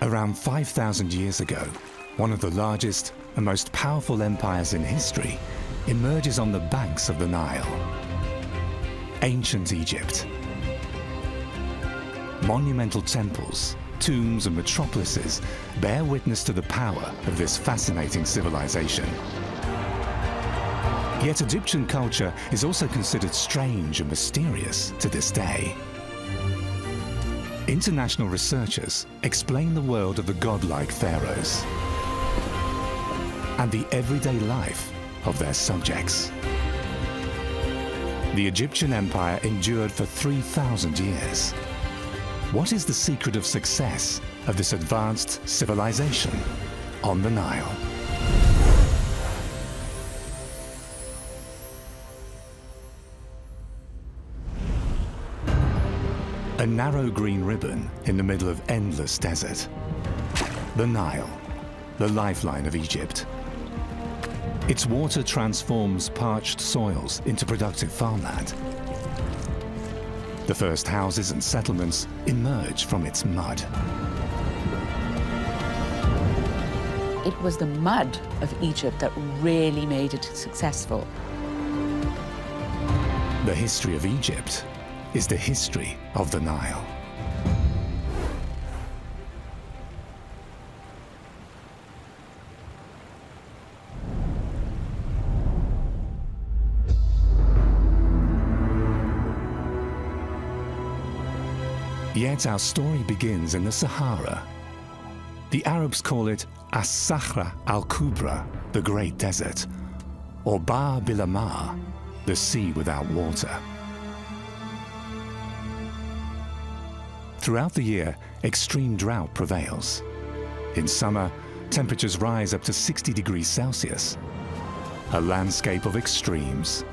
Around 5,000 years ago, one of the largest and most powerful empires in history emerges on the banks of the Nile. Ancient Egypt. Monumental temples, tombs and metropolises bear witness to the power of this fascinating civilization. Yet Egyptian culture is also considered strange and mysterious to this day. International researchers explain the world of the godlike pharaohs and the everyday life of their subjects. The Egyptian empire endured for 3,000 years. What is the secret of success of this advanced civilization on the Nile? A narrow green ribbon in the middle of endless desert. The Nile, the lifeline of Egypt. Its water transforms parched soils into productive farmland. The first houses and settlements emerge from its mud. It was the mud of Egypt that really made it successful. The history of Egypt is the history of the Nile. Yet our story begins in the Sahara. The Arabs call it As-Sahra al-Kubra, the Great Desert, or Ba Bila, the sea without water. Throughout the year, extreme drought prevails. In summer, temperatures rise up to 60 degrees Celsius, a landscape of extremes.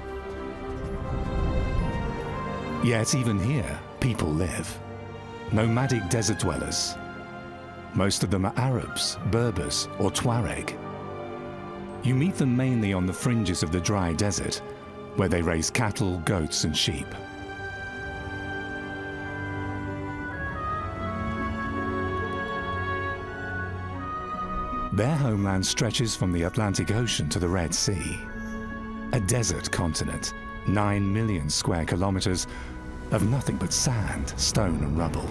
Yet even here, people live. Nomadic desert dwellers. Most of them are Arabs, Berbers, or Tuareg. You meet them mainly on the fringes of the dry desert, where they raise cattle, goats, and sheep. Their homeland stretches from the Atlantic Ocean to the Red Sea. A desert continent, 9 million square kilometers of nothing but sand, stone, and rubble.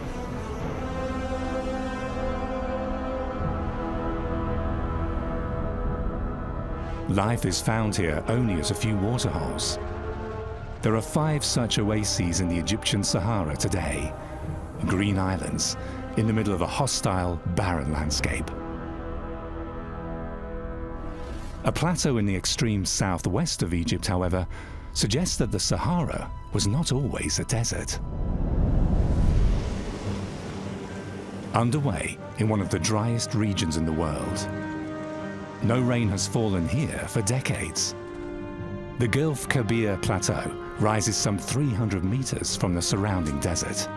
Life is found here only at a few waterholes. There are 5 such oases in the Egyptian Sahara today, green islands in the middle of a hostile, barren landscape. A plateau in the extreme southwest of Egypt, however, suggests that the Sahara was not always a desert. Underway in one of the driest regions in the world. No rain has fallen here for decades. The Gulf Kabir Plateau rises some 300 meters from the surrounding desert.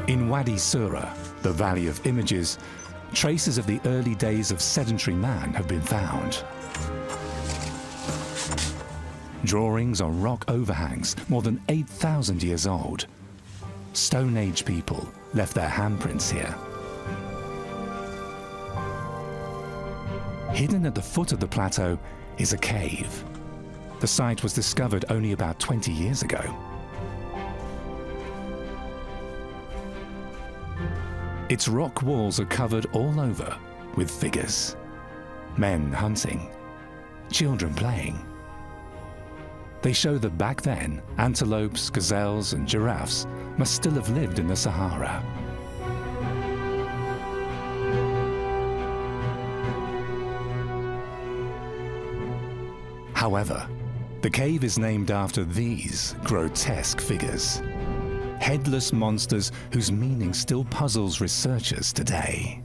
In Wadi Sura, the Valley of Images, traces of the early days of sedentary man have been found. Drawings on rock overhangs more than 8,000 years old. Stone Age people left their handprints here. Hidden at the foot of the plateau is a cave. The site was discovered only about 20 years ago. Its rock walls are covered all over with figures. Men hunting, children playing. They show that back then, antelopes, gazelles, and giraffes must still have lived in the Sahara. However, the cave is named after these grotesque figures. Headless monsters whose meaning still puzzles researchers today.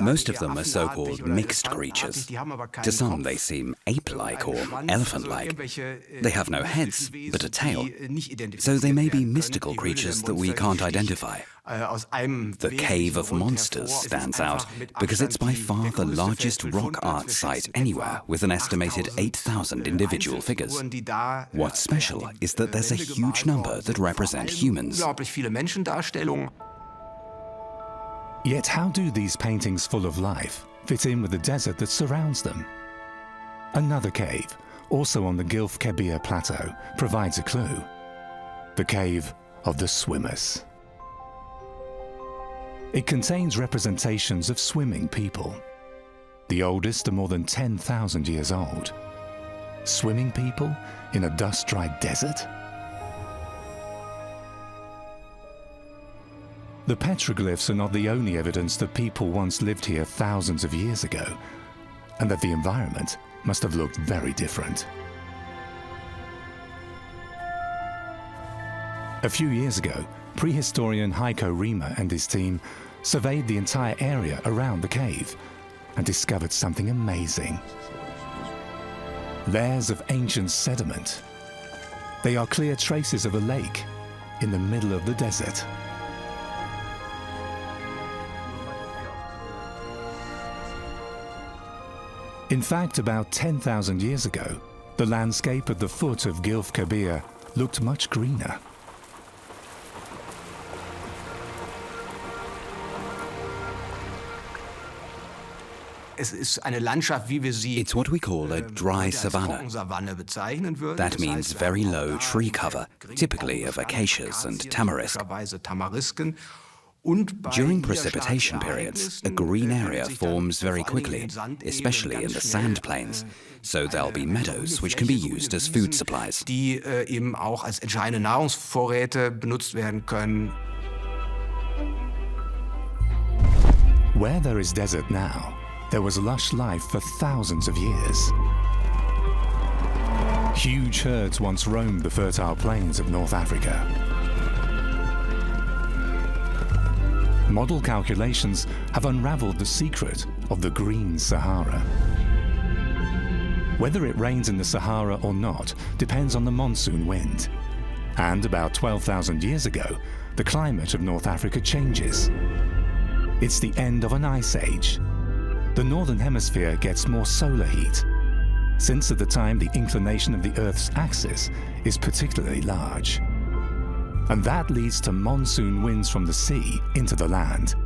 Most of them are so-called mixed creatures. To some, they seem ape-like or elephant-like. They have no heads, but a tail. So they may be mystical creatures that we can't identify. The Cave of Monsters stands out because it's by far the largest rock art site anywhere, with an estimated 8,000 individual figures. What's special is that there's a huge number that represent humans. Yet how do these paintings full of life fit in with the desert that surrounds them? Another cave, also on the Gilf Kebir Plateau, provides a clue. The Cave of the Swimmers. It contains representations of swimming people. The oldest are more than 10,000 years old. Swimming people in a dust-dried desert? The petroglyphs are not the only evidence that people once lived here thousands of years ago, and that the environment must have looked very different. A few years ago, prehistorian Heiko Riemer and his team surveyed the entire area around the cave and discovered something amazing. Layers of ancient sediment. They are clear traces of a lake in the middle of the desert. In fact, about 10,000 years ago, the landscape at the foot of Gilf Kebir looked much greener. It's what we call a dry savanna. That means very low tree cover, typically of acacias and tamarisk. During precipitation periods, a green area forms very quickly, especially in the sand plains, so there'll be meadows which can be used as food supplies. Where there is desert now, there was lush life for thousands of years. Huge herds once roamed the fertile plains of North Africa. Model calculations have unraveled the secret of the Green Sahara. Whether it rains in the Sahara or not depends on the monsoon wind. And about 12,000 years ago, the climate of North Africa changes. It's the end of an ice age. The northern hemisphere gets more solar heat, since at the time the inclination of the Earth's axis is particularly large. And that leads to monsoon winds from the sea into the land.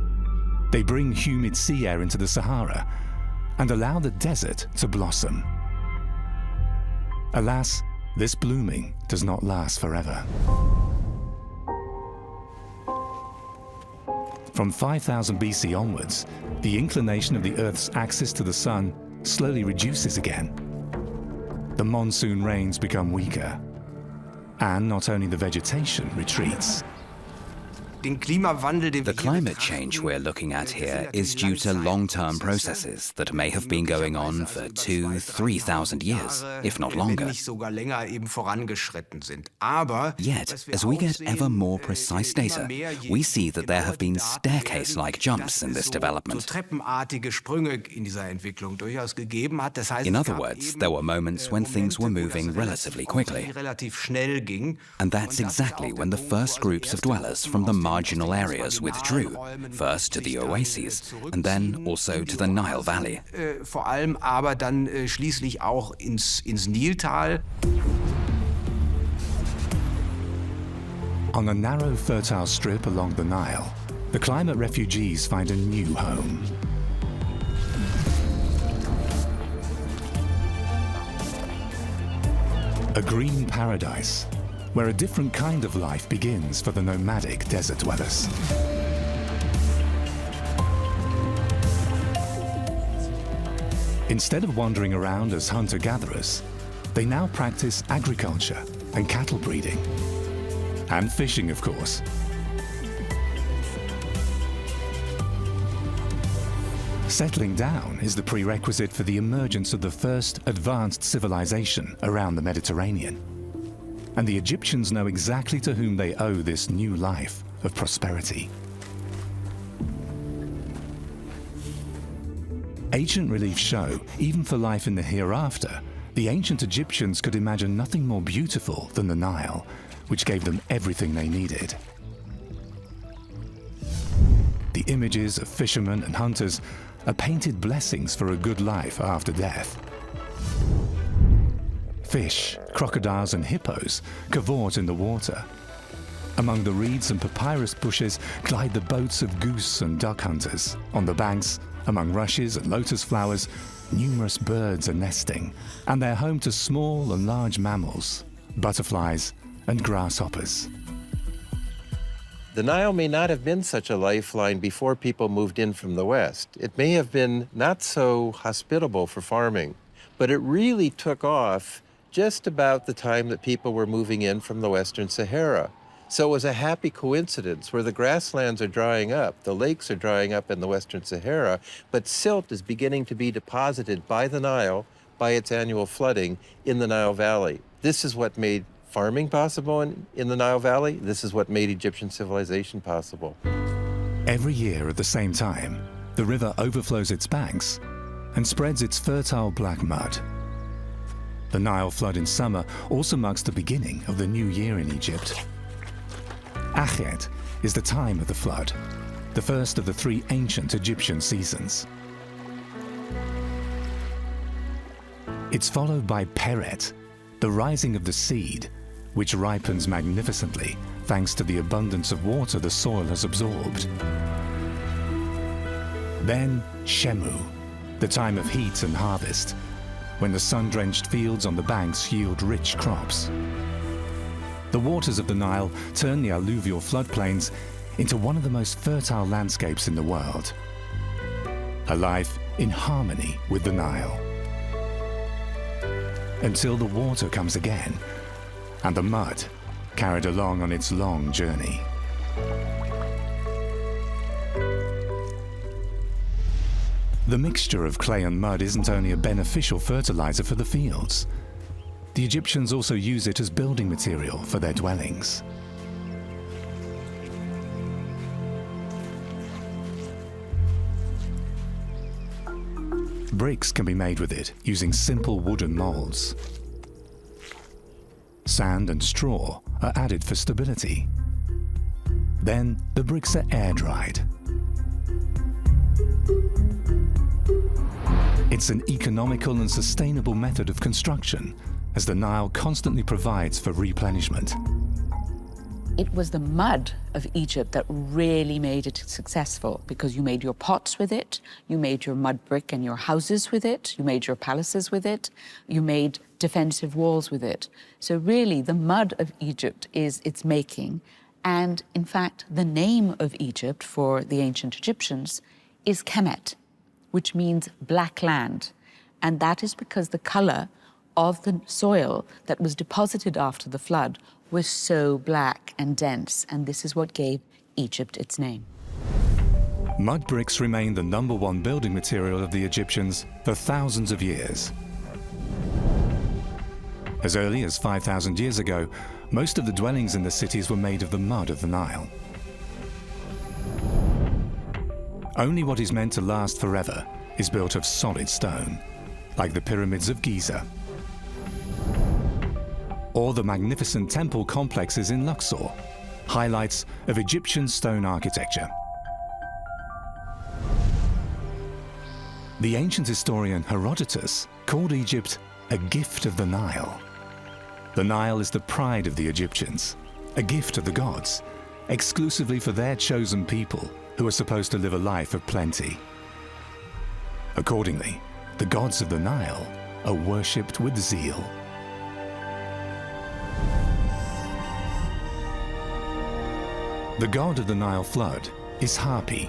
They bring humid sea air into the Sahara and allow the desert to blossom. Alas, this blooming does not last forever. From 5000 BC onwards, the inclination of the Earth's axis to the sun slowly reduces again. The monsoon rains become weaker, and not only the vegetation retreats. The climate change we're looking at here is due to long-term processes that may have been going on for 2,000–3,000 years, if not longer. Yet, as we get ever more precise data, we see that there have been staircase-like jumps in this development. In other words, there were moments when things were moving relatively quickly. And that's exactly when the first groups of dwellers from the marginal areas withdrew, first to the oases, and then also to the Nile Valley. Vor allem aber dann schließlich auch ins Niltal. On a narrow, fertile strip along the Nile, the climate refugees find a new home. A green paradise, where a different kind of life begins for the nomadic desert dwellers. Instead of wandering around as hunter-gatherers, they now practice agriculture and cattle breeding. And fishing, of course. Settling down is the prerequisite for the emergence of the first advanced civilization around the Mediterranean. And the Egyptians know exactly to whom they owe this new life of prosperity. Ancient reliefs show, even for life in the hereafter, the ancient Egyptians could imagine nothing more beautiful than the Nile, which gave them everything they needed. The images of fishermen and hunters are painted blessings for a good life after death. Fish, crocodiles and hippos cavort in the water. Among the reeds and papyrus bushes glide the boats of goose and duck hunters. On the banks, among rushes and lotus flowers, numerous birds are nesting, and they're home to small and large mammals, butterflies and grasshoppers. The Nile may not have been such a lifeline before people moved in from the west. It may have been not so hospitable for farming, but it really took off just about the time that people were moving in from the Western Sahara. So it was a happy coincidence where the grasslands are drying up, the lakes are drying up in the Western Sahara, but silt is beginning to be deposited by the Nile, by its annual flooding, in the Nile Valley. This is what made farming possible in the Nile Valley. This is what made Egyptian civilization possible. Every year at the same time, the river overflows its banks and spreads its fertile black mud. The Nile flood in summer also marks the beginning of the new year in Egypt. Achet is the time of the flood, the first of the 3 ancient Egyptian seasons. It's followed by Peret, the rising of the seed, which ripens magnificently thanks to the abundance of water the soil has absorbed. Then Shemu, the time of heat and harvest, when the sun-drenched fields on the banks yield rich crops. The waters of the Nile turn the alluvial floodplains into one of the most fertile landscapes in the world. A life in harmony with the Nile. Until the water comes again, and the mud carried along on its long journey. The mixture of clay and mud isn't only a beneficial fertilizer for the fields. The Egyptians also use it as building material for their dwellings. Bricks can be made with it using simple wooden molds. Sand and straw are added for stability. Then the bricks are air-dried. It's an economical and sustainable method of construction, as the Nile constantly provides for replenishment. It was the mud of Egypt that really made it successful, because you made your pots with it, you made your mud brick and your houses with it, you made your palaces with it, you made defensive walls with it. So really, the mud of Egypt is its making. And in fact, the name of Egypt for the ancient Egyptians is Kemet, which means black land. And that is because the color of the soil that was deposited after the flood was so black and dense, and this is what gave Egypt its name. Mud bricks remained the #1 building material of the Egyptians for thousands of years. As early as 5,000 years ago, most of the dwellings in the cities were made of the mud of the Nile. Only what is meant to last forever is built of solid stone, like the pyramids of Giza, or the magnificent temple complexes in Luxor, highlights of Egyptian stone architecture. The ancient historian Herodotus called Egypt a gift of the Nile. The Nile is the pride of the Egyptians, a gift of the gods, exclusively for their chosen people who are supposed to live a life of plenty. Accordingly, the gods of the Nile are worshipped with zeal. The god of the Nile flood is Hapi.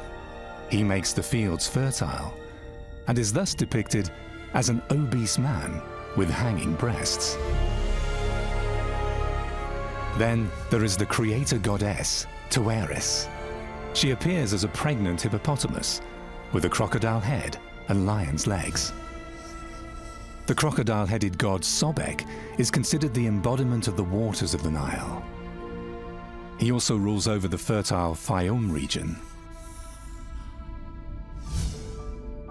He makes the fields fertile and is thus depicted as an obese man with hanging breasts. Then there is the creator goddess, Tueris. She appears as a pregnant hippopotamus with a crocodile head and lion's legs. The crocodile-headed god Sobek is considered the embodiment of the waters of the Nile. He also rules over the fertile Fayum region.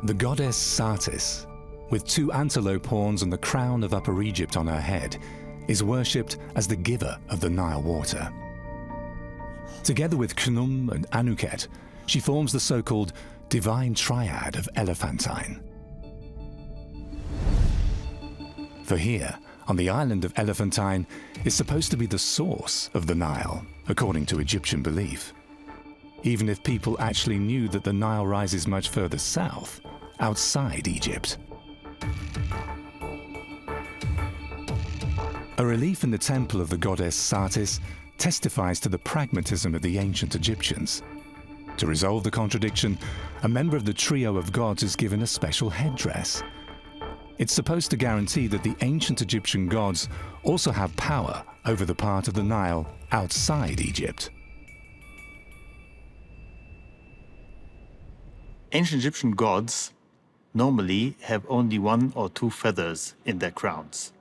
The goddess Satis, with 2 antelope horns and the crown of Upper Egypt on her head, is worshipped as the giver of the Nile water. Together with Khnum and Anuket, she forms the so-called divine triad of Elephantine. For here, on the island of Elephantine, is supposed to be the source of the Nile, according to Egyptian belief. Even if people actually knew that the Nile rises much further south, outside Egypt. A relief in the temple of the goddess Satis testifies to the pragmatism of the ancient Egyptians. To resolve the contradiction, a member of the trio of gods is given a special headdress. It's supposed to guarantee that the ancient Egyptian gods also have power over the part of the Nile outside Egypt. Ancient Egyptian gods normally have only 1 or 2 feathers in their crowns.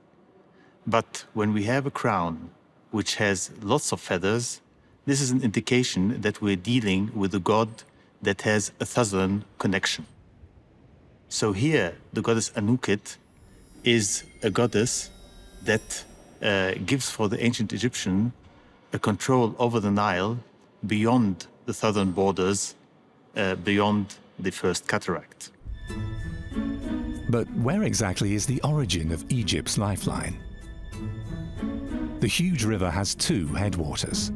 But when we have a crown which has lots of feathers, this is an indication that we're dealing with a god that has a southern connection. So here, the goddess Anuket is a goddess that gives for the ancient Egyptian a control over the Nile beyond the southern borders, beyond the first cataract. But where exactly is the origin of Egypt's lifeline? The huge river has 2 headwaters.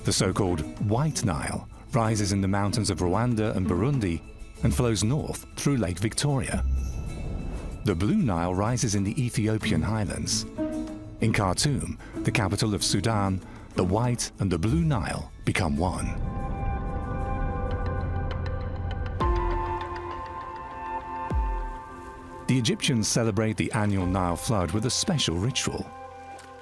The so-called White Nile rises in the mountains of Rwanda and Burundi and flows north through Lake Victoria. The Blue Nile rises in the Ethiopian highlands. In Khartoum, the capital of Sudan, the White and the Blue Nile become one. The Egyptians celebrate the annual Nile flood with a special ritual.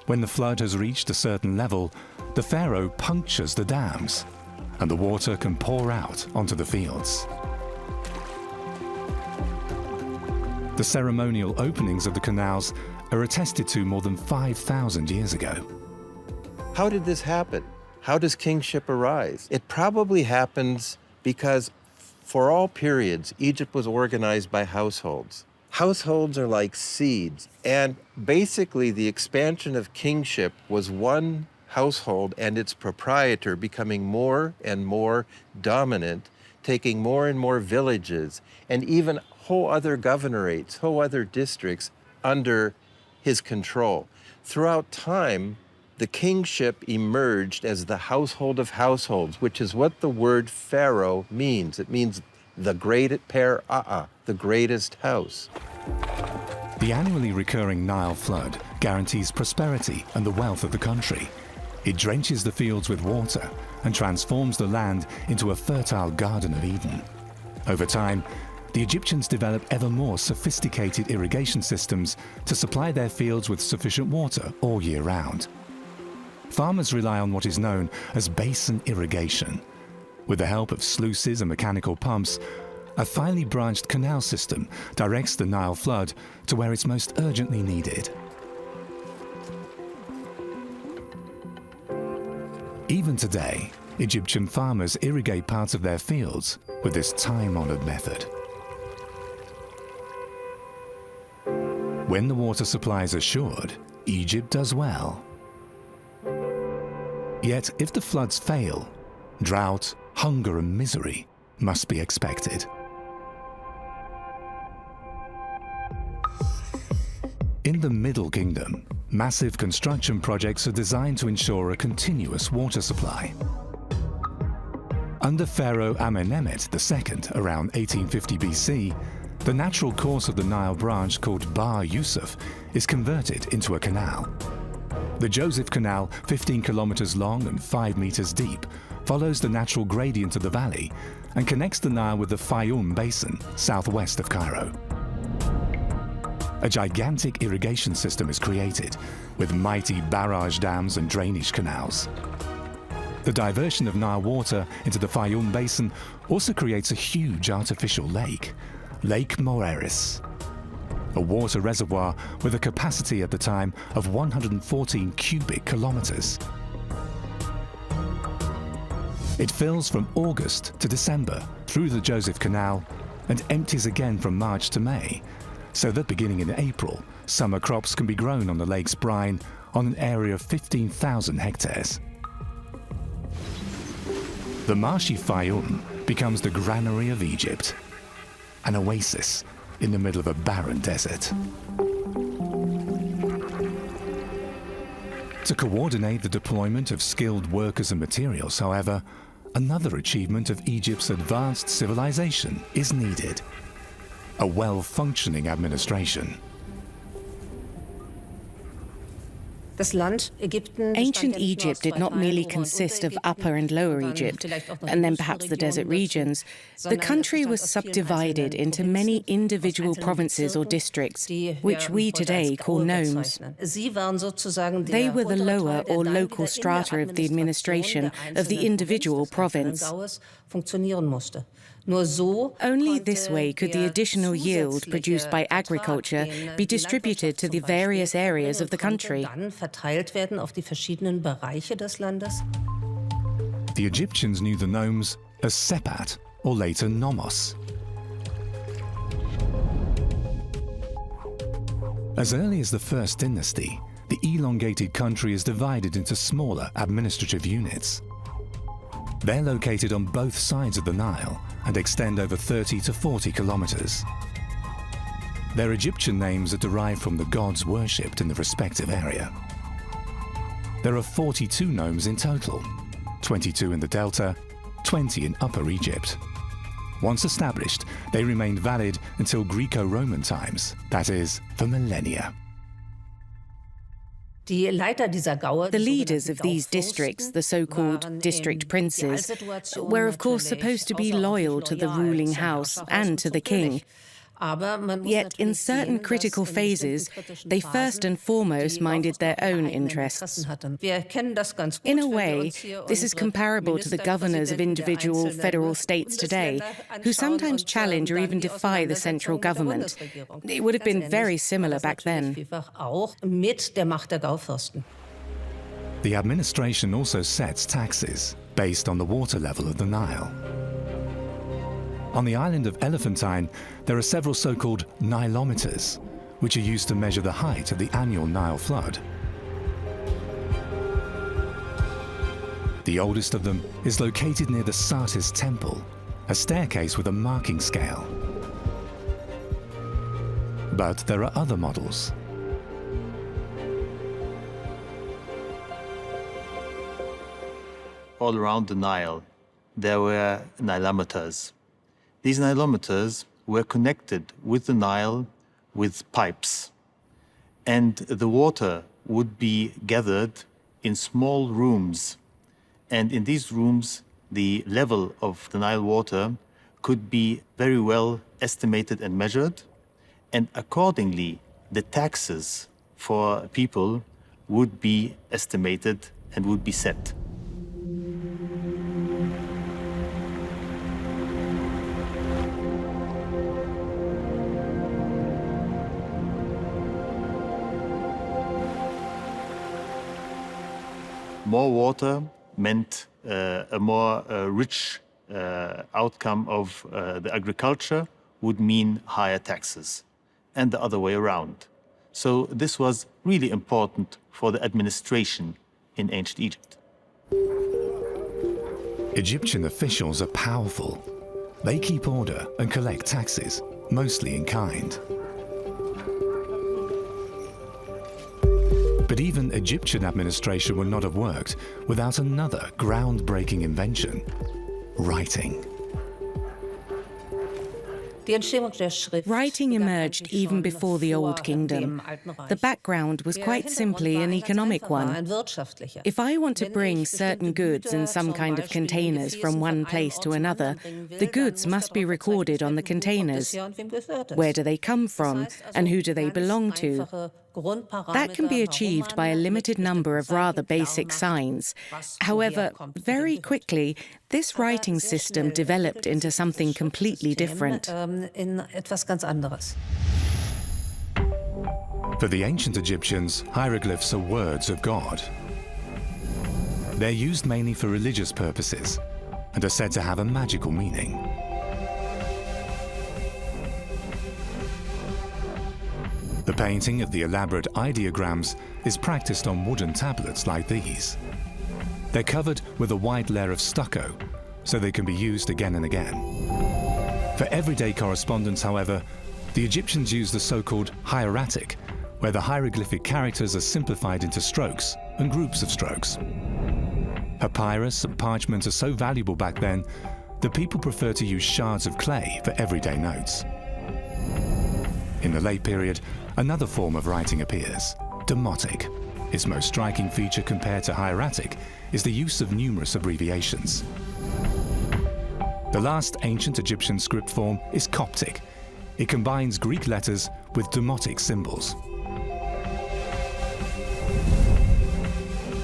When the flood has reached a certain level, the pharaoh punctures the dams, and the water can pour out onto the fields. The ceremonial openings of the canals are attested to more than 5,000 years ago. How did this happen? How does kingship arise? It probably happens because for all periods, Egypt was organized by households. Households are like seeds, and basically the expansion of kingship was one household and its proprietor becoming more and more dominant, taking more and more villages, and even whole other governorates, whole other districts under his control. Throughout time, the kingship emerged as the household of households, which is what the word pharaoh means. It means the greatest the greatest house. The annually recurring Nile flood guarantees prosperity and the wealth of the country. It drenches the fields with water and transforms the land into a fertile Garden of Eden. Over time, the Egyptians developed ever more sophisticated irrigation systems to supply their fields with sufficient water all year round. Farmers rely on what is known as basin irrigation. With the help of sluices and mechanical pumps, a finely branched canal system directs the Nile flood to where it's most urgently needed. Even today, Egyptian farmers irrigate parts of their fields with this time-honored method. When the water supply is assured, Egypt does well. Yet, if the floods fail, drought, hunger and misery must be expected. In the Middle Kingdom, massive construction projects are designed to ensure a continuous water supply. Under Pharaoh Amenemhet II, around 1850 BC, the natural course of the Nile branch called Bahr Yusuf is converted into a canal. The Joseph Canal, 15 kilometers long and 5 meters deep, follows the natural gradient of the valley and connects the Nile with the Fayoum Basin, southwest of Cairo. A gigantic irrigation system is created, with mighty barrage dams and drainage canals. The diversion of Nile water into the Fayoum Basin also creates a huge artificial lake, Lake Moeris, a water reservoir with a capacity at the time of 114 cubic kilometers. It fills from August to December through the Joseph Canal and empties again from March to May, so that beginning in April, summer crops can be grown on the lake's brine on an area of 15,000 hectares. The marshy Fayoum becomes the granary of Egypt, an oasis in the middle of a barren desert. To coordinate the deployment of skilled workers and materials, however, another achievement of Egypt's advanced civilization is needed: a well-functioning administration. Ancient Egypt did not merely consist of Upper and Lower Egypt, and then perhaps the desert regions. The country was subdivided into many individual provinces or districts, which we today call nomes. They were the lower or local strata of the administration of the individual province. Only this way could the additional yield produced by agriculture be distributed to the various areas of the country. The Egyptians knew the nomes as sepat, or later nomos. As early as the First Dynasty, the elongated country is divided into smaller administrative units. They're located on both sides of the Nile and extend over 30 to 40 kilometers. Their Egyptian names are derived from the gods worshipped in the respective area. There are 42 nomes in total, 22 in the Delta, 20 in Upper Egypt. Once established, they remained valid until Greco-Roman times, that is, for millennia. The leaders of these districts, the so-called district princes, were of course supposed to be loyal to the ruling house and to the king. Yet in certain critical phases, they first and foremost minded their own interests. In a way, this is comparable to the governors of individual federal states today, who sometimes challenge or even defy the central government. It would have been very similar back then. The administration also sets taxes based on the water level of the Nile. On the island of Elephantine, there are several so-called Nilometers, which are used to measure the height of the annual Nile flood. The oldest of them is located near the Satis temple, a staircase with a marking scale. But there are other models. All around the Nile, there were Nilometers. These Nilometers were connected with the Nile with pipes, and the water would be gathered in small rooms. And in these rooms, the level of the Nile water could be very well estimated and measured, and accordingly, the taxes for people would be estimated and would be set. More water meant a more rich outcome of the agriculture would mean higher taxes, and the other way around. So this was really important for the administration in ancient Egypt. Egyptian officials are powerful. They keep order and collect taxes, mostly in kind. But even Egyptian administration would not have worked without another groundbreaking invention: writing. Writing emerged even before the Old Kingdom. The background was quite simply an economic one. If I want to bring certain goods in some kind of containers from one place to another, the goods must be recorded on the containers. Where do they come from, and who do they belong to? That can be achieved by a limited number of rather basic signs. However, very quickly, this writing system developed into something completely different. For the ancient Egyptians, hieroglyphs are words of God. They're used mainly for religious purposes and are said to have a magical meaning. The painting of the elaborate ideograms is practiced on wooden tablets like these. They're covered with a white layer of stucco, so they can be used again and again. For everyday correspondence, however, the Egyptians used the so-called hieratic, where the hieroglyphic characters are simplified into strokes and groups of strokes. Papyrus and parchment are so valuable back then that people prefer to use shards of clay for everyday notes. In the late period, another form of writing appears, demotic. Its most striking feature compared to hieratic is the use of numerous abbreviations. The last ancient Egyptian script form is Coptic. It combines Greek letters with demotic symbols.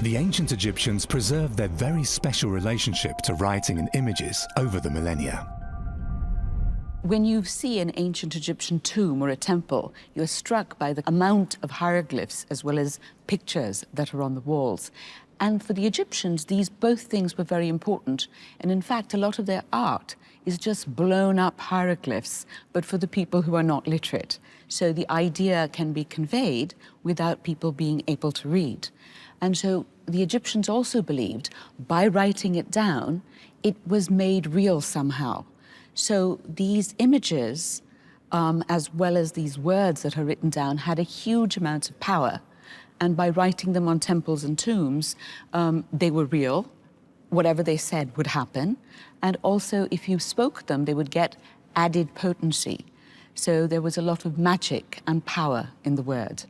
The ancient Egyptians preserved their very special relationship to writing and images over the millennia. When you see an ancient Egyptian tomb or a temple, you're struck by the amount of hieroglyphs as well as pictures that are on the walls. And for the Egyptians, these both things were very important. And in fact, a lot of their art is just blown up hieroglyphs, but for the people who are not literate. So the idea can be conveyed without people being able to read. And so the Egyptians also believed by writing it down, it was made real somehow. So these images, as well as these words that are written down, had a huge amount of power. And by writing them on temples and tombs, they were real. Whatever they said would happen. And also, if you spoke them, they would get added potency. So there was a lot of magic and power in the word.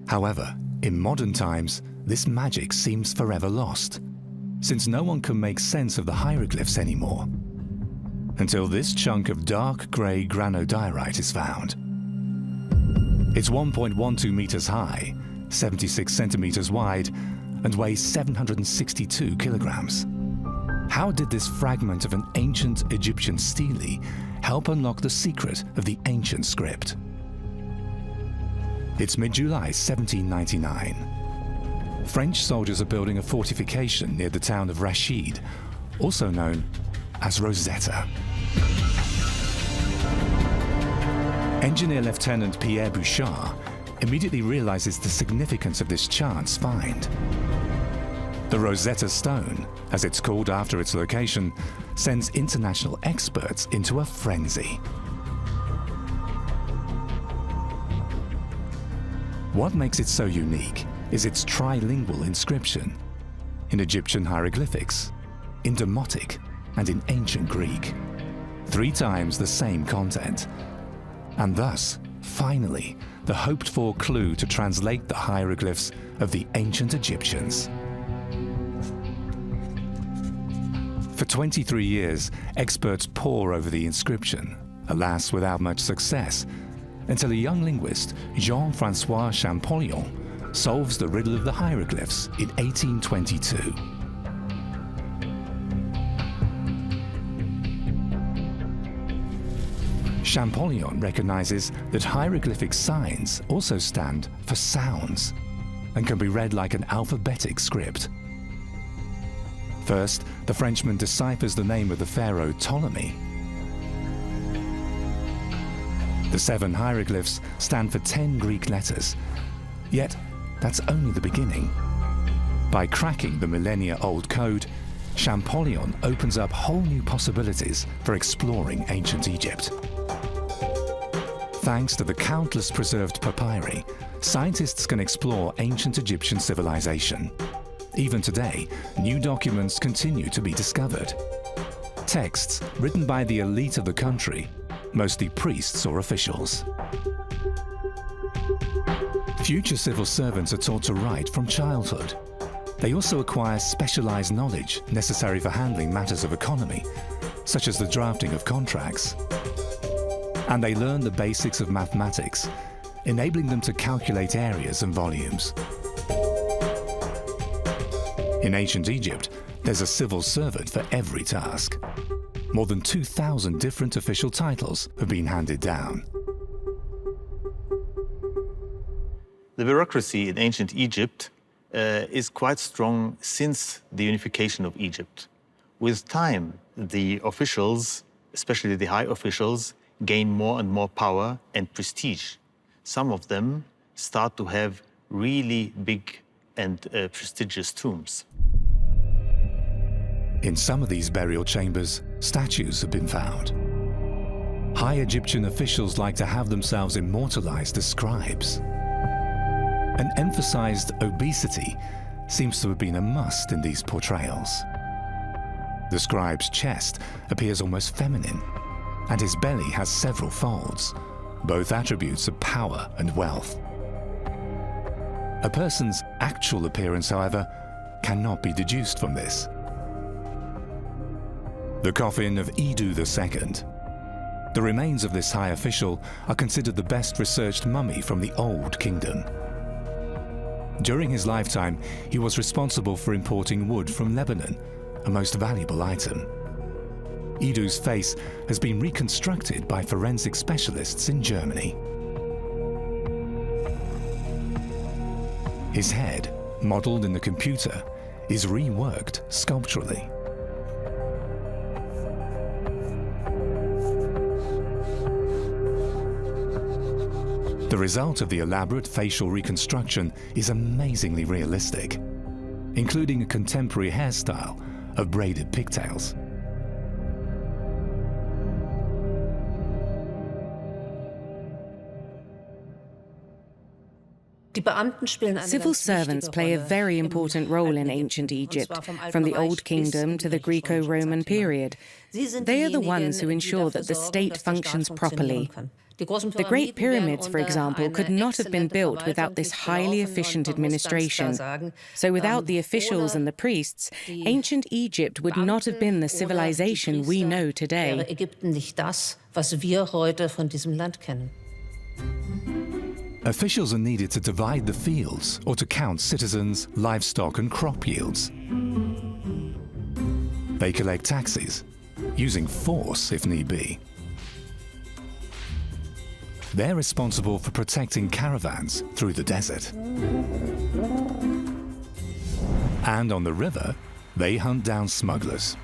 However, in modern times, this magic seems forever lost, since no one can make sense of the hieroglyphs anymore, until this chunk of dark grey granodiorite is found. It's 1.12 meters high, 76 centimeters wide, and weighs 762 kilograms. How did this fragment of an ancient Egyptian stele help unlock the secret of the ancient script? It's mid-July 1799. French soldiers are building a fortification near the town of Rashid, also known as Rosetta. Engineer Lieutenant Pierre Bouchard immediately realizes the significance of this chance find. The Rosetta Stone, as it's called after its location, sends international experts into a frenzy. What makes it so unique is its trilingual inscription, in Egyptian hieroglyphics, in Demotic, and in ancient Greek. 3 times the same content. And thus, finally, the hoped-for clue to translate the hieroglyphs of the ancient Egyptians. For 23 years, experts pore over the inscription, alas without much success, until a young linguist, Jean-François Champollion, solves the riddle of the hieroglyphs in 1822. Champollion recognizes that hieroglyphic signs also stand for sounds and can be read like an alphabetic script. First, the Frenchman deciphers the name of the pharaoh Ptolemy. The 7 hieroglyphs stand for 10 Greek letters, yet that's only the beginning. By cracking the millennia-old code, Champollion opens up whole new possibilities for exploring ancient Egypt. Thanks to the countless preserved papyri, scientists can explore ancient Egyptian civilization. Even today, new documents continue to be discovered. Texts written by the elite of the country, mostly priests or officials. Future civil servants are taught to write from childhood. They also acquire specialized knowledge necessary for handling matters of economy, such as the drafting of contracts. And they learn the basics of mathematics, enabling them to calculate areas and volumes. In ancient Egypt, there's a civil servant for every task. More than 2,000 different official titles have been handed down. The bureaucracy in ancient Egypt is quite strong since the unification of Egypt. With time, the officials, especially the high officials, gain more and more power and prestige. Some of them start to have really big and prestigious tombs. In some of these burial chambers, statues have been found. High Egyptian officials like to have themselves immortalized as scribes. An emphasized obesity seems to have been a must in these portrayals. The scribe's chest appears almost feminine, and his belly has several folds, both attributes of power and wealth. A person's actual appearance, however, cannot be deduced from this. The coffin of Idu II. The remains of this high official are considered the best researched mummy from the Old Kingdom. During his lifetime, he was responsible for importing wood from Lebanon, a most valuable item. Idu's face has been reconstructed by forensic specialists in Germany. His head, modeled in the computer, is reworked sculpturally. The result of the elaborate facial reconstruction is amazingly realistic, including a contemporary hairstyle of braided pigtails. Civil servants play a very important role in ancient Egypt, from the Old Kingdom to the Greco-Roman period. They are the ones who ensure that the state functions properly. The Great Pyramids, for example, could not have been built without this highly efficient administration. So without the officials and the priests, ancient Egypt would not have been the civilization we know today. Officials are needed to divide the fields or to count citizens, livestock and crop yields. They collect taxes, using force if need be. They're responsible for protecting caravans through the desert. And on the river, they hunt down smugglers.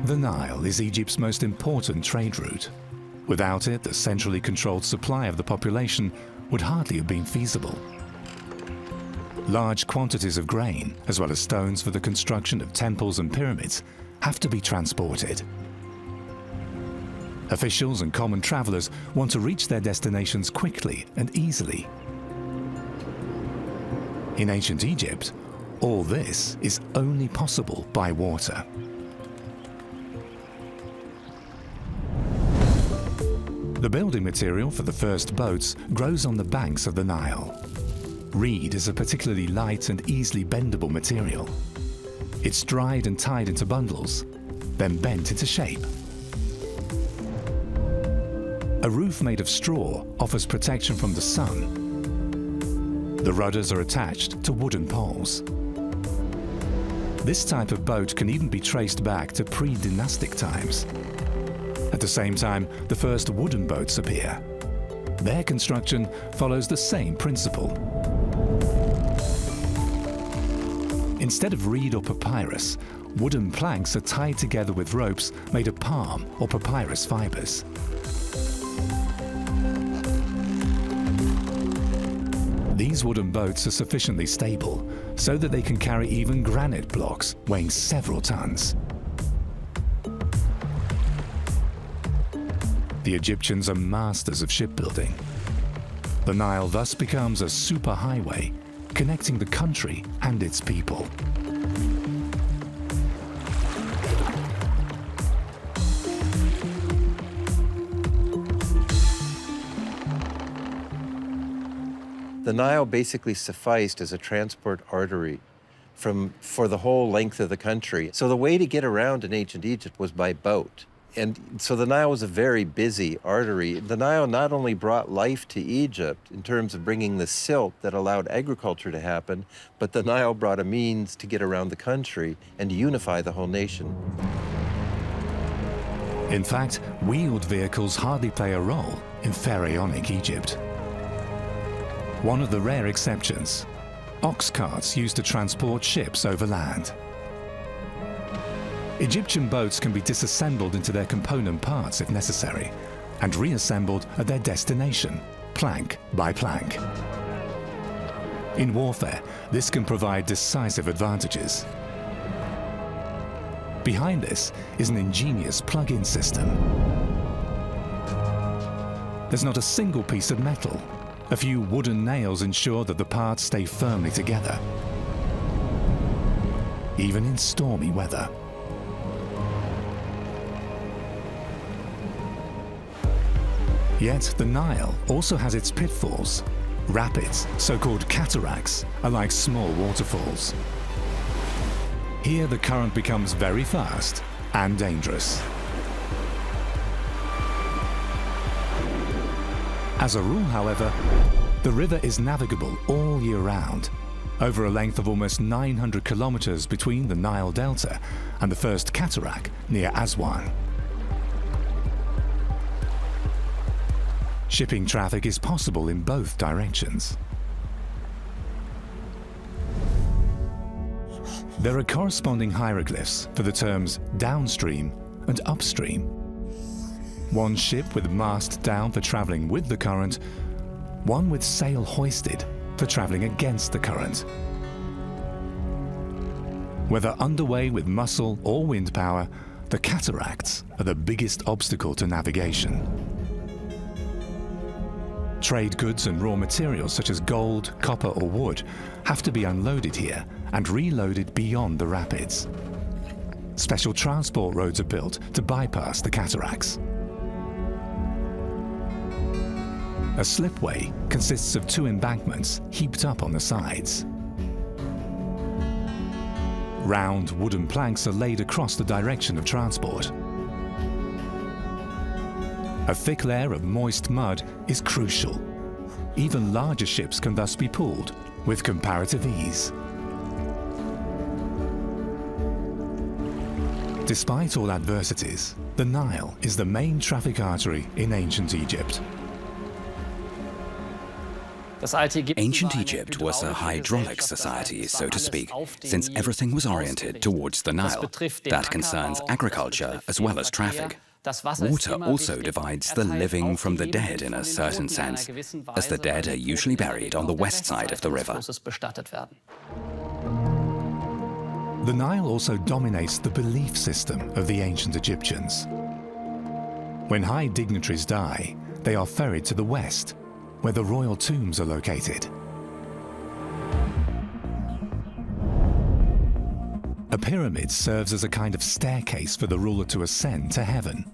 The Nile is Egypt's most important trade route. Without it, the centrally controlled supply of the population would hardly have been feasible. Large quantities of grain, as well as stones for the construction of temples and pyramids, have to be transported. Officials and common travelers want to reach their destinations quickly and easily. In ancient Egypt, all this is only possible by water. The building material for the first boats grows on the banks of the Nile. Reed is a particularly light and easily bendable material. It's dried and tied into bundles, then bent into shape. A roof made of straw offers protection from the sun. The rudders are attached to wooden poles. This type of boat can even be traced back to pre-dynastic times. At the same time, the first wooden boats appear. Their construction follows the same principle. Instead of reed or papyrus, wooden planks are tied together with ropes made of palm or papyrus fibers. These wooden boats are sufficiently stable so that they can carry even granite blocks weighing several tons. The Egyptians are masters of shipbuilding. The Nile thus becomes a superhighway connecting the country and its people. The Nile basically sufficed as a transport artery for the whole length of the country. So the way to get around in ancient Egypt was by boat. And so the Nile was a very busy artery. The Nile not only brought life to Egypt in terms of bringing the silt that allowed agriculture to happen, but the Nile brought a means to get around the country and to unify the whole nation. In fact, wheeled vehicles hardly play a role in pharaonic Egypt. One of the rare exceptions, ox carts used to transport ships over land. Egyptian boats can be disassembled into their component parts if necessary, and reassembled at their destination, plank by plank. In warfare, this can provide decisive advantages. Behind this is an ingenious plug-in system. There's not a single piece of metal. A few wooden nails ensure that the parts stay firmly together, even in stormy weather. Yet the Nile also has its pitfalls. Rapids, so-called cataracts, are like small waterfalls. Here the current becomes very fast and dangerous. As a rule, however, the river is navigable all year round, over a length of almost 900 kilometers between the Nile Delta and the first cataract near Aswan. Shipping traffic is possible in both directions. There are corresponding hieroglyphs for the terms downstream and upstream. One ship with mast down for traveling with the current, one with sail hoisted for traveling against the current. Whether underway with muscle or wind power, the cataracts are the biggest obstacle to navigation. Trade goods and raw materials such as gold, copper or wood have to be unloaded here and reloaded beyond the rapids. Special transport roads are built to bypass the cataracts. A slipway consists of two embankments heaped up on the sides. Round wooden planks are laid across the direction of transport. A thick layer of moist mud is crucial. Even larger ships can thus be pulled with comparative ease. Despite all adversities, the Nile is the main traffic artery in ancient Egypt. Ancient Egypt was a hydraulic society, so to speak, since everything was oriented towards the Nile. That concerns agriculture as well as traffic. Water also divides the living from the dead in a certain sense, as the dead are usually buried on the west side of the river. The Nile also dominates the belief system of the ancient Egyptians. When high dignitaries die, they are ferried to the west, where the royal tombs are located. A pyramid serves as a kind of staircase for the ruler to ascend to heaven.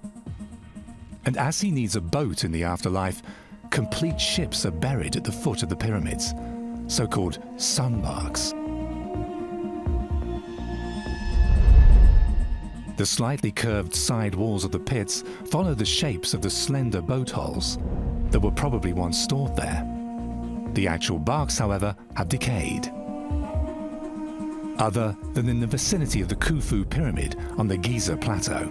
And as he needs a boat in the afterlife, complete ships are buried at the foot of the pyramids, so-called sunbarks. The slightly curved side walls of the pits follow the shapes of the slender boat hulls that were probably once stored there. The actual barks, however, have decayed. Other than in the vicinity of the Khufu pyramid on the Giza plateau.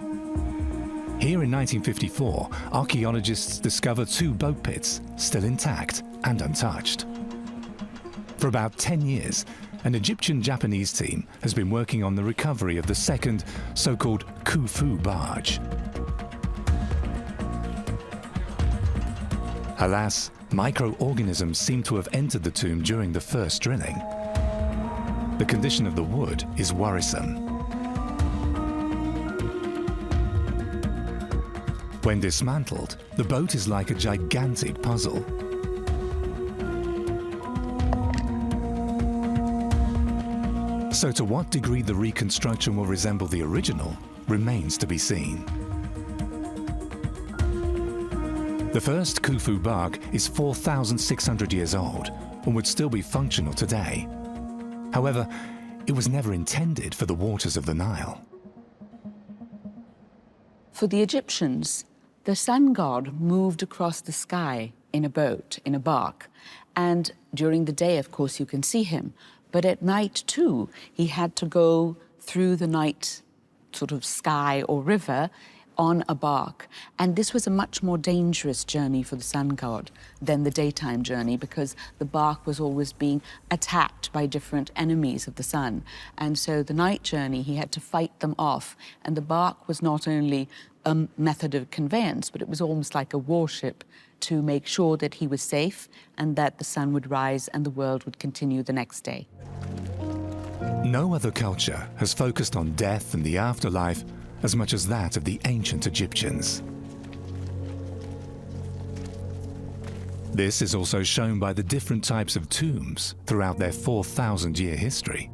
Here in 1954, archaeologists discovered two boat pits, still intact and untouched. For about 10 years, an Egyptian-Japanese team has been working on the recovery of the second, so-called Khufu barge. Alas, microorganisms seem to have entered the tomb during the first drilling. The condition of the wood is worrisome. When dismantled, the boat is like a gigantic puzzle. So to what degree the reconstruction will resemble the original remains to be seen. The first Khufu bark is 4,600 years old and would still be functional today. However, it was never intended for the waters of the Nile. For the Egyptians, the sun god moved across the sky in a boat, in a bark. And during the day, of course, you can see him. But at night, too, he had to go through the night sort of sky or river on a bark. And this was a much more dangerous journey for the sun god than the daytime journey, because the bark was always being attacked by different enemies of the sun. And so the night journey, he had to fight them off. And the bark was not only a method of conveyance, but it was almost like a warship to make sure that he was safe and that the sun would rise and the world would continue the next day. No other culture has focused on death and the afterlife as much as that of the ancient Egyptians. This is also shown by the different types of tombs throughout their 4,000-year history.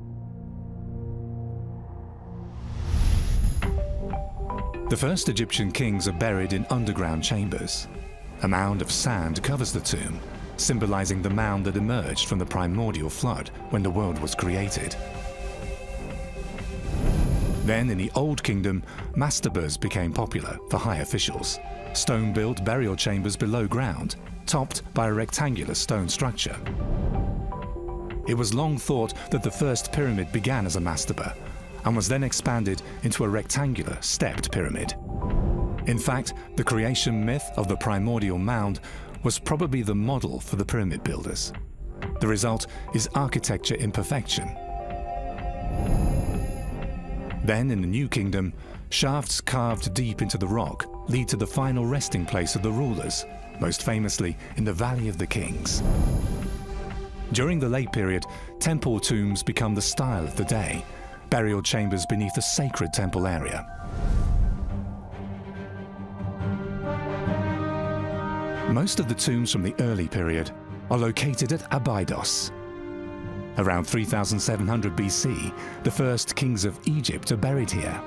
The first Egyptian kings are buried in underground chambers. A mound of sand covers the tomb, symbolizing the mound that emerged from the primordial flood when the world was created. Then, in the Old Kingdom, mastabas became popular for high officials, stone-built burial chambers below ground, topped by a rectangular stone structure. It was long thought that the first pyramid began as a mastaba and was then expanded into a rectangular, stepped pyramid. In fact, the creation myth of the primordial mound was probably the model for the pyramid builders. The result is architecture imperfection. Then, in the New Kingdom, shafts carved deep into the rock lead to the final resting place of the rulers, most famously in the Valley of the Kings. During the late period, temple tombs become the style of the day, burial chambers beneath a sacred temple area. Most of the tombs from the early period are located at Abydos. Around 3700 BC, the first kings of Egypt are buried here.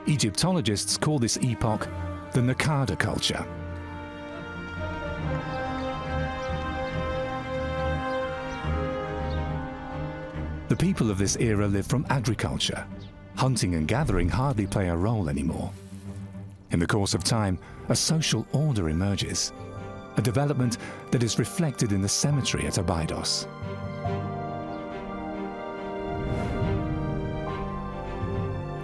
Egyptologists call this epoch the Naqada culture. The people of this era live from agriculture. Hunting and gathering hardly play a role anymore. In the course of time, a social order emerges, a development that is reflected in the cemetery at Abydos.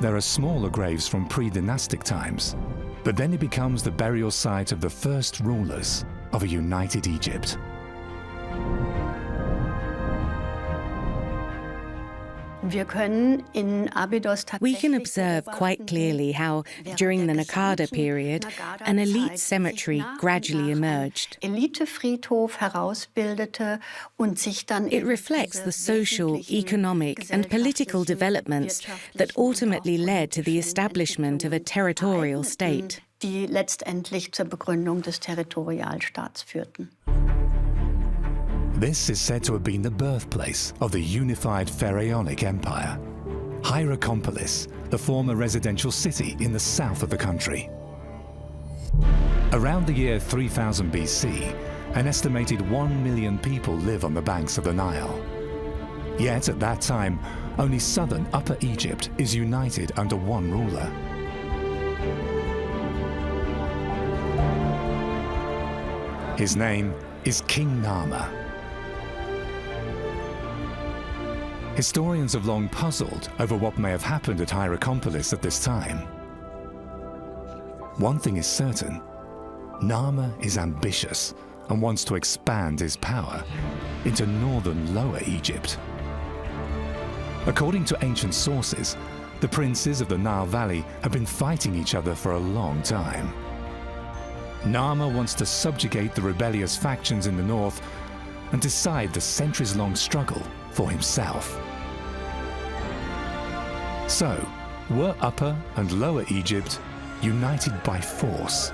There are smaller graves from pre-dynastic times, but then it becomes the burial site of the first rulers of a united Egypt. We can observe quite clearly how, during the Naqada period, an elite cemetery gradually emerged. It reflects the social, economic, and political developments that ultimately led to the establishment of a territorial state. This is said to have been the birthplace of the unified pharaonic empire, Hierakonpolis, the former residential city in the south of the country. Around the year 3000 BC, an estimated 1 million people live on the banks of the Nile. Yet at that time, only southern Upper Egypt is united under one ruler. His name is King Nama. Historians have long puzzled over what may have happened at Hierakonpolis at this time. One thing is certain: Nama is ambitious and wants to expand his power into northern Lower Egypt. According to ancient sources, the princes of the Nile Valley have been fighting each other for a long time. Nama wants to subjugate the rebellious factions in the north and decide the centuries-long struggle for himself. So, were Upper and Lower Egypt united by force?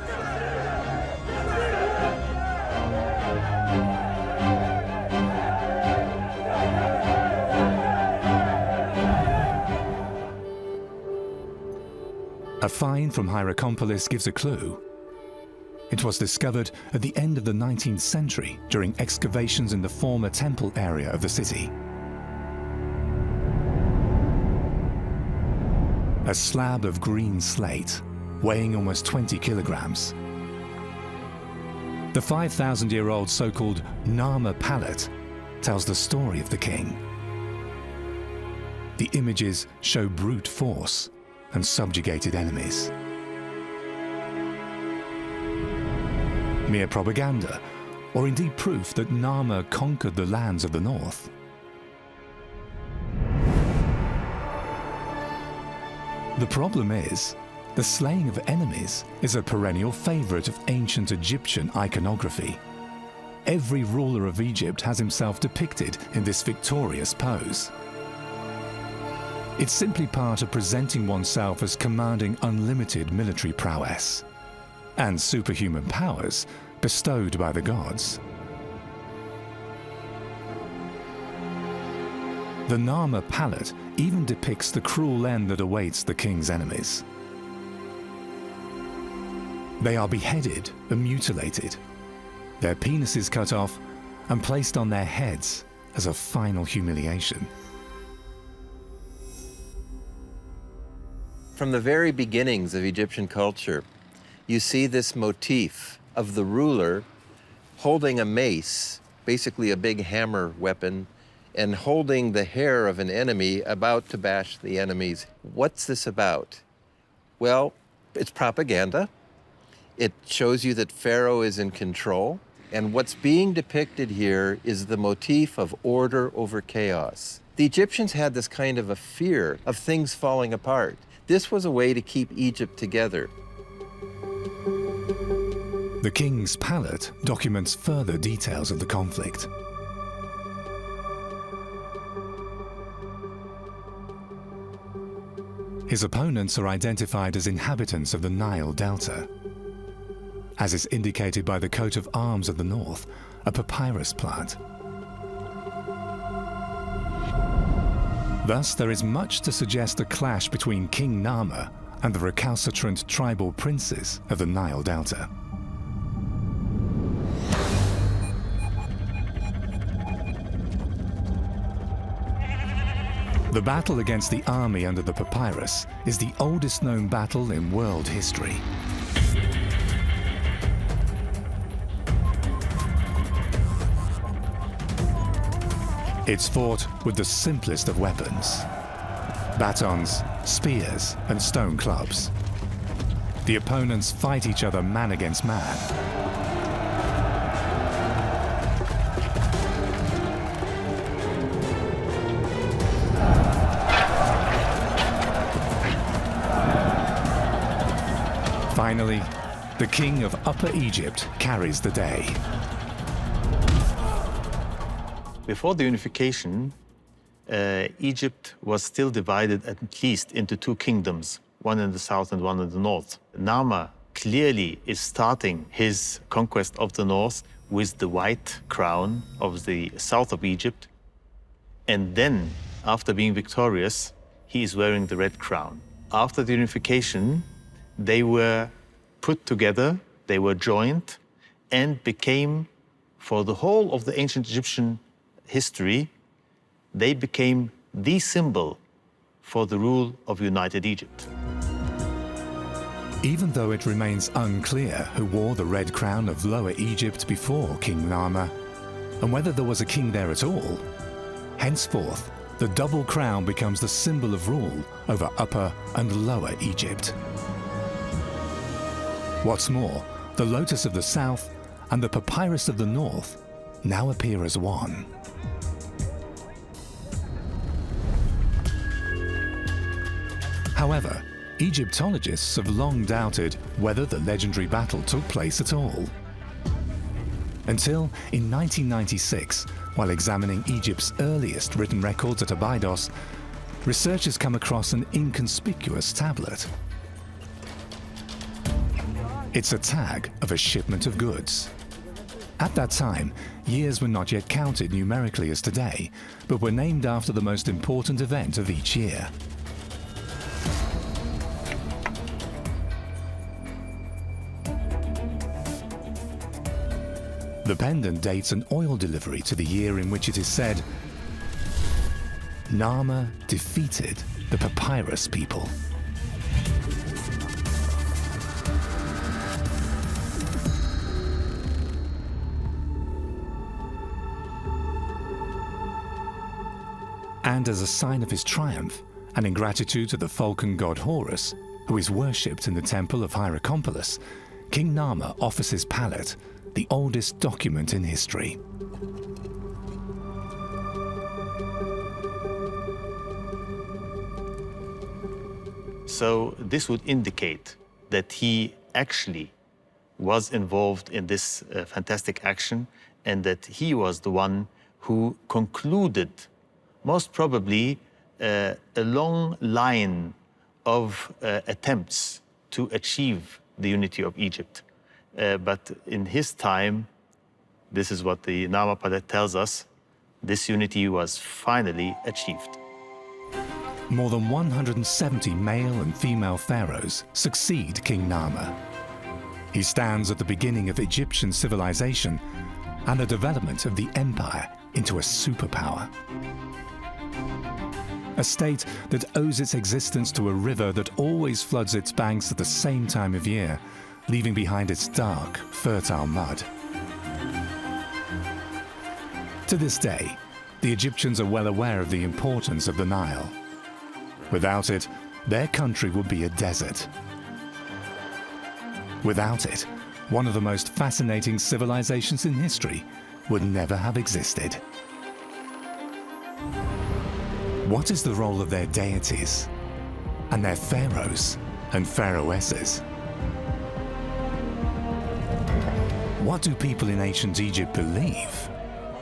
A find from Hierakonpolis gives a clue. It was discovered at the end of the 19th century during excavations in the former temple area of the city. A slab of green slate, weighing almost 20 kilograms. The 5,000-year-old so-called Nama palette tells the story of the king. The images show brute force and subjugated enemies. mere propaganda, or indeed proof that Narmer conquered the lands of the north? The problem is, the slaying of enemies is a perennial favorite of ancient Egyptian iconography. Every ruler of Egypt has himself depicted in this victorious pose. It's simply part of presenting oneself as commanding unlimited military prowess and superhuman powers bestowed by the gods. The Narmer palette even depicts the cruel end that awaits the king's enemies. They are beheaded and mutilated, their penises cut off and placed on their heads as a final humiliation. From the very beginnings of Egyptian culture, you see this motif of the ruler holding a mace, basically a big hammer weapon, and holding the hair of an enemy about to bash the enemies. What's this about? Well, it's propaganda. It shows you that Pharaoh is in control. And what's being depicted here is the motif of order over chaos. The Egyptians had this kind of a fear of things falling apart. This was a way to keep Egypt together. The king's palette documents further details of the conflict. His opponents are identified as inhabitants of the Nile Delta, as is indicated by the coat of arms of the north, a papyrus plant. Thus, there is much to suggest a clash between King Narmer and the recalcitrant tribal princes of the Nile Delta. The battle against the army under the papyrus is the oldest known battle in world history. It's fought with the simplest of weapons: batons, spears, and stone clubs. The opponents fight each other man against man. Finally, the king of Upper Egypt carries the day. Before the unification, Egypt was still divided at least into two kingdoms, one in the south and one in the north. Narmer clearly is starting his conquest of the north with the white crown of the south of Egypt. And then, after being victorious, he is wearing the red crown. After the unification, they were put together, they were joined, and became, for the whole of the ancient Egyptian history, they became the symbol for the rule of united Egypt. Even though it remains unclear who wore the red crown of Lower Egypt before King Narmer, and whether there was a king there at all, henceforth, the double crown becomes the symbol of rule over Upper and Lower Egypt. What's more, the lotus of the south and the papyrus of the north now appear as one. However, Egyptologists have long doubted whether the legendary battle took place at all. Until, in 1996, while examining Egypt's earliest written records at Abydos, researchers come across an inconspicuous tablet. It's a tag of a shipment of goods. At that time, years were not yet counted numerically as today, but were named after the most important event of each year. The pendant dates an oil delivery to the year in which it is said, Narmer defeated the papyrus people. And as a sign of his triumph, and in gratitude to the falcon god Horus, who is worshipped in the temple of Hieroglyphs, King Narmer offers his palette the oldest document in history. So this would indicate that he actually was involved in this fantastic action, and that he was the one who concluded, most probably, a long line of attempts to achieve the unity of Egypt. But in his time, this is what the Nama Padet tells us, this unity was finally achieved. More than 170 male and female pharaohs succeed King Nama. He stands at the beginning of Egyptian civilization and the development of the empire into a superpower. A state that owes its existence to a river that always floods its banks at the same time of year, leaving behind its dark, fertile mud. To this day, the Egyptians are well aware of the importance of the Nile. Without it, their country would be a desert. Without it, one of the most fascinating civilizations in history would never have existed. What is the role of their deities and their pharaohs and pharaohesses? What do people in ancient Egypt believe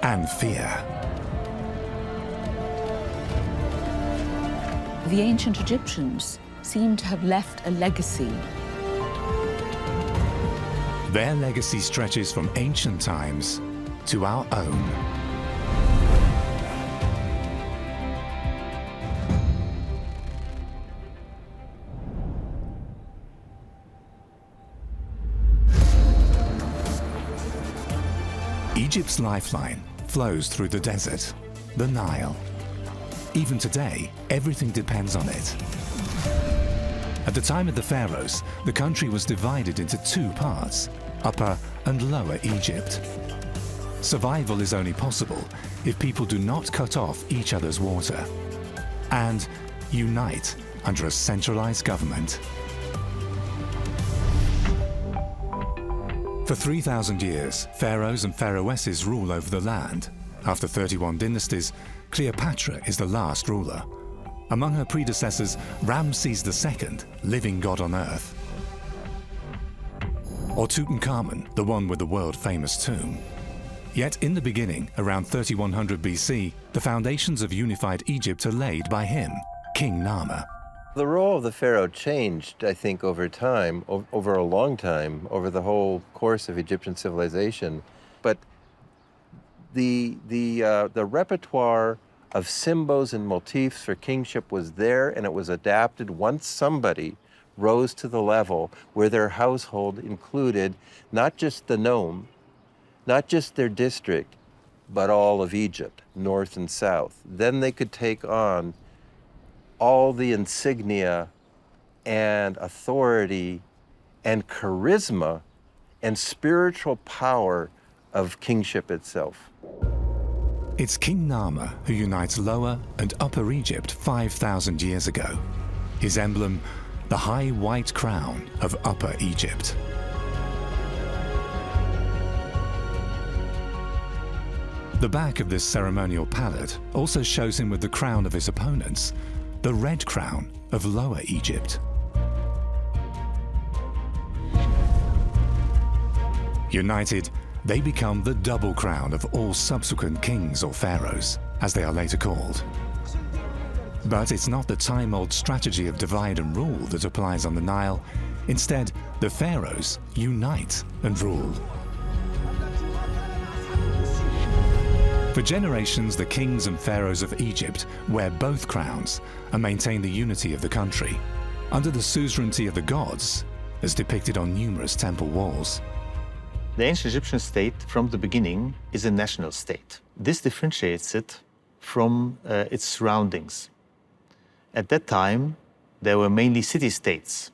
and fear? The ancient Egyptians seem to have left a legacy. Their legacy stretches from ancient times to our own. Egypt's lifeline flows through the desert, the Nile. Even today, everything depends on it. At the time of the pharaohs, the country was divided into two parts, Upper and Lower Egypt. Survival is only possible if people do not cut off each other's water and unite under a centralized government. For 3,000 years, pharaohs and pharaohesses rule over the land. After 31 dynasties, Cleopatra is the last ruler. Among her predecessors, Ramses II, living god on earth. Or Tutankhamun, the one with the world-famous tomb. Yet in the beginning, around 3100 BC, the foundations of unified Egypt are laid by him, King Nama. The role of the pharaoh changed, I think, over time, over a long time, over the whole course of Egyptian civilization. But the repertoire of symbols and motifs for kingship was there, and it was adapted once somebody rose to the level where their household included not just the nome, not just their district, but all of Egypt, north and south. Then they could take on all the insignia and authority and charisma and spiritual power of kingship itself. It's King Nama who unites Lower and Upper Egypt 5,000 years ago. His emblem, the high white crown of Upper Egypt. The back of this ceremonial palette also shows him with the crown of his opponents, the red crown of Lower Egypt. United, they become the double crown of all subsequent kings or pharaohs, as they are later called. But it's not the time-old strategy of divide and rule that applies on the Nile. Instead, the pharaohs unite and rule. For generations, the kings and pharaohs of Egypt wear both crowns and maintain the unity of the country, under the suzerainty of the gods, as depicted on numerous temple walls. The ancient Egyptian state, from the beginning, is a national state. This differentiates it from its surroundings. At that time, there were mainly city-states.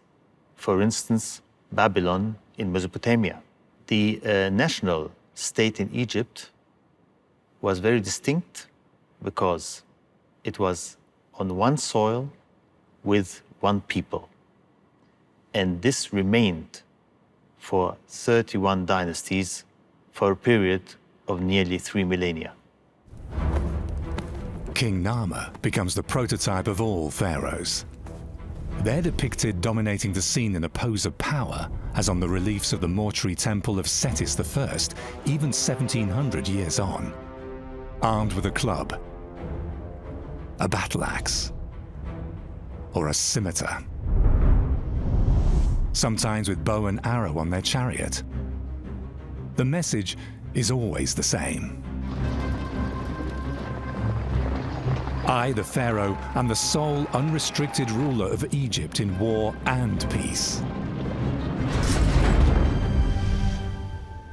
For instance, Babylon in Mesopotamia. The national state in Egypt was very distinct because it was on one soil with one people. And this remained for 31 dynasties for a period of nearly 3 millennia. King Nama becomes the prototype of all pharaohs. They're depicted dominating the scene in a pose of power, as on the reliefs of the mortuary temple of Setis I, even 1700 years on. Armed with a club, a battle axe, or a scimitar. Sometimes with bow and arrow on their chariot. The message is always the same. I, the pharaoh, am the sole unrestricted ruler of Egypt in war and peace.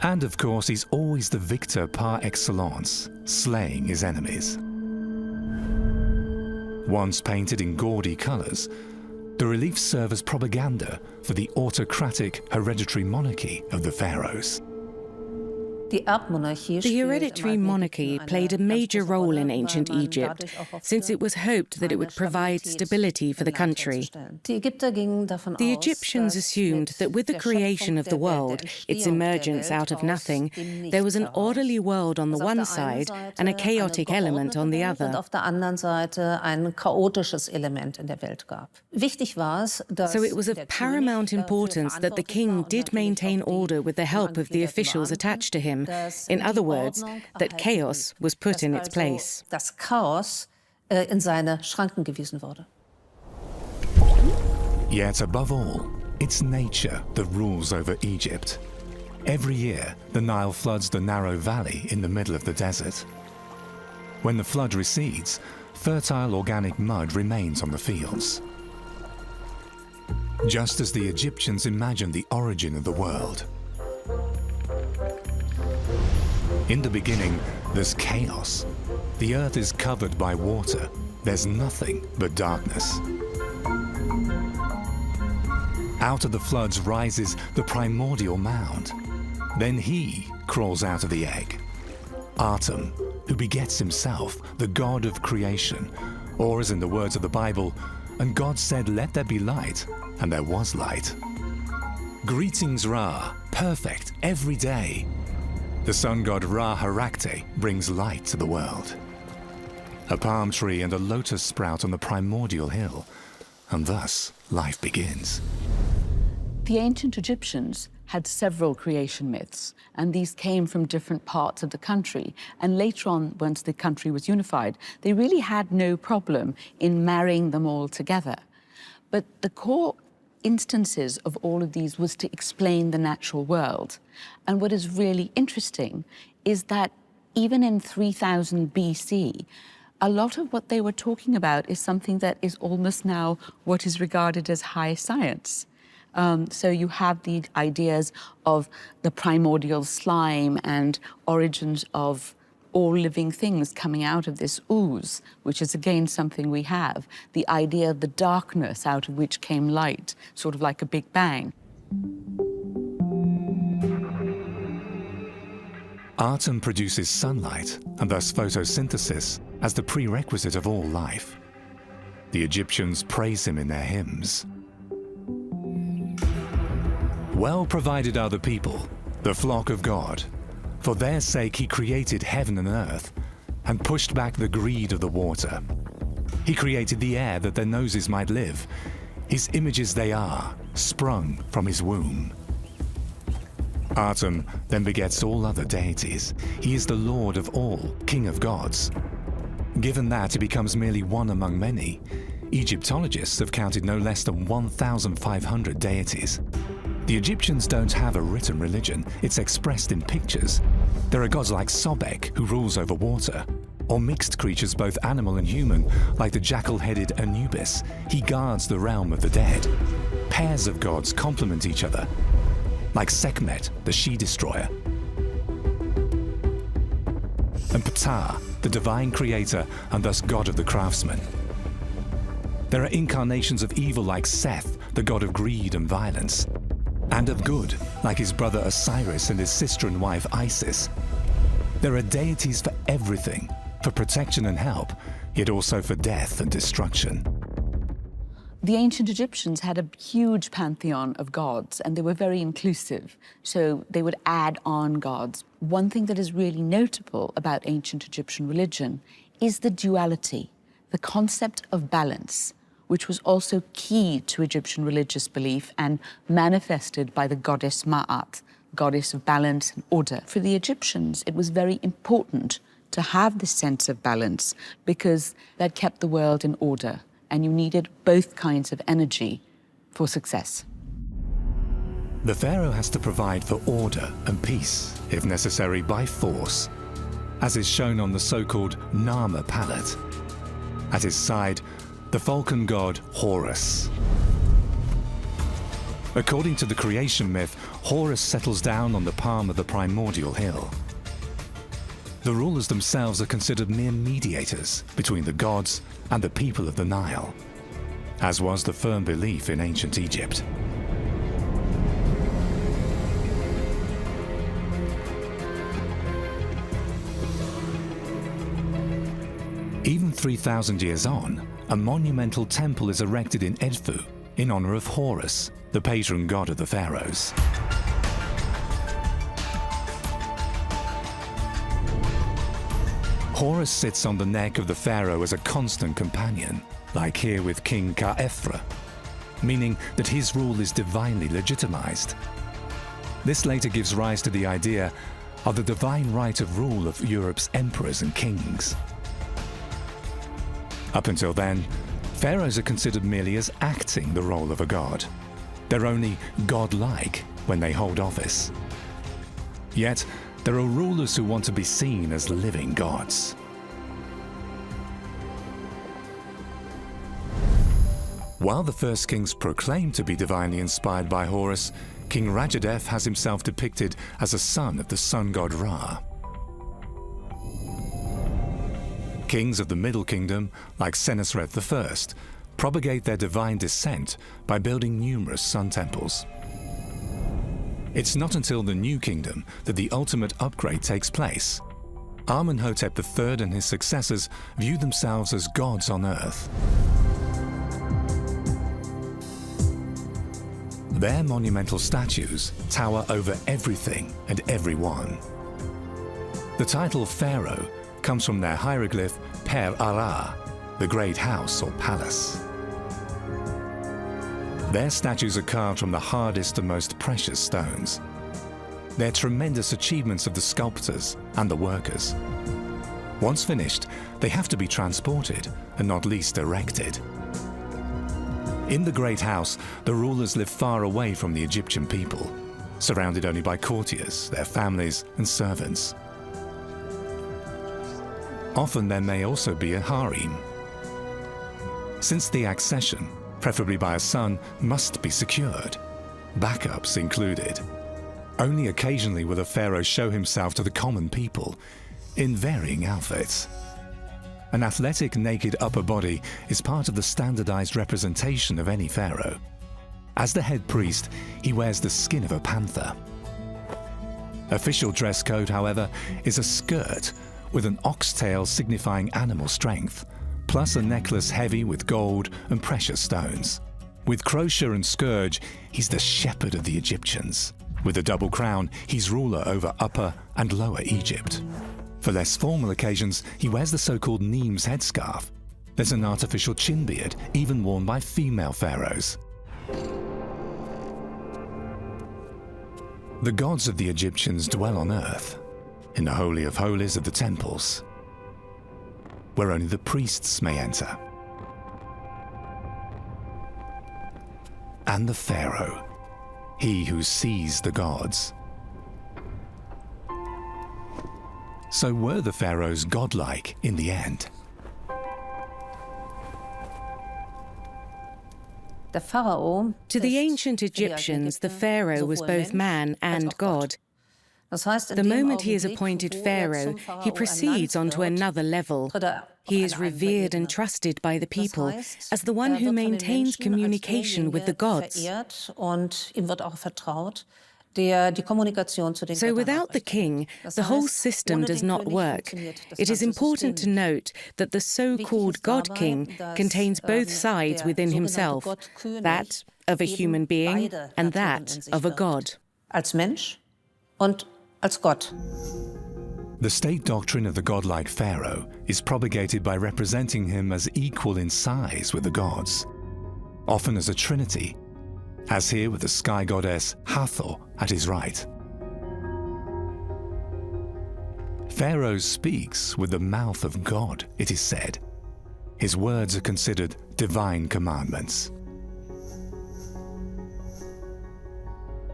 And of course, he's always the victor par excellence, slaying his enemies. Once painted in gaudy colors, the reliefs serve as propaganda for the autocratic hereditary monarchy of the pharaohs. The hereditary monarchy played a major role in ancient Egypt, since it was hoped that it would provide stability for the country. The Egyptians assumed that with the creation of the world, its emergence out of nothing, there was an orderly world on the one side and a chaotic element on the other. So it was of paramount importance that the king did maintain order with the help of the officials attached to him. In other words, that chaos was put in its place. Yet above all, it's nature that rules over Egypt. Every year, the Nile floods the narrow valley in the middle of the desert. When the flood recedes, fertile organic mud remains on the fields. Just as the Egyptians imagined the origin of the world. In the beginning, there's chaos. The earth is covered by water. There's nothing but darkness. Out of the floods rises the primordial mound. Then he crawls out of the egg. Atum, who begets himself, the god of creation. Or as in the words of the Bible, and God said, "Let there be light," and there was light. Greetings, Ra, perfect every day. The sun god Ra-Harakte brings light to the world. A palm tree and a lotus sprout on the primordial hill, and thus life begins. The ancient Egyptians had several creation myths, and these came from different parts of the country. And later on, once the country was unified, they really had no problem in marrying them all together. But the core instances of all of these was to explain the natural world. And what is really interesting is that even in 3000 BC, a lot of what they were talking about is something that is almost now what is regarded as high science. So you have the ideas of the primordial slime and origins of all living things coming out of this ooze, which is again something we have. The idea of the darkness out of which came light, sort of like a Big Bang. Atum produces sunlight, and thus photosynthesis, as the prerequisite of all life. The Egyptians praise him in their hymns. Well provided are the people, the flock of God. For their sake he created heaven and earth, and pushed back the greed of the water. He created the air that their noses might live. His images they are, sprung from his womb. Atum then begets all other deities. He is the Lord of all, King of gods. Given that he becomes merely one among many, Egyptologists have counted no less than 1,500 deities. The Egyptians don't have a written religion, it's expressed in pictures. There are gods like Sobek, who rules over water, or mixed creatures both animal and human, like the jackal-headed Anubis. He guards the realm of the dead. Pairs of gods complement each other, like Sekhmet, the she-destroyer, and Ptah, the divine creator and thus god of the craftsman. There are incarnations of evil like Seth, the god of greed and violence, and of good, like his brother Osiris and his sister and wife Isis. There are deities for everything, for protection and help, yet also for death and destruction. The ancient Egyptians had a huge pantheon of gods, and they were very inclusive, so they would add on gods. One thing that is really notable about ancient Egyptian religion is the duality, the concept of balance, which was also key to Egyptian religious belief and manifested by the goddess Ma'at, goddess of balance and order. For the Egyptians, it was very important to have this sense of balance because that kept the world in order. And you needed both kinds of energy for success. The pharaoh has to provide for order and peace, if necessary by force, as is shown on the so-called Nama palette. At his side, the falcon god Horus. According to the creation myth, Horus settles down on the palm of the primordial hill. The rulers themselves are considered mere mediators between the gods and the people of the Nile, as was the firm belief in ancient Egypt. Even 3,000 years on, a monumental temple is erected in Edfu in honor of Horus, the patron god of the pharaohs. Horus sits on the neck of the pharaoh as a constant companion, like here with King Ka-Ephra, meaning that his rule is divinely legitimized. This later gives rise to the idea of the divine right of rule of Europe's emperors and kings. Up until then, pharaohs are considered merely as acting the role of a god. They're only godlike when they hold office. Yet, there are rulers who want to be seen as living gods. While the first kings proclaim to be divinely inspired by Horus, King Rajadef has himself depicted as a son of the sun god Ra. Kings of the Middle Kingdom, like Senusret I, propagate their divine descent by building numerous sun temples. It's not until the New Kingdom that the ultimate upgrade takes place. Imhotep III and his successors view themselves as gods on earth. Their monumental statues tower over everything and everyone. The title pharaoh comes from their hieroglyph Per Ara, the great house or palace. Their statues are carved from the hardest and most precious stones. They're tremendous achievements of the sculptors and the workers. Once finished, they have to be transported and not least erected. In the great house, the rulers live far away from the Egyptian people, surrounded only by courtiers, their families and servants. Often there may also be a harem. Since the accession, preferably by a son, must be secured, backups included. Only occasionally will a pharaoh show himself to the common people in varying outfits. An athletic naked upper body is part of the standardized representation of any pharaoh. As the head priest, he wears the skin of a panther. Official dress code, however, is a skirt with an oxtail signifying animal strength, plus a necklace heavy with gold and precious stones. With crochet and scourge, he's the shepherd of the Egyptians. With a double crown, he's ruler over Upper and Lower Egypt. For less formal occasions, he wears the so-called Nemes headscarf. There's an artificial chin beard, even worn by female pharaohs. The gods of the Egyptians dwell on earth, in the Holy of Holies of the temples, where only the priests may enter. And the pharaoh, he who sees the gods. So were the pharaohs godlike in the end? To the ancient Egyptians, the pharaoh was both man and god. The moment he is appointed pharaoh, he proceeds onto another level. He is revered and trusted by the people as the one who maintains communication with the gods. So without the king, the whole system does not work. It is important to note that the so-called God-king contains both sides within himself, that of a human being and that of a god. The state doctrine of the godlike pharaoh is propagated by representing him as equal in size with the gods, often as a trinity, as here with the sky goddess Hathor at his right. Pharaoh speaks with the mouth of God, it is said. His words are considered divine commandments.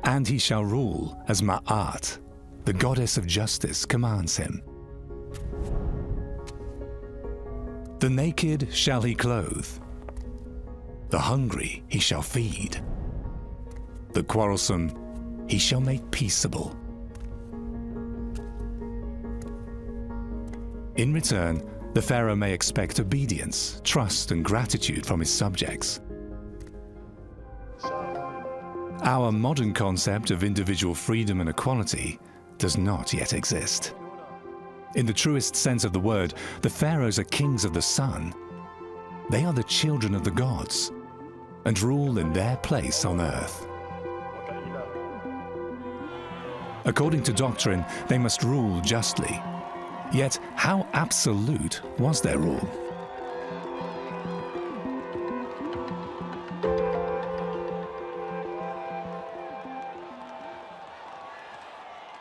And he shall rule as Ma'at, the goddess of justice, commands him. The naked shall he clothe, the hungry he shall feed, the quarrelsome he shall make peaceable. In return, the pharaoh may expect obedience, trust, and gratitude from his subjects. Our modern concept of individual freedom and equality does not yet exist. In the truest sense of the word, the pharaohs are kings of the sun. They are the children of the gods and rule in their place on earth. According to doctrine, they must rule justly. Yet, how absolute was their rule?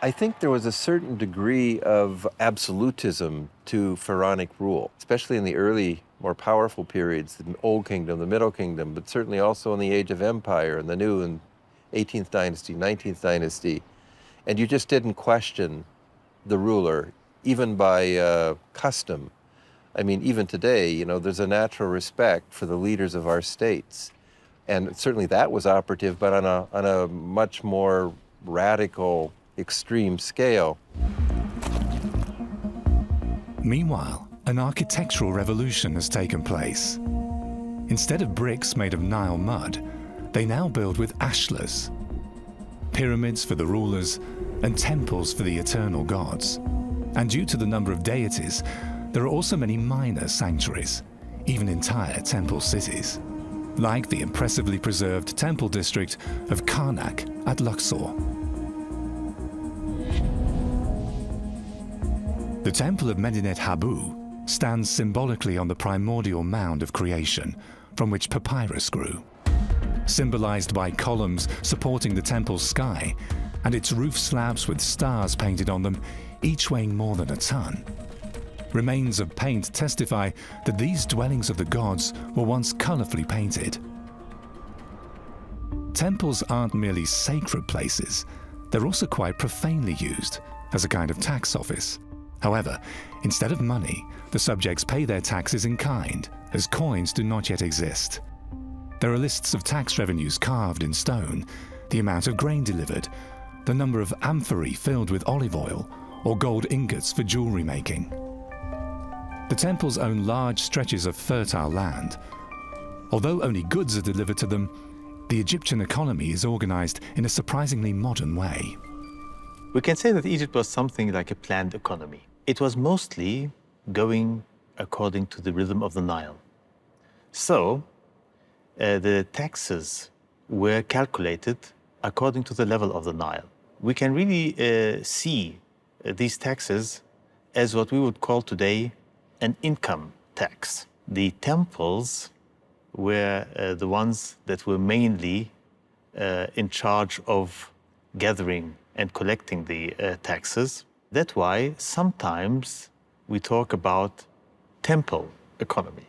I think there was a certain degree of absolutism to pharaonic rule, especially in the early, more powerful periods, the Old Kingdom, the Middle Kingdom, but certainly also in the Age of Empire and the New and 18th Dynasty, 19th Dynasty. And you just didn't question the ruler, even by custom. I mean, even today, you know, there's a natural respect for the leaders of our states. And certainly that was operative, but on a much more radical, extreme scale. Meanwhile, an architectural revolution has taken place. Instead of bricks made of Nile mud, they now build with ashlars, pyramids for the rulers, and temples for the eternal gods. And due to the number of deities, there are also many minor sanctuaries, even entire temple cities, like the impressively preserved temple district of Karnak at Luxor. The Temple of Medinet Habu stands symbolically on the primordial mound of creation from which papyrus grew, symbolized by columns supporting the temple's sky and its roof slabs with stars painted on them, each weighing more than a ton. Remains of paint testify that these dwellings of the gods were once colorfully painted. Temples aren't merely sacred places, they're also quite profanely used as a kind of tax office. However, instead of money, the subjects pay their taxes in kind, as coins do not yet exist. There are lists of tax revenues carved in stone, the amount of grain delivered, the number of amphorae filled with olive oil, or gold ingots for jewelry making. The temples own large stretches of fertile land. Although only goods are delivered to them, the Egyptian economy is organized in a surprisingly modern way. We can say that Egypt was something like a planned economy. It was mostly going according to the rhythm of the Nile. So, the taxes were calculated according to the level of the Nile. We can really see these taxes as what we would call today an income tax. The temples were the ones that were mainly in charge of gathering and collecting the taxes. That's why sometimes we talk about temple economy.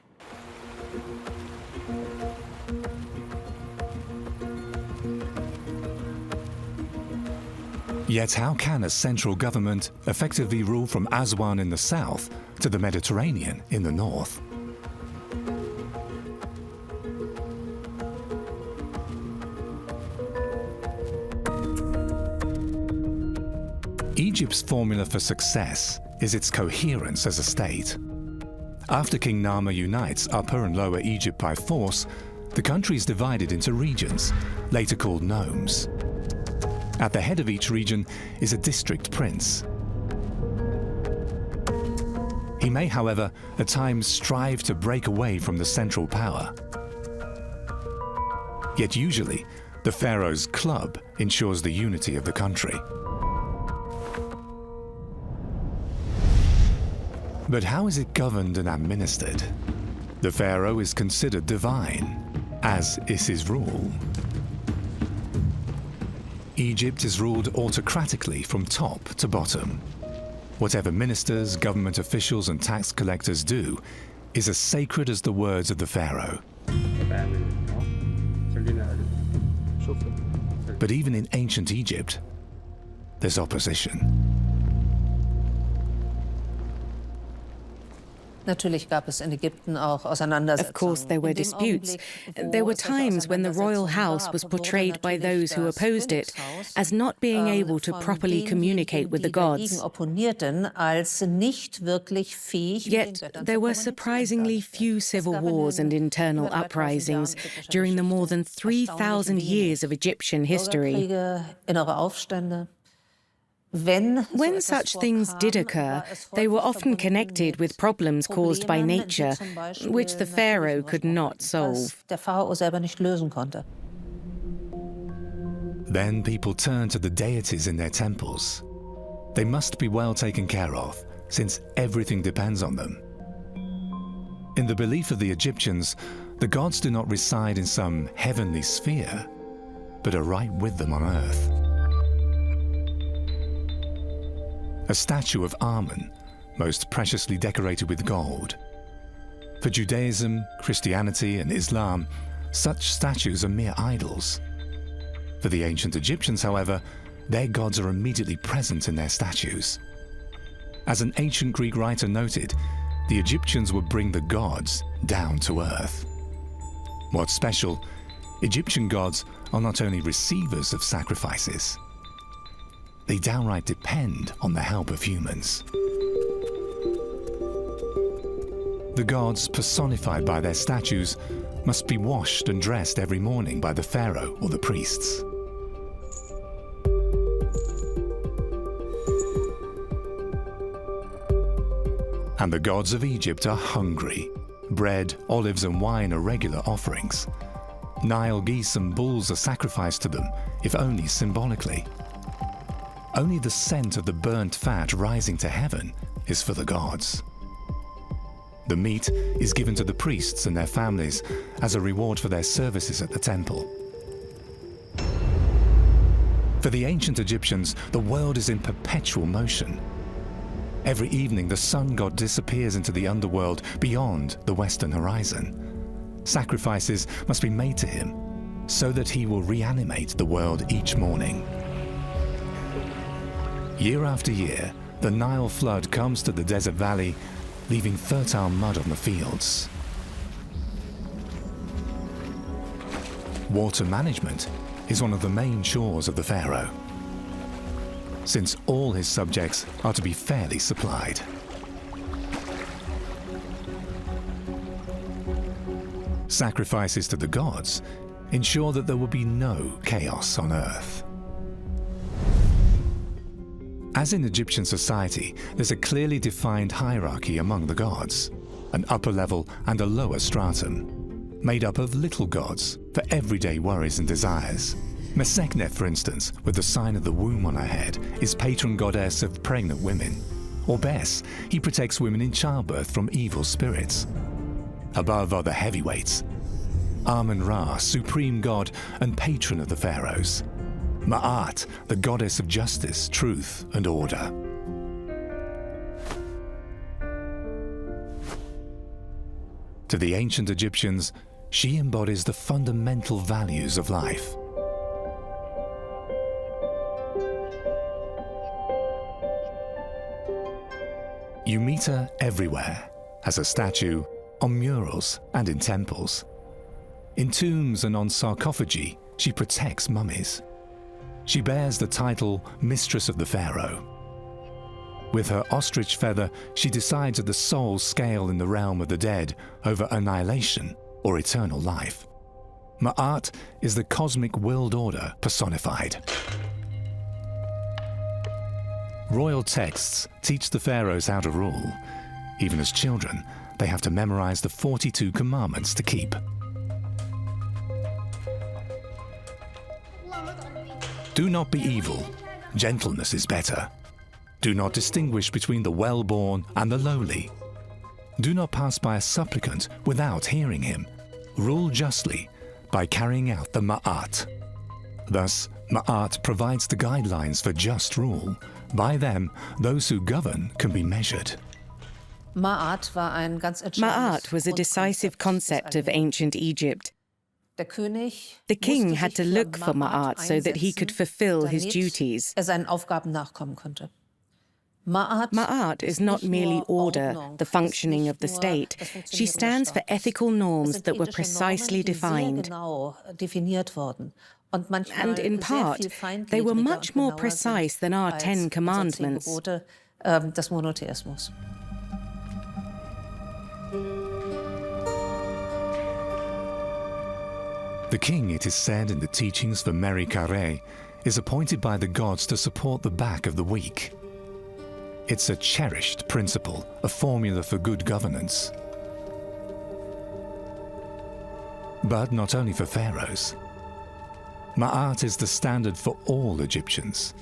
Yet how can a central government effectively rule from Aswan in the south to the Mediterranean in the north? Egypt's formula for success is its coherence as a state. After King Narmer unites Upper and Lower Egypt by force, the country is divided into regions, later called nomes. At the head of each region is a district prince. He may, however, at times strive to break away from the central power. Yet usually, the pharaoh's club ensures the unity of the country. But how is it governed and administered? The pharaoh is considered divine, as is his rule. Egypt is ruled autocratically from top to bottom. Whatever ministers, government officials, and tax collectors do is as sacred as the words of the pharaoh. But even in ancient Egypt, there's opposition. Of course, there were disputes. There were times when the royal house was portrayed by those who opposed it as not being able to properly communicate with the gods. Yet there were surprisingly few civil wars and internal uprisings during the more than 3,000 years of Egyptian history. When such things did occur, they were often connected with problems caused by nature, which the pharaoh could not solve. Then people turn to the deities in their temples. They must be well taken care of, since everything depends on them. In the belief of the Egyptians, the gods do not reside in some heavenly sphere, but are right with them on earth. A statue of Amun, most preciously decorated with gold. For Judaism, Christianity, and Islam, such statues are mere idols. For the ancient Egyptians, however, their gods are immediately present in their statues. As an ancient Greek writer noted, the Egyptians would bring the gods down to earth. What's special, Egyptian gods are not only receivers of sacrifices, they downright depend on the help of humans. The gods, personified by their statues, must be washed and dressed every morning by the pharaoh or the priests. And the gods of Egypt are hungry. Bread, olives, and wine are regular offerings. Nile geese and bulls are sacrificed to them, if only symbolically. Only the scent of the burnt fat rising to heaven is for the gods. The meat is given to the priests and their families as a reward for their services at the temple. For the ancient Egyptians, the world is in perpetual motion. Every evening, the sun god disappears into the underworld beyond the western horizon. Sacrifices must be made to him so that he will reanimate the world each morning. Year after year, the Nile flood comes to the desert valley, leaving fertile mud on the fields. Water management is one of the main chores of the pharaoh, since all his subjects are to be fairly supplied. Sacrifices to the gods ensure that there will be no chaos on earth. As in Egyptian society, there's a clearly defined hierarchy among the gods, an upper level and a lower stratum, made up of little gods for everyday worries and desires. Meseknet, for instance, with the sign of the womb on her head, is patron goddess of pregnant women. Or Bes, he protects women in childbirth from evil spirits. Above are the heavyweights, Amun-Ra, supreme god and patron of the pharaohs. Ma'at, the goddess of justice, truth, and order. To the ancient Egyptians, she embodies the fundamental values of life. You meet her everywhere, as a statue, on murals, and in temples. In tombs and on sarcophagi, she protects mummies. She bears the title Mistress of the Pharaoh. With her ostrich feather, she decides at the soul scale in the realm of the dead over annihilation or eternal life. Ma'at is the cosmic willed order personified. royal texts teach the pharaohs how to rule. Even as children, they have to memorize the 42 commandments to keep. Do not be evil. Gentleness is better. Do not distinguish between the well-born and the lowly. Do not pass by a supplicant without hearing him. Rule justly by carrying out the ma'at. Thus, ma'at provides the guidelines for just rule. By them, those who govern can be measured. Ma'at was a decisive concept of ancient Egypt. The king had to look for ma'at so that he could fulfill his duties. Ma'at is not merely order, the functioning of the state. She stands for ethical norms that were precisely defined. And in part, they were much more precise than our 10 commandments. The king, it is said in the teachings for Mary Carré, is appointed by the gods to support the back of the weak. It's a cherished principle, a formula for good governance. But not only for pharaohs. Ma'at is the standard for all Egyptians.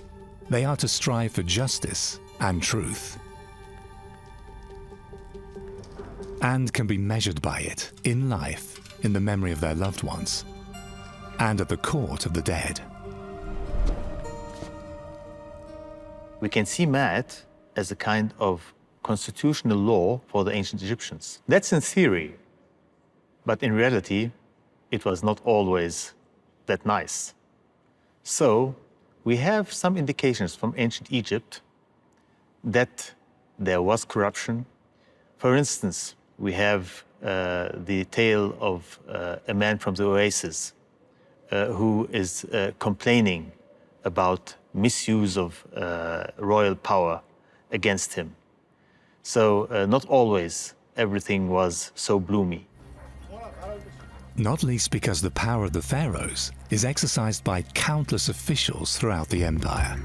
They are to strive for justice and truth, and can be measured by it in life, in the memory of their loved ones, and at the court of the dead. We can see Ma'at as a kind of constitutional law for the ancient Egyptians. That's in theory, but in reality, it was not always that nice. So we have some indications from ancient Egypt that there was corruption. For instance, we have the tale of a man from the oasis who is complaining about misuse of royal power against him. So not always everything was so bloomy. Not least because the power of the pharaohs is exercised by countless officials throughout the empire.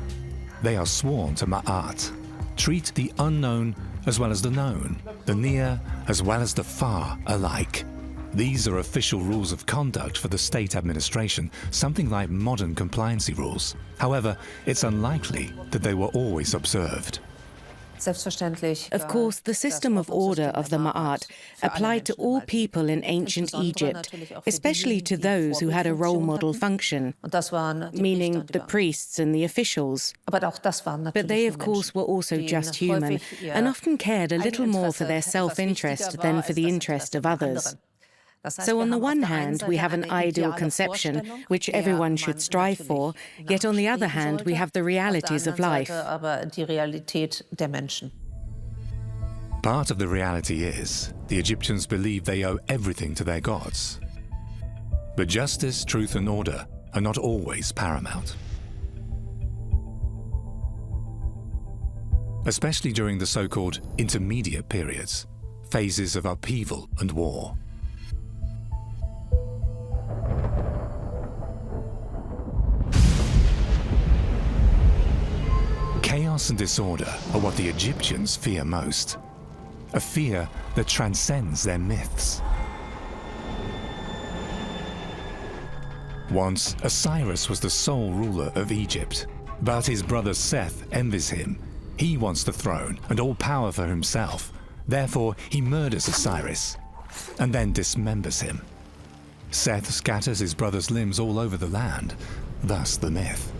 They are sworn to Ma'at. Treat the unknown as well as the known, the near as well as the far alike. These are official rules of conduct for the state administration, something like modern compliancy rules. However, it's unlikely that they were always observed. Of course, the system of order of the Ma'at applied to all people in ancient Egypt, especially to those who had a role model function, meaning the priests and the officials. But they, of course, were also just human and often cared a little more for their self-interest than for the interest of others. So on the one hand, we have an ideal conception, which everyone should strive for, yet on the other hand, we have the realities of life. Part of the reality is, the Egyptians believe they owe everything to their gods. But justice, truth and order are not always paramount. Especially during the so-called intermediate periods, phases of upheaval and war. Chaos and disorder are what the Egyptians fear most, a fear that transcends their myths. Once, Osiris was the sole ruler of Egypt, but his brother Seth envies him. He wants the throne and all power for himself. Therefore, he murders Osiris and then dismembers him. Seth scatters his brother's limbs all over the land, thus the myth.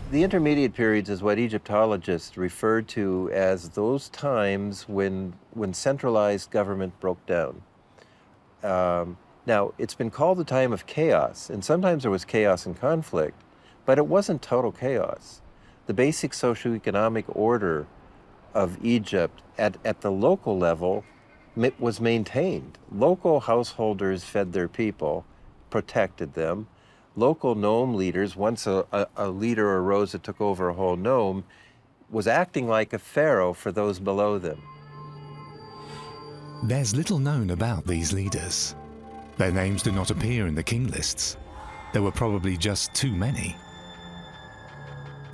The intermediate periods is what Egyptologists refer to as those times when centralized government broke down. Now, it's been called the time of chaos, and sometimes there was chaos and conflict, but it wasn't total chaos. The basic socioeconomic order of Egypt at the local level was maintained. Local householders fed their people, protected them. Local nome leaders, once a leader arose that took over a whole nome, was acting like a pharaoh for those below them. There's little known about these leaders. Their names do not appear in the king lists. There were probably just too many.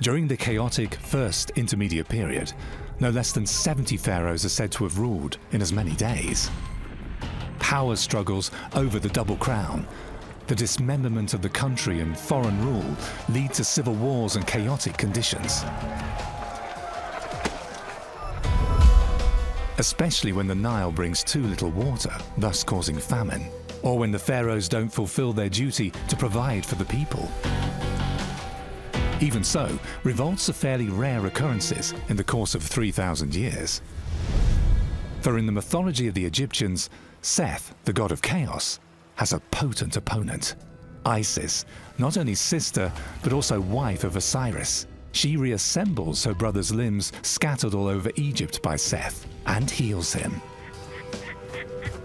During the chaotic First Intermediate Period, no less than 70 pharaohs are said to have ruled in as many days. Power struggles over the double crown, the dismemberment of the country and foreign rule lead to civil wars and chaotic conditions. Especially when the Nile brings too little water, thus causing famine, or when the pharaohs don't fulfill their duty to provide for the people. Even so, revolts are fairly rare occurrences in the course of 3,000 years. For in the mythology of the Egyptians, Seth, the god of chaos, has a potent opponent, Isis, not only sister, but also wife of Osiris. She reassembles her brother's limbs scattered all over Egypt by Seth and heals him.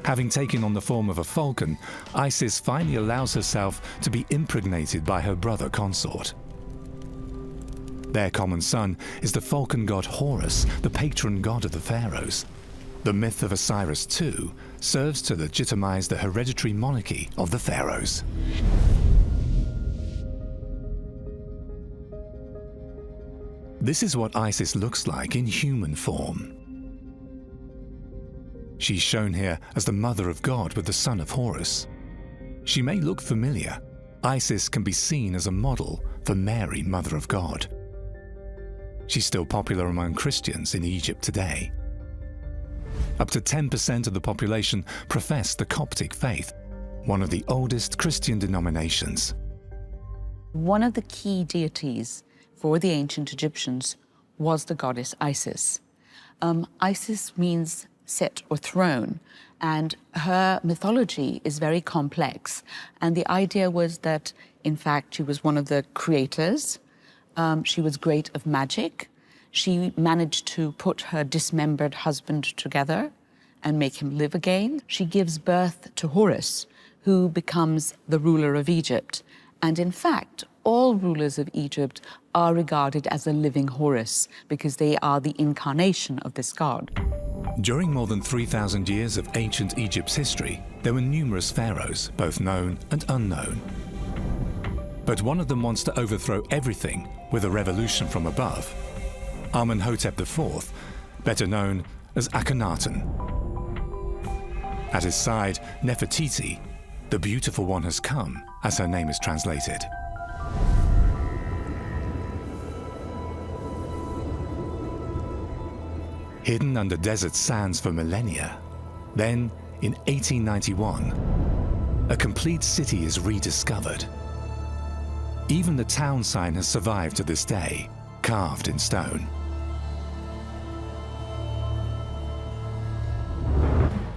Having taken on the form of a falcon, Isis finally allows herself to be impregnated by her brother consort. Their common son is the falcon god Horus, the patron god of the pharaohs. The myth of Osiris, too, serves to legitimize the hereditary monarchy of the pharaohs. This is what Isis looks like in human form. She's shown here as the mother of God with the son of Horus. She may look familiar. Isis can be seen as a model for Mary, Mother of God. She's still popular among Christians in Egypt today. Up to 10% of the population profess the Coptic faith, one of the oldest Christian denominations. One of the key deities for the ancient Egyptians was the goddess Isis. Isis means set or throne, and her mythology is very complex. And the idea was that, in fact, she was one of the creators. She was great of magic. She managed to put her dismembered husband together and make him live again. She gives birth to Horus, who becomes the ruler of Egypt. And in fact, all rulers of Egypt are regarded as a living Horus because they are the incarnation of this god. During more than 3,000 years of ancient Egypt's history, there were numerous pharaohs, both known and unknown. But one of them wants to overthrow everything with a revolution from above. Imhotep IV, better known as Akhenaten. At his side, Nefertiti, the beautiful one has come, as her name is translated. Hidden under desert sands for millennia, then, in 1891, a complete city is rediscovered. Even the town sign has survived to this day, carved in stone.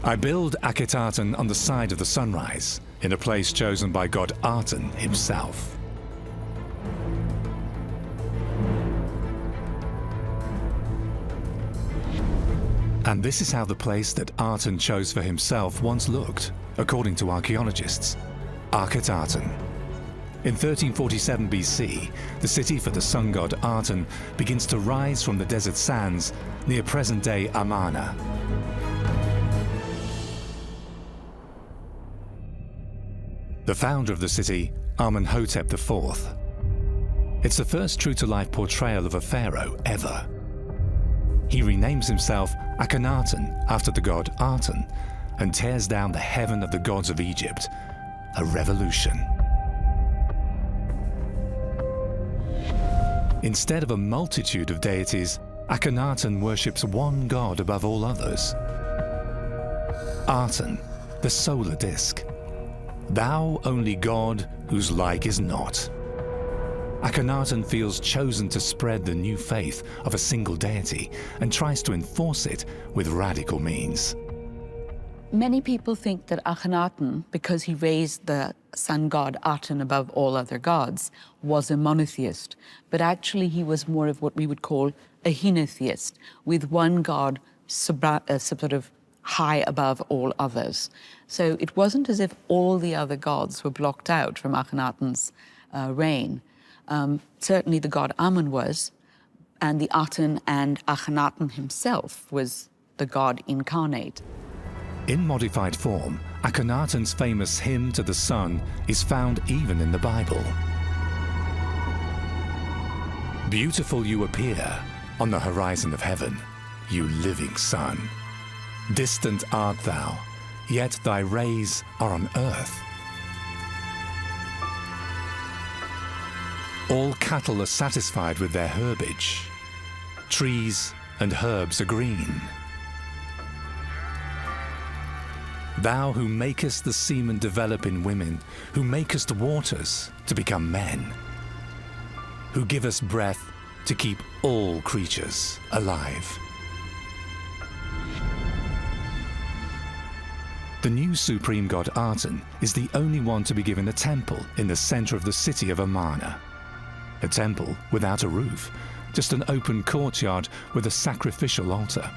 I build Akhenaten on the side of the sunrise, in a place chosen by god Aten himself. And this is how the place that Aten chose for himself once looked, according to archaeologists. Akhenaten. In 1347 BC, the city for the sun god Aten begins to rise from the desert sands near present-day Amarna. The founder of the city, Amenhotep IV. It's the first true-to-life portrayal of a pharaoh ever. He renames himself Akhenaten after the god Aten and tears down the heaven of the gods of Egypt, a revolution. Instead of a multitude of deities, Akhenaten worships one god above all others. Aten, the solar disk. Thou only God, whose like is not. Akhenaten feels chosen to spread the new faith of a single deity and tries to enforce it with radical means. Many people think that Akhenaten, because he raised the sun god Aten above all other gods, was a monotheist. But actually he was more of what we would call a henotheist, with one god sort of high above all others. So it wasn't as if all the other gods were blocked out from Akhenaten's reign. Certainly the god Amun was, and the Aten and Akhenaten himself was the god incarnate. In modified form, Akhenaten's famous hymn to the sun is found even in the Bible. Beautiful you appear on the horizon of heaven, you living sun. Distant art thou, yet thy rays are on earth. All cattle are satisfied with their herbage. Trees and herbs are green. Thou who makest the semen develop in women, who makest waters to become men, who givest breath to keep all creatures alive. The new supreme god Aten is the only one to be given a temple in the center of the city of Amarna. A temple without a roof, just an open courtyard with a sacrificial altar.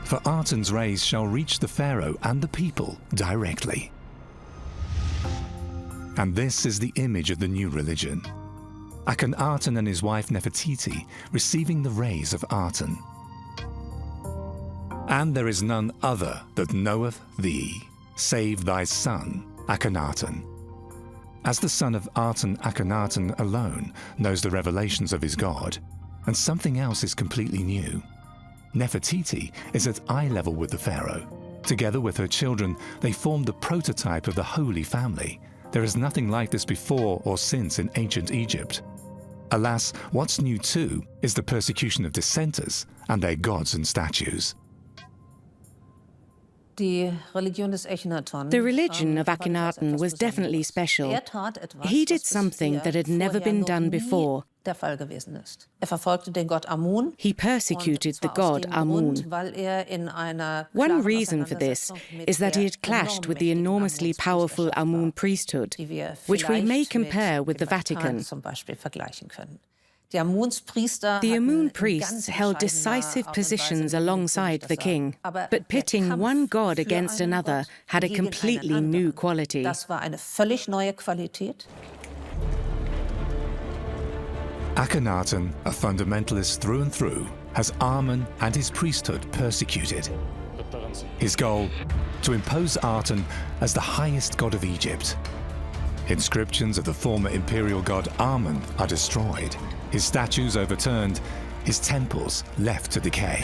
For Aten's rays shall reach the pharaoh and the people directly. And this is the image of the new religion. Akhenaten and his wife Nefertiti receiving the rays of Aten. And there is none other that knoweth thee, save thy son, Akhenaten. As the son of Aten, Akhenaten alone knows the revelations of his God, and something else is completely new. Nefertiti is at eye level with the pharaoh. Together with her children, they form the prototype of the Holy Family. There is nothing like this before or since in ancient Egypt. Alas, what's new too is the persecution of dissenters and their gods and statues. The religion of Akhenaten was definitely special. He did something that had never been done before. He persecuted the god Amun. One reason for this is that he had clashed with the enormously powerful Amun priesthood, which we may compare with the Vatican. The Amun priests held decisive positions alongside the king, but pitting one god against another had a completely new quality. Akhenaten, a fundamentalist through and through, has Amun and his priesthood persecuted. His goal? To impose Aten as the highest god of Egypt. Inscriptions of the former imperial god Amun are destroyed, his statues overturned, his temples left to decay.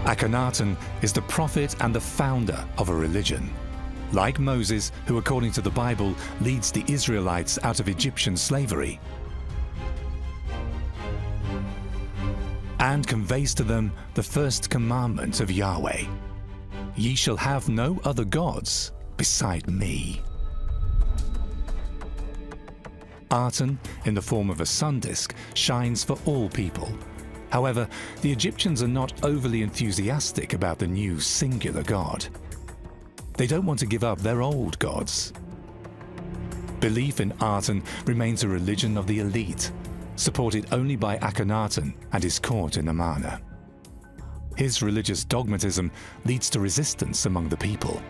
Akhenaten is the prophet and the founder of a religion. Like Moses, who according to the Bible leads the Israelites out of Egyptian slavery and conveys to them the first commandment of Yahweh. Ye shall have no other gods beside me. Aten, in the form of a sun disk, shines for all people. However, the Egyptians are not overly enthusiastic about the new singular god. They don't want to give up their old gods. Belief in Aten remains a religion of the elite, supported only by Akhenaten and his court in Amarna. His religious dogmatism leads to resistance among the people.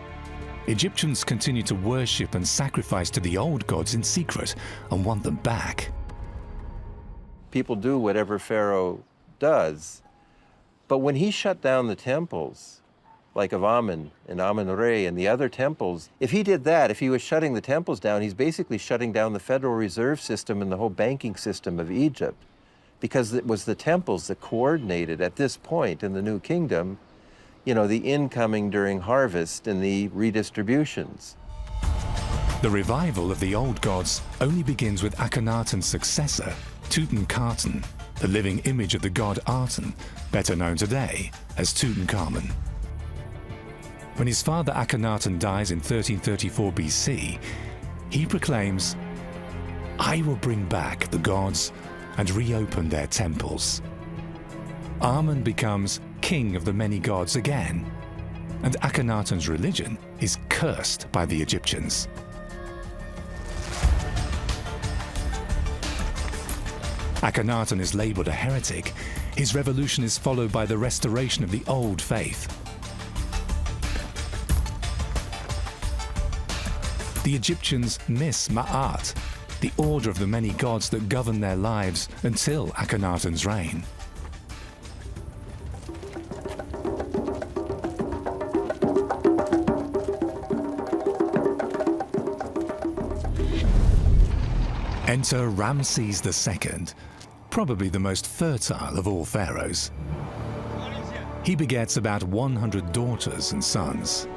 Egyptians continue to worship and sacrifice to the old gods in secret and want them back. People do whatever Pharaoh does, but when he shut down the temples, like of Amun and Amun-Re and the other temples, if he did that, if he was shutting the temples down, he's basically shutting down the Federal Reserve System and the whole banking system of Egypt, because it was the temples that coordinated at this point in the New Kingdom, you know, the incoming during harvest and the redistributions. The revival of the old gods only begins with Akhenaten's successor, Tutankhaten, the living image of the god Aten, better known today as Tutankhamun. When his father Akhenaten dies in 1334 BC, he proclaims, "I will bring back the gods and reopen their temples." Amun becomes king of the many gods again, and Akhenaten's religion is cursed by the Egyptians. Akhenaten is labeled a heretic. His revolution is followed by the restoration of the old faith. The Egyptians miss Ma'at, the order of the many gods that govern their lives until Akhenaten's reign. Enter Ramses II, probably the most fertile of all pharaohs. He begets about 100 daughters and sons.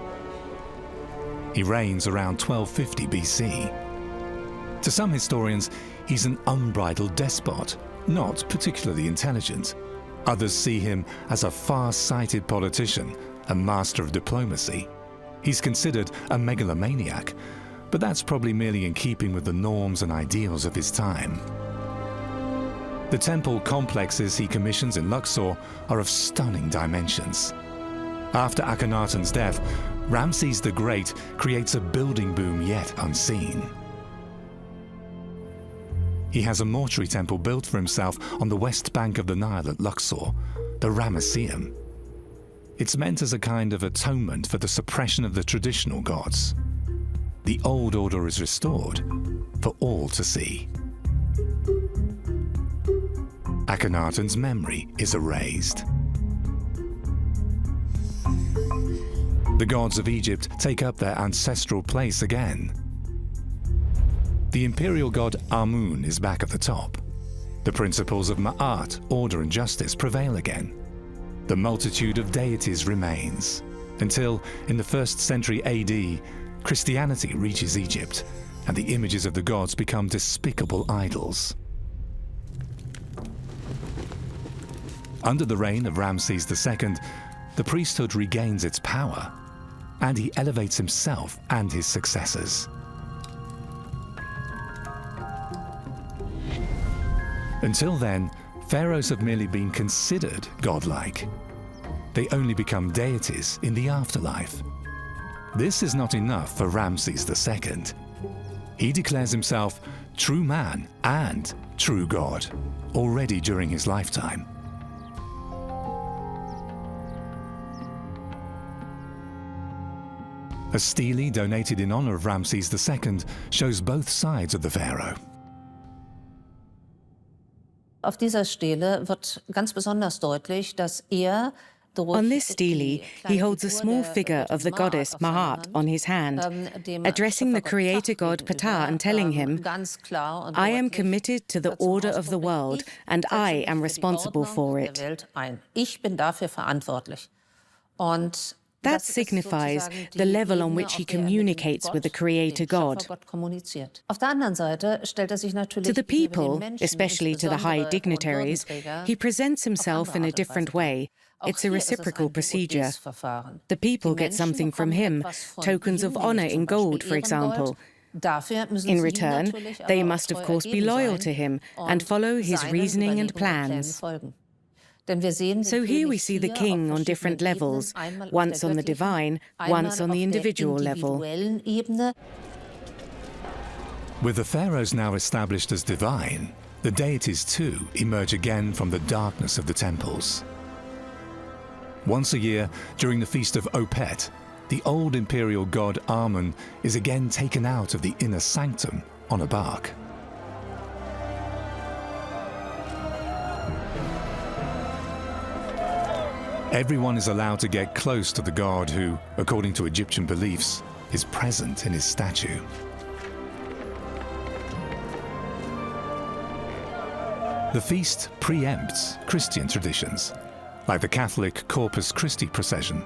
He reigns around 1250 BC. To some historians, he's an unbridled despot, not particularly intelligent. Others see him as a far-sighted politician, a master of diplomacy. He's considered a megalomaniac, but that's probably merely in keeping with the norms and ideals of his time. The temple complexes he commissions in Luxor are of stunning dimensions. After Akhenaten's death, Ramses the Great creates a building boom yet unseen. He has a mortuary temple built for himself on the west bank of the Nile at Luxor, the Ramesseum. It's meant as a kind of atonement for the suppression of the traditional gods. The old order is restored for all to see. Akhenaten's memory is erased. The gods of Egypt take up their ancestral place again. The imperial god Amun is back at the top. The principles of Ma'at, order and justice, prevail again. The multitude of deities remains, until, in the 1st century AD, Christianity reaches Egypt, and the images of the gods become despicable idols. Under the reign of Ramses II, the priesthood regains its power, and he elevates himself and his successors. Until then, pharaohs have merely been considered godlike. They only become deities in the afterlife. This is not enough for Ramses II. He declares himself true man and true god, already during his lifetime. A stele donated in honor of Ramses II shows both sides of the pharaoh. Auf dieser Stele wird ganz besonders deutlich, dass on this stele, he holds a small figure of the goddess Ma'at on his hand, addressing the creator god Ptah and telling him, "I am committed to the order of the world, and I am responsible for it." Ich bin dafür verantwortlich. Und that signifies the level on which he communicates with the creator god. To the people, especially to the high dignitaries, he presents himself in a different way. It's a reciprocal procedure. The people get something from him, tokens of honor in gold, for example. In return, they must of course be loyal to him and follow his reasoning and plans. So here we see the king on different levels, once on the divine, once on the individual level. With the pharaohs now established as divine, the deities too emerge again from the darkness of the temples. Once a year, during the feast of Opet, the old imperial god Amun is again taken out of the inner sanctum on a bark. Everyone is allowed to get close to the god who, according to Egyptian beliefs, is present in his statue. The feast preempts Christian traditions, like the Catholic Corpus Christi procession.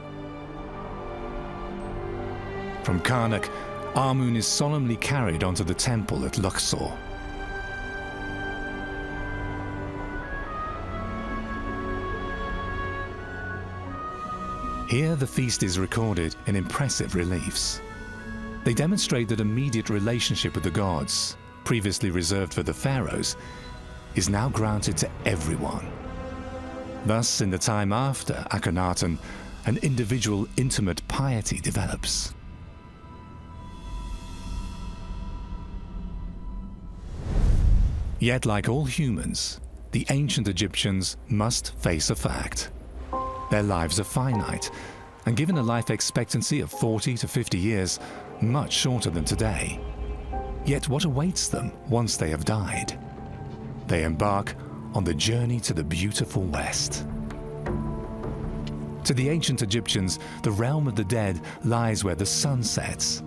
From Karnak, Amun is solemnly carried onto the temple at Luxor. Here, the feast is recorded in impressive reliefs. They demonstrate that immediate relationship with the gods, previously reserved for the pharaohs, is now granted to everyone. Thus, in the time after Akhenaten, an individual intimate piety develops. Yet, like all humans, the ancient Egyptians must face a fact. Their lives are finite, and given a life expectancy of 40 to 50 years, much shorter than today. Yet what awaits them once they have died? They embark on the journey to the beautiful West. To the ancient Egyptians, the realm of the dead lies where the sun sets.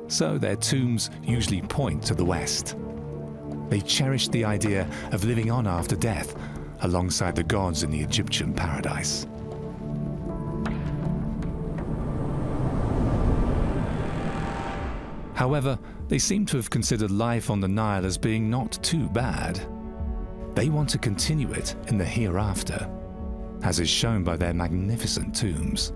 So their tombs usually point to the west. they cherished the idea of living on after death alongside the gods in the Egyptian paradise. However, they seem to have considered life on the Nile as being not too bad. They want to continue it in the hereafter, as is shown by their magnificent tombs.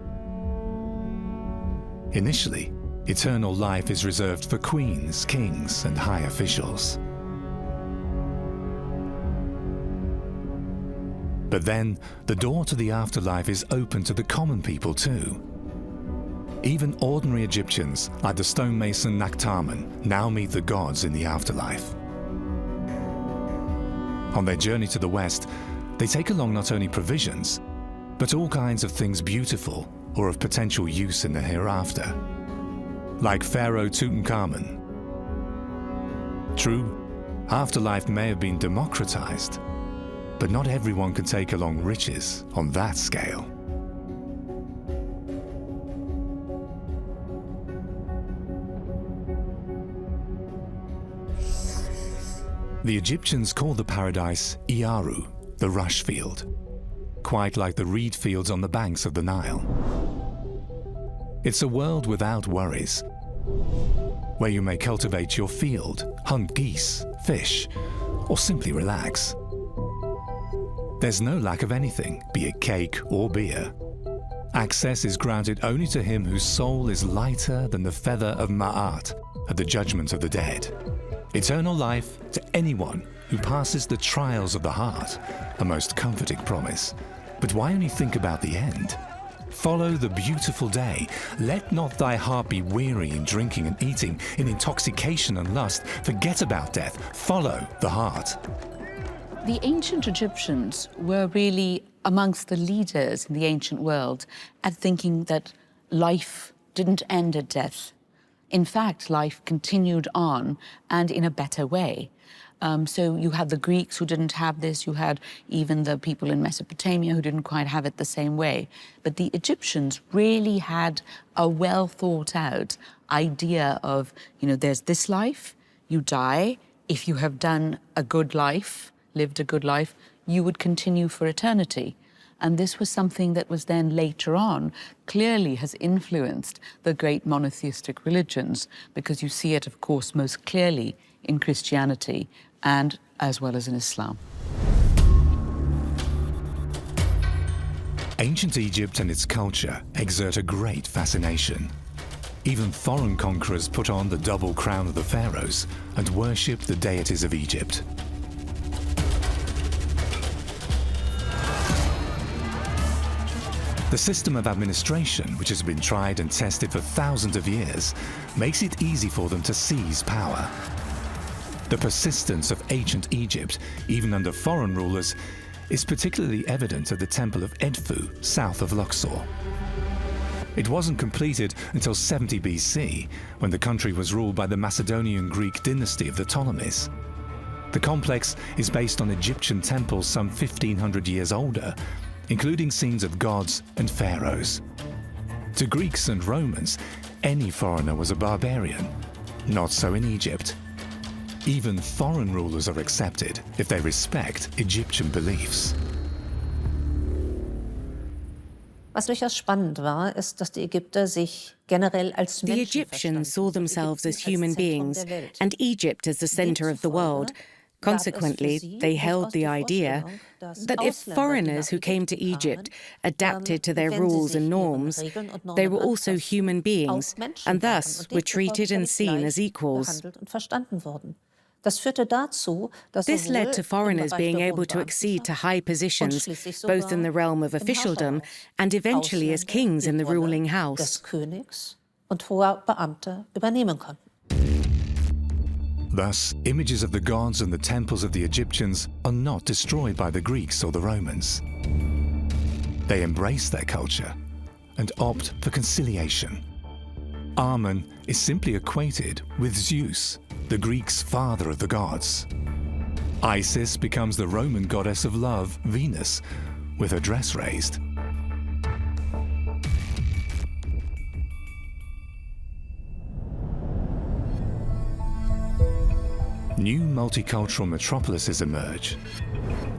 Initially, eternal life is reserved for queens, kings, and high officials. But then, the door to the afterlife is open to the common people too. Even ordinary Egyptians, like the stonemason Naktaman, now meet the gods in the afterlife. On their journey to the west, they take along not only provisions, but all kinds of things beautiful or of potential use in the hereafter. Like Pharaoh Tutankhamun. True, afterlife may have been democratized, but not everyone can take along riches on that scale. The Egyptians called the paradise Iaru, the rush field, quite like the reed fields on the banks of the Nile. It's a world without worries, where you may cultivate your field, hunt geese, fish, or simply relax. There's no lack of anything, be it cake or beer. Access is granted only to him whose soul is lighter than the feather of Ma'at at the judgment of the dead. Eternal life to anyone who passes the trials of the heart, a most comforting promise. But why only think about the end? Follow the beautiful day. Let not thy heart be weary in drinking and eating, in intoxication and lust. Forget about death. Follow the heart. The ancient Egyptians were really amongst the leaders in the ancient world at thinking that life didn't end at death. In fact, life continued on, and in a better way. So you had the Greeks who didn't have this, you had even the people in Mesopotamia who didn't quite have it the same way. But the Egyptians really had a well thought out idea of, there's this life, you die. If you have done a good life, lived a good life, you would continue for eternity. And this was something that was then later on clearly has influenced the great monotheistic religions, because you see it, of course, most clearly in Christianity and as well as in Islam. Ancient Egypt and its culture exert a great fascination. Even foreign conquerors put on the double crown of the pharaohs and worship the deities of Egypt. The system of administration, which has been tried and tested for thousands of years, makes it easy for them to seize power. The persistence of ancient Egypt, even under foreign rulers, is particularly evident at the temple of Edfu, south of Luxor. It wasn't completed until 70 BC, when the country was ruled by the Macedonian Greek dynasty of the Ptolemies. The complex is based on Egyptian temples some 1,500 years older, including scenes of gods and pharaohs. To Greeks and Romans, any foreigner was a barbarian. Not so in Egypt. Even foreign rulers are accepted if they respect Egyptian beliefs. Was durchaus spannend war, ist, dass die Ägypter sich generell als The Egyptians saw themselves as human beings and Egypt as the center of the world. Consequently, they held the idea that if foreigners who came to Egypt adapted to their rules and norms, they were also human beings and thus were treated and seen as equals. This led to foreigners being able to accede to high positions, both in the realm of officialdom and eventually as kings in the ruling house. Thus, images of the gods and the temples of the Egyptians are not destroyed by the Greeks or the Romans. They embrace their culture and opt for conciliation. Amun is simply equated with Zeus, the Greeks' father of the gods. Isis becomes the Roman goddess of love, Venus, with her dress raised. new multicultural metropolises emerge,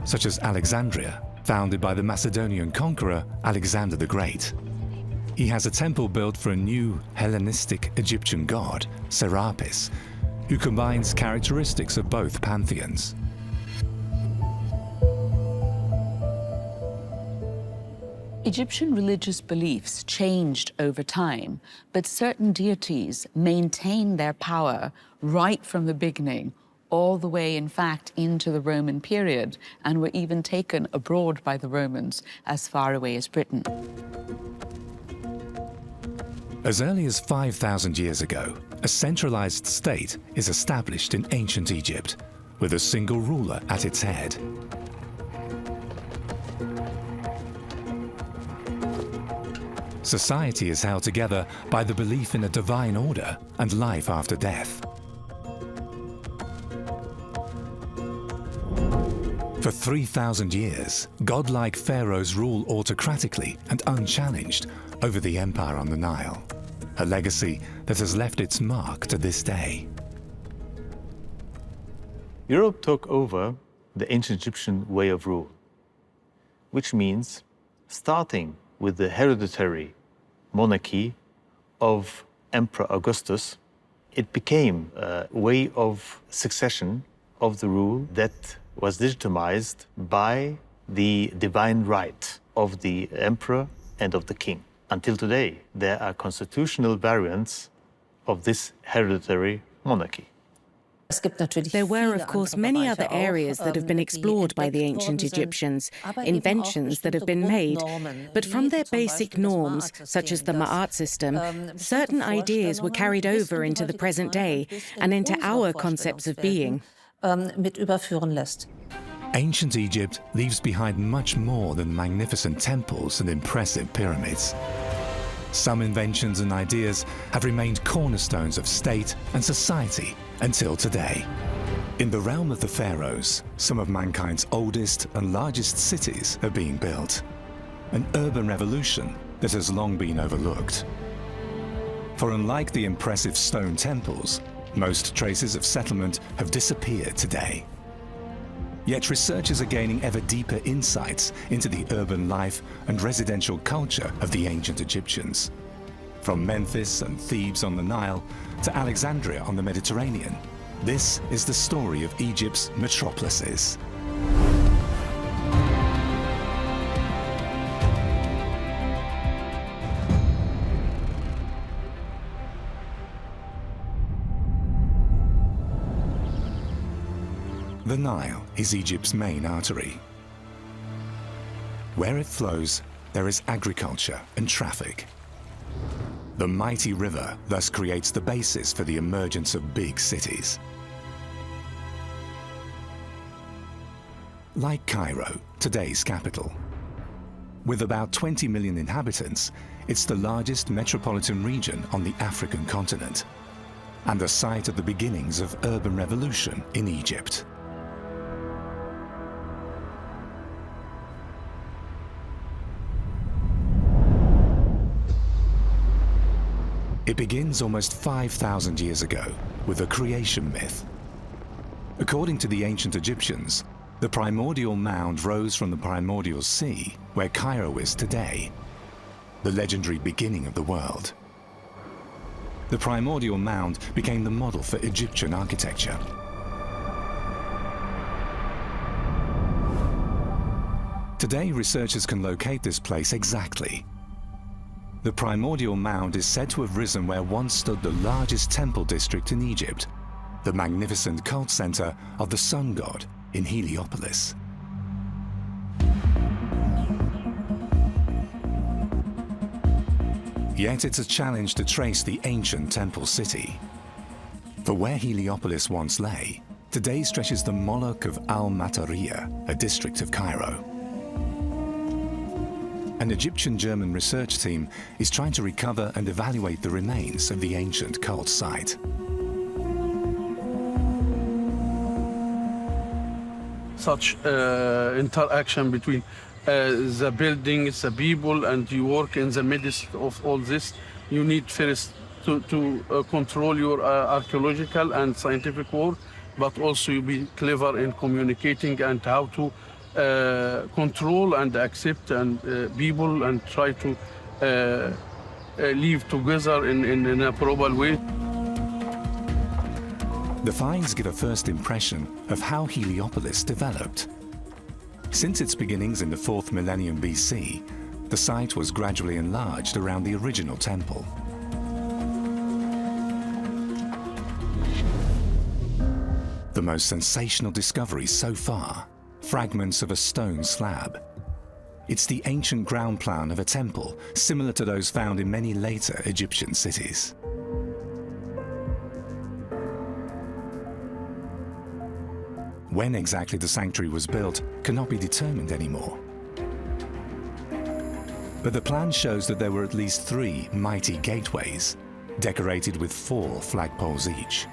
such as Alexandria, founded by the Macedonian conqueror Alexander the Great. He has a temple built for a new Hellenistic Egyptian god, Serapis, who combines characteristics of both pantheons. Egyptian religious beliefs changed over time, but certain deities maintained their power right from the beginning, all the way, in fact, into the Roman period, and were even taken abroad by the Romans as far away as Britain. As early as 5,000 years ago, a centralized state is established in ancient Egypt, with a single ruler at its head. Society is held together by the belief in a divine order and life after death. For 3,000 years, godlike pharaohs rule autocratically and unchallenged over the empire on the Nile, a legacy that has left its mark to this day. Europe took over the ancient Egyptian way of rule, which means starting with the hereditary monarchy of Emperor Augustus, it became a way of succession of the rule that was legitimized by the divine right of the emperor and of the king. Until today, there are constitutional variants of this hereditary monarchy. There were, of course, many other areas that have been explored by the ancient Egyptians, inventions that have been made, but from their basic norms, such as the Ma'at system, certain ideas were carried over into the present day and into our concepts of being. Ancient Egypt leaves behind much more than magnificent temples and impressive pyramids. Some inventions and ideas have remained cornerstones of state and society until today. In the realm of the pharaohs, some of mankind's oldest and largest cities are being built, an urban revolution that has long been overlooked. For unlike the impressive stone temples, most traces of settlement have disappeared today. Yet researchers are gaining ever deeper insights into the urban life and residential culture of the ancient Egyptians. From Memphis and Thebes on the Nile to Alexandria on the Mediterranean, this is the story of Egypt's metropolises. The Nile is Egypt's main artery. Where it flows, there is agriculture and traffic. The mighty river thus creates the basis for the emergence of big cities. Like Cairo, today's capital. With about 20 million inhabitants, it's the largest metropolitan region on the African continent, and the site of the beginnings of urban revolution in Egypt. It begins almost 5,000 years ago with a creation myth. According to the ancient Egyptians, the primordial mound rose from the primordial sea, where Cairo is today, the legendary beginning of the world. The primordial mound became the model for Egyptian architecture. Today, researchers can locate this place exactly. The primordial mound is said to have risen where once stood the largest temple district in Egypt, the magnificent cult center of the sun god in Heliopolis. Yet it's a challenge to trace the ancient temple city. For where Heliopolis once lay, today stretches the Moloch of Al-Matariya, a district of Cairo. An Egyptian-German research team is trying to recover and evaluate the remains of the ancient cult site. Such interaction between the buildings, the people, and you work in the midst of all this, you need first to control your archaeological and scientific work, but also you be clever in communicating and how to control and accept and people and try to live together in a proper way. The finds give a first impression of how Heliopolis developed. Since its beginnings in the 4th millennium BC, the site was gradually enlarged around the original temple. The most sensational discovery so far, fragments of a stone slab. It's the ancient ground plan of a temple, similar to those found in many later Egyptian cities. When exactly the sanctuary was built cannot be determined anymore. But the plan shows that there were at least 3 mighty gateways, decorated with 4 flagpoles each.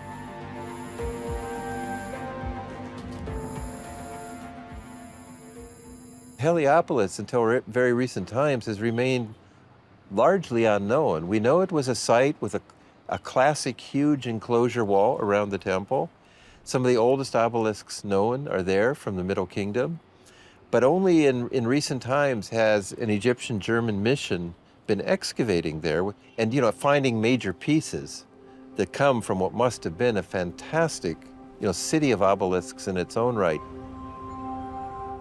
Heliopolis, until very recent times, has remained largely unknown. We know it was a site with a classic huge enclosure wall around the temple. Some of the oldest obelisks known are there from the Middle Kingdom. But only in recent times has an Egyptian-German mission been excavating there and, finding major pieces that come from what must have been a fantastic, city of obelisks in its own right.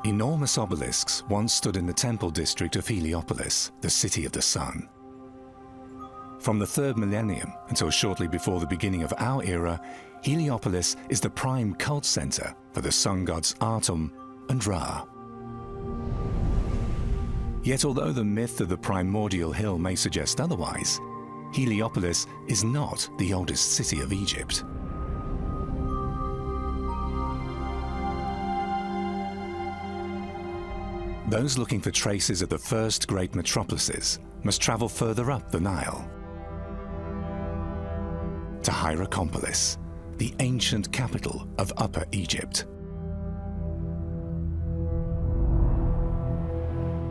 Enormous obelisks once stood in the temple district of Heliopolis, the city of the sun. From the 3rd millennium until shortly before the beginning of our era, Heliopolis is the prime cult center for the sun gods Atum and Ra. Yet although the myth of the primordial hill may suggest otherwise, Heliopolis is not the oldest city of Egypt. Those looking for traces of the first great metropolises must travel further up the Nile, to Hierakonpolis, the ancient capital of Upper Egypt.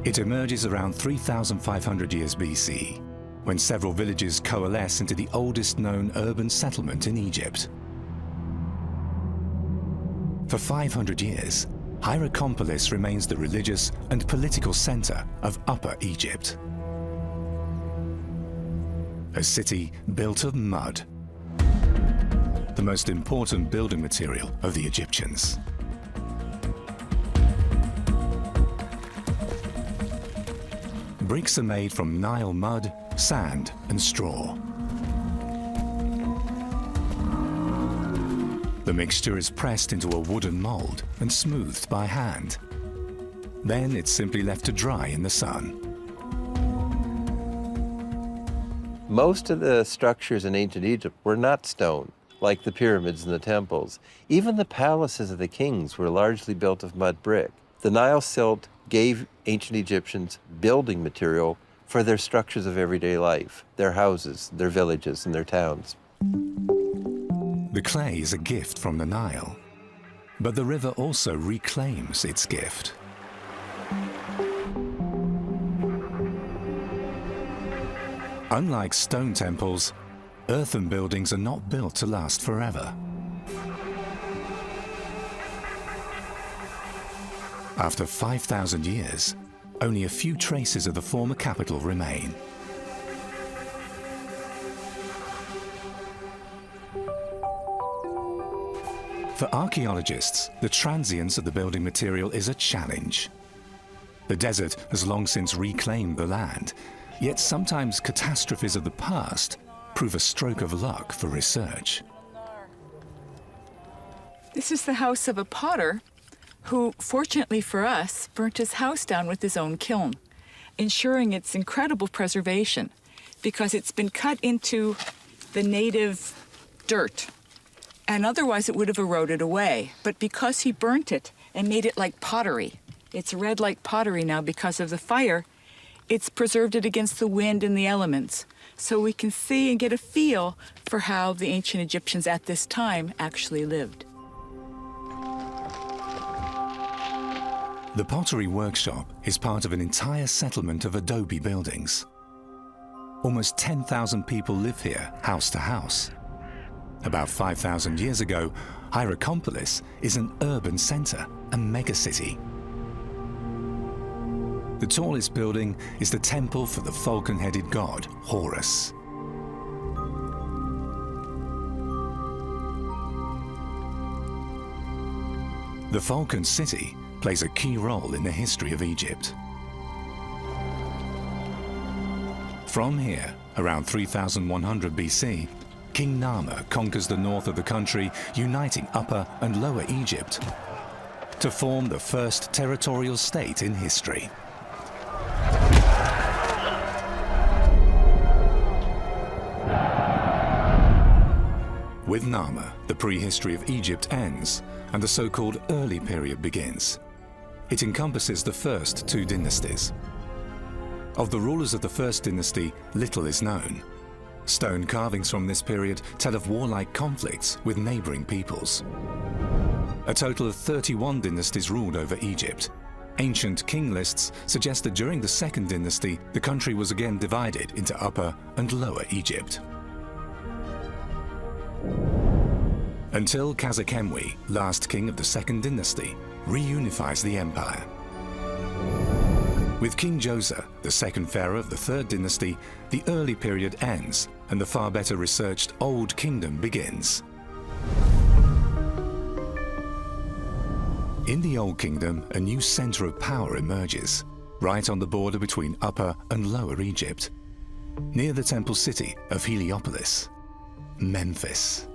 It emerges around 3,500 years BC, when several villages coalesce into the oldest known urban settlement in Egypt. For 500 years, Hierakonpolis remains the religious and political center of Upper Egypt. A city built of mud, the most important building material of the Egyptians. Bricks are made from Nile mud, sand, and straw. The mixture is pressed into a wooden mold and smoothed by hand. Then it's simply left to dry in the sun. Most of the structures in ancient Egypt were not stone, like the pyramids and the temples. Even the palaces of the kings were largely built of mud brick. The Nile silt gave ancient Egyptians building material for their structures of everyday life, their houses, their villages, and their towns. The clay is a gift from the Nile, but the river also reclaims its gift. Unlike stone temples, earthen buildings are not built to last forever. After 5,000 years, only a few traces of the former capital remain. For archaeologists, the transience of the building material is a challenge. The desert has long since reclaimed the land, yet sometimes catastrophes of the past prove a stroke of luck for research. This is the house of a potter who, fortunately for us, burnt his house down with his own kiln, ensuring its incredible preservation because it's been cut into the native dirt. And otherwise it would have eroded away. But because he burnt it and made it like pottery, it's red like pottery now because of the fire, it's preserved it against the wind and the elements. So we can see and get a feel for how the ancient Egyptians at this time actually lived. The pottery workshop is part of an entire settlement of adobe buildings. Almost 10,000 people live here, house to house. About 5,000 years ago, Hierakonpolis is an urban center, a megacity. The tallest building is the temple for the falcon-headed god, Horus. The Falcon City plays a key role in the history of Egypt. From here, around 3100 BC, King Nama conquers the north of the country, uniting Upper and Lower Egypt to form the first territorial state in history. With Nama, the prehistory of Egypt ends, and the so-called early period begins. It encompasses the first two dynasties. Of the rulers of the first dynasty, little is known. Stone carvings from this period tell of warlike conflicts with neighboring peoples. A total of 31 dynasties ruled over Egypt. Ancient king lists suggest that during the second dynasty, the country was again divided into Upper and Lower Egypt. Until Khazakemwy, last king of the second dynasty, reunifies the empire. With King Joseph, the second pharaoh of the third dynasty, the early period ends and the far better researched Old Kingdom begins. In the Old Kingdom, a new center of power emerges, right on the border between Upper and Lower Egypt, near the temple city of Heliopolis, Memphis.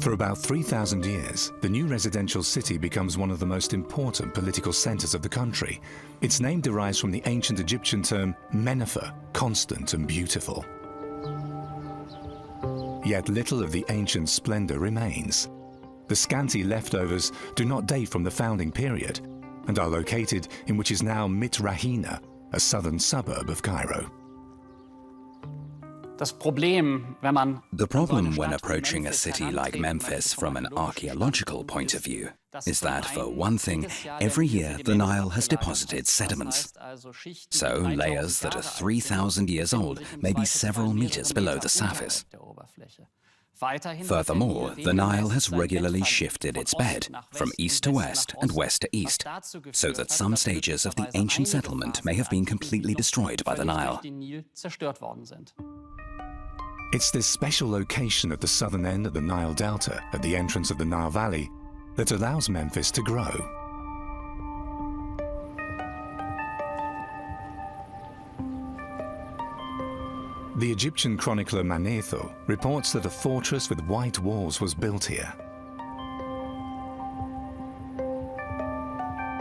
For about 3,000 years, the new residential city becomes one of the most important political centers of the country. Its name derives from the ancient Egyptian term Menefer, constant and beautiful. Yet little of the ancient splendor remains. The scanty leftovers do not date from the founding period and are located in which is now Mitrahina, a southern suburb of Cairo. The problem when approaching a city like Memphis from an archaeological point of view is that, for one thing, every year the Nile has deposited sediments. So layers that are 3,000 years old may be several meters below the surface. Furthermore, the Nile has regularly shifted its bed from east to west and west to east, so that some stages of the ancient settlement may have been completely destroyed by the Nile. It's this special location at the southern end of the Nile Delta, at the entrance of the Nile Valley, that allows Memphis to grow. The Egyptian chronicler Manetho reports that a fortress with white walls was built here.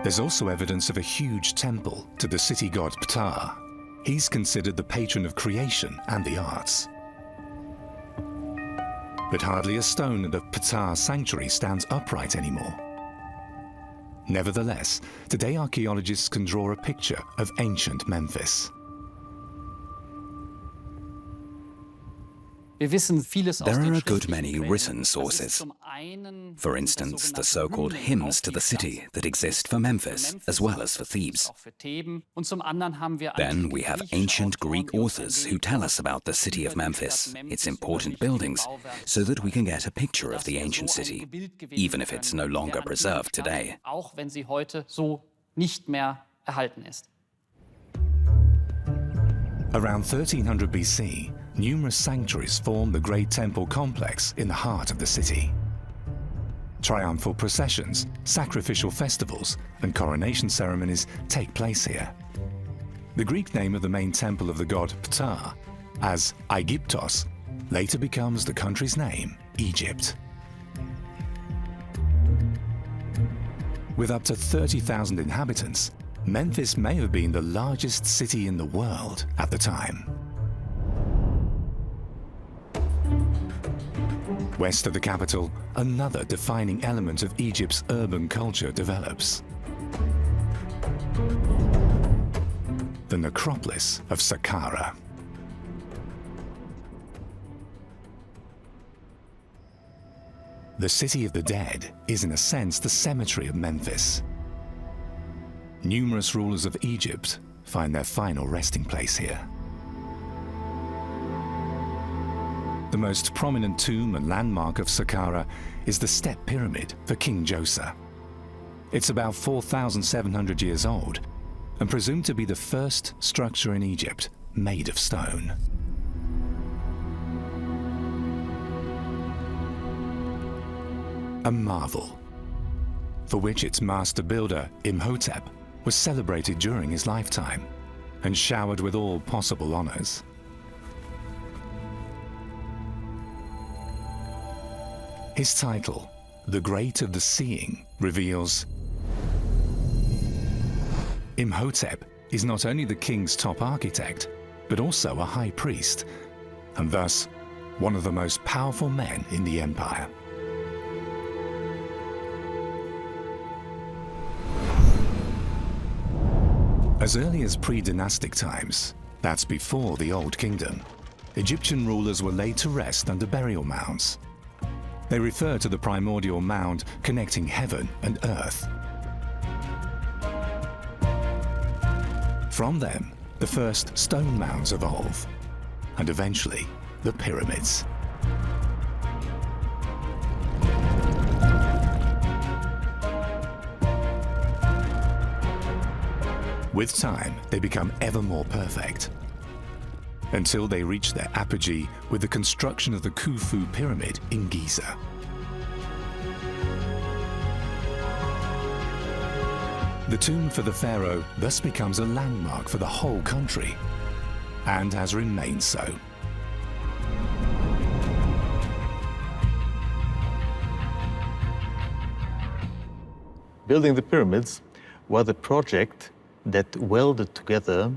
There's also evidence of a huge temple to the city god Ptah. He's considered the patron of creation and the arts. But hardly a stone at the Ptah sanctuary stands upright anymore. Nevertheless, today archaeologists can draw a picture of ancient Memphis. There are a good many written sources. For instance, the so-called hymns to the city that exist for Memphis as well as for Thebes. Then we have ancient Greek authors who tell us about the city of Memphis, its important buildings, so that we can get a picture of the ancient city, even if it's no longer preserved today. Around 1300 BC, numerous sanctuaries form the great temple complex in the heart of the city. Triumphal processions, sacrificial festivals, and coronation ceremonies take place here. The Greek name of the main temple of the god Ptah, as Aegyptos, later becomes the country's name, Egypt. With up to 30,000 inhabitants, Memphis may have been the largest city in the world at the time. West of the capital, another defining element of Egypt's urban culture develops. The necropolis of Saqqara. The city of the dead is in a sense the cemetery of Memphis. Numerous rulers of Egypt find their final resting place here. the most prominent tomb and landmark of Saqqara is the Step Pyramid for King Joseph. It's about 4,700 years old and presumed to be the first structure in Egypt made of stone. A marvel, for which its master builder, Imhotep, was celebrated during his lifetime and showered with all possible honors. His title, the Great of the Seeing, reveals Imhotep is not only the king's top architect, but also a high priest, and thus one of the most powerful men in the empire. As early as pre-dynastic times, that's before the Old Kingdom, Egyptian rulers were laid to rest under burial mounds. They refer to the primordial mound connecting heaven and earth. From them, the first stone mounds evolve, and eventually the pyramids. With time, they become ever more perfect, until they reach their apogee with the construction of the Khufu pyramid in Giza. The tomb for the pharaoh thus becomes a landmark for the whole country, and has remained so. Building the pyramids was a project that welded together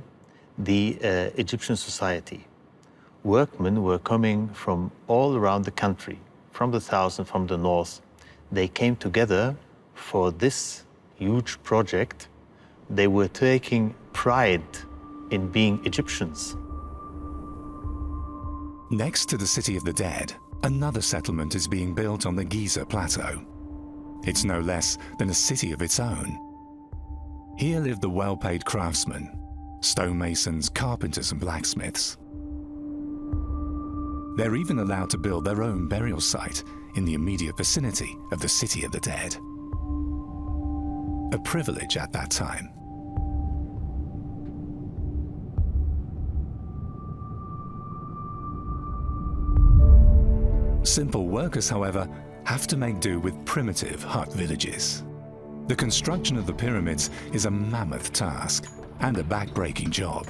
the Egyptian society. Workmen were coming from all around the country, from the south and from the north. They came together for this huge project. They were taking pride in being Egyptians. Next to the City of the Dead, another settlement is being built on the Giza plateau. It's no less than a city of its own. Here live the well-paid craftsmen, stonemasons, carpenters, and blacksmiths. They're even allowed to build their own burial site in the immediate vicinity of the City of the Dead. A privilege at that time. Simple workers, however, have to make do with primitive hut villages. The construction of the pyramids is a mammoth task and a back-breaking job.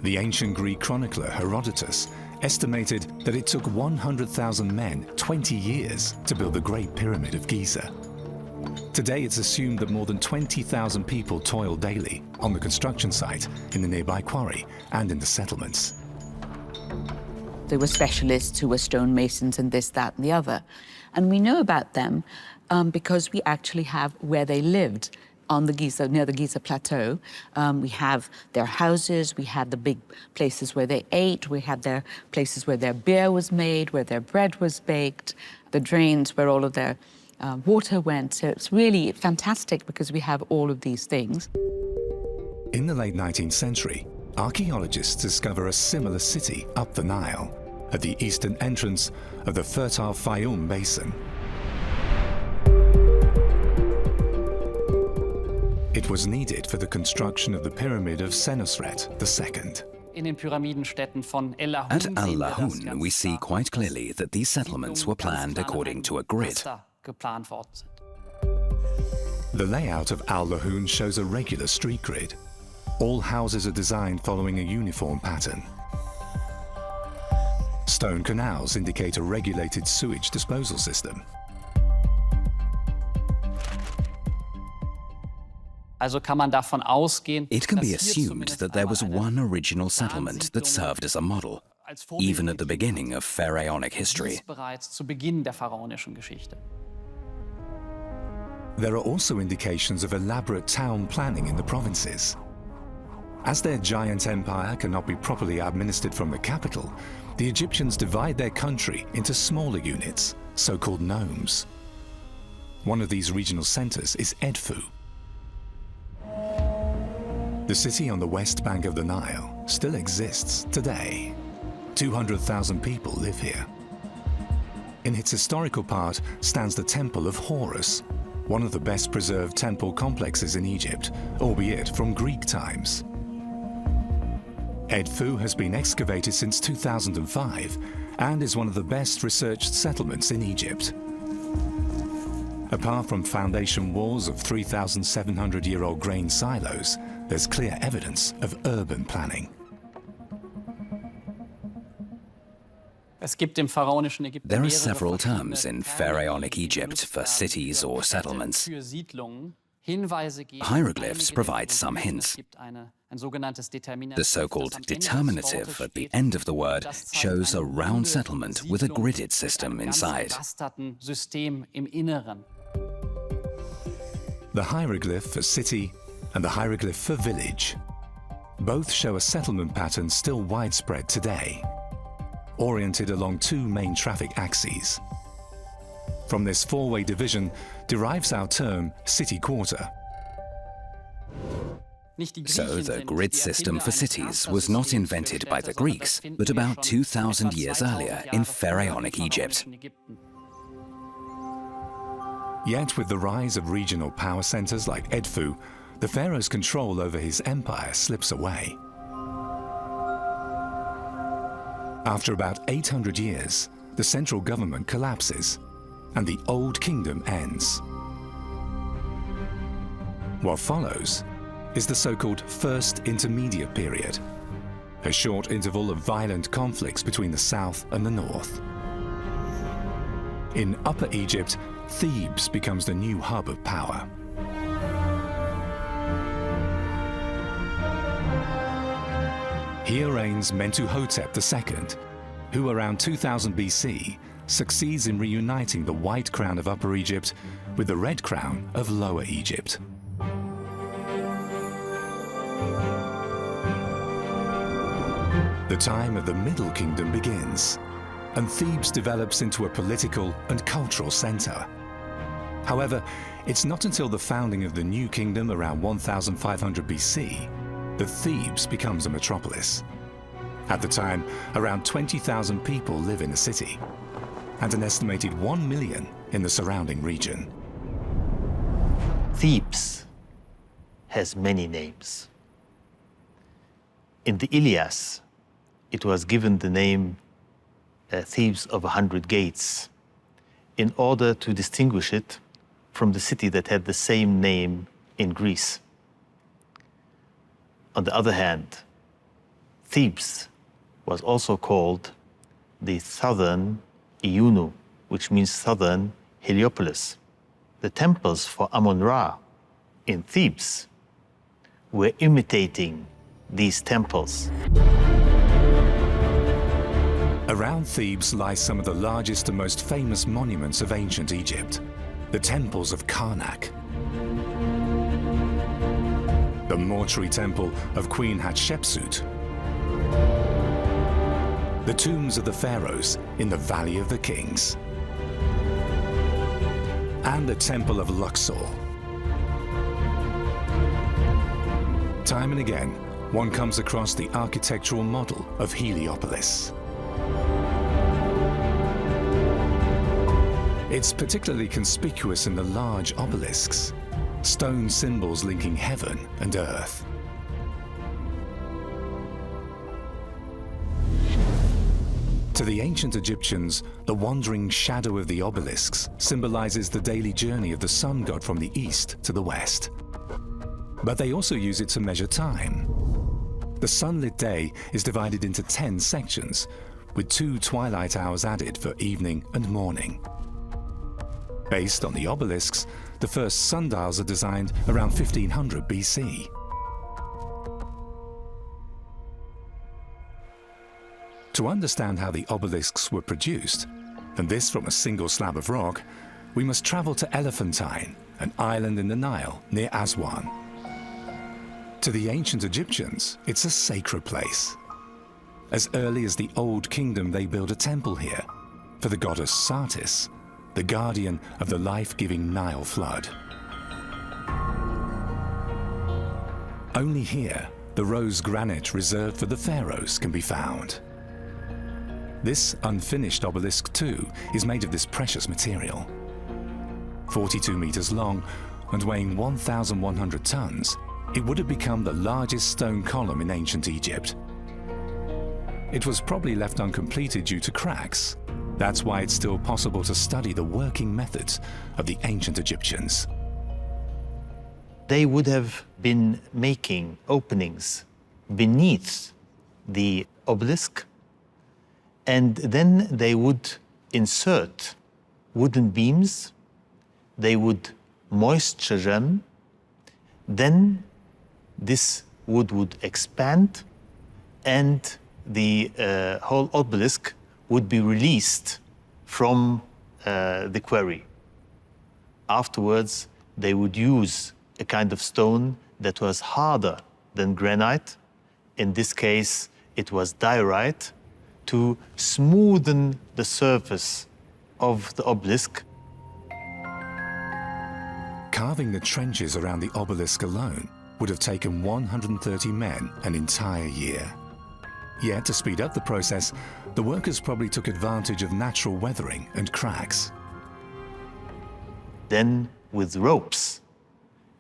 The ancient Greek chronicler Herodotus estimated that it took 100,000 men 20 years to build the Great Pyramid of Giza. Today it's assumed that more than 20,000 people toil daily on the construction site, in the nearby quarry, and in the settlements. There were specialists who were stonemasons and this, that, and the other. And we know about them because we actually have where they lived on the Giza, near the Giza plateau. We have their houses, we had the big places where they ate, we had their places where their beer was made, where their bread was baked, the drains where all of their water went. So it's really fantastic because we have all of these things. In the late 19th century, archaeologists discover a similar city up the Nile, at the eastern entrance of the fertile Fayum Basin. It was needed for the construction of the pyramid of Senusret II. At Al-Lahun, we see quite clearly that these settlements were planned according to a grid. The layout of Al-Lahun shows a regular street grid. All houses are designed following a uniform pattern. Stone canals indicate a regulated sewage disposal system. It can be assumed that there was one original settlement that served as a model, even at the beginning of pharaonic history. There are also indications of elaborate town planning in the provinces. As their giant empire cannot be properly administered from the capital, the Egyptians divide their country into smaller units, so-called nomes. One of these regional centers is Edfu. The city on the west bank of the Nile still exists today. 200,000 people live here. In its historical part stands the Temple of Horus, one of the best preserved temple complexes in Egypt, albeit from Greek times. Edfu has been excavated since 2005 and is one of the best researched settlements in Egypt. Apart from foundation walls of 3,700-year-old grain silos, there's clear evidence of urban planning. There are several terms in pharaonic Egypt for cities or settlements. Hieroglyphs provide some hints. The so-called determinative at the end of the word shows a round settlement with a gridded system inside. The hieroglyph for city and the hieroglyph for village. Both show a settlement pattern still widespread today, oriented along two main traffic axes. From this four-way division derives our term city quarter. So the grid system for cities was not invented by the Greeks, but about 2,000 years earlier in pharaonic Egypt. Yet with the rise of regional power centers like Edfu, the pharaoh's control over his empire slips away. After about 800 years, the central government collapses and the Old Kingdom ends. What follows is the so-called First Intermediate Period, a short interval of violent conflicts between the south and the north. In Upper Egypt, Thebes becomes the new hub of power. Here reigns Mentuhotep II, who around 2000 BC succeeds in reuniting the white crown of Upper Egypt with the red crown of Lower Egypt. The time of the Middle Kingdom begins, and Thebes develops into a political and cultural center. However, it's not until the founding of the New Kingdom around 1500 BC that Thebes becomes a metropolis. At the time, around 20,000 people live in the city, and an estimated 1 million in the surrounding region. Thebes has many names. In the Ilias, it was given the name Thebes of 100 Gates in order to distinguish it from the city that had the same name in Greece. On the other hand, Thebes was also called the southern Iunu, which means southern Heliopolis. The temples for Amun-Ra in Thebes were imitating these temples. Around Thebes lie some of the largest and most famous monuments of ancient Egypt, the temples of Karnak, the mortuary temple of Queen Hatshepsut, the tombs of the pharaohs in the Valley of the Kings, and the Temple of Luxor. Time and again, one comes across the architectural model of Heliopolis. It's particularly conspicuous in the large obelisks, stone symbols linking heaven and earth. To the ancient Egyptians, the wandering shadow of the obelisks symbolizes the daily journey of the sun god from the east to the west. But they also use it to measure time. The sunlit day is divided into 10 sections, with 2 twilight hours added for evening and morning. Based on the obelisks, the first sundials are designed around 1500 BC. To understand how the obelisks were produced, and this from a single slab of rock, we must travel to Elephantine, an island in the Nile near Aswan. To the ancient Egyptians, it's a sacred place. As early as the Old Kingdom, they built a temple here for the goddess Satis, the guardian of the life-giving Nile flood. Only here, the rose granite reserved for the pharaohs can be found. This unfinished obelisk too is made of this precious material. 42 meters long and weighing 1,100 tons, it would have become the largest stone column in ancient Egypt. It was probably left uncompleted due to cracks. That's why it's still possible to study the working methods of the ancient Egyptians. They would have been making openings beneath the obelisk, and then they would insert wooden beams, they would moisture them, then this wood would expand, and the whole obelisk would be released from the quarry. Afterwards, they would use a kind of stone that was harder than granite. In this case, it was diorite, to smoothen the surface of the obelisk. Carving the trenches around the obelisk alone would have taken 130 men an entire year. Yet, to speed up the process, the workers probably took advantage of natural weathering and cracks. Then, with ropes,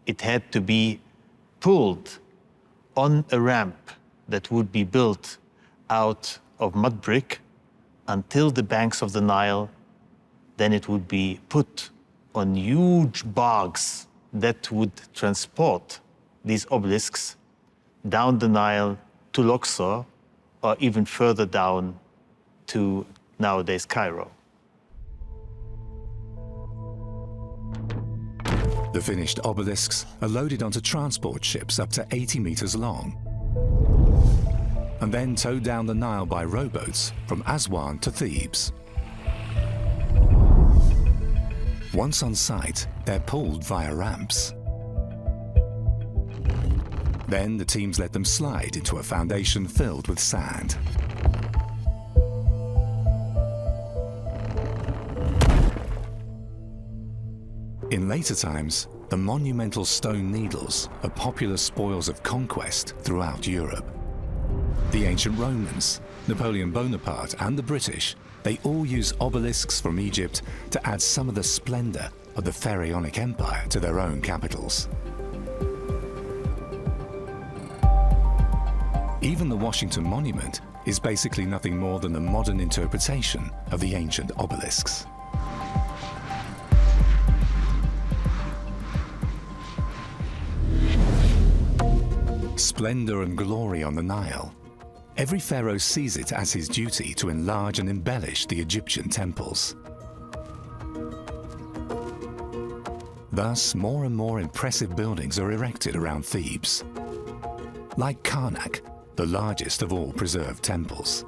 it had to be pulled on a ramp that would be built out of mud brick until the banks of the Nile. Then it would be put on huge barges that would transport these obelisks down the Nile to Luxor, or even further down to nowadays Cairo. The finished obelisks are loaded onto transport ships up to 80 meters long, and then towed down the Nile by rowboats from Aswan to Thebes. Once on site, they're pulled via ramps. Then the teams let them slide into a foundation filled with sand. In later times, the monumental stone needles are popular spoils of conquest throughout Europe. The ancient Romans, Napoleon Bonaparte, and the British, they all use obelisks from Egypt to add some of the splendor of the pharaonic empire to their own capitals. Even the Washington Monument is basically nothing more than a modern interpretation of the ancient obelisks. Splendor and glory on the Nile. Every pharaoh sees it as his duty to enlarge and embellish the Egyptian temples. Thus, more and more impressive buildings are erected around Thebes, like Karnak, the largest of all preserved temples.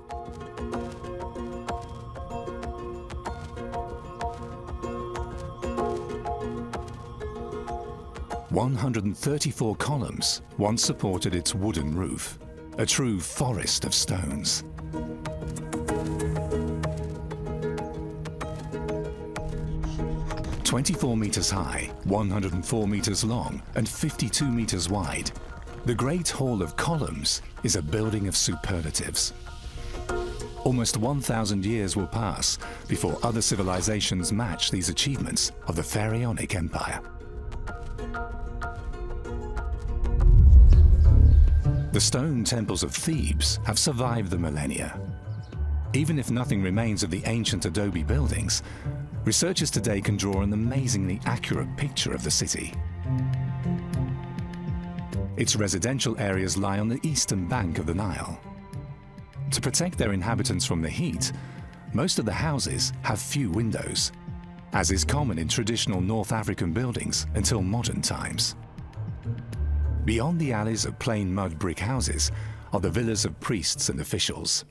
"134 columns once supported its wooden roof, a true forest of stones. "24 meters high, 104 meters long, and 52 meters wide, the Great Hall of Columns is a building of superlatives. Almost 1,000 years will pass before other civilizations match these achievements of the pharaonic empire. The stone temples of Thebes have survived the millennia. Even if nothing remains of the ancient adobe buildings, researchers today can draw an amazingly accurate picture of the city. Its residential areas lie on the eastern bank of the Nile. To protect their inhabitants from the heat, most of the houses have few windows, as is common in traditional North African buildings until modern times. Beyond the alleys of plain mud brick houses are the villas of priests and officials.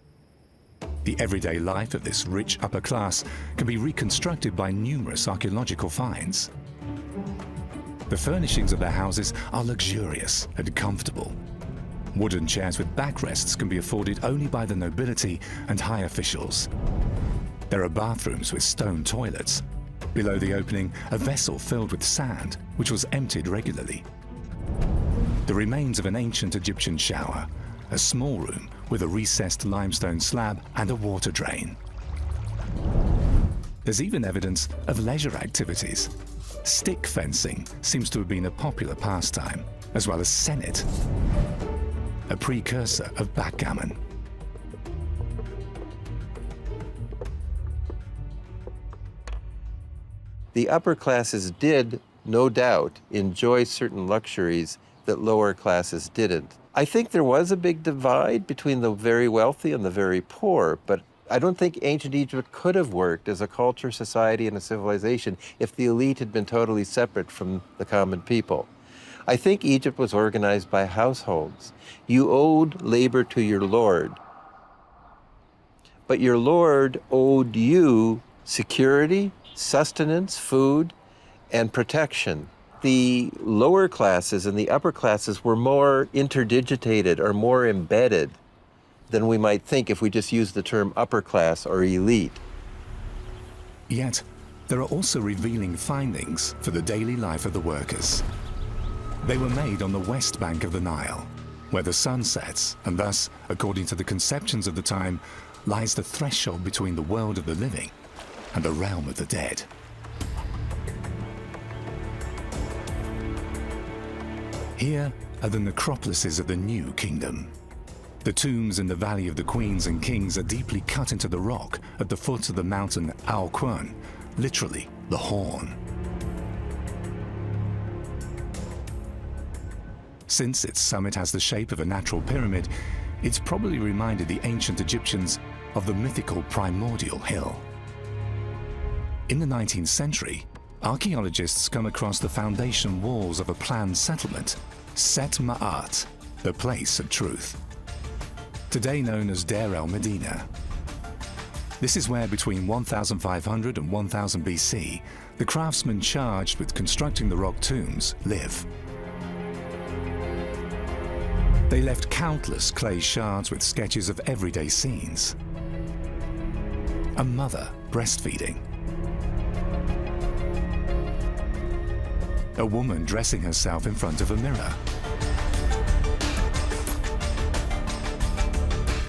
The everyday life of this rich upper class can be reconstructed by numerous archaeological finds. The furnishings of their houses are luxurious and comfortable. Wooden chairs with backrests can be afforded only by the nobility and high officials. There are bathrooms with stone toilets. Below the opening, a vessel filled with sand, which was emptied regularly. The remains of an ancient Egyptian shower, a small room with a recessed limestone slab and a water drain. There's even evidence of leisure activities. Stick fencing seems to have been a popular pastime, as well as senet, a precursor of backgammon. The upper classes did, no doubt, enjoy certain luxuries that lower classes didn't. I think there was a big divide between the very wealthy and the very poor, but I don't think ancient Egypt could have worked as a culture, society, and a civilization if the elite had been totally separate from the common people. I think Egypt was organized by households. You owed labor to your lord, but your lord owed you security, sustenance, food, and protection. The lower classes and the upper classes were more interdigitated or more embedded than we might think if we just use the term upper class or elite. Yet, there are also revealing findings for the daily life of the workers. They were made on the west bank of the Nile, where the sun sets, and thus, according to the conceptions of the time, lies the threshold between the world of the living and the realm of the dead. Here are the necropolises of the New Kingdom. The tombs in the Valley of the Queens and Kings are deeply cut into the rock at the foot of the mountain Al Quern, literally the horn. Since its summit has the shape of a natural pyramid, it's probably reminded the ancient Egyptians of the mythical primordial hill. In the 19th century, archaeologists come across the foundation walls of a planned settlement, Set Ma'at, the place of truth, today known as Deir el-Medina. This is where between 1500 and 1000 BC, the craftsmen charged with constructing the rock tombs live. They left countless clay shards with sketches of everyday scenes. A mother breastfeeding. A woman dressing herself in front of a mirror.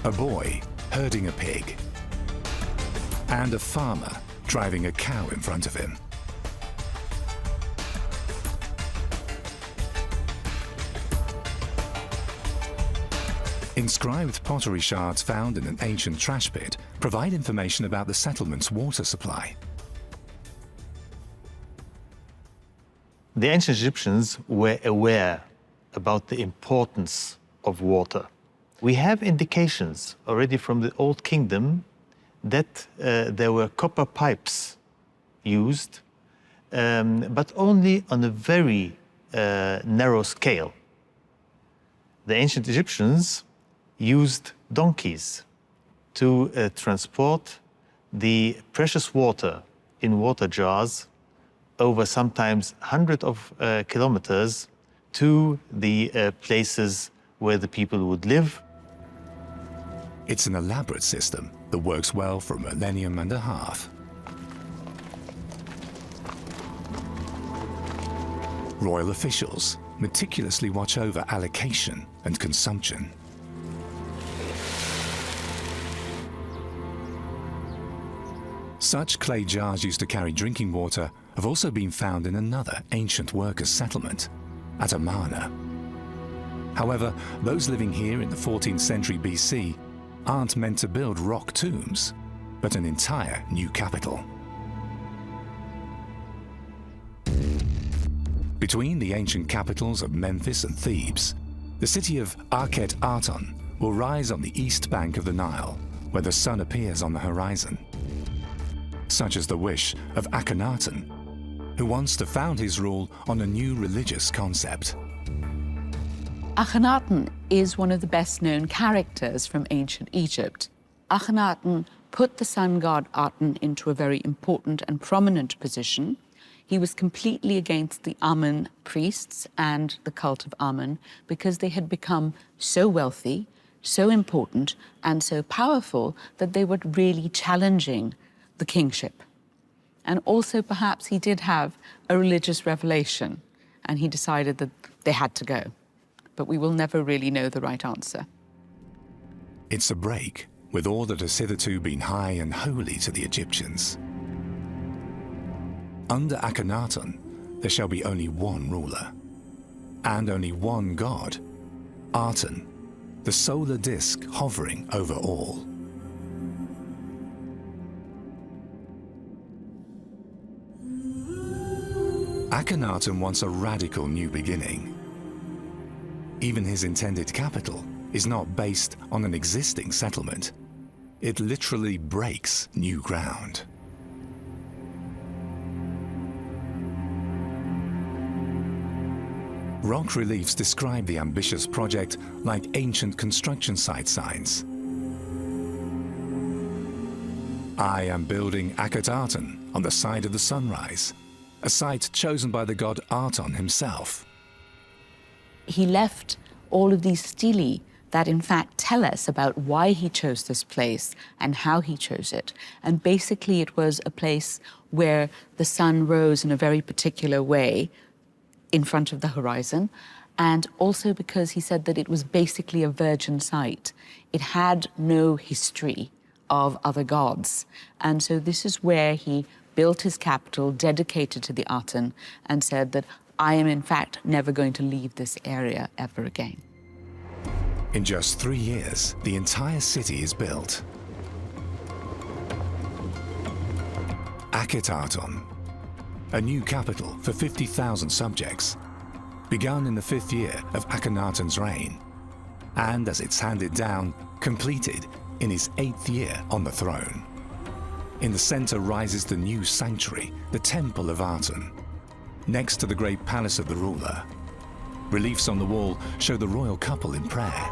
A boy herding a pig. And a farmer driving a cow in front of him. Inscribed pottery shards found in an ancient trash pit provide information about the settlement's water supply. The ancient Egyptians were aware about the importance of water. We have indications already from the Old Kingdom that there were copper pipes used, but only on a very narrow scale. The ancient Egyptians used donkeys to transport the precious water in water jars over sometimes hundreds of kilometers to the places where the people would live. It's an elaborate system that works well for a millennium and a half. Royal officials meticulously watch over allocation and consumption. Such clay jars used to carry drinking water have also been found in another ancient workers' settlement, at Amarna. However, those living here in the 14th century BC aren't meant to build rock tombs, but an entire new capital. Between the ancient capitals of Memphis and Thebes, the city of Akhet Aton will rise on the east bank of the Nile, where the sun appears on the horizon. Such is the wish of Akhenaten, who wants to found his rule on a new religious concept. Akhenaten is one of the best-known characters from ancient Egypt. Akhenaten put the sun god Aten into a very important and prominent position. He was completely against the Amun priests and the cult of Amun because they had become so wealthy, so important, and so powerful that they were really challenging the kingship. And also perhaps he did have a religious revelation and he decided that they had to go. But we will never really know the right answer. It's a break with all that has hitherto been high and holy to the Egyptians. Under Akhenaten, there shall be only one ruler, and only one god, Aten, the solar disk hovering over all. Akhenaten wants a radical new beginning. Even his intended capital is not based on an existing settlement. It literally breaks new ground. Rock reliefs describe the ambitious project like ancient construction site signs. I am building Akhenaten on the side of the sunrise, a site chosen by the god Aten himself. He left all of these stelae that in fact tell us about why he chose this place and how he chose it. And basically it was a place where the sun rose in a very particular way in front of the horizon, and also because he said that it was basically a virgin site. It had no history of other gods. And so this is where he built his capital dedicated to the Aten and said that I am in fact never going to leave this area ever again. In just 3 years, the entire city is built. Akhenaten, a new capital for 50,000 subjects, begun in the 5th year of Akhenaten's reign, and as it's handed down, completed in his 8th year on the throne. In the center rises the new sanctuary, the Temple of Aten, next to the great palace of the ruler. Reliefs on the wall show the royal couple in prayer.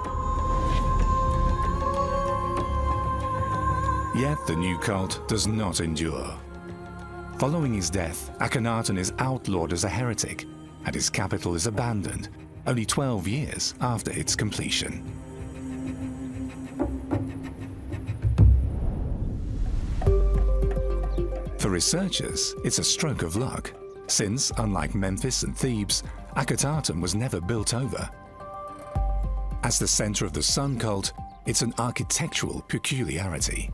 Yet the new cult does not endure. Following his death, Akhenaten is outlawed as a heretic, and his capital is abandoned, only 12 years after its completion. For researchers, it's a stroke of luck, since, unlike Memphis and Thebes, Akhenaten was never built over. As the center of the sun cult, it's an architectural peculiarity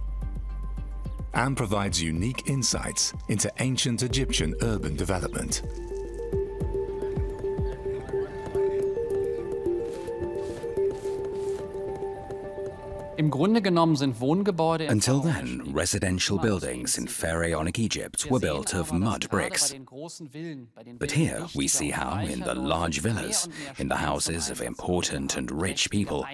and provides unique insights into ancient Egyptian urban development. Until then, residential buildings in pharaonic Egypt were built of mud bricks. But here we see how, in the large villas, in the houses of important and rich people,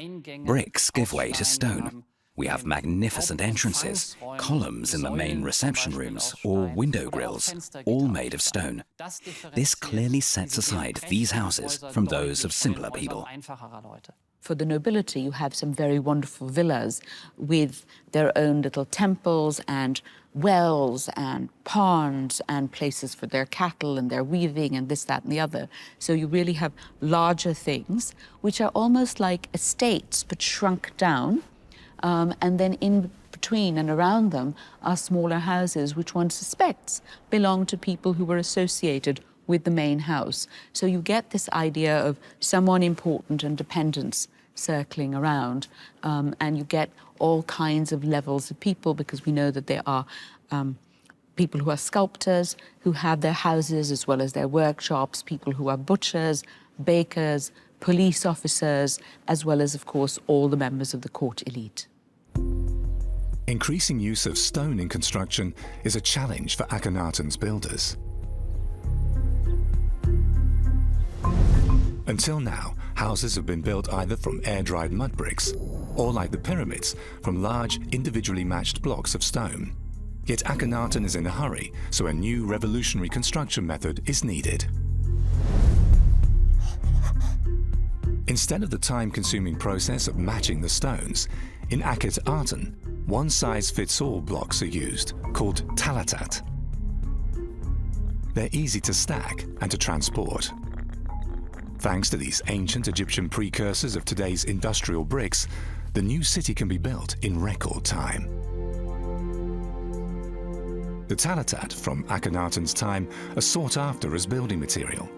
bricks give way to stone. We have magnificent entrances, columns in the main reception rooms, or window grills, all made of stone. This clearly sets aside these houses from those of simpler people. For the nobility, you have some very wonderful villas with their own little temples and wells and ponds and places for their cattle and their weaving and this, that, and the other. So you really have larger things, which are almost like estates, but shrunk down. And then in between and around them are smaller houses, which one suspects belong to people who were associated with the main house. So you get this idea of someone important and dependents circling around, and you get all kinds of levels of people, because we know that there are people who are sculptors, who have their houses as well as their workshops, people who are butchers, bakers, police officers, as well as, of course, all the members of the court elite. Increasing use of stone in construction is a challenge for Akhenaten's builders. Until now, houses have been built either from air-dried mud bricks or, like the pyramids, from large, individually matched blocks of stone. Yet Akhenaten is in a hurry, so a new revolutionary construction method is needed. Instead of the time-consuming process of matching the stones, in Akhenaten, one-size-fits-all blocks are used, called talatat. They're easy to stack and to transport. Thanks to these ancient Egyptian precursors of today's industrial bricks, the new city can be built in record time. The talatat from Akhenaten's time are sought after as building material,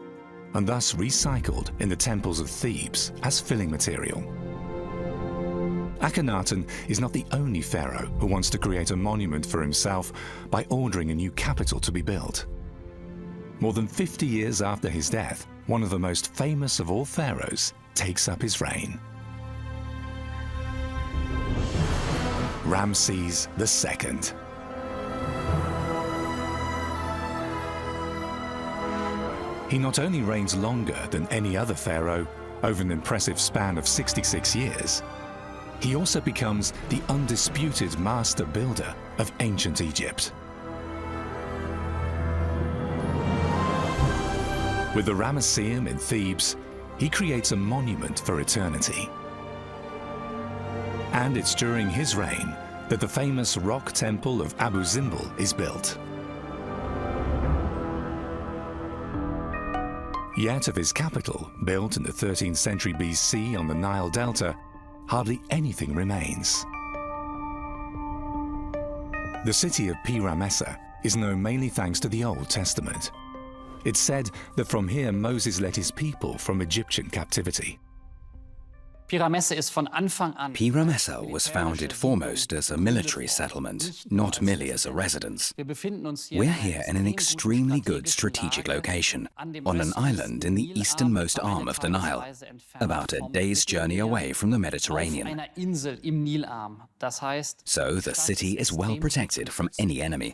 and thus recycled in the temples of Thebes as filling material. Akhenaten is not the only pharaoh who wants to create a monument for himself by ordering a new capital to be built. More than 50 years after his death, one of the most famous of all pharaohs takes up his reign. Ramses II. He not only reigns longer than any other pharaoh, over an impressive span of 66 years, he also becomes the undisputed master builder of ancient Egypt. With the Ramesseum in Thebes, he creates a monument for eternity. And it's during his reign that the famous rock temple of Abu Simbel is built. Yet of his capital, built in the 13th century BC on the Nile Delta, hardly anything remains. The city of Pi-Ramessa is known mainly thanks to the Old Testament. It's said that from here Moses led his people from Egyptian captivity. Pi-Ramessa was founded foremost as a military settlement, not merely as a residence. We're here in an extremely good strategic location, on an island in the easternmost arm of the Nile, about a day's journey away from the Mediterranean. So the city is well protected from any enemy.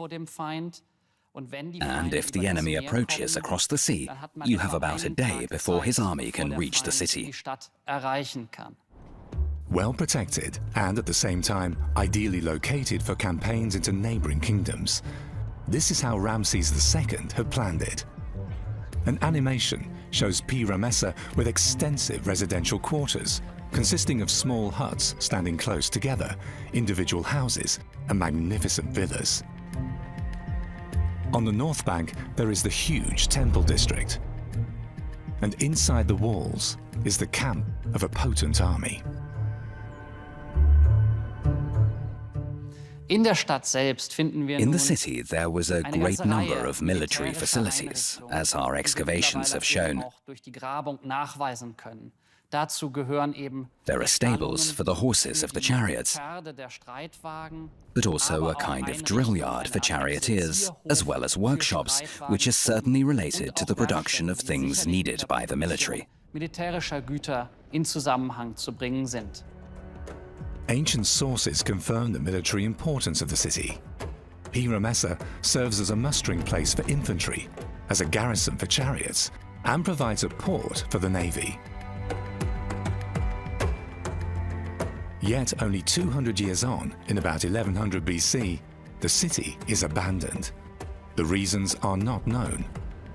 And if the enemy approaches across the sea, you have about a day before his army can reach the city. Well protected and at the same time ideally located for campaigns into neighboring kingdoms. This is how Ramses II had planned it. An animation shows Pi-Ramessa with extensive residential quarters, consisting of small huts standing close together, individual houses and magnificent villas. On the north bank, there is the huge temple district. And inside the walls is the camp of a potent army. In the city, there was a great number of military facilities, as our excavations have shown. There are stables for the horses of the chariots, but also a kind of drill yard for charioteers, as well as workshops, which is certainly related to the production of things needed by the military. Ancient sources confirm the military importance of the city. Pi-Ramessa serves as a mustering place for infantry, as a garrison for chariots, and provides a port for the navy. Yet only 200 years on, in about 1100 BC, the city is abandoned. The reasons are not known,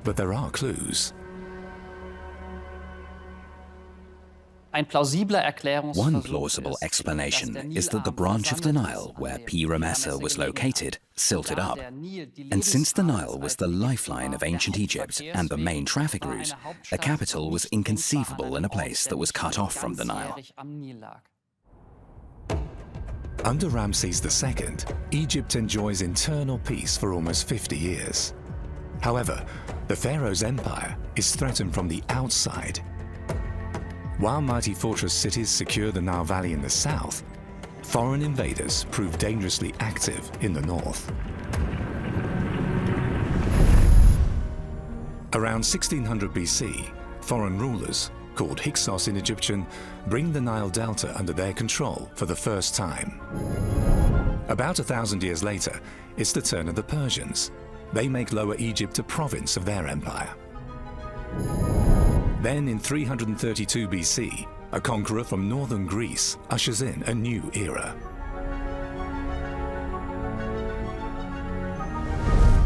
but there are clues. One plausible explanation is that the branch of the Nile where Pi-Ramessa was located silted up. And since the Nile was the lifeline of ancient Egypt and the main traffic route, a capital was inconceivable in a place that was cut off from the Nile. Under Ramses II, Egypt enjoys internal peace for almost 50 years. However, the pharaoh's empire is threatened from the outside. While mighty fortress cities secure the Nile Valley in the south, foreign invaders prove dangerously active in the north. Around 1600 BC, foreign rulers, called Hyksos in Egyptian, bring the Nile Delta under their control for the first time. About 1,000 years later, it's the turn of the Persians. They make Lower Egypt a province of their empire. Then in 332 BC, a conqueror from northern Greece ushers in a new era.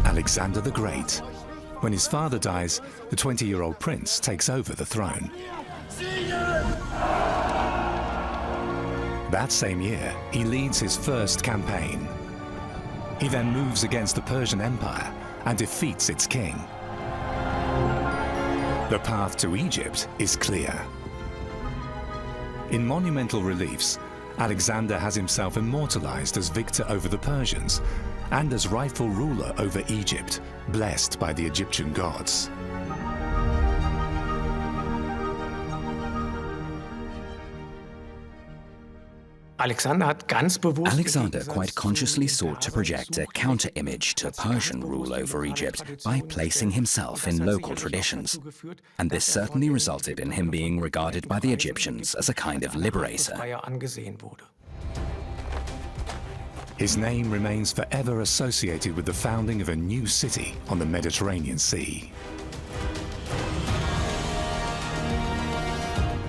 Alexander the Great. When his father dies, the 20-year-old prince takes over the throne. That same year, he leads his first campaign. He then moves against the Persian Empire and defeats its king. The path to Egypt is clear. In monumental reliefs, Alexander has himself immortalized as victor over the Persians and as rightful ruler over Egypt, blessed by the Egyptian gods. Alexander quite consciously sought to project a counter-image to Persian rule over Egypt by placing himself in local traditions. And this certainly resulted in him being regarded by the Egyptians as a kind of liberator. His name remains forever associated with the founding of a new city on the Mediterranean Sea.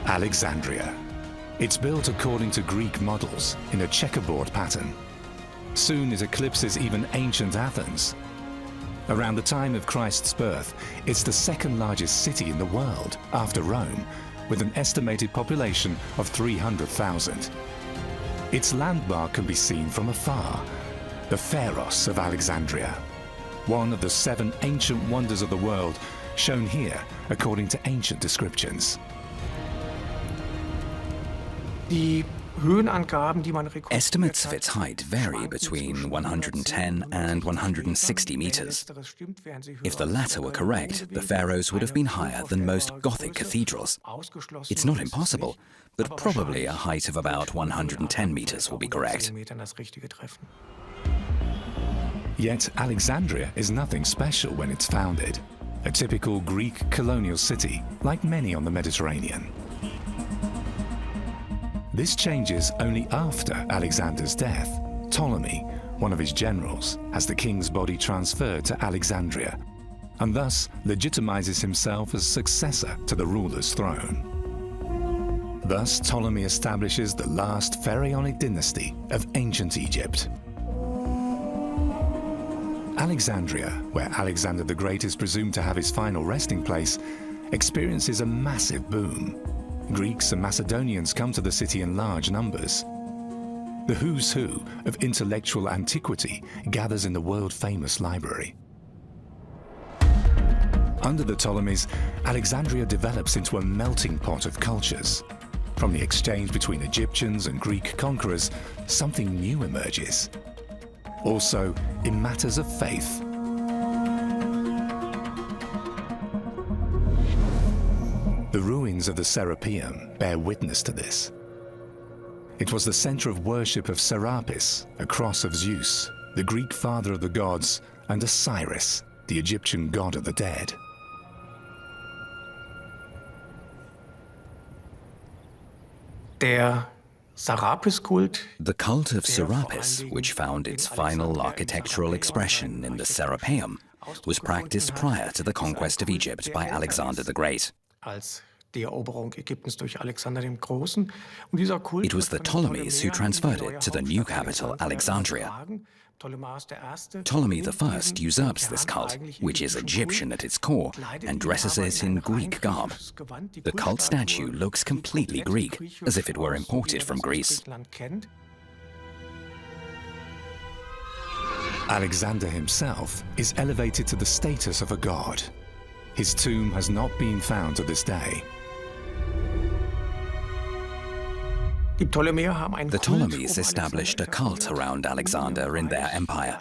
Alexandria. It's built according to Greek models in a checkerboard pattern. Soon it eclipses even ancient Athens. Around the time of Christ's birth, it's the second largest city in the world, after Rome, with an estimated population of 300,000. Its landmark can be seen from afar, the Pharaohs of Alexandria, one of the 7 ancient wonders of the world, shown here according to ancient descriptions. Estimates of its height vary between 110 and 160 meters. If the latter were correct, the pharaohs would have been higher than most Gothic cathedrals. It's not impossible, but probably a height of about 110 meters will be correct. Yet Alexandria is nothing special when it's founded. A typical Greek colonial city, like many on the Mediterranean. This changes only after Alexander's death. Ptolemy, one of his generals, has the king's body transferred to Alexandria, and thus legitimizes himself as successor to the ruler's throne. Thus, Ptolemy establishes the last pharaonic dynasty of ancient Egypt. Alexandria, where Alexander the Great is presumed to have his final resting place, experiences a massive boom. Greeks and Macedonians come to the city in large numbers. The who's who of intellectual antiquity gathers in the world-famous library. Under the Ptolemies, Alexandria develops into a melting pot of cultures. From the exchange between Egyptians and Greek conquerors, something new emerges. Also, in matters of faith. The ruins of the Serapeum bear witness to this. It was the center of worship of Serapis, a cross of Zeus, the Greek father of the gods, and Osiris, the Egyptian god of the dead. The cult of Serapis, which found its final architectural expression in the Serapeum, was practiced prior to the conquest of Egypt by Alexander the Great. It was the Ptolemies who transferred it to the new capital, Alexandria. Ptolemy I usurps this cult, which is Egyptian at its core, and dresses it in Greek garb. The cult statue looks completely Greek, as if it were imported from Greece. Alexander himself is elevated to the status of a god. His tomb has not been found to this day. The Ptolemies established a cult around Alexander in their empire.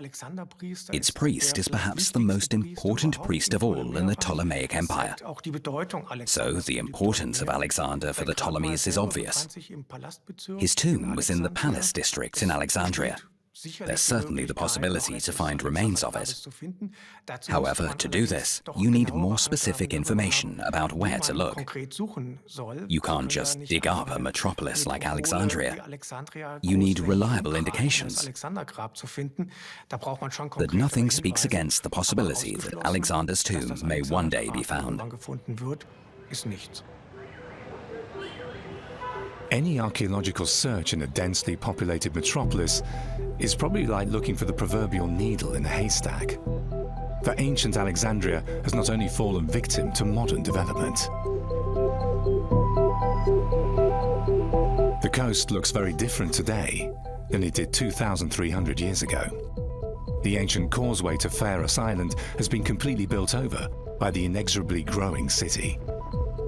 Its priest is perhaps the most important priest of all in the Ptolemaic Empire. So the importance of Alexander for the Ptolemies is obvious. His tomb was in the palace district in Alexandria. There's certainly the possibility to find remains of it. However, to do this, you need more specific information about where to look. You can't just dig up a metropolis like Alexandria. You need reliable indications that nothing speaks against the possibility that Alexander's tomb may one day be found. Any archaeological search in a densely populated metropolis is probably like looking for the proverbial needle in a haystack. For ancient Alexandria has not only fallen victim to modern development. The coast looks very different today than it did 2,300 years ago. The ancient causeway to Pharos Island has been completely built over by the inexorably growing city.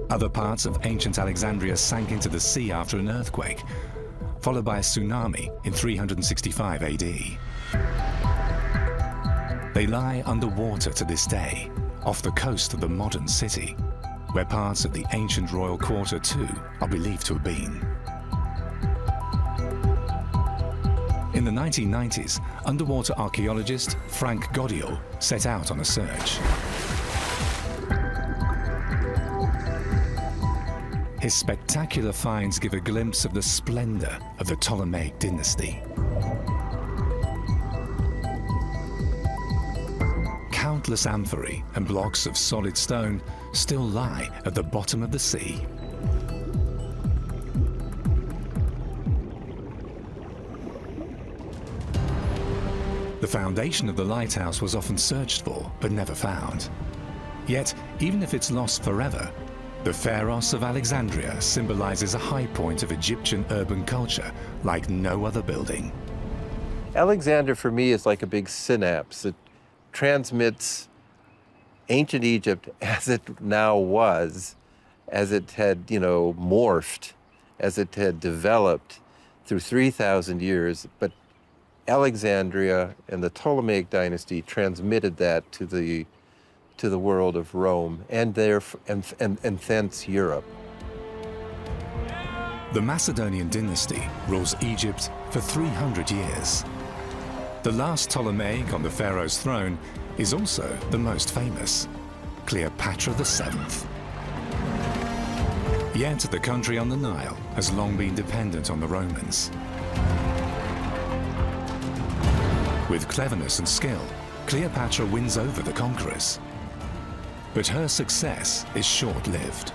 Other parts of ancient Alexandria sank into the sea after an earthquake, followed by a tsunami in 365 AD. They lie underwater to this day, off the coast of the modern city, where parts of the ancient royal quarter too are believed to have been. In the 1990s, underwater archaeologist Frank Godiel set out on a search. His spectacular finds give a glimpse of the splendor of the Ptolemaic dynasty. Countless amphorae and blocks of solid stone still lie at the bottom of the sea. The foundation of the lighthouse was often searched for, but never found. Yet, even if it's lost forever, the pharaohs of Alexandria symbolizes a high point of Egyptian urban culture like no other building. Alexander, for me, is like a big synapse that transmits ancient Egypt as it now was, as it had, morphed, as it had developed through 3,000 years. But Alexandria and the Ptolemaic dynasty transmitted that to the world of Rome and thence Europe. The Macedonian dynasty rules Egypt for 300 years. The last Ptolemaic on the pharaoh's throne is also the most famous, Cleopatra VII. Yet the country on the Nile has long been dependent on the Romans. With cleverness and skill, Cleopatra wins over the conquerors. But her success is short-lived.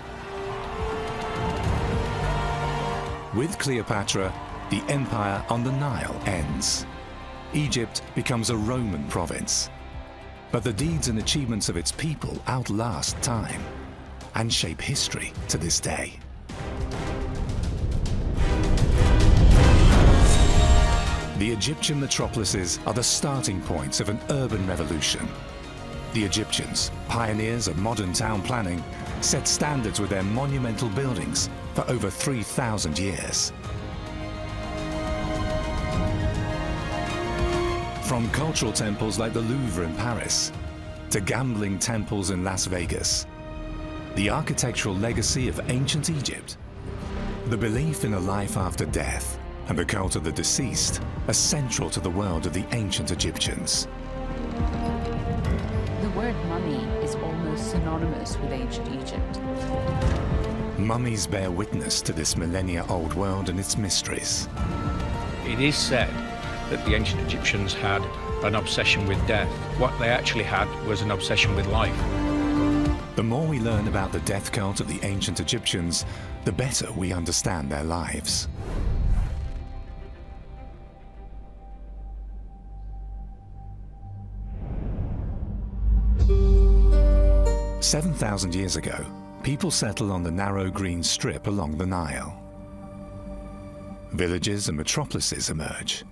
With Cleopatra, the empire on the Nile ends. Egypt becomes a Roman province. But the deeds and achievements of its people outlast time and shape history to this day. The Egyptian metropolises are the starting points of an urban revolution. The Egyptians, pioneers of modern town planning, set standards with their monumental buildings for over 3,000 years. From cultural temples like the Louvre in Paris to gambling temples in Las Vegas, the architectural legacy of ancient Egypt, the belief in a life after death, and the cult of the deceased are central to the world of the ancient Egyptians. The word mummy is almost synonymous with ancient Egypt. Mummies bear witness to this millennia-old world and its mysteries. It is said that the ancient Egyptians had an obsession with death. What they actually had was an obsession with life. The more we learn about the death cult of the ancient Egyptians, the better we understand their lives. "7,000 years ago, people settled on the narrow green strip along the Nile. Villages and metropolises emerge.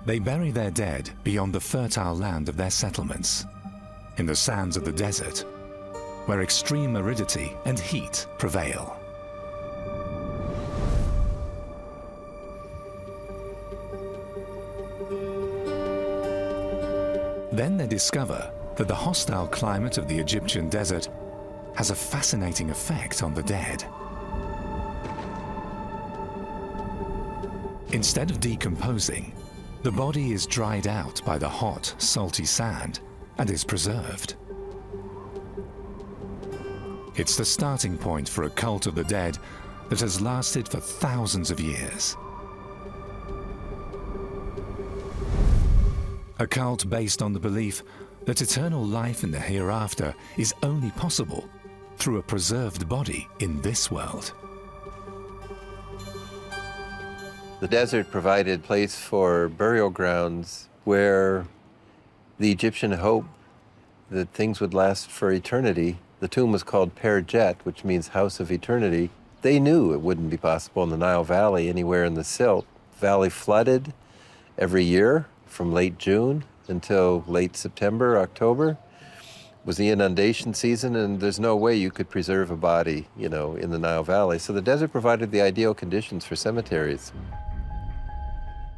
They bury their dead beyond the fertile land of their settlements, in the sands of the desert, where extreme aridity and heat prevail. Then they discover that the hostile climate of the Egyptian desert has a fascinating effect on the dead. Instead of decomposing, the body is dried out by the hot, salty sand and is preserved. It's the starting point for a cult of the dead that has lasted for thousands of years. A cult based on the belief that eternal life in the hereafter is only possible through a preserved body in this world. The desert provided place for burial grounds where the Egyptian hoped that things would last for eternity. The tomb was called Per Jet, which means house of eternity. They knew it wouldn't be possible in the Nile Valley, anywhere in the silt. The valley flooded every year from late June until late September, October. Was the inundation season, and there's no way you could preserve a body, in the Nile Valley. So the desert provided the ideal conditions for cemeteries.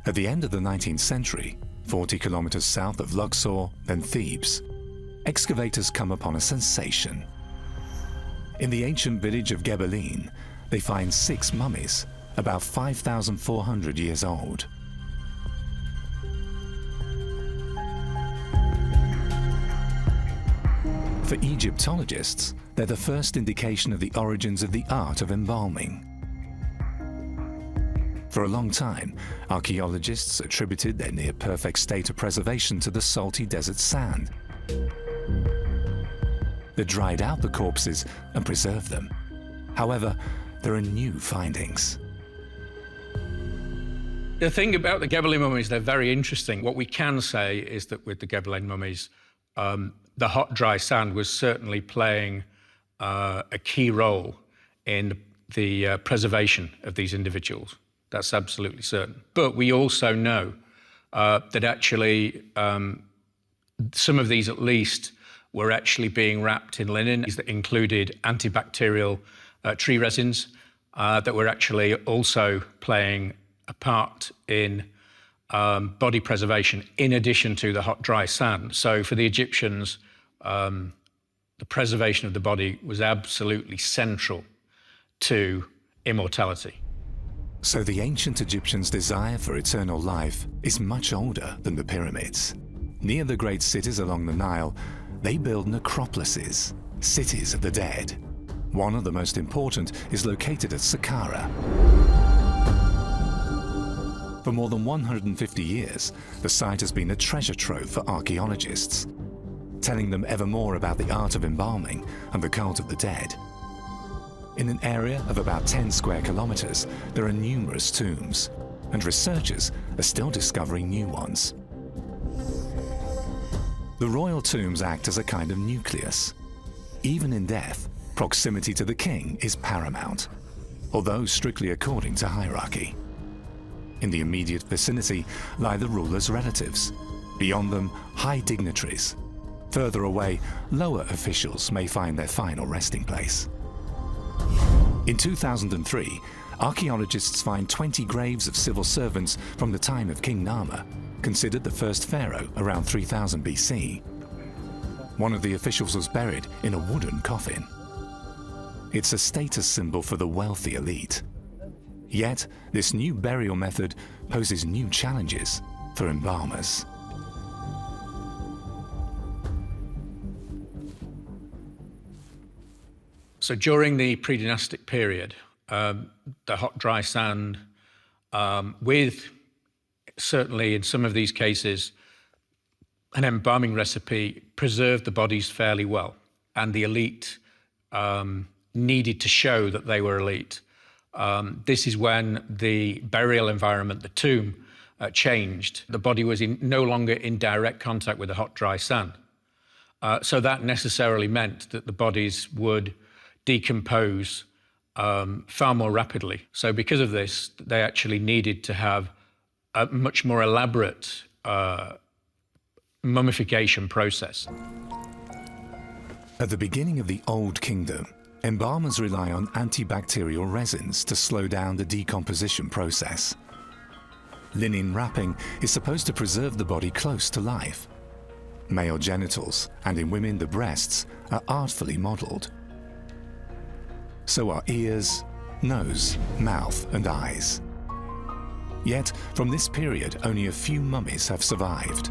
At the end of the 19th century, 40 kilometers south of Luxor, then Thebes, excavators come upon a sensation. In the ancient village of Gebelin, they find 6 mummies, about 5,400 years old. For Egyptologists, they're the first indication of the origins of the art of embalming. For a long time, archaeologists attributed their near-perfect state of preservation to the salty desert sand. They dried out the corpses and preserved them. However, there are new findings. The thing about the Gebelin mummies, they're very interesting. What we can say is that with the Gebelin mummies, the hot, dry sand was certainly playing a key role in the preservation of these individuals. That's absolutely certain. But we also know that actually some of these, at least, were actually being wrapped in linen that included antibacterial tree resins that were actually also playing a part in body preservation in addition to the hot, dry sand. So for the Egyptians, the preservation of the body was absolutely central to immortality. So the ancient Egyptians' desire for eternal life is much older than the pyramids. Near the great cities along the Nile, they build necropolises, cities of the dead. One of the most important is located at Saqqara. For more than 150 years, the site has been a treasure trove for archaeologists, telling them ever more about the art of embalming and the cult of the dead. In an area of about 10 square kilometers, there are numerous tombs, and researchers are still discovering new ones. The royal tombs act as a kind of nucleus. Even in death, proximity to the king is paramount, although strictly according to hierarchy. In the immediate vicinity lie the ruler's relatives. Beyond them, high dignitaries. Further away, lower officials may find their final resting place. In 2003, archaeologists find 20 graves of civil servants from the time of King Nama, considered the first pharaoh around 3000 BC. One of the officials was buried in a wooden coffin. It's a status symbol for the wealthy elite. Yet, this new burial method poses new challenges for embalmers. So during the pre-dynastic period, the hot, dry sand, with certainly in some of these cases, an embalming recipe preserved the bodies fairly well, and the elite needed to show that they were elite. This is when the burial environment, the tomb, changed. The body was no longer in direct contact with the hot, dry sand. So that necessarily meant that the bodies would decompose far more rapidly. So because of this, they actually needed to have a much more elaborate mummification process. At the beginning of the Old Kingdom, embalmers rely on antibacterial resins to slow down the decomposition process. Linen wrapping is supposed to preserve the body close to life. Male genitals, and in women the breasts, are artfully modeled. So are ears, nose, mouth, and eyes. Yet, from this period, only a few mummies have survived.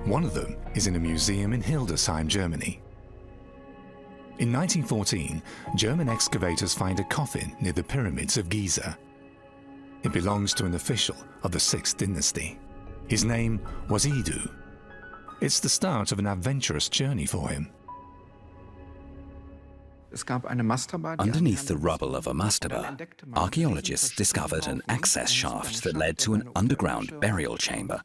One of them is in a museum in Hildesheim, Germany. In 1914, German excavators find a coffin near the pyramids of Giza. It belongs to an official of the 6th dynasty. His name was Idu. It's the start of an adventurous journey for him. Underneath the rubble of a mastaba, archaeologists discovered an access shaft that led to an underground burial chamber.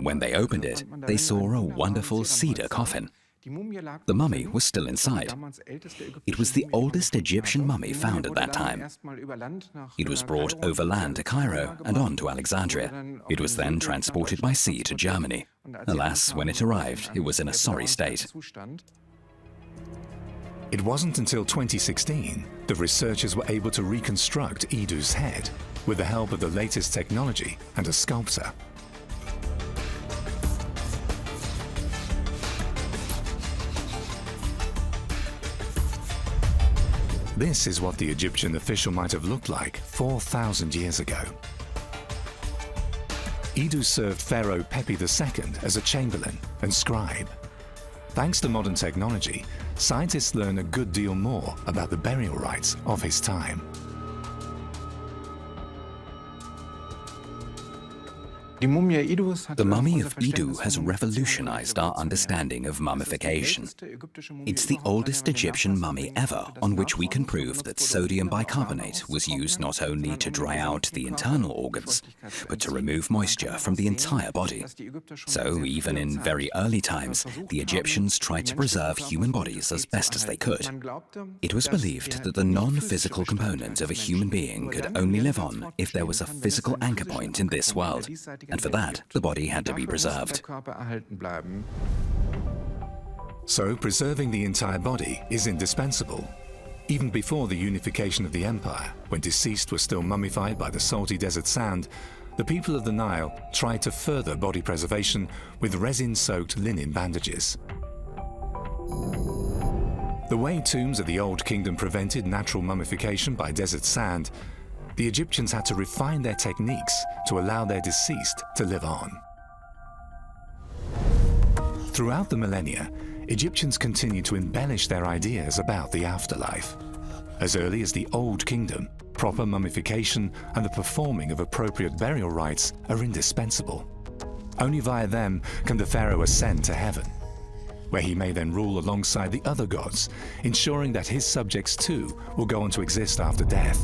When they opened it, they saw a wonderful cedar coffin. The mummy was still inside. It was the oldest Egyptian mummy found at that time. It was brought overland to Cairo and on to Alexandria. It was then transported by sea to Germany. Alas, when it arrived, it was in a sorry state. It wasn't until 2016 that researchers were able to reconstruct Idu's head with the help of the latest technology and a sculptor. This is what the Egyptian official might have looked like 4,000 years ago. Idu served Pharaoh Pepi II as a chamberlain and scribe. Thanks to modern technology, scientists learn a good deal more about the burial rites of his time. The mummy of Idu has revolutionized our understanding of mummification. It's the oldest Egyptian mummy ever on which we can prove that sodium bicarbonate was used not only to dry out the internal organs, but to remove moisture from the entire body. So even in very early times, the Egyptians tried to preserve human bodies as best as they could. It was believed that the non-physical component of a human being could only live on if there was a physical anchor point in this world. And for that, the body had to be preserved. So preserving the entire body is indispensable. Even before the unification of the empire, when deceased were still mummified by the salty desert sand, the people of the Nile tried to further body preservation with resin-soaked linen bandages. The way tombs of the Old Kingdom prevented natural mummification by desert sand, the Egyptians had to refine their techniques to allow their deceased to live on. Throughout the millennia, Egyptians continued to embellish their ideas about the afterlife. As early as the Old Kingdom, proper mummification and the performing of appropriate burial rites are indispensable. Only via them can the pharaoh ascend to heaven, where he may then rule alongside the other gods, ensuring that his subjects too will go on to exist after death,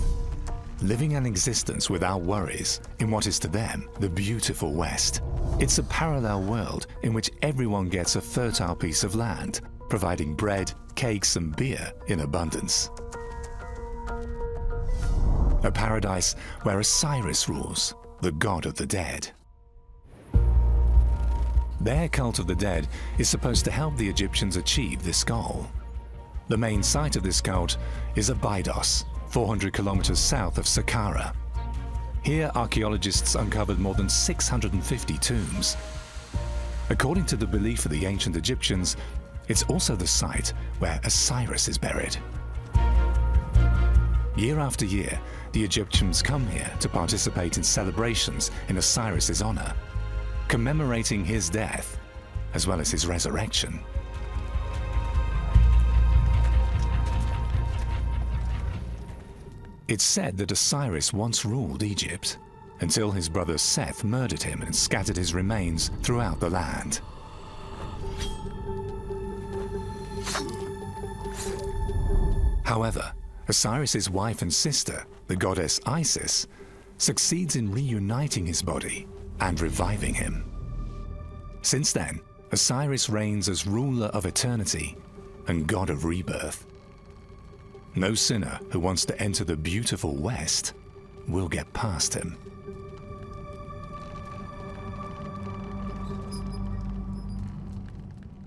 living an existence without worries in what is to them the beautiful West. It's a parallel world in which everyone gets a fertile piece of land, providing bread, cakes and beer in abundance. A paradise where Osiris rules, the god of the dead. Their cult of the dead is supposed to help the Egyptians achieve this goal. The main site of this cult is Abydos, 400 kilometers south of Saqqara. Here, archaeologists uncovered more than 650 tombs. According to the belief of the ancient Egyptians, it's also the site where Osiris is buried. Year after year, the Egyptians come here to participate in celebrations in Osiris's honor, commemorating his death as well as his resurrection. It's said that Osiris once ruled Egypt, until his brother Seth murdered him and scattered his remains throughout the land. However, Osiris's wife and sister, the goddess Isis, succeeds in reuniting his body and reviving him. Since then, Osiris reigns as ruler of eternity and god of rebirth. No sinner who wants to enter the beautiful West will get past him.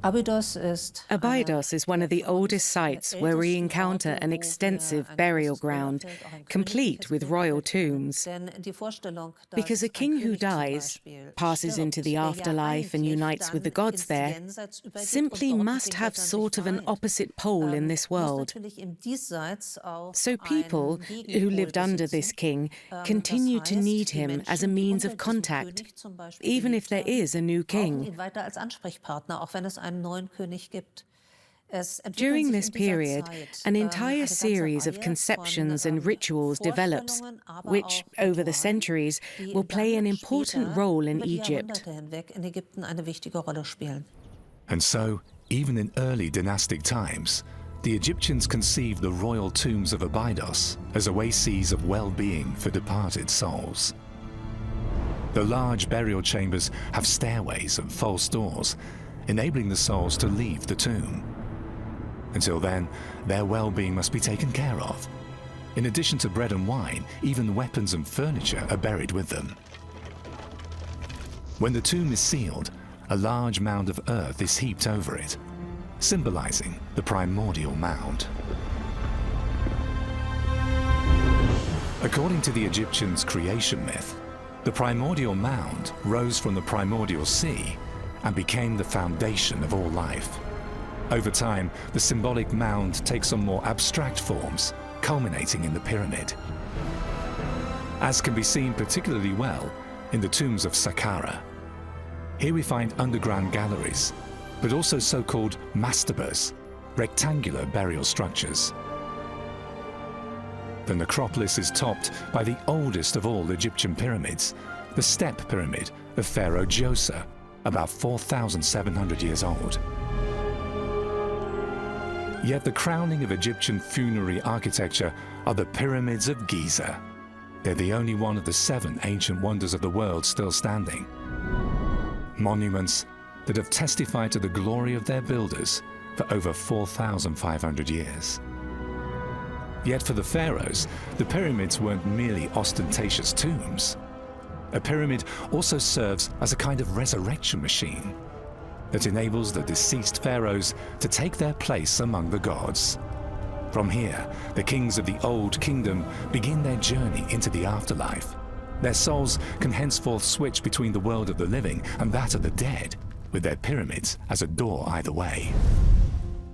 Abydos is one of the oldest sites where we encounter an extensive burial ground, complete with royal tombs. Because a king who dies, passes into the afterlife and unites with the gods there, simply must have sort of an opposite pole in this world. So people who lived under this king continue to need him as a means of contact, even if there is a new king. During this period, an entire series of conceptions and rituals develops, which, over the centuries, will play an important role in Egypt. And so, even in early dynastic times, the Egyptians conceived the royal tombs of Abydos as oases of well-being for departed souls. The large burial chambers have stairways and false doors, enabling the souls to leave the tomb. Until then, their well-being must be taken care of. In addition to bread and wine, even weapons and furniture are buried with them. When the tomb is sealed, a large mound of earth is heaped over it, symbolizing the primordial mound. According to the Egyptians' creation myth, the primordial mound rose from the primordial sea and became the foundation of all life. Over time, the symbolic mound takes on more abstract forms, culminating in the pyramid. As can be seen particularly well in the tombs of Saqqara. Here we find underground galleries, but also so-called mastabas, rectangular burial structures. The necropolis is topped by the oldest of all Egyptian pyramids, the Step Pyramid of Pharaoh Joseph, about 4,700 years old. Yet the crowning of Egyptian funerary architecture are the pyramids of Giza. They're the only one of the 7 ancient wonders of the world still standing. Monuments that have testified to the glory of their builders for over 4,500 years. Yet for the pharaohs, the pyramids weren't merely ostentatious tombs. A pyramid also serves as a kind of resurrection machine that enables the deceased pharaohs to take their place among the gods. From here, the kings of the Old Kingdom begin their journey into the afterlife. Their souls can henceforth switch between the world of the living and that of the dead, with their pyramids as a door either way.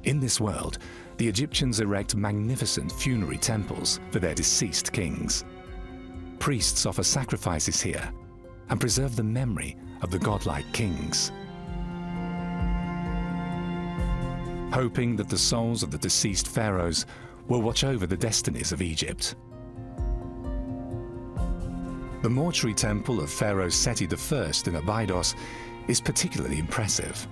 In this world, the Egyptians erect magnificent funerary temples for their deceased kings. Priests offer sacrifices here and preserve the memory of the godlike kings, hoping that the souls of the deceased pharaohs will watch over the destinies of Egypt. The mortuary temple of Pharaoh Seti I in Abydos is particularly impressive,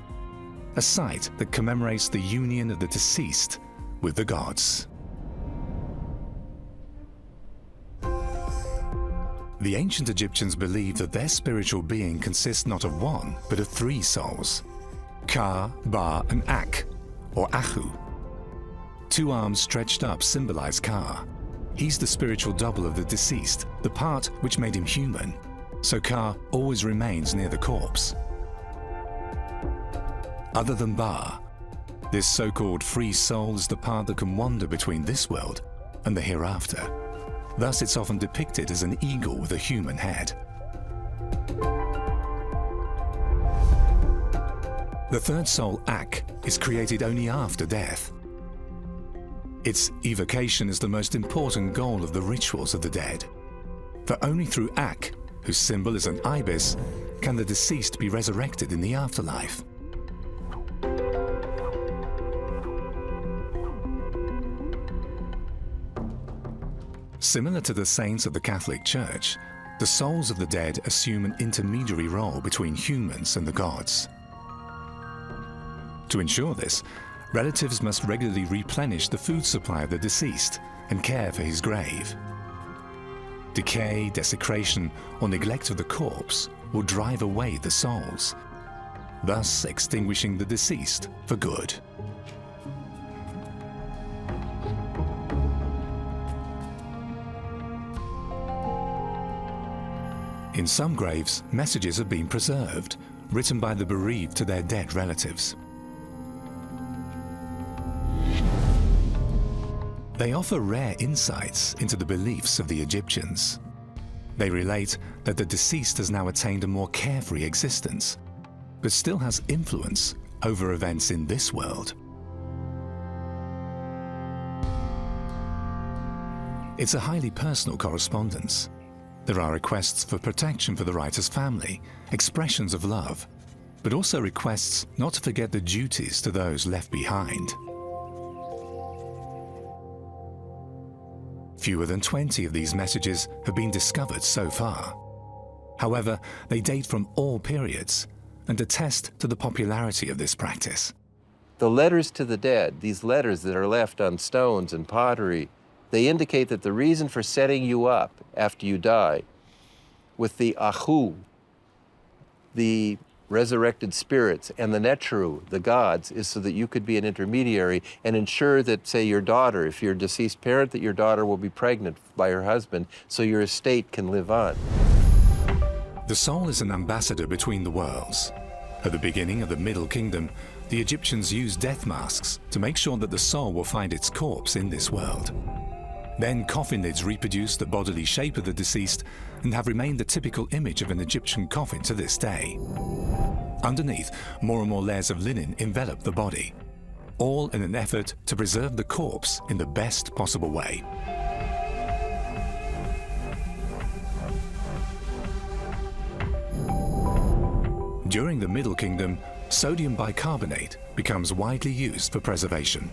a site that commemorates the union of the deceased with the gods. The ancient Egyptians believed that their spiritual being consists not of one, but of 3 souls: Ka, Ba, and Ak, or Ahu. 2 arms stretched up symbolize Ka. He's the spiritual double of the deceased, the part which made him human, so Ka always remains near the corpse. Other than Ba, this so-called free soul is the part that can wander between this world and the hereafter. Thus it's often depicted as an eagle with a human head. The 3rd soul, Ak, is created only after death. Its evocation is the most important goal of the rituals of the dead. For only through Ak, whose symbol is an ibis, can the deceased be resurrected in the afterlife. Similar to the saints of the Catholic Church, the souls of the dead assume an intermediary role between humans and the gods. To ensure this, relatives must regularly replenish the food supply of the deceased and care for his grave. Decay, desecration, or neglect of the corpse will drive away the souls, thus extinguishing the deceased for good. In some graves, messages have been preserved, written by the bereaved to their dead relatives. They offer rare insights into the beliefs of the Egyptians. They relate that the deceased has now attained a more carefree existence, but still has influence over events in this world. It's a highly personal correspondence. There are requests for protection for the writer's family, expressions of love, but also requests not to forget the duties to those left behind. Fewer than 20 of these messages have been discovered so far. However, they date from all periods and attest to the popularity of this practice. The letters to the dead, these letters that are left on stones and pottery, they indicate that the reason for setting you up after you die with the Ahu, the resurrected spirits, and the Netru, the gods, is so that you could be an intermediary and ensure that, say, your daughter, if you're a deceased parent, that your daughter will be pregnant by her husband so your estate can live on. The soul is an ambassador between the worlds. At the beginning of the Middle Kingdom, the Egyptians used death masks to make sure that the soul will find its corpse in this world. Then coffin lids reproduced the bodily shape of the deceased and have remained the typical image of an Egyptian coffin to this day. Underneath, more and more layers of linen envelop the body. all in an effort to preserve the corpse in the best possible way. During the Middle Kingdom, sodium bicarbonate becomes widely used for preservation.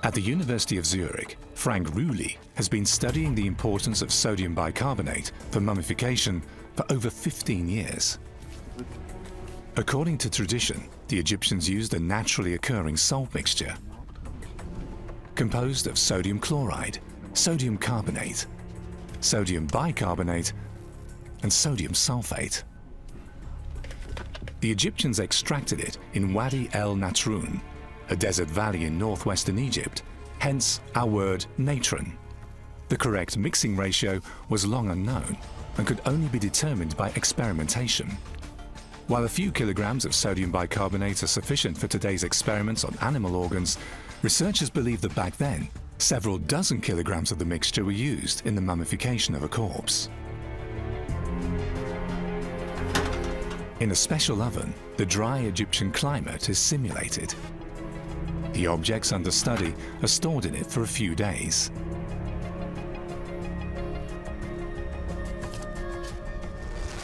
At the University of Zurich, Frank Rühli has been studying the importance of sodium bicarbonate for mummification for over 15 years. According to tradition, the Egyptians used a naturally occurring salt mixture composed of sodium chloride, sodium carbonate, sodium bicarbonate, and sodium sulfate. The Egyptians extracted it in Wadi el Natrun, a desert valley in northwestern Egypt, hence our word natron. The correct mixing ratio was long unknown and could only be determined by experimentation. While a few kilograms of sodium bicarbonate are sufficient for today's experiments on animal organs, researchers believe that back then, several dozen kilograms of the mixture were used in the mummification of a corpse. In a special oven, the dry Egyptian climate is simulated. The objects under study are stored in it for a few days.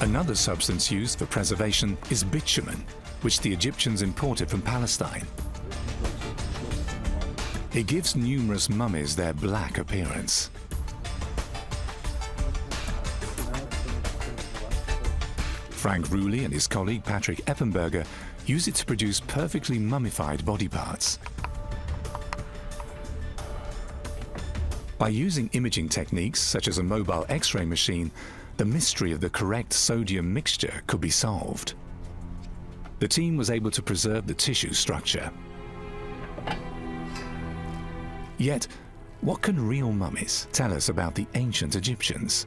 Another substance used for preservation is bitumen, which the Egyptians imported from Palestine. It gives numerous mummies their black appearance. Frank Rühli and his colleague Patrick Eppenberger use it to produce perfectly mummified body parts. By using imaging techniques such as a mobile X-ray machine, the mystery of the correct sodium mixture could be solved. The team was able to preserve the tissue structure. Yet, what can real mummies tell us about the ancient Egyptians?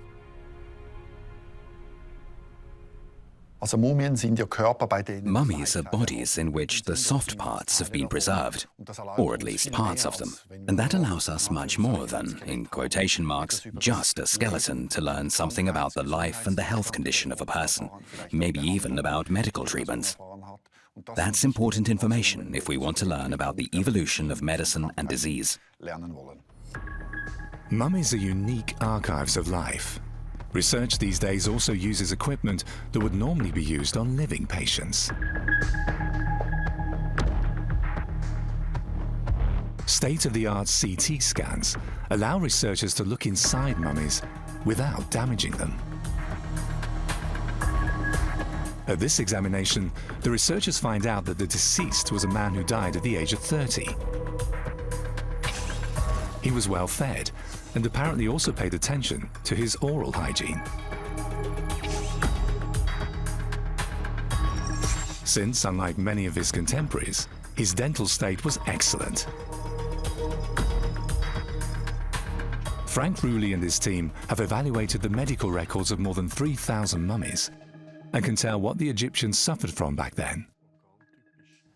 Mummies are bodies in which the soft parts have been preserved, or at least parts of them. And that allows us much more than, in quotation marks, just a skeleton to learn something about the life and the health condition of a person, maybe even about medical treatments. That's important information if we want to learn about the evolution of medicine and disease. Mummies are unique archives of life. Research these days also uses equipment that would normally be used on living patients. State-of-the-art CT scans allow researchers to look inside mummies without damaging them. At this examination, the researchers find out that the deceased was a man who died at the age of 30. He was well fed and apparently also paid attention to his oral hygiene. Since, unlike many of his contemporaries, his dental state was excellent. Frank Rühli and his team have evaluated the medical records of more than 3,000 mummies and can tell what the Egyptians suffered from back then.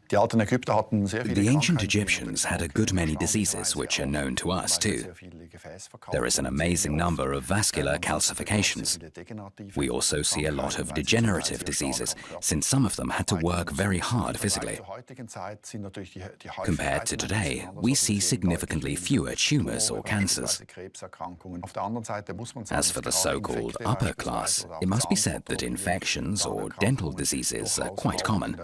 The ancient Egyptians had a good many diseases which are known to us too. There is an amazing number of vascular calcifications. We also see a lot of degenerative diseases, since some of them had to work very hard physically. Compared to today, we see significantly fewer tumors or cancers. As for the so-called upper class, it must be said that infections or dental diseases are quite common.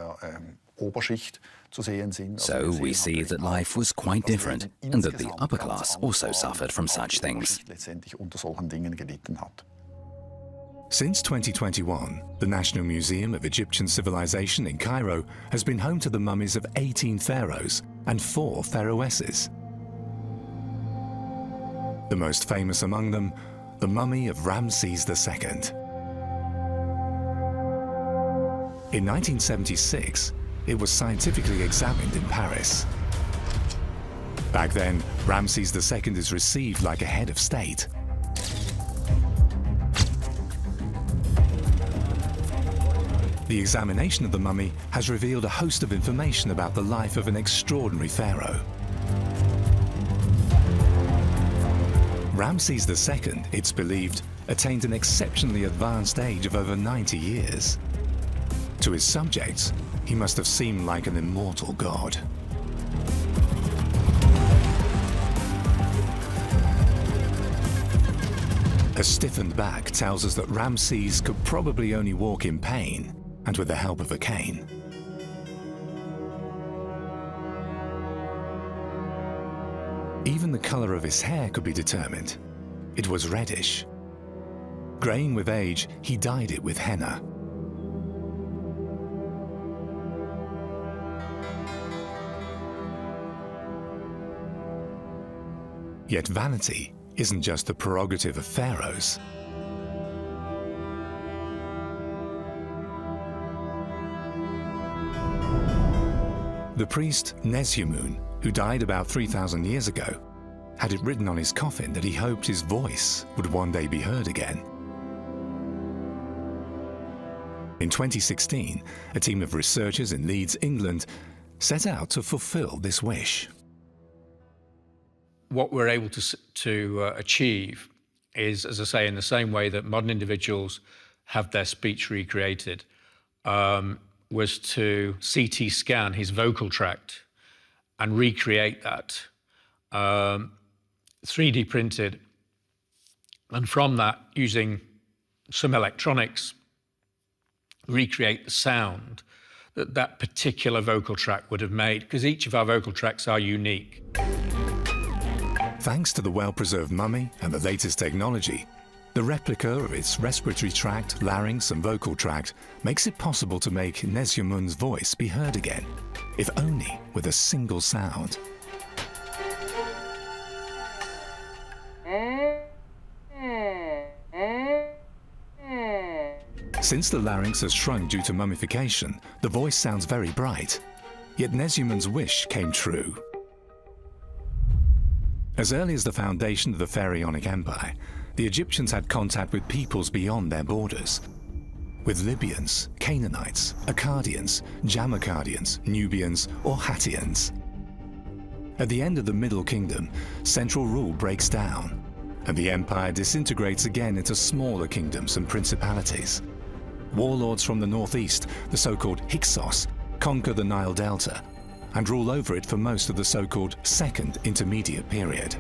So we see that life was quite different and that the upper class also suffered from such things. Since 2021, the National Museum of Egyptian Civilization in Cairo has been home to the mummies of 18 pharaohs and 4 pharaohesses. The most famous among them, the mummy of Ramses II. In 1976, it was scientifically examined in Paris. Back then, Ramses II is received like a head of state. The examination of the mummy has revealed a host of information about the life of an extraordinary pharaoh. Ramses II, it's believed, attained an exceptionally advanced age of over 90 years. To his subjects, he must have seemed like an immortal god. A stiffened back tells us that Ramses could probably only walk in pain and with the help of a cane. Even the color of his hair could be determined. It was reddish. Graying with age, he dyed it with henna. Yet vanity isn't just the prerogative of pharaohs. The priest Nesyamun, who died about 3,000 years ago, had it written on his coffin that he hoped his voice would one day be heard again. In 2016, a team of researchers in Leeds, England, set out to fulfill this wish. What we're able to achieve is, as I say, in the same way that modern individuals have their speech recreated, was to CT scan his vocal tract and recreate that, 3D printed, and from that, using some electronics, recreate the sound that that particular vocal tract would have made, because each of our vocal tracts are unique. Thanks to the well-preserved mummy and the latest technology, the replica of its respiratory tract, larynx and vocal tract makes it possible to make Nesyamun's voice be heard again, if only with a single sound. Since the larynx has shrunk due to mummification, the voice sounds very bright. Yet Nesyamun's wish came true. As early as the foundation of the Pharaonic Empire, the Egyptians had contact with peoples beyond their borders, with Libyans, Canaanites, Akkadians, Jamaicadians, Nubians, or Hattians. At the end of the Middle Kingdom, central rule breaks down, and the empire disintegrates again into smaller kingdoms and principalities. Warlords from the northeast, the so-called Hyksos, conquer the Nile Delta and rule over it for most of the so-called Second Intermediate Period.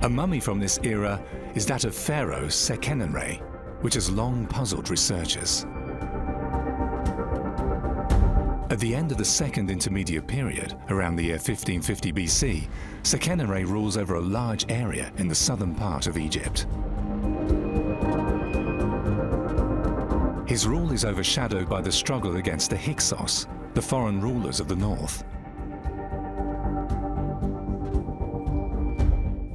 A mummy from this era is that of Pharaoh Seqenenre, which has long puzzled researchers. At the end of the Second Intermediate Period, around the year 1550 BC, Seqenenre rules over a large area in the southern part of Egypt. His rule is overshadowed by the struggle against the Hyksos, the foreign rulers of the north.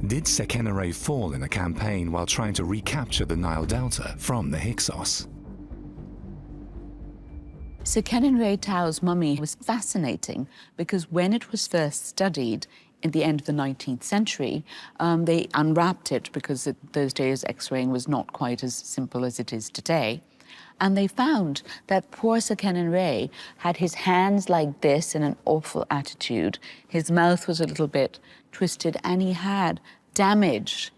Did Seqenenre fall in a campaign while trying to recapture the Nile Delta from the Hyksos? Seqenenre Tao's mummy was fascinating because when it was first studied in the end of the 19th century, they unwrapped it because those days X-raying was not quite as simple as it is today. And they found that poor Seqenenre had his hands like this in an awful attitude. His mouth was a little bit twisted, and he had damage,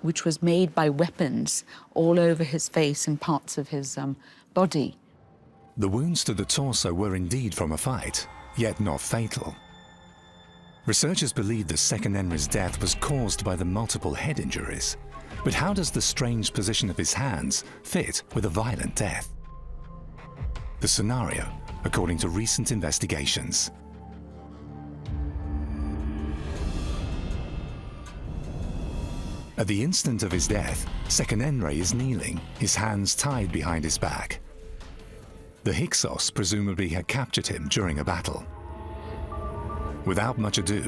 which was made by weapons, all over his face and parts of his body. The wounds to the torso were indeed from a fight, yet not fatal. Researchers believe that Seqenenre's death was caused by the multiple head injuries. But how does the strange position of his hands fit with a violent death? The scenario, according to recent investigations. At the instant of his death, Seqenenre is kneeling, his hands tied behind his back. The Hyksos presumably had captured him during a battle. Without much ado,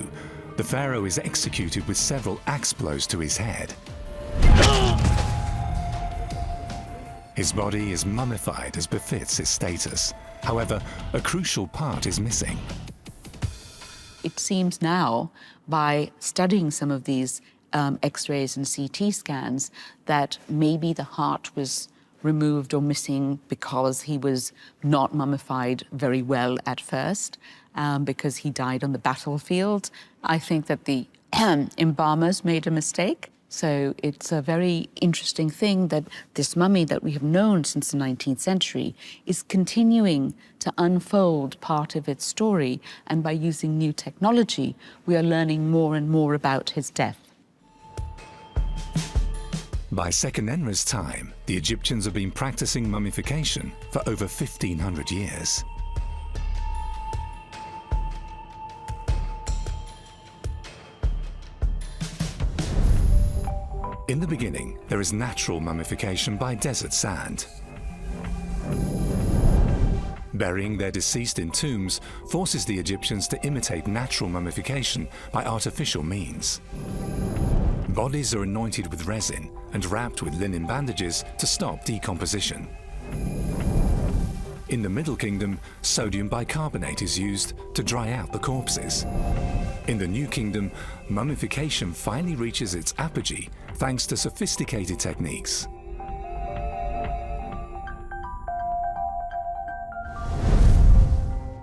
the pharaoh is executed with several axe blows to his head. His body is mummified as befits his status. However, a crucial part is missing. It seems now, by studying some of these X-rays and CT scans, that maybe the heart was removed or missing because he was not mummified very well at first, because he died on the battlefield. I think that the embalmers made a mistake So it's a very interesting thing that this mummy that we have known since the 19th century is continuing to unfold part of its story, and by using new technology, we are learning more and more about his death. By Seqenenra's time, the Egyptians have been practicing mummification for over 1,500 years. In the beginning, there is natural mummification by desert sand. Burying their deceased in tombs forces the Egyptians to imitate natural mummification by artificial means. Bodies are anointed with resin and wrapped with linen bandages to stop decomposition. In the Middle Kingdom, sodium bicarbonate is used to dry out the corpses. In the New Kingdom, mummification finally reaches its apogee thanks to sophisticated techniques.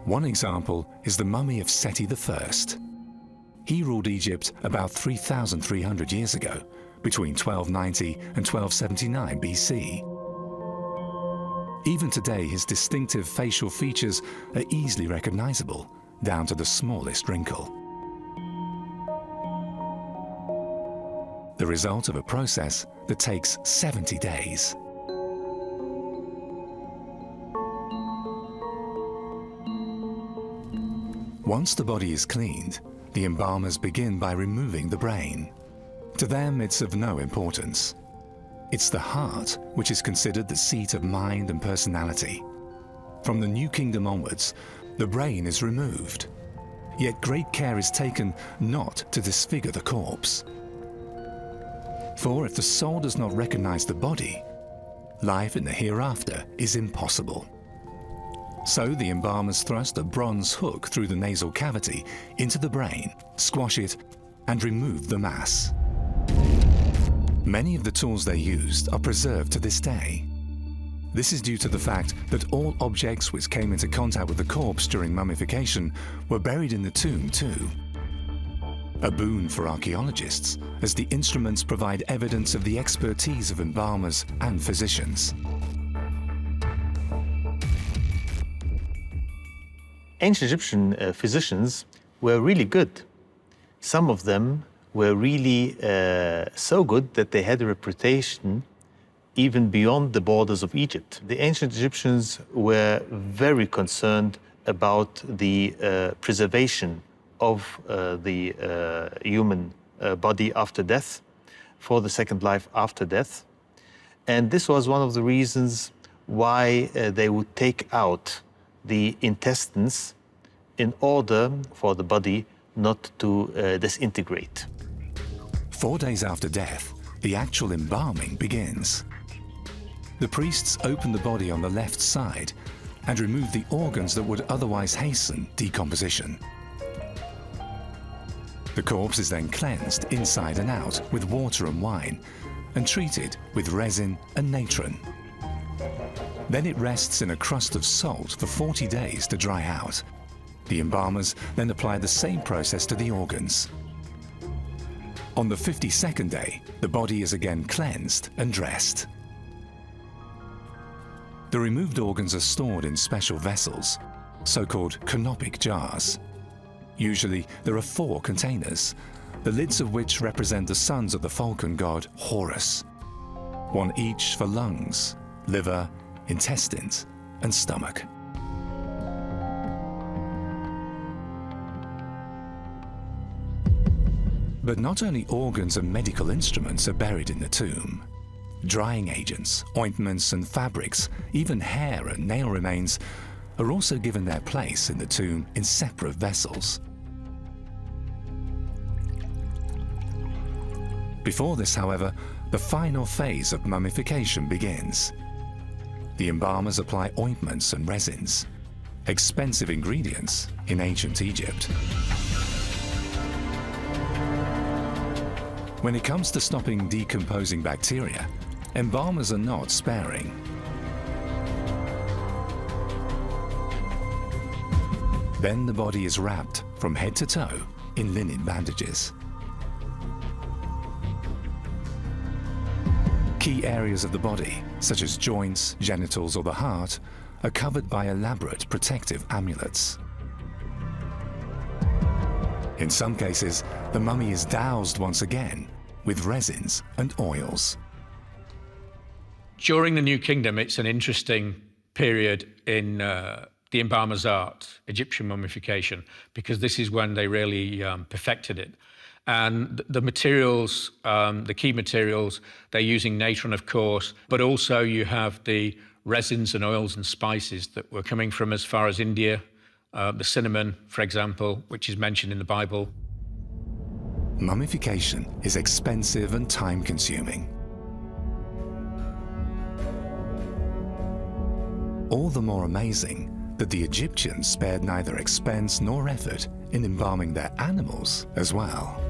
One example is the mummy of Seti I. He ruled Egypt about 3,300 years ago, between 1290 and 1279 BC. Even today, his distinctive facial features are easily recognizable, down to the smallest wrinkle. The result of a process that takes 70 days. Once the body is cleaned, the embalmers begin by removing the brain. To them, it's of no importance. It's the heart which is considered the seat of mind and personality. From the New Kingdom onwards, the brain is removed. Yet great care is taken not to disfigure the corpse. For if the soul does not recognize the body, life in the hereafter is impossible. So the embalmers thrust a bronze hook through the nasal cavity into the brain, squash it, and remove the mass. Many of the tools they used are preserved to this day. This is due to the fact that all objects which came into contact with the corpse during mummification were buried in the tomb too. A boon for archaeologists, as the instruments provide evidence of the expertise of embalmers and physicians. Ancient Egyptian physicians were really good. Some of them were really so good that they had a reputation even beyond the borders of Egypt. The ancient Egyptians were very concerned about the preservation of the human body after death, for the second life after death. And this was one of the reasons why they would take out the intestines in order for the body not to disintegrate. 4 days after death, the actual embalming begins. The priests open the body on the left side and remove the organs that would otherwise hasten decomposition. The corpse is then cleansed inside and out with water and wine and treated with resin and natron. Then it rests in a crust of salt for 40 days to dry out. The embalmers then apply the same process to the organs. On the 52nd day, the body is again cleansed and dressed. The removed organs are stored in special vessels, so-called canopic jars. Usually there are 4 containers, the lids of which represent the sons of the falcon god Horus, one each for lungs, liver, intestines, and stomach. But not only organs and medical instruments are buried in the tomb. Drying agents, ointments and fabrics, even hair and nail remains are also given their place in the tomb in separate vessels. Before this, however, the final phase of mummification begins. The embalmers apply ointments and resins, expensive ingredients in ancient Egypt. When it comes to stopping decomposing bacteria, embalmers are not sparing. Then the body is wrapped from head to toe in linen bandages. Key areas of the body, such as joints, genitals, or the heart, are covered by elaborate protective amulets. In some cases, the mummy is doused once again with resins and oils. During the New Kingdom, it's an interesting period in the embalmer's art, Egyptian mummification, because this is when they really perfected it. And the materials, the key materials, they're using natron, of course, but also you have the resins and oils and spices that were coming from as far as India, the cinnamon, for example, which is mentioned in the Bible. Mummification is expensive and time-consuming. All the more amazing that the Egyptians spared neither expense nor effort in embalming their animals as well.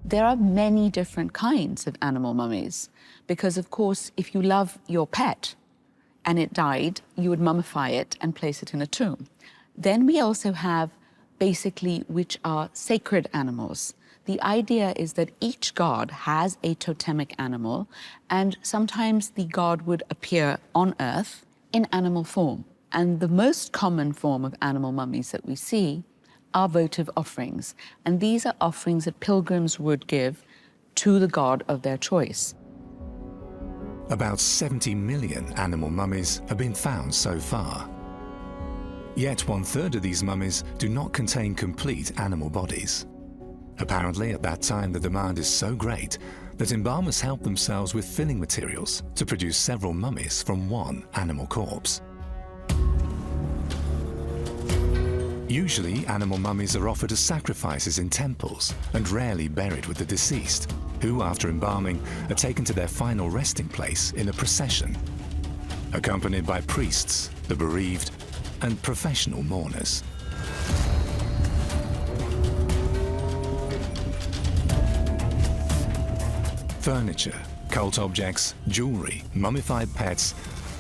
There are many different kinds of animal mummies because, of course, if you love your pet and it died, you would mummify it and place it in a tomb. Then we also have basically which are sacred animals. The idea is that each god has a totemic animal, and sometimes the god would appear on earth in animal form. And the most common form of animal mummies that we see are votive offerings. And these are offerings that pilgrims would give to the god of their choice. About 70 million animal mummies have been found so far. Yet 1/3 of these mummies do not contain complete animal bodies. Apparently, at that time, the demand is so great that embalmers help themselves with filling materials to produce several mummies from one animal corpse. Usually, animal mummies are offered as sacrifices in temples and rarely buried with the deceased, who, after embalming, are taken to their final resting place in a procession, accompanied by priests, the bereaved, and professional mourners. Furniture, cult objects, jewelry, mummified pets,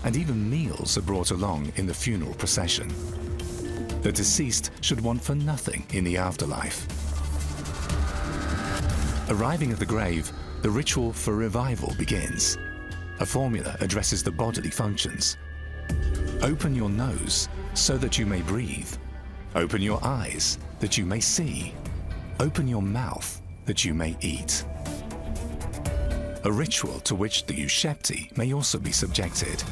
and even meals are brought along in the funeral procession. The deceased should want for nothing in the afterlife. Arriving at the grave, the ritual for revival begins. A formula addresses the bodily functions. Open your nose so that you may breathe. Open your eyes that you may see. Open your mouth that you may eat. A ritual to which the Ushepti may also be subjected.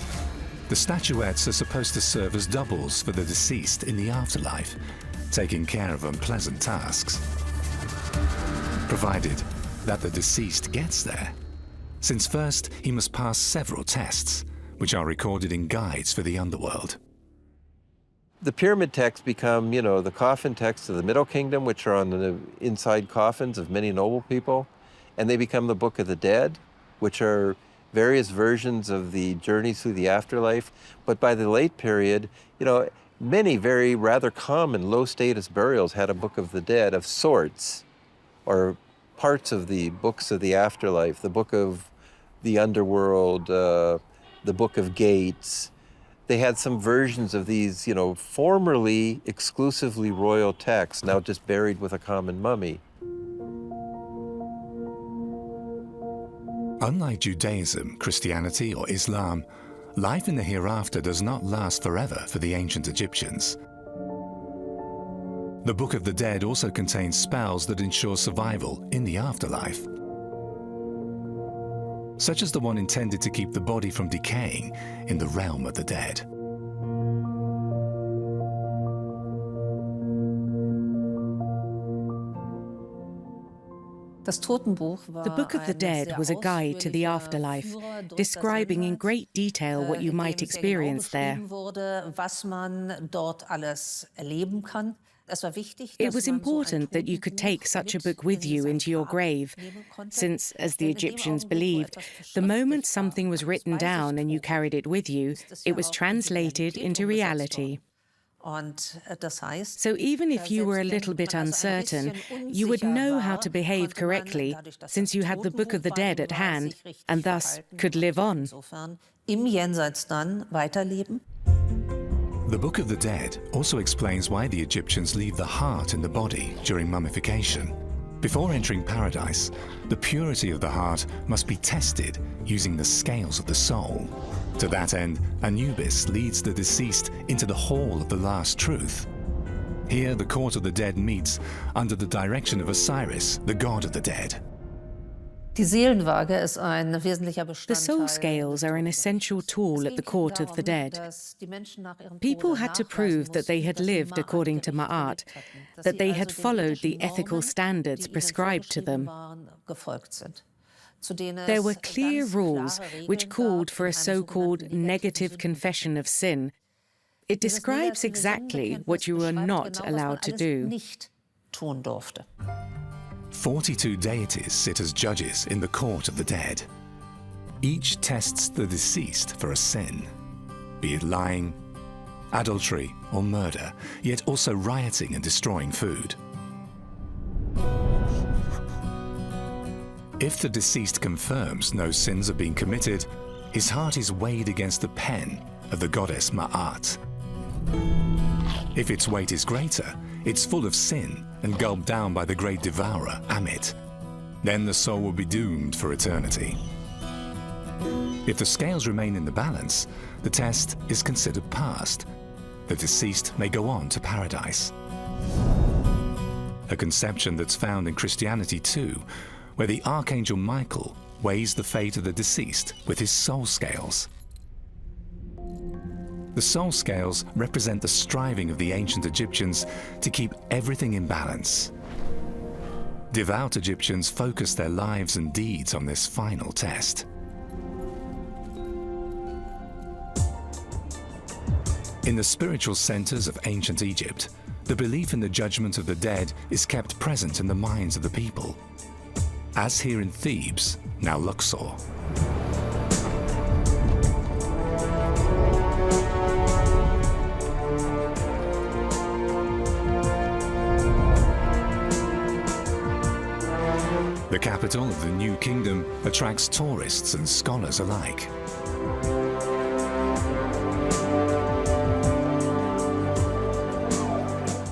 The statuettes are supposed to serve as doubles for the deceased in the afterlife, taking care of unpleasant tasks. Provided that the deceased gets there, since first he must pass several tests, which are recorded in guides for the underworld. The pyramid texts become, the coffin texts of the Middle Kingdom, which are on the inside coffins of many noble people, and they become the Book of the Dead, which are various versions of the journeys through the afterlife. But by the late period, many very rather common low-status burials had a Book of the Dead of sorts, or parts of the books of the afterlife, the Book of the Underworld, the Book of Gates. They had some versions of these, formerly exclusively royal texts, now just buried with a common mummy. Unlike Judaism, Christianity, or Islam, life in the hereafter does not last forever for the ancient Egyptians. The Book of the Dead also contains spells that ensure survival in the afterlife, such as the one intended to keep the body from decaying in the realm of the dead. The Book of the Dead was a guide to the afterlife, describing in great detail what you might experience there. It was important that you could take such a book with you into your grave, since, as the Egyptians believed, the moment something was written down and you carried it with you, it was translated into reality. So even if you were a little bit uncertain, you would know how to behave correctly, since you had the Book of the Dead at hand, and thus could live on. The Book of the Dead also explains why the Egyptians leave the heart in the body during mummification. Before entering paradise, the purity of the heart must be tested using the scales of the soul. To that end, Anubis leads the deceased into the hall of the last truth. Here, the court of the dead meets under the direction of Osiris, the god of the dead. The soul scales are an essential tool at the court of the dead. People had to prove that they had lived according to Ma'at, that they had followed the ethical standards prescribed to them. There were clear rules which called for a so-called negative confession of sin. It describes exactly what you were not allowed to do. 42 deities sit as judges in the court of the dead. Each tests the deceased for a sin, be it lying, adultery, or murder, yet also rioting and destroying food. If the deceased confirms no sins have been committed, his heart is weighed against the pen of the goddess Ma'at. If its weight is greater, it's full of sin and gulped down by the great devourer, Amit. Then the soul will be doomed for eternity. If the scales remain in the balance, the test is considered passed. The deceased may go on to paradise. A conception that's found in Christianity too, where the Archangel Michael weighs the fate of the deceased with his soul scales. The soul scales represent the striving of the ancient Egyptians to keep everything in balance. Devout Egyptians focused their lives and deeds on this final test. In the spiritual centers of ancient Egypt, the belief in the judgment of the dead is kept present in the minds of the people, as here in Thebes, now Luxor. The capital of the new kingdom attracts tourists and scholars alike.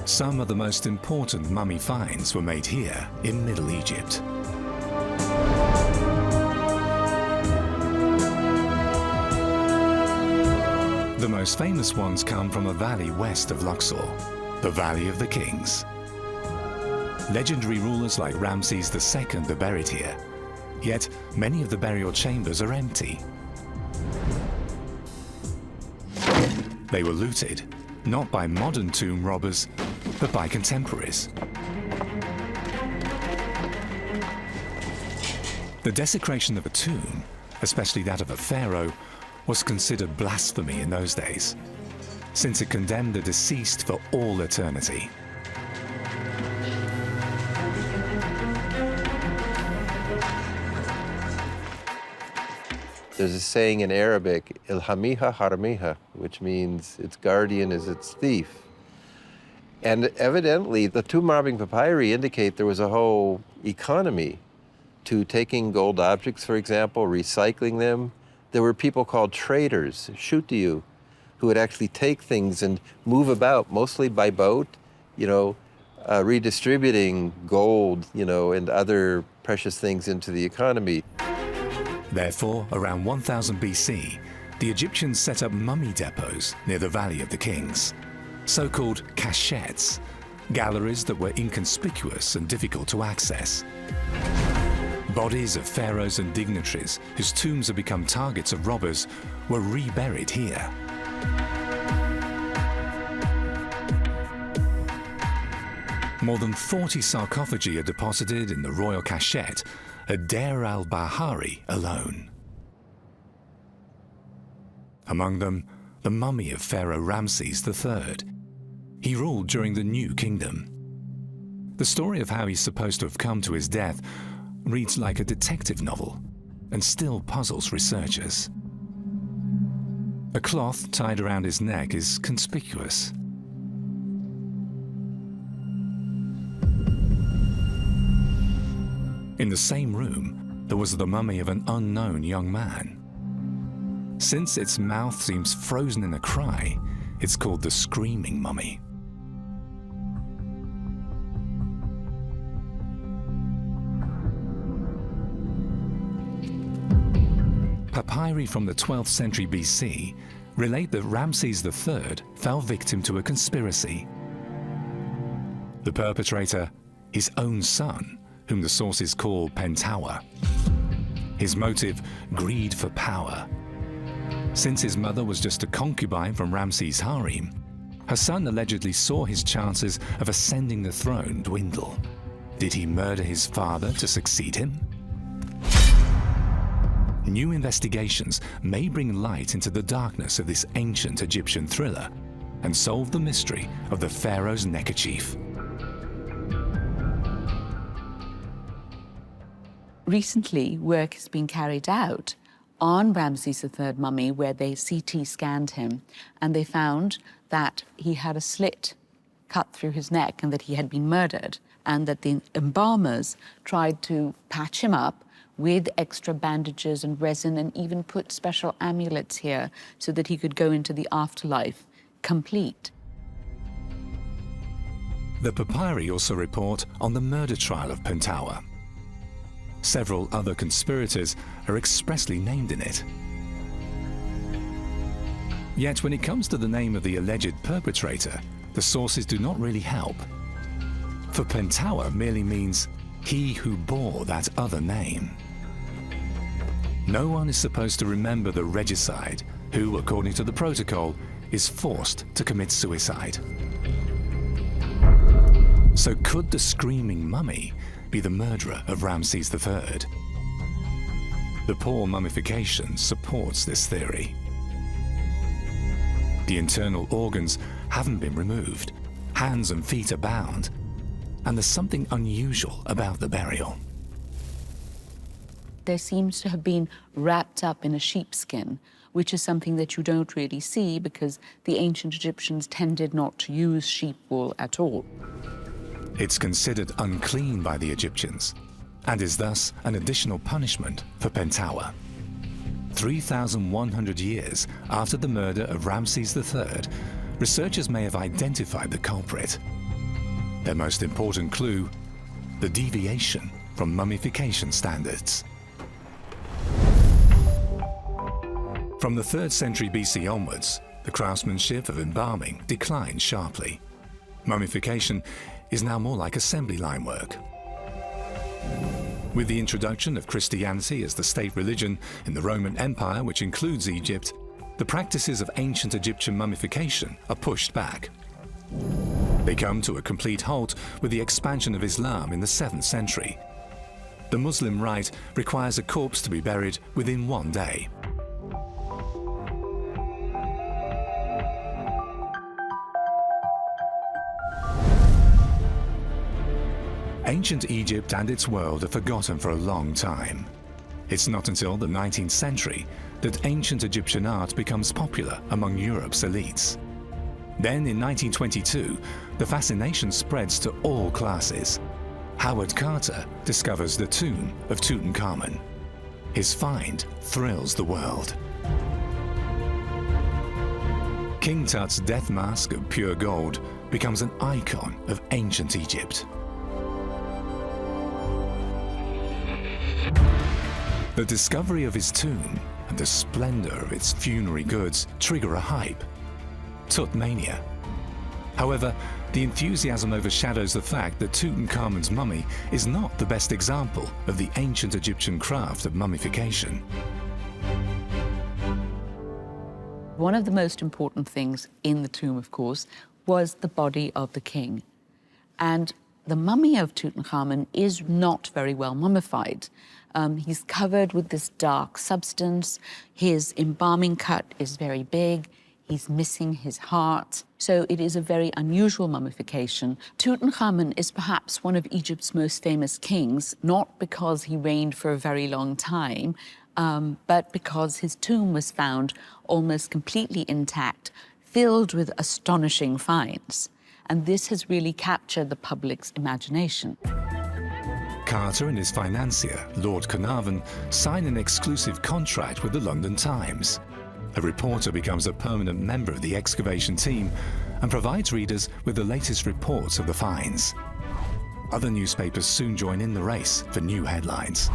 Some of the most important mummy finds were made here in Middle Egypt. The most famous ones come from a valley west of Luxor, the Valley of the Kings. Legendary rulers like Ramses II are buried here, yet many of the burial chambers are empty. They were looted, not by modern tomb robbers, but by contemporaries. The desecration of a tomb, especially that of a pharaoh, was considered blasphemy in those days, since it condemned the deceased for all eternity. There's a saying in Arabic, ilhamiha harmiha, which means its guardian is its thief. And evidently, the tomb robbing papyri indicate there was a whole economy to taking gold objects, for example, recycling them. There were people called traders, shutiyu, who would actually take things and move about, mostly by boat, redistributing gold, and other precious things into the economy. Therefore, around 1000 BC, the Egyptians set up mummy depots near the Valley of the Kings, so-called cachettes, galleries that were inconspicuous and difficult to access. Bodies of pharaohs and dignitaries whose tombs had become targets of robbers were reburied here. More than 40 sarcophagi are deposited in the royal cachette at Deir al-Bahari alone. Among them, the mummy of Pharaoh Ramses III. He ruled during the New Kingdom. The story of how he's supposed to have come to his death reads like a detective novel and still puzzles researchers. A cloth tied around his neck is conspicuous. In the same room, there was the mummy of an unknown young man. Since its mouth seems frozen in a cry, it's called the screaming mummy. papyri from the 12th century BC relate that Ramses III fell victim to a conspiracy. The perpetrator, his own son, whom the sources call Pentawer. His motive, greed for power. Since his mother was just a concubine from Ramses' harem, her son allegedly saw his chances of ascending the throne dwindle. Did he murder his father to succeed him? New investigations may bring light into the darkness of this ancient Egyptian thriller and solve the mystery of the pharaoh's neckerchief. Recently, work has been carried out on Ramses III mummy where they CT scanned him, and they found that he had a slit cut through his neck and that he had been murdered, and that the embalmers tried to patch him up with extra bandages and resin and even put special amulets here so that he could go into the afterlife complete. The papyri also report on the murder trial of Pentawer. Several other conspirators are expressly named in it. Yet when it comes to the name of the alleged perpetrator, the sources do not really help. For Pentawer merely means he who bore that other name. No one is supposed to remember the regicide who, according to the protocol, is forced to commit suicide. So could the screaming mummy be the murderer of Ramses III? The poor mummification supports this theory. The internal organs haven't been removed, hands and feet are bound, and there's something unusual about the burial. There seems to have been wrapped up in a sheepskin, which is something that you don't really see because the ancient Egyptians tended not to use sheep wool at all. It's considered unclean by the Egyptians and is thus an additional punishment for Pentawer. 3,100 years after the murder of Ramses III, researchers may have identified the culprit. Their most important clue, the deviation from mummification standards. From the 3rd century BC onwards, the craftsmanship of embalming declined sharply. Mummification is now more like assembly line work. With the introduction of Christianity as the state religion in the Roman Empire, which includes Egypt, the practices of ancient Egyptian mummification are pushed back. They come to a complete halt with the expansion of Islam in the 7th century. The Muslim rite requires a corpse to be buried within 1 day. Ancient Egypt and its world are forgotten for a long time. It's not until the 19th century that ancient Egyptian art becomes popular among Europe's elites. Then in 1922, the fascination spreads to all classes. Howard Carter discovers the tomb of Tutankhamun. His find thrills the world. King Tut's death mask of pure gold becomes an icon of ancient Egypt. The discovery of his tomb and the splendor of its funerary goods trigger a hype, Tutmania. However, the enthusiasm overshadows the fact that Tutankhamun's mummy is not the best example of the ancient Egyptian craft of mummification. One of the most important things in the tomb, of course, was the body of the king. And the mummy of Tutankhamun is not very well mummified. He's covered with this dark substance. His embalming cut is very big. He's missing his heart. So it is a very unusual mummification. Tutankhamun is perhaps one of Egypt's most famous kings, not because he reigned for a very long time, but because his tomb was found almost completely intact, filled with astonishing finds. And this has really captured the public's imagination. Carter and his financier, Lord Carnarvon, sign an exclusive contract with the London Times. A reporter becomes a permanent member of the excavation team and provides readers with the latest reports of the finds. Other newspapers soon join in the race for new headlines.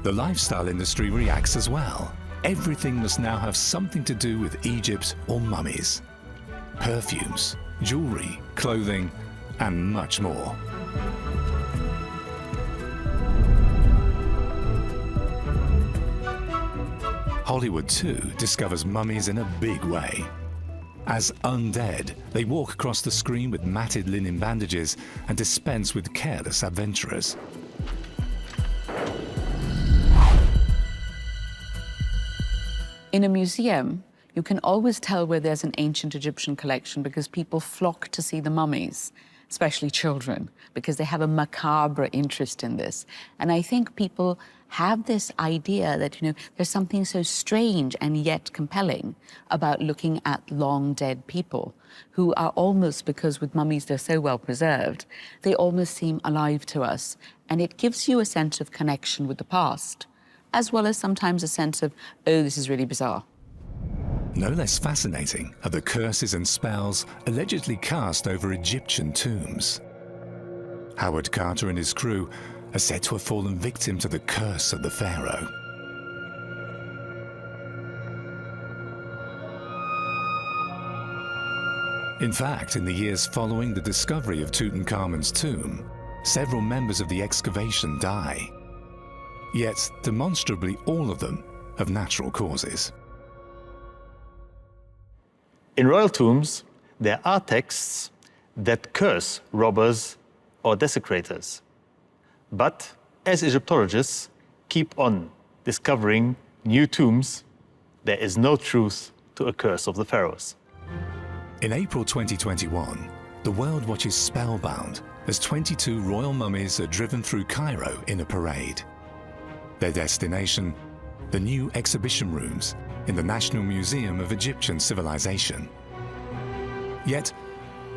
The lifestyle industry reacts as well. Everything must now have something to do with Egypt or mummies. Perfumes, jewelry, clothing, and much more. Hollywood too discovers mummies in a big way. As undead, they walk across the screen with matted linen bandages and dispense with careless adventurers. In a museum, you can always tell where there's an ancient Egyptian collection because people flock to see the mummies, especially children, because they have a macabre interest in this. And I think people have this idea that, there's something so strange and yet compelling about looking at long dead people who are almost, because with mummies they're so well preserved, they almost seem alive to us. And it gives you a sense of connection with the past, as well as sometimes a sense of, oh, this is really bizarre. No less fascinating are the curses and spells allegedly cast over Egyptian tombs. Howard Carter and his crew are said to have fallen victim to the curse of the pharaoh. In fact, in the years following the discovery of Tutankhamun's tomb, several members of the excavation die. Yet, demonstrably all of them of natural causes. In royal tombs, there are texts that curse robbers or desecrators. But as Egyptologists keep on discovering new tombs, there is no truth to a curse of the pharaohs. In April 2021, the world watches spellbound as 22 royal mummies are driven through Cairo in a parade. Their destination, the new exhibition rooms in the National Museum of Egyptian Civilization. Yet,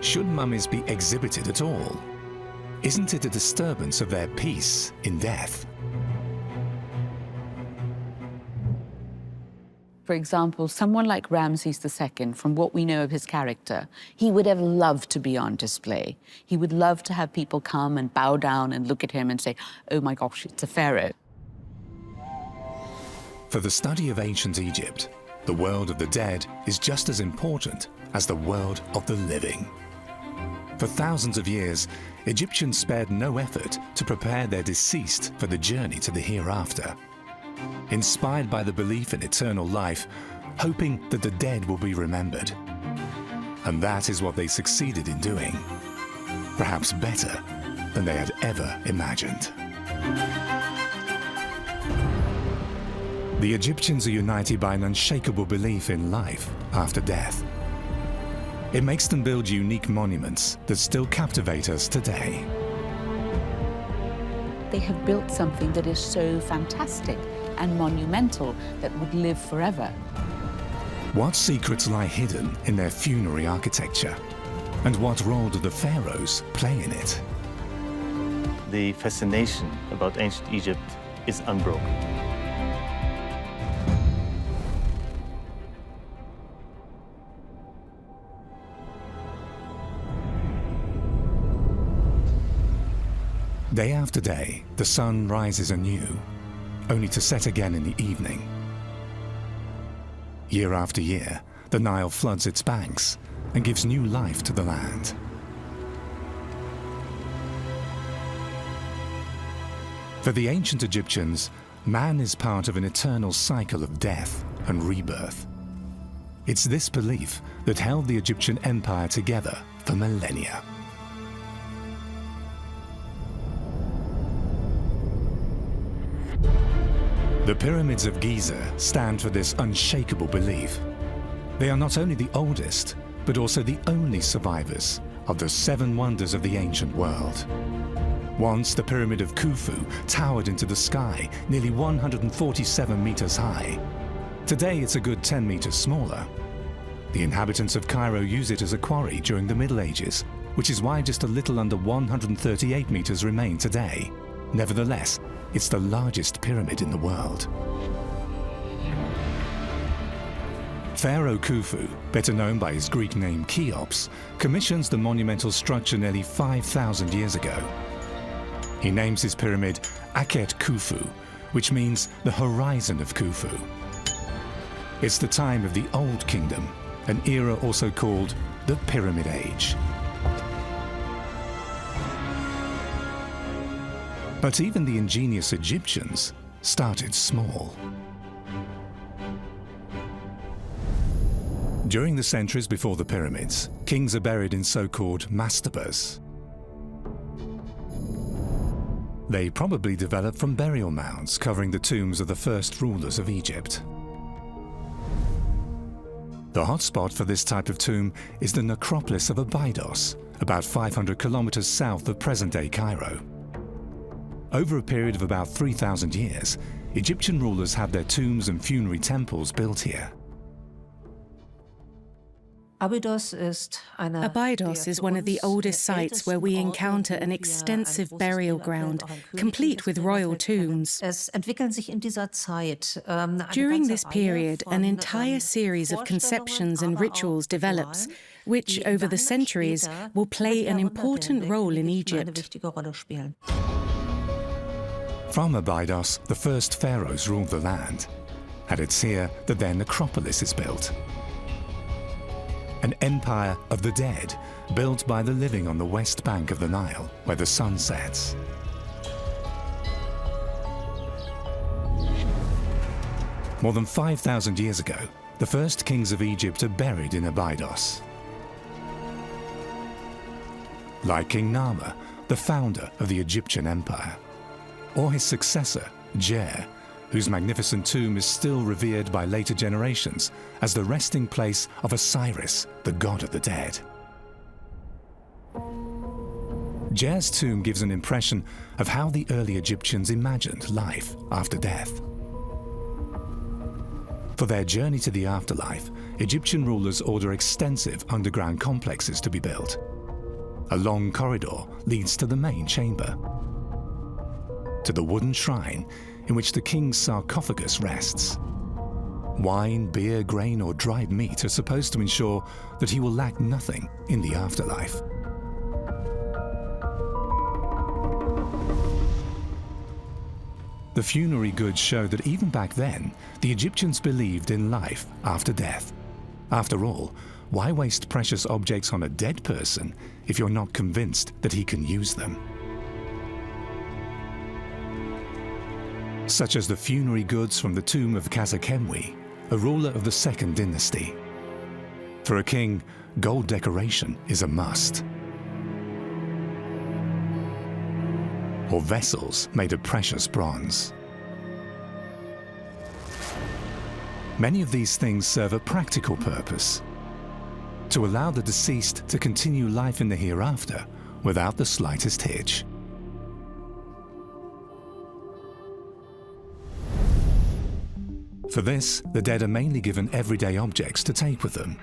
should mummies be exhibited at all? Isn't it a disturbance of their peace in death? For example, someone like Ramses II, from what we know of his character, he would have loved to be on display. He would love to have people come and bow down and look at him and say, oh my gosh, it's a pharaoh. For the study of ancient Egypt, the world of the dead is just as important as the world of the living. For thousands of years, Egyptians spared no effort to prepare their deceased for the journey to the hereafter. Inspired by the belief in eternal life, hoping that the dead will be remembered. And that is what they succeeded in doing. Perhaps better than they had ever imagined. The Egyptians are united by an unshakable belief in life after death. It makes them build unique monuments that still captivate us today. They have built something that is so fantastic and monumental that would live forever. What secrets lie hidden in their funerary architecture? And what role do the pharaohs play in it? The fascination about ancient Egypt is unbroken. Day after day, the sun rises anew, only to set again in the evening. Year after year, the Nile floods its banks and gives new life to the land. For the ancient Egyptians, man is part of an eternal cycle of death and rebirth. It's this belief that held the Egyptian empire together for millennia. The pyramids of Giza stand for this unshakable belief. They are not only the oldest, but also the only survivors of the 7 wonders of the ancient world. Once the Pyramid of Khufu towered into the sky, nearly 147 meters high. Today it's a good 10 meters smaller. The inhabitants of Cairo use it as a quarry during the Middle Ages, which is why just a little under 138 meters remain today. Nevertheless, it's the largest pyramid in the world. Pharaoh Khufu, better known by his Greek name Cheops, commissions the monumental structure nearly 5,000 years ago. He names his pyramid Akhet Khufu, which means the horizon of Khufu. It's the time of the Old Kingdom, an era also called the Pyramid Age. But even the ingenious Egyptians started small. During the centuries before the pyramids, kings are buried in so-called mastabas. They probably developed from burial mounds covering the tombs of the first rulers of Egypt. The hotspot for this type of tomb is the necropolis of Abydos, about 500 kilometers south of present-day Cairo. Over a period of about 3,000 years, Egyptian rulers had their tombs and funerary temples built here. Abydos is one of the oldest sites where we encounter an extensive burial ground, complete with royal tombs. During this period, an entire series of conceptions and rituals develops, which over the centuries will play an important role in Egypt. From Abydos, the first pharaohs ruled the land, and it's here that their necropolis is built. An empire of the dead, built by the living on the west bank of the Nile, where the sun sets. More than 5,000 years ago, the first kings of Egypt are buried in Abydos. Like King Nama, the founder of the Egyptian Empire, or his successor, Jer, whose magnificent tomb is still revered by later generations as the resting place of Osiris, the god of the dead. Jer's tomb gives an impression of how the early Egyptians imagined life after death. For their journey to the afterlife, Egyptian rulers order extensive underground complexes to be built. A long corridor leads to the main chamber, to the wooden shrine in which the king's sarcophagus rests. Wine, beer, grain, or dried meat are supposed to ensure that he will lack nothing in the afterlife. The funerary goods show that even back then, the Egyptians believed in life after death. After all, why waste precious objects on a dead person if you're not convinced that he can use them? Such as the funerary goods from the tomb of Khazakemwi, a ruler of the Second Dynasty. For a king, gold decoration is a must. Or vessels made of precious bronze. Many of these things serve a practical purpose: to allow the deceased to continue life in the hereafter without the slightest hitch. For this, the dead are mainly given everyday objects to take with them.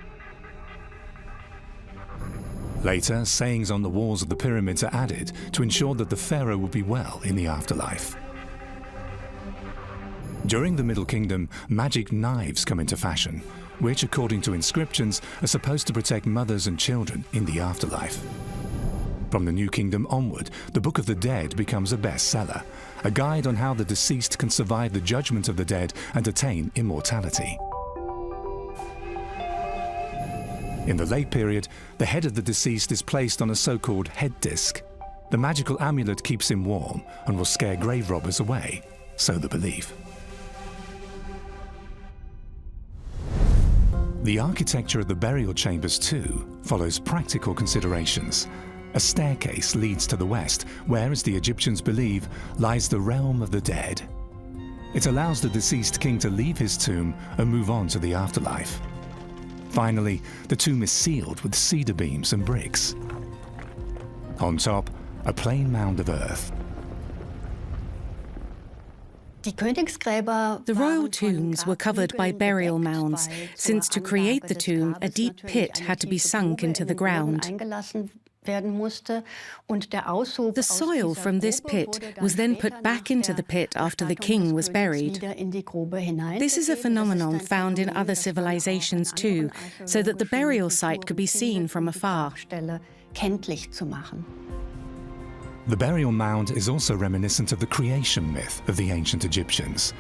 Later, sayings on the walls of the pyramids are added to ensure that the pharaoh will be well in the afterlife. During the Middle Kingdom, magic knives come into fashion, which, according to inscriptions, are supposed to protect mothers and children in the afterlife. From the New Kingdom onward, the Book of the Dead becomes a bestseller, a guide on how the deceased can survive the judgment of the dead and attain immortality. In the late period, the head of the deceased is placed on a so-called head disc. The magical amulet keeps him warm and will scare grave robbers away, so the belief. The architecture of the burial chambers, too, follows practical considerations. A staircase leads to the west, where, as the Egyptians believe, lies the realm of the dead. It allows the deceased king to leave his tomb and move on to the afterlife. Finally, the tomb is sealed with cedar beams and bricks. On top, a plain mound of earth. The royal tombs were covered by burial mounds, since to create the tomb, a deep pit had to be sunk into the ground. The soil from this pit was then put back into the pit after the king was buried. This is a phenomenon found in other civilizations too, so that the burial site could be seen from afar. The burial mound is also reminiscent of the creation myth of the ancient Egyptians,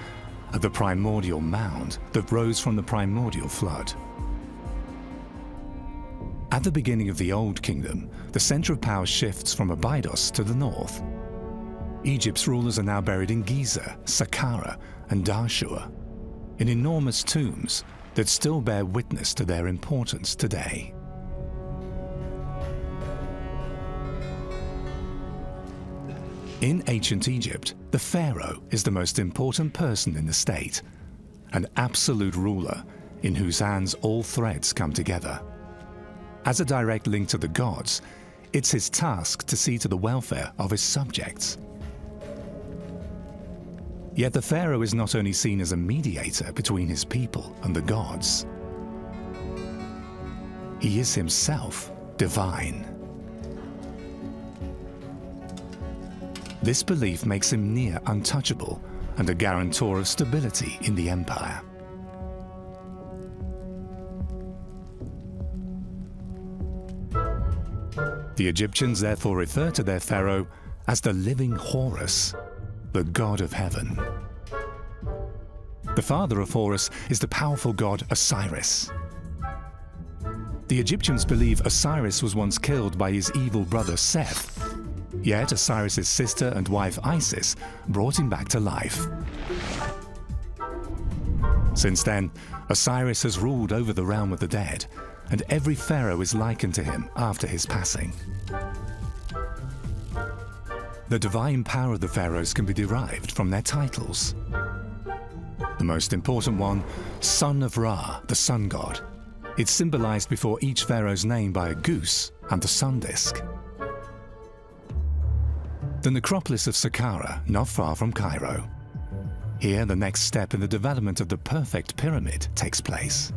of the primordial mound that rose from the primordial flood. At the beginning of the Old Kingdom, the center of power shifts from Abydos to the north. Egypt's rulers are now buried in Giza, Saqqara, and Dahshur, in enormous tombs that still bear witness to their importance today. In ancient Egypt, the pharaoh is the most important person in the state, an absolute ruler in whose hands all threads come together. As a direct link to the gods, it's his task to see to the welfare of his subjects. Yet the pharaoh is not only seen as a mediator between his people and the gods, he is himself divine. This belief makes him near untouchable and a guarantor of stability in the empire. The Egyptians therefore refer to their pharaoh as the living Horus, the god of heaven. The father of Horus is the powerful god Osiris. The Egyptians believe Osiris was once killed by his evil brother Seth, yet Osiris' sister and wife Isis brought him back to life. Since then, Osiris has ruled over the realm of the dead, and every pharaoh is likened to him after his passing. The divine power of the pharaohs can be derived from their titles. The most important one, Son of Ra, the sun god. It's symbolized before each pharaoh's name by a goose and the sun disk. The necropolis of Saqqara, not far from Cairo. Here, the next step in the development of the perfect pyramid takes place.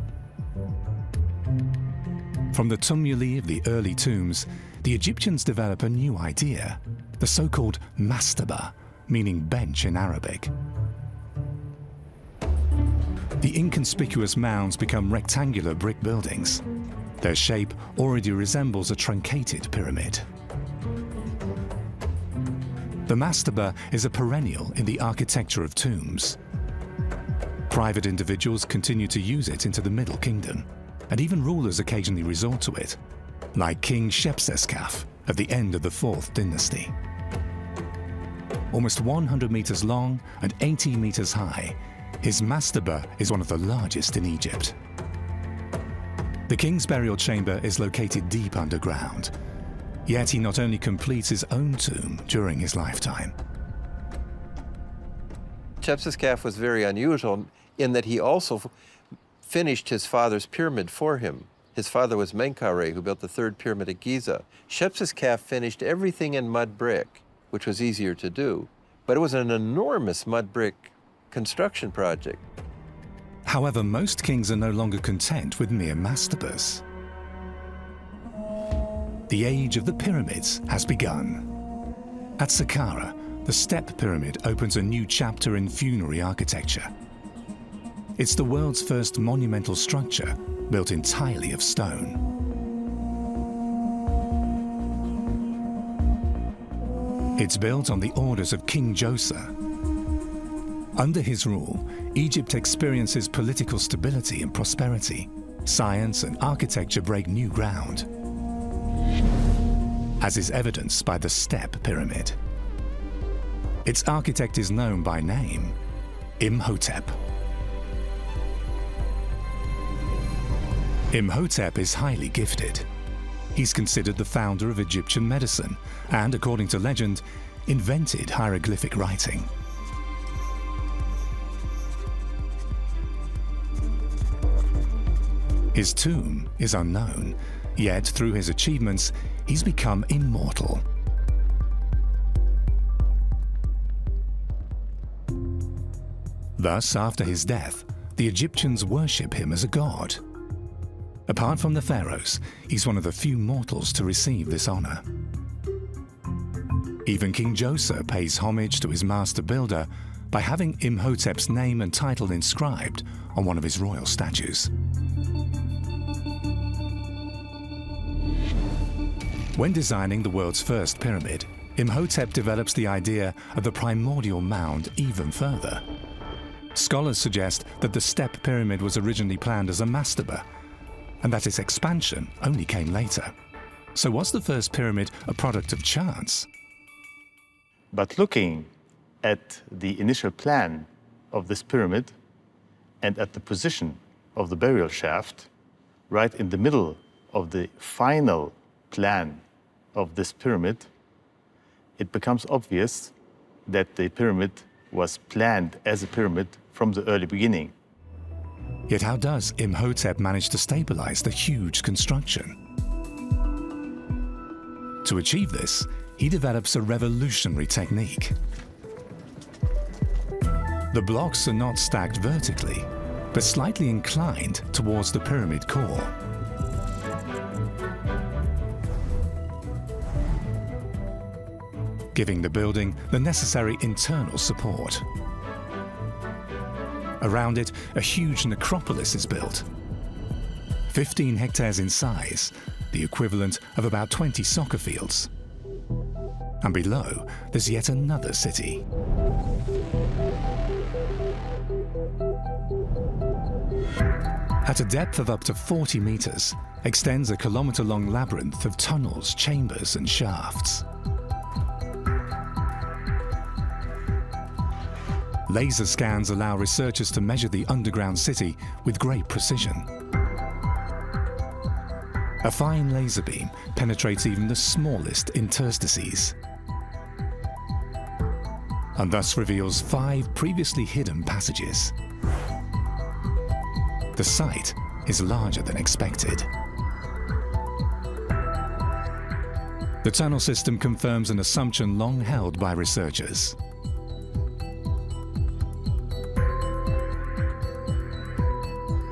From the tumuli of the early tombs, the Egyptians develop a new idea, the so-called mastaba, meaning bench in Arabic. The inconspicuous mounds become rectangular brick buildings. Their shape already resembles a truncated pyramid. The mastaba is a perennial in the architecture of tombs. Private individuals continue to use it into the Middle Kingdom, and even rulers occasionally resort to it, like King Shepseskaf at the end of the 4th dynasty. Almost 100 meters long and 18 meters high, his mastaba is one of the largest in Egypt. The king's burial chamber is located deep underground, yet he not only completes his own tomb during his lifetime. Shepseskaf was very unusual in that he also finished his father's pyramid for him. His father was Menkaure, who built the 3rd pyramid at Giza. Shepseskaf finished everything in mud brick, which was easier to do, but it was an enormous mud brick construction project. However, most kings are no longer content with mere mastabas. The age of the pyramids has begun. At Saqqara, the step pyramid opens a new chapter in funerary architecture. It's the world's first monumental structure built entirely of stone. It's built on the orders of King Joseph. Under his rule, Egypt experiences political stability and prosperity. Science and architecture break new ground, as is evidenced by the step pyramid. Its architect is known by name, Imhotep. Imhotep is highly gifted. He's considered the founder of Egyptian medicine and, according to legend, invented hieroglyphic writing. His tomb is unknown, yet through his achievements, he's become immortal. Thus, after his death, the Egyptians worship him as a god. Apart from the pharaohs, he's one of the few mortals to receive this honor. Even King Joseph pays homage to his master builder by having Imhotep's name and title inscribed on one of his royal statues. When designing the world's first pyramid, Imhotep develops the idea of the primordial mound even further. Scholars suggest that the step pyramid was originally planned as a mastaba, and that its expansion only came later. So was the first pyramid a product of chance? But looking at the initial plan of this pyramid and at the position of the burial shaft, right in the middle of the final plan of this pyramid, it becomes obvious that the pyramid was planned as a pyramid from the early beginning. Yet how does Imhotep manage to stabilize the huge construction? To achieve this, he develops a revolutionary technique. The blocks are not stacked vertically, but slightly inclined towards the pyramid core. Giving the building the necessary internal support. Around it, a huge necropolis is built. 15 hectares in size, the equivalent of about 20 soccer fields. And below, there's yet another city. At a depth of up to 40 meters, extends a kilometer-long labyrinth of tunnels, chambers, and shafts. Laser scans allow researchers to measure the underground city with great precision. A fine laser beam penetrates even the smallest interstices, and thus reveals 5 previously hidden passages. The site is larger than expected. The tunnel system confirms an assumption long held by researchers.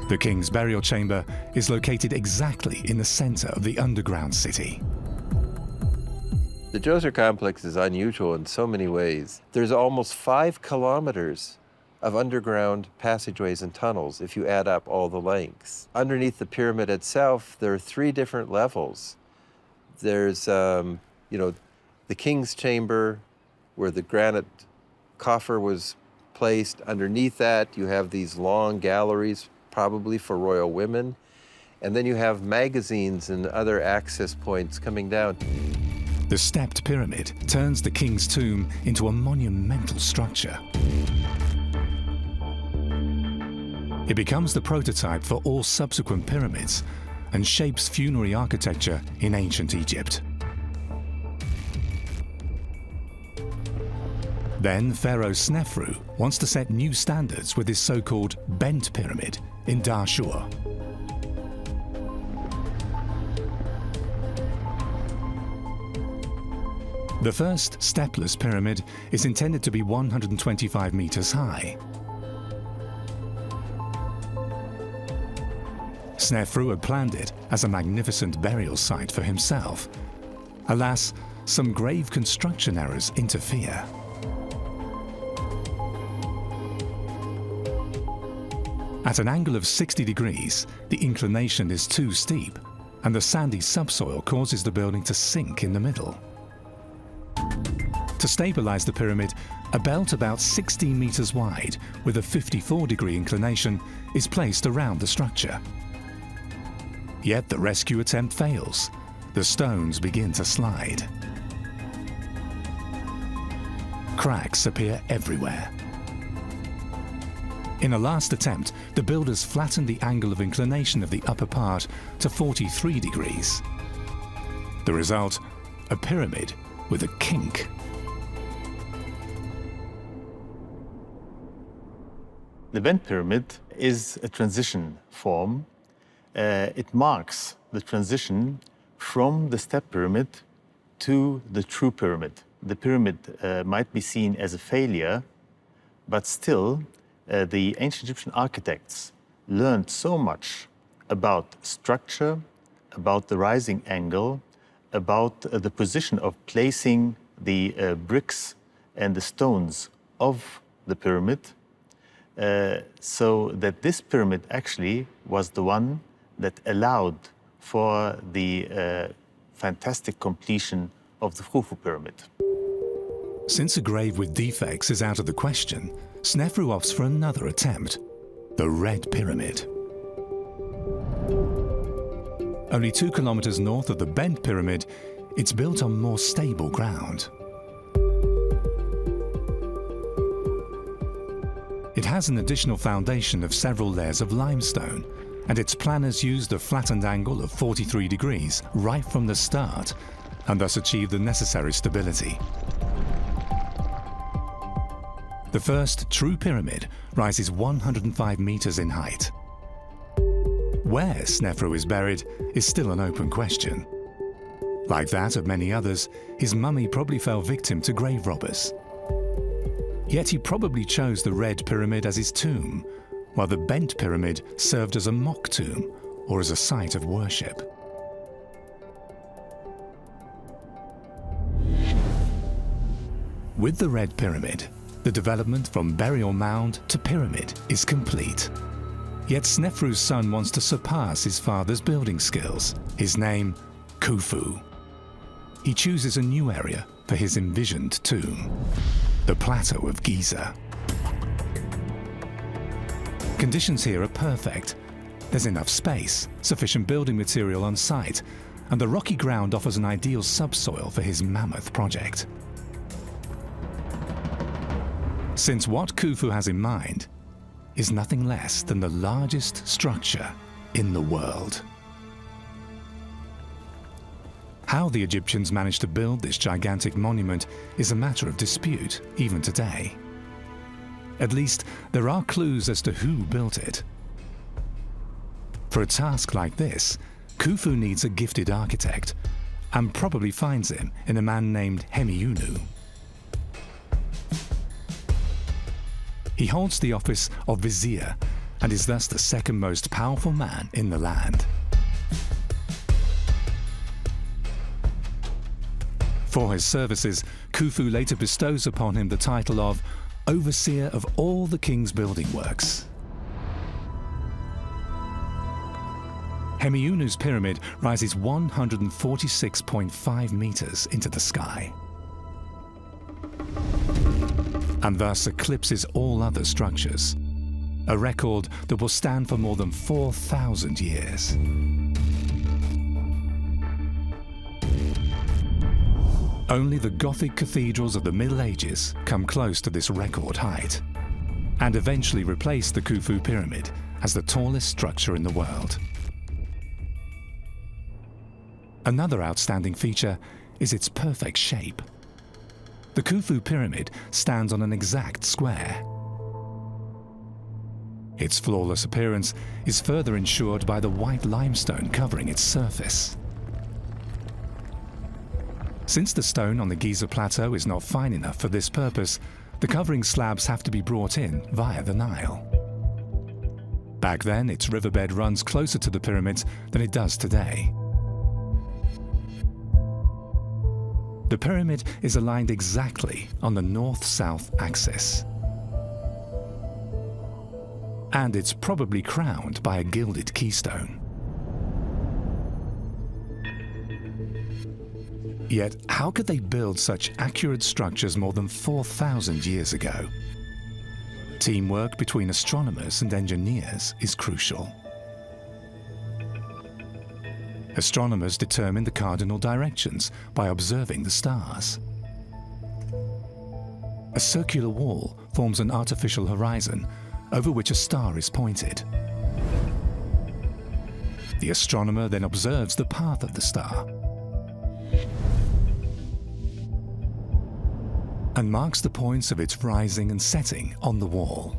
The king's burial chamber is located exactly in the center of the underground city. The Djoser complex is unusual in so many ways. There's almost 5 kilometers of underground passageways and tunnels if you add up all the lengths. Underneath the pyramid itself, there are 3 different levels. There's, the king's chamber, where the granite coffer was placed. Underneath that, you have these long galleries, probably for royal women. And then you have magazines and other access points coming down. The stepped pyramid turns the king's tomb into a monumental structure. It becomes the prototype for all subsequent pyramids and shapes funerary architecture in ancient Egypt. Then Pharaoh Snefru wants to set new standards with his so-called bent pyramid in Dashur. The first stepless pyramid is intended to be 125 meters high. Snefru had planned it as a magnificent burial site for himself. Alas, some grave construction errors interfere. At an angle of 60 degrees, the inclination is too steep, and the sandy subsoil causes the building to sink in the middle. To stabilize the pyramid, a belt about 16 meters wide with a 54-degree inclination is placed around the structure. Yet the rescue attempt fails. The stones begin to slide. Cracks appear everywhere. In a last attempt, the builders flattened the angle of inclination of the upper part to 43 degrees. The result, a pyramid with a kink. The bent pyramid is a transition form. It marks the transition from the step pyramid to the true pyramid. The pyramid might be seen as a failure, but still, the ancient Egyptian architects learned so much about structure, about the rising angle, about the position of placing the bricks and the stones of the pyramid, so that this pyramid actually was the one that allowed for the fantastic completion of the Khufu pyramid. Since a grave with defects is out of the question, Snefru opts for another attempt, the Red Pyramid. Only 2 kilometers north of the Bent Pyramid, it's built on more stable ground. It has an additional foundation of several layers of limestone, and its planners used a flattened angle of 43 degrees right from the start, and thus achieved the necessary stability. The first true pyramid rises 105 meters in height. Where Snefru is buried is still an open question. Like that of many others, his mummy probably fell victim to grave robbers. Yet he probably chose the Red Pyramid as his tomb, while the Bent Pyramid served as a mock tomb or as a site of worship. With the Red Pyramid, the development from burial mound to pyramid is complete. Yet Snefru's son wants to surpass his father's building skills. His name, Khufu. He chooses a new area for his envisioned tomb, the Plateau of Giza. Conditions here are perfect. There's enough space, sufficient building material on site, and the rocky ground offers an ideal subsoil for his mammoth project. Since what Khufu has in mind is nothing less than the largest structure in the world. How the Egyptians managed to build this gigantic monument is a matter of dispute even today. At least, there are clues as to who built it. For a task like this, Khufu needs a gifted architect, and probably finds him in a man named Hemiunu. He holds the office of vizier and is thus the second most powerful man in the land. For his services, Khufu later bestows upon him the title of overseer of all the king's building works. Hemiunu's pyramid rises 146.5 meters into the sky, and thus eclipses all other structures, a record that will stand for more than 4,000 years. Only the Gothic cathedrals of the Middle Ages come close to this record height, and eventually replace the Khufu pyramid as the tallest structure in the world. Another outstanding feature is its perfect shape. The Khufu pyramid stands on an exact square. Its flawless appearance is further ensured by the white limestone covering its surface. Since the stone on the Giza plateau is not fine enough for this purpose, the covering slabs have to be brought in via the Nile. Back then, its riverbed runs closer to the pyramids than it does today. The pyramid is aligned exactly on the north-south axis. And it's probably crowned by a gilded keystone. Yet, how could they build such accurate structures more than 4,000 years ago? Teamwork between astronomers and engineers is crucial. Astronomers determine the cardinal directions by observing the stars. A circular wall forms an artificial horizon over which a star is pointed. The astronomer then observes the path of the star and marks the points of its rising and setting on the wall.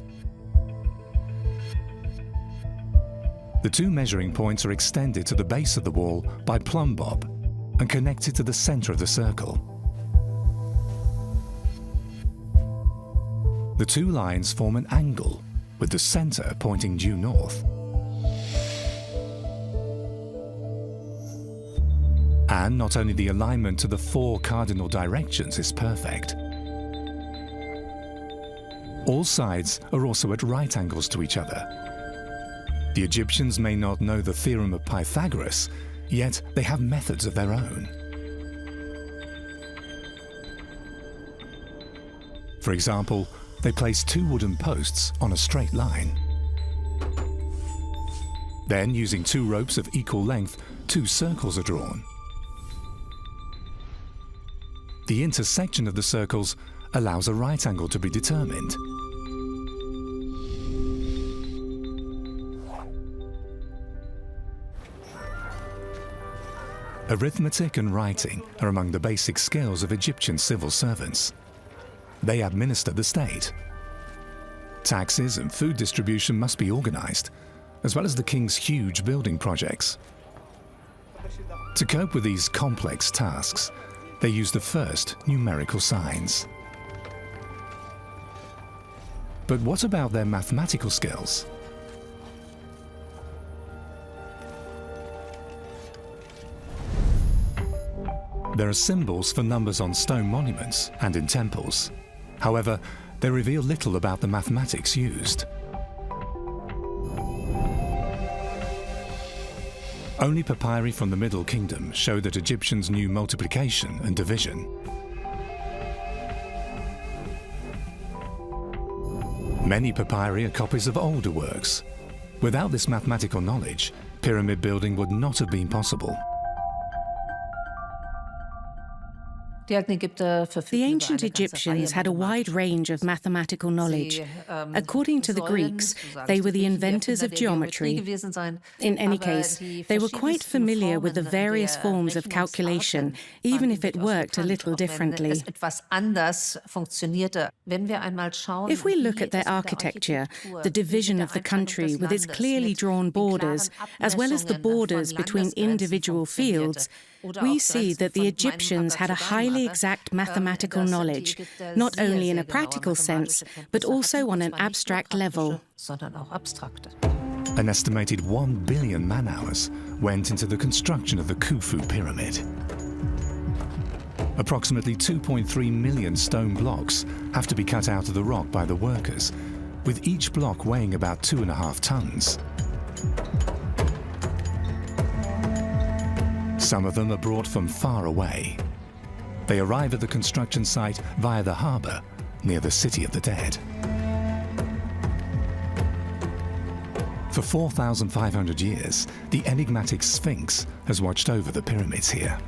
The two measuring points are extended to the base of the wall by plumb bob and connected to the center of the circle. The two lines form an angle, with the center pointing due north. And not only the alignment to the 4 cardinal directions is perfect, all sides are also at right angles to each other. The Egyptians may not know the theorem of Pythagoras, yet they have methods of their own. For example, they place 2 wooden posts on a straight line. Then, using 2 ropes of equal length, 2 circles are drawn. The intersection of the circles allows a right angle to be determined. Arithmetic and writing are among the basic skills of Egyptian civil servants. They administer the state. Taxes and food distribution must be organized, as well as the king's huge building projects. To cope with these complex tasks, they use the first numerical signs. But what about their mathematical skills? There are symbols for numbers on stone monuments and in temples. However, they reveal little about the mathematics used. Only papyri from the Middle Kingdom show that Egyptians knew multiplication and division. Many papyri are copies of older works. Without this mathematical knowledge, pyramid building would not have been possible. The ancient Egyptians had a wide range of mathematical knowledge. According to the Greeks, they were the inventors of geometry. In any case, they were quite familiar with the various forms of calculation, even if it worked a little differently. If we look at their architecture, the division of the country with its clearly drawn borders, as well as the borders between individual fields, we see that the Egyptians had a highly exact mathematical knowledge, not only in a practical sense, but also on an abstract level. An estimated 1 billion man-hours went into the construction of the Khufu pyramid. Approximately 2.3 million stone blocks have to be cut out of the rock by the workers, with each block weighing about 2.5 tons. Some of them are brought from far away. They arrive at the construction site via the harbour near the City of the Dead. For 4,500 years, the enigmatic Sphinx has watched over the pyramids here.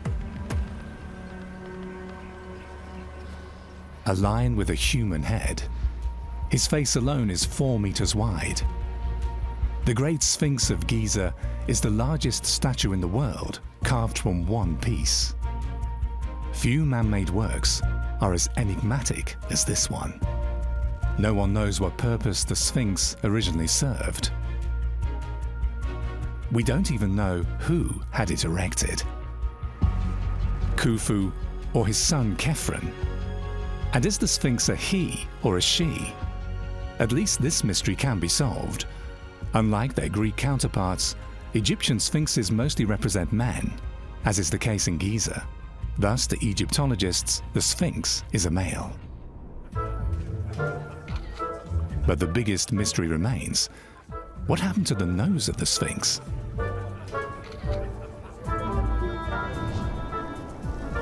A lion with a human head. His face alone is 4 meters wide. The Great Sphinx of Giza is the largest statue in the world, carved from one piece. Few man-made works are as enigmatic as this one. No one knows what purpose the Sphinx originally served. We don't even know who had it erected. Khufu or his son Khephren? And is the Sphinx a he or a she? At least this mystery can be solved. Unlike their Greek counterparts, Egyptian sphinxes mostly represent men, as is the case in Giza. Thus, to Egyptologists, the Sphinx is a male. But the biggest mystery remains. What happened to the nose of the Sphinx?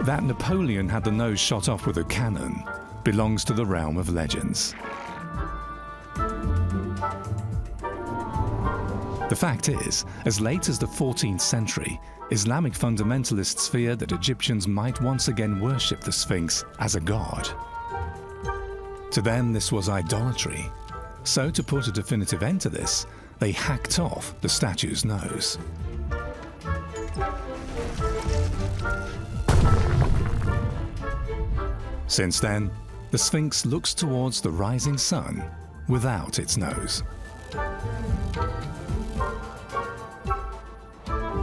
That Napoleon had the nose shot off with a cannon belongs to the realm of legends. The fact is, as late as the 14th century, Islamic fundamentalists feared that Egyptians might once again worship the Sphinx as a god. To them, this was idolatry. So, to put a definitive end to this, they hacked off the statue's nose. Since then, the Sphinx looks towards the rising sun without its nose.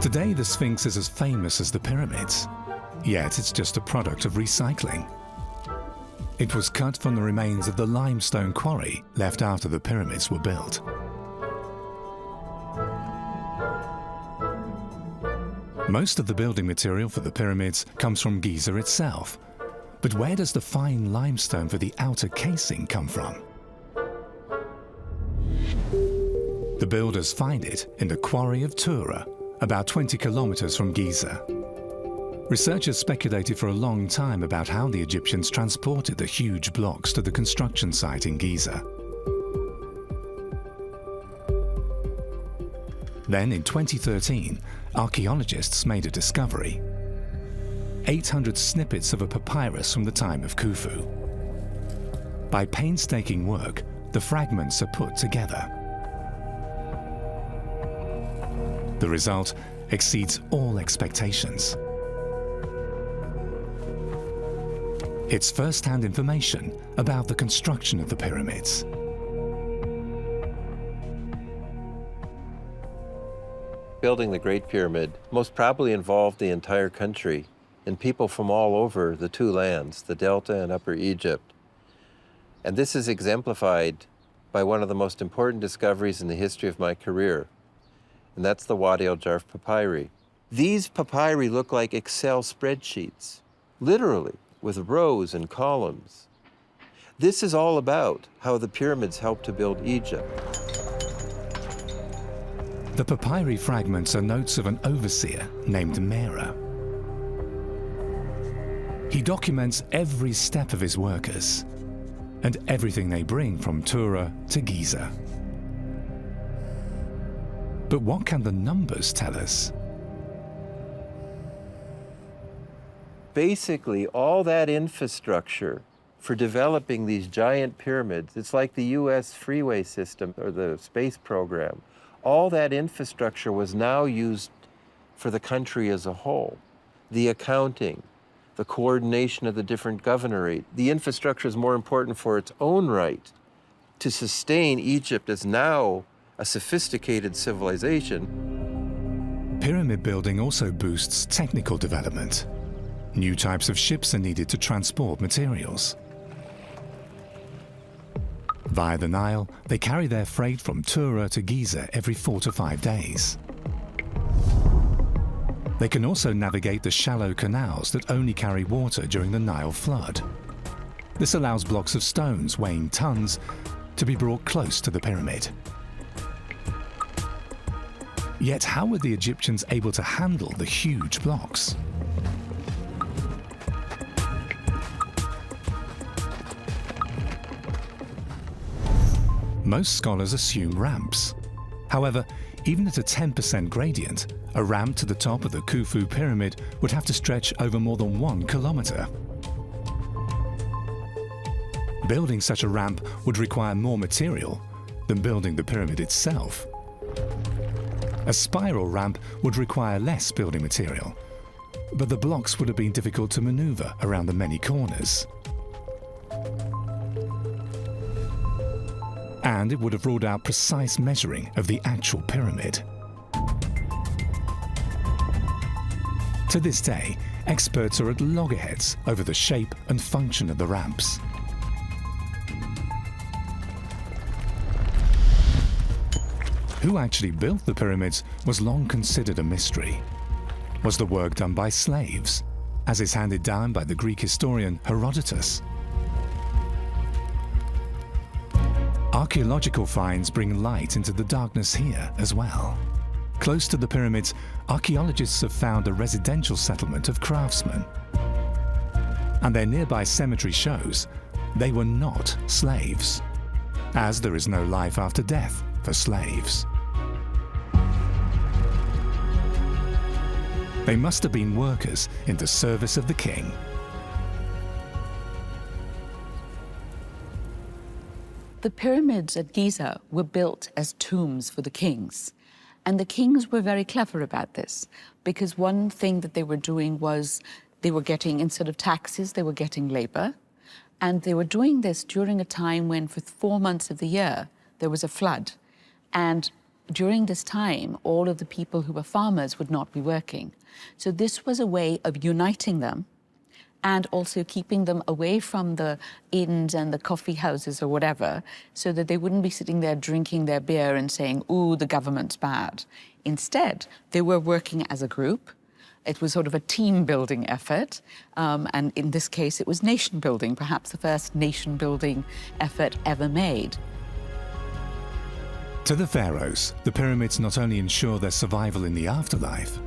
Today, the Sphinx is as famous as the pyramids, yet it's just a product of recycling. It was cut from the remains of the limestone quarry left after the pyramids were built. Most of the building material for the pyramids comes from Giza itself. But where does the fine limestone for the outer casing come from? The builders find it in the quarry of Tura, about 20 kilometers from Giza. Researchers speculated for a long time about how the Egyptians transported the huge blocks to the construction site in Giza. Then, in 2013, archaeologists made a discovery: 800 snippets of a papyrus from the time of Khufu. By painstaking work, the fragments are put together. The result exceeds all expectations. It's first-hand information about the construction of the pyramids. Building the Great Pyramid most probably involved the entire country and people from all over the two lands, the Delta and Upper Egypt. And this is exemplified by one of the most important discoveries in the history of my career, and that's the Wadi al-Jarf papyri. These papyri look like Excel spreadsheets, literally, with rows and columns. This is all about how the pyramids helped to build Egypt. The papyri fragments are notes of an overseer named Mera. He documents every step of his workers and everything they bring from Tura to Giza. But what can the numbers tell us? Basically, all that infrastructure for developing these giant pyramids, it's like the US freeway system or the space program. All that infrastructure was now used for the country as a whole. The accounting, the coordination of the different governorate. The infrastructure is more important for its own right to sustain Egypt as now a sophisticated civilization. Pyramid building also boosts technical development. New types of ships are needed to transport materials. Via the Nile, they carry their freight from Tura to Giza every 4 to 5 days. They can also navigate the shallow canals that only carry water during the Nile flood. This allows blocks of stones weighing tons to be brought close to the pyramid. Yet how were the Egyptians able to handle the huge blocks? Most scholars assume ramps. However, even at a 10% gradient, a ramp to the top of the Khufu pyramid would have to stretch over more than 1 kilometer. Building such a ramp would require more material than building the pyramid itself. A spiral ramp would require less building material, but the blocks would have been difficult to maneuver around the many corners. And it would have ruled out precise measuring of the actual pyramid. To this day, experts are at loggerheads over the shape and function of the ramps. Who actually built the pyramids was long considered a mystery. Was the work done by slaves, as is handed down by the Greek historian Herodotus? Archaeological finds bring light into the darkness here as well. Close to the pyramids, archaeologists have found a residential settlement of craftsmen. And their nearby cemetery shows they were not slaves, as there is no life after death for slaves. They must have been workers in the service of the king. The pyramids at Giza were built as tombs for the kings. And the kings were very clever about this, because one thing that they were doing was they were getting, instead of taxes, they were getting labor. And they were doing this during a time when for 4 months of the year, there was a flood. And during this time, all of the people who were farmers would not be working. So this was a way of uniting them and also keeping them away from the inns and the coffee houses or whatever, so that they wouldn't be sitting there drinking their beer and saying, ooh, the government's bad. Instead, they were working as a group. It was sort of a team-building effort, and in this case, it was nation-building, perhaps the first nation-building effort ever made. To the pharaohs, the pyramids not only ensure their survival in the afterlife.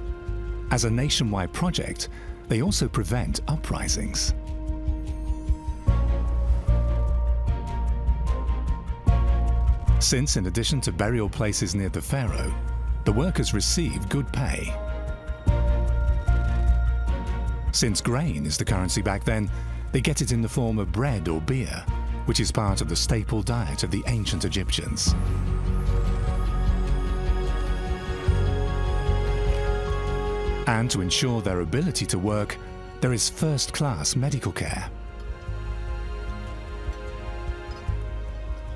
As a nationwide project, they also prevent uprisings. Since, in addition to burial places near the pharaoh, the workers receive good pay. Since grain is the currency back then, they get it in the form of bread or beer, which is part of the staple diet of the ancient Egyptians. And to ensure their ability to work, there is first-class medical care.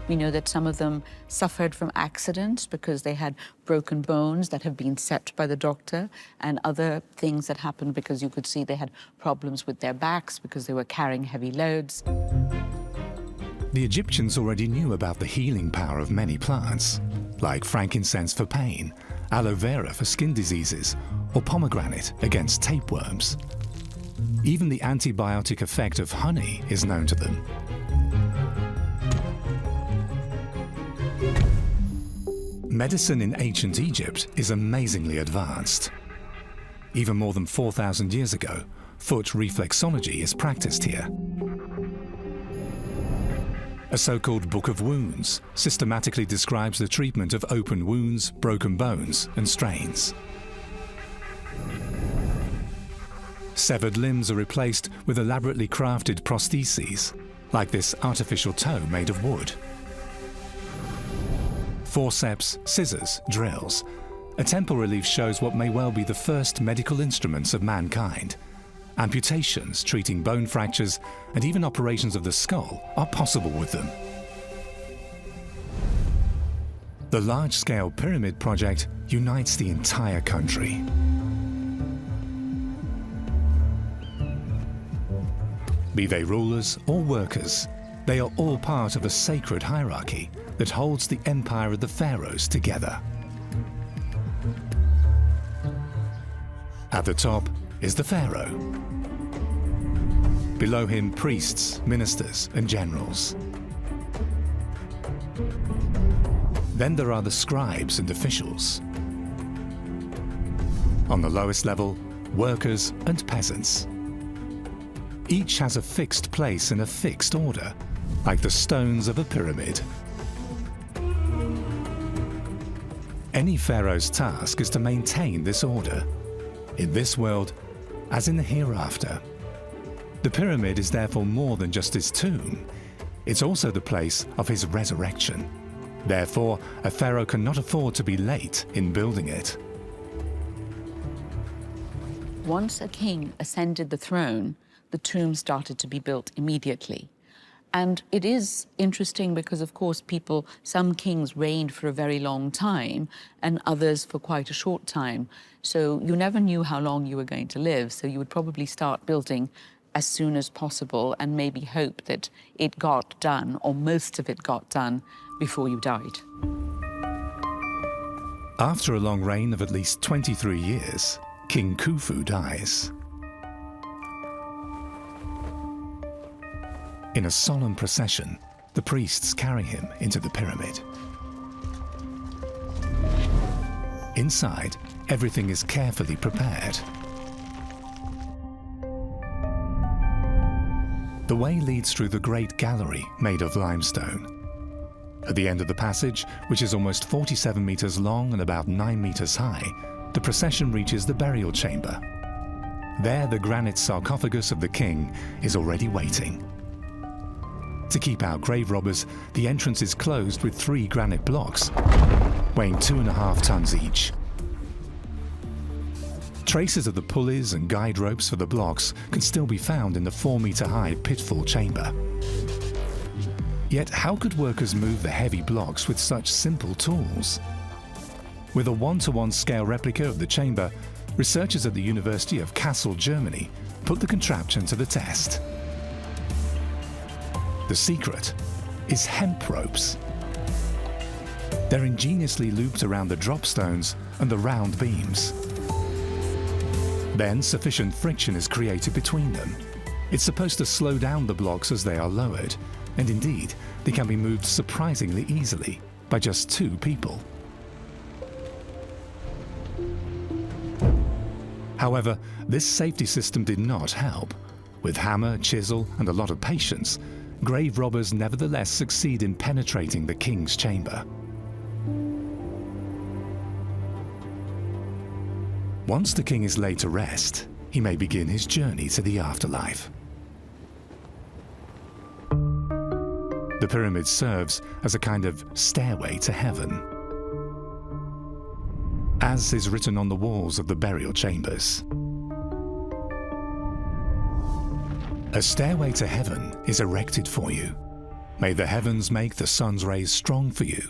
We know that some of them suffered from accidents because they had broken bones that have been set by the doctor, and other things that happened because you could see they had problems with their backs because they were carrying heavy loads. The Egyptians already knew about the healing power of many plants, like frankincense for pain, aloe vera for skin diseases, or pomegranate against tapeworms. Even the antibiotic effect of honey is known to them. Medicine in ancient Egypt is amazingly advanced. Even more than 4,000 years ago, foot reflexology is practiced here. A so-called Book of Wounds systematically describes the treatment of open wounds, broken bones, and strains. Severed limbs are replaced with elaborately crafted prostheses, like this artificial toe made of wood. Forceps, scissors, drills. A temple relief shows what may well be the first medical instruments of mankind. Amputations, treating bone fractures, and even operations of the skull are possible with them. The large-scale pyramid project unites the entire country. Be they rulers or workers, they are all part of a sacred hierarchy that holds the empire of the pharaohs together. At the top is the pharaoh. Below him, priests, ministers, and generals. Then there are the scribes and officials. On the lowest level, workers and peasants. Each has a fixed place in a fixed order, like the stones of a pyramid. Any pharaoh's task is to maintain this order, in this world as in the hereafter. The pyramid is therefore more than just his tomb. It's also the place of his resurrection. Therefore, a pharaoh cannot afford to be late in building it. Once a king ascended the throne, the tomb started to be built immediately. And it is interesting because, of course, some kings reigned for a very long time and others for quite a short time. So you never knew how long you were going to live. So you would probably start building as soon as possible and maybe hope that it got done, or most of it got done, before you died. After a long reign of at least 23 years, King Khufu dies. In a solemn procession, the priests carry him into the pyramid. Inside, everything is carefully prepared. The way leads through the great gallery made of limestone. At the end of the passage, which is almost 47 meters long and about 9 meters high, the procession reaches the burial chamber. There, the granite sarcophagus of the king is already waiting. To keep out grave robbers, the entrance is closed with 3 granite blocks, weighing 2.5 tons each. Traces of the pulleys and guide ropes for the blocks can still be found in the 4-meter-high pitfall chamber. Yet how could workers move the heavy blocks with such simple tools? With a 1-to-1 scale replica of the chamber, researchers at the University of Kassel, Germany, put the contraption to the test. The secret is hemp ropes. They're ingeniously looped around the drop stones and the round beams. Then sufficient friction is created between them. It's supposed to slow down the blocks as they are lowered, and indeed, they can be moved surprisingly easily by just 2 people. However, this safety system did not help. With hammer, chisel, and a lot of patience, grave robbers nevertheless succeed in penetrating the king's chamber. Once the king is laid to rest, he may begin his journey to the afterlife. The pyramid serves as a kind of stairway to heaven, as is written on the walls of the burial chambers. A stairway to heaven is erected for you. May the heavens make the sun's rays strong for you,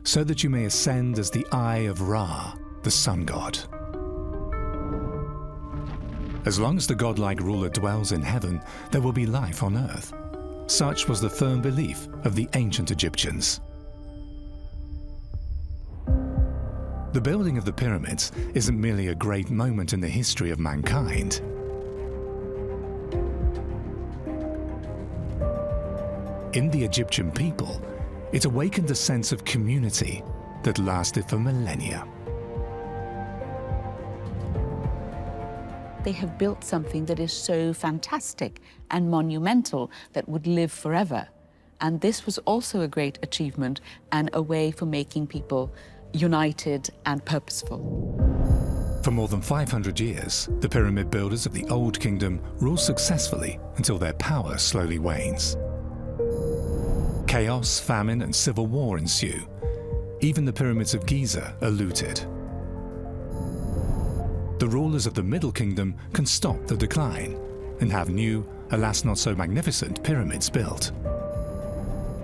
so that you may ascend as the eye of Ra, the sun god. As long as the godlike ruler dwells in heaven, there will be life on earth. Such was the firm belief of the ancient Egyptians. The building of the pyramids isn't merely a great moment in the history of mankind. In the Egyptian people, it awakened a sense of community that lasted for millennia. They have built something that is so fantastic and monumental that would live forever. And this was also a great achievement and a way for making people united and purposeful. For more than 500 years, the pyramid builders of the Old Kingdom rule successfully until their power slowly wanes. Chaos, famine, and civil war ensue. Even the pyramids of Giza are looted. The rulers of the Middle Kingdom can stop the decline and have new, alas not so magnificent, pyramids built.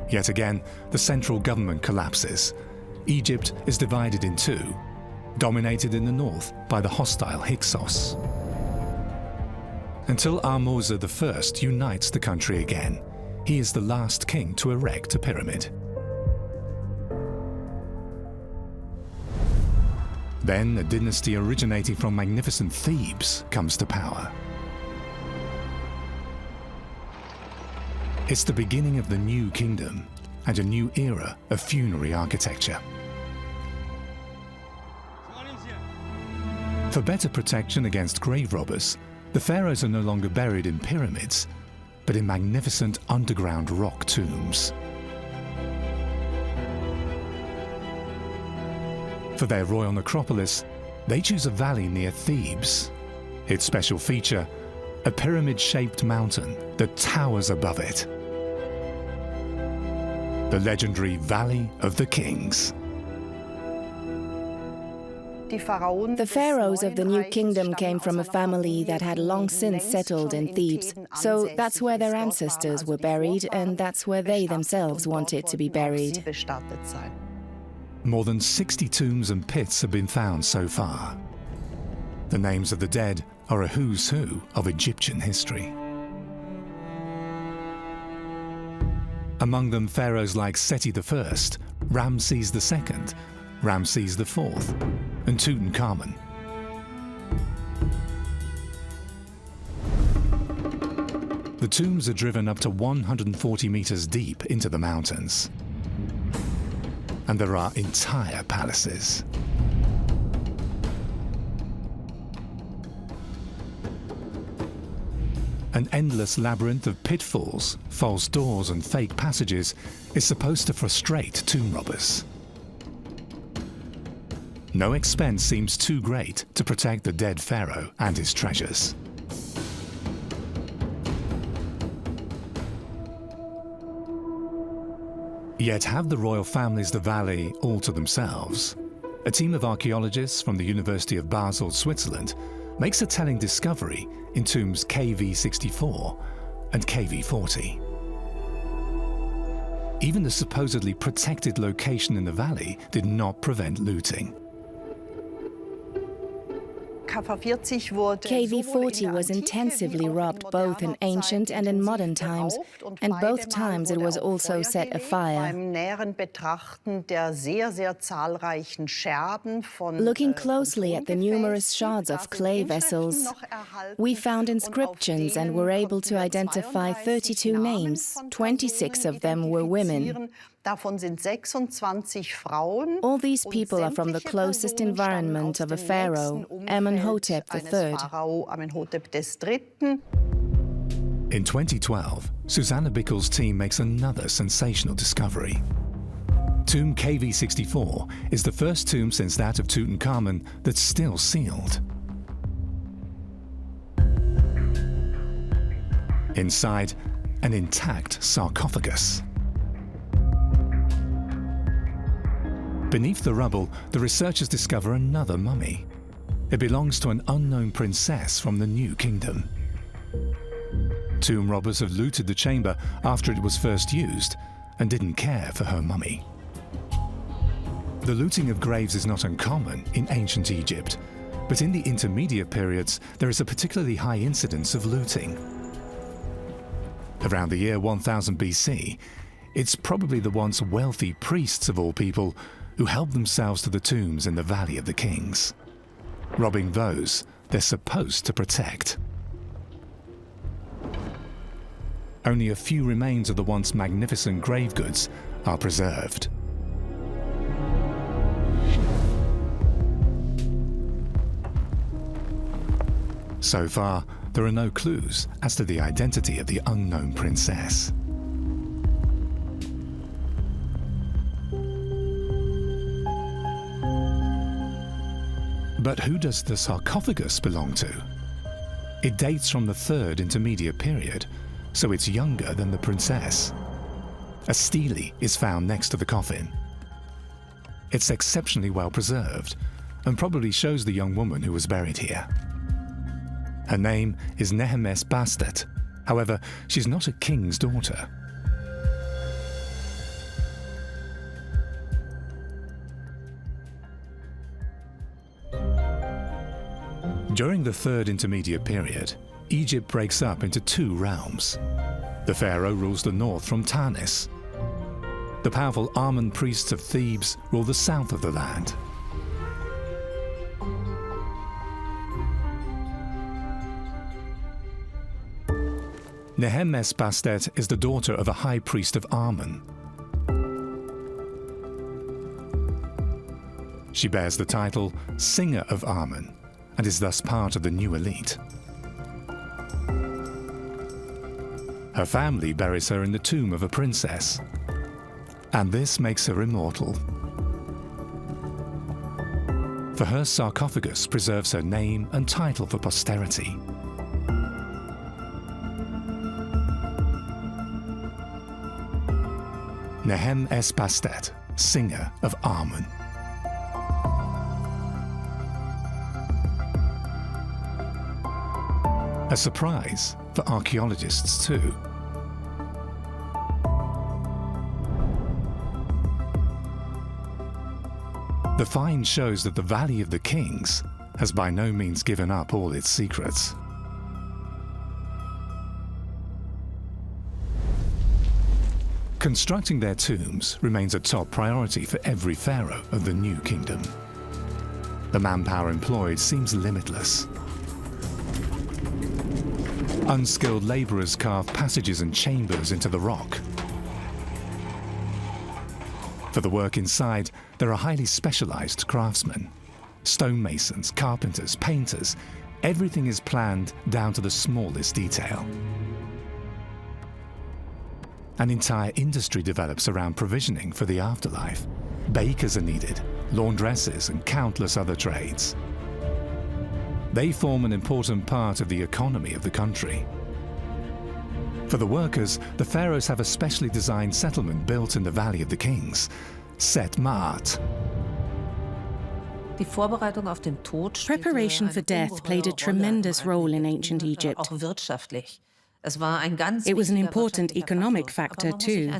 Yet again, the central government collapses. Egypt is divided in two, dominated in the north by the hostile Hyksos. Until Ahmose I unites the country again, he is the last king to erect a pyramid. Then a dynasty originating from magnificent Thebes comes to power. It's the beginning of the new kingdom and a new era of funerary architecture. For better protection against grave robbers, the pharaohs are no longer buried in pyramids, but in magnificent underground rock tombs. For their royal necropolis, they choose a valley near Thebes. Its special feature, a pyramid-shaped mountain that towers above it. The legendary Valley of the Kings. The pharaohs of the New Kingdom came from a family that had long since settled in Thebes, so that's where their ancestors were buried, and that's where they themselves wanted to be buried. More than 60 tombs and pits have been found so far. The names of the dead are a who's who of Egyptian history. Among them, pharaohs like Seti I, Ramses II, Ramses IV, and Tutankhamun. The tombs are driven up to 140 meters deep into the mountains. And there are entire palaces. An endless labyrinth of pitfalls, false doors, and fake passages is supposed to frustrate tomb robbers. No expense seems too great to protect the dead pharaoh and his treasures. Yet have the royal families the valley all to themselves? A team of archaeologists from the University of Basel, Switzerland, makes a telling discovery in tombs KV64 and KV40. Even the supposedly protected location in the valley did not prevent looting. KV40 was intensively robbed both in ancient and in modern times, and both times it was also set afire. Looking closely at the numerous shards of clay vessels, we found inscriptions and were able to identify 32 names. 26 of them were women. All these people are from the closest environment of a pharaoh, Imhotep III. In 2012, Susanna Bickel's team makes another sensational discovery. Tomb KV64 is the first tomb since that of Tutankhamun that's still sealed. Inside, an intact sarcophagus. Beneath the rubble, the researchers discover another mummy. It belongs to an unknown princess from the New Kingdom. Tomb robbers have looted the chamber after it was first used and didn't care for her mummy. The looting of graves is not uncommon in ancient Egypt, but in the intermediate periods there is a particularly high incidence of looting. Around the year 1000 BC, it's probably the once wealthy priests of all people who helped themselves to the tombs in the Valley of the Kings, robbing those they're supposed to protect. Only a few remains of the once magnificent grave goods are preserved. So far, there are no clues as to the identity of the unknown princess. But who does the sarcophagus belong to? It dates from the 3rd intermediate period, so it's younger than the princess. A stele is found next to the coffin. It's exceptionally well preserved and probably shows the young woman who was buried here. Her name is Nehemes Bastet. However, she's not a king's daughter. During the 3rd intermediate period, Egypt breaks up into 2 realms. The pharaoh rules the north from Tanis. The powerful Amun priests of Thebes rule the south of the land. Nehemes Bastet is the daughter of a high priest of Amun. She bears the title Singer of Amun and is thus part of the new elite. Her family buries her in the tomb of a princess, and this makes her immortal. For her sarcophagus preserves her name and title for posterity. Nehemes Bastet, Singer of Amun. A surprise for archaeologists too. The find shows that the Valley of the Kings has by no means given up all its secrets. Constructing their tombs remains a top priority for every pharaoh of the New Kingdom. The manpower employed seems limitless. Unskilled laborers carve passages and chambers into the rock. For the work inside, there are highly specialized craftsmen. Stonemasons, carpenters, painters. Everything is planned down to the smallest detail. An entire industry develops around provisioning for the afterlife. Bakers are needed, laundresses, and countless other trades. They form an important part of the economy of the country. For the workers, the pharaohs have a specially designed settlement built in the Valley of the Kings, Set Ma'at. Preparation for death played a tremendous role in ancient Egypt. It was an important economic factor too.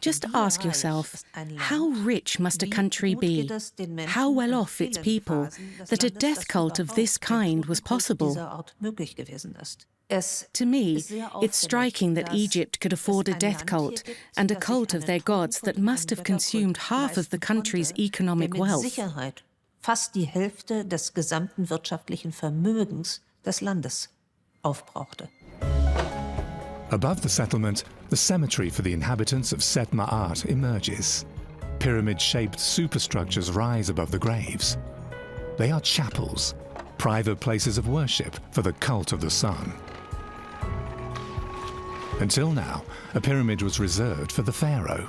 Just ask yourself, how rich must a country be, how well off its people, that a death cult of this kind was possible? To me, it's striking that Egypt could afford a death cult and a cult of their gods that must have consumed half of the country's economic wealth. Fast die Hälfte des gesamten wirtschaftlichen Vermögens des Landes aufbrauchte. Above the settlement, the cemetery for the inhabitants of Set Ma'at emerges. Pyramid-shaped superstructures rise above the graves. They are chapels, private places of worship for the cult of the sun. Until now, a pyramid was reserved for the pharaoh.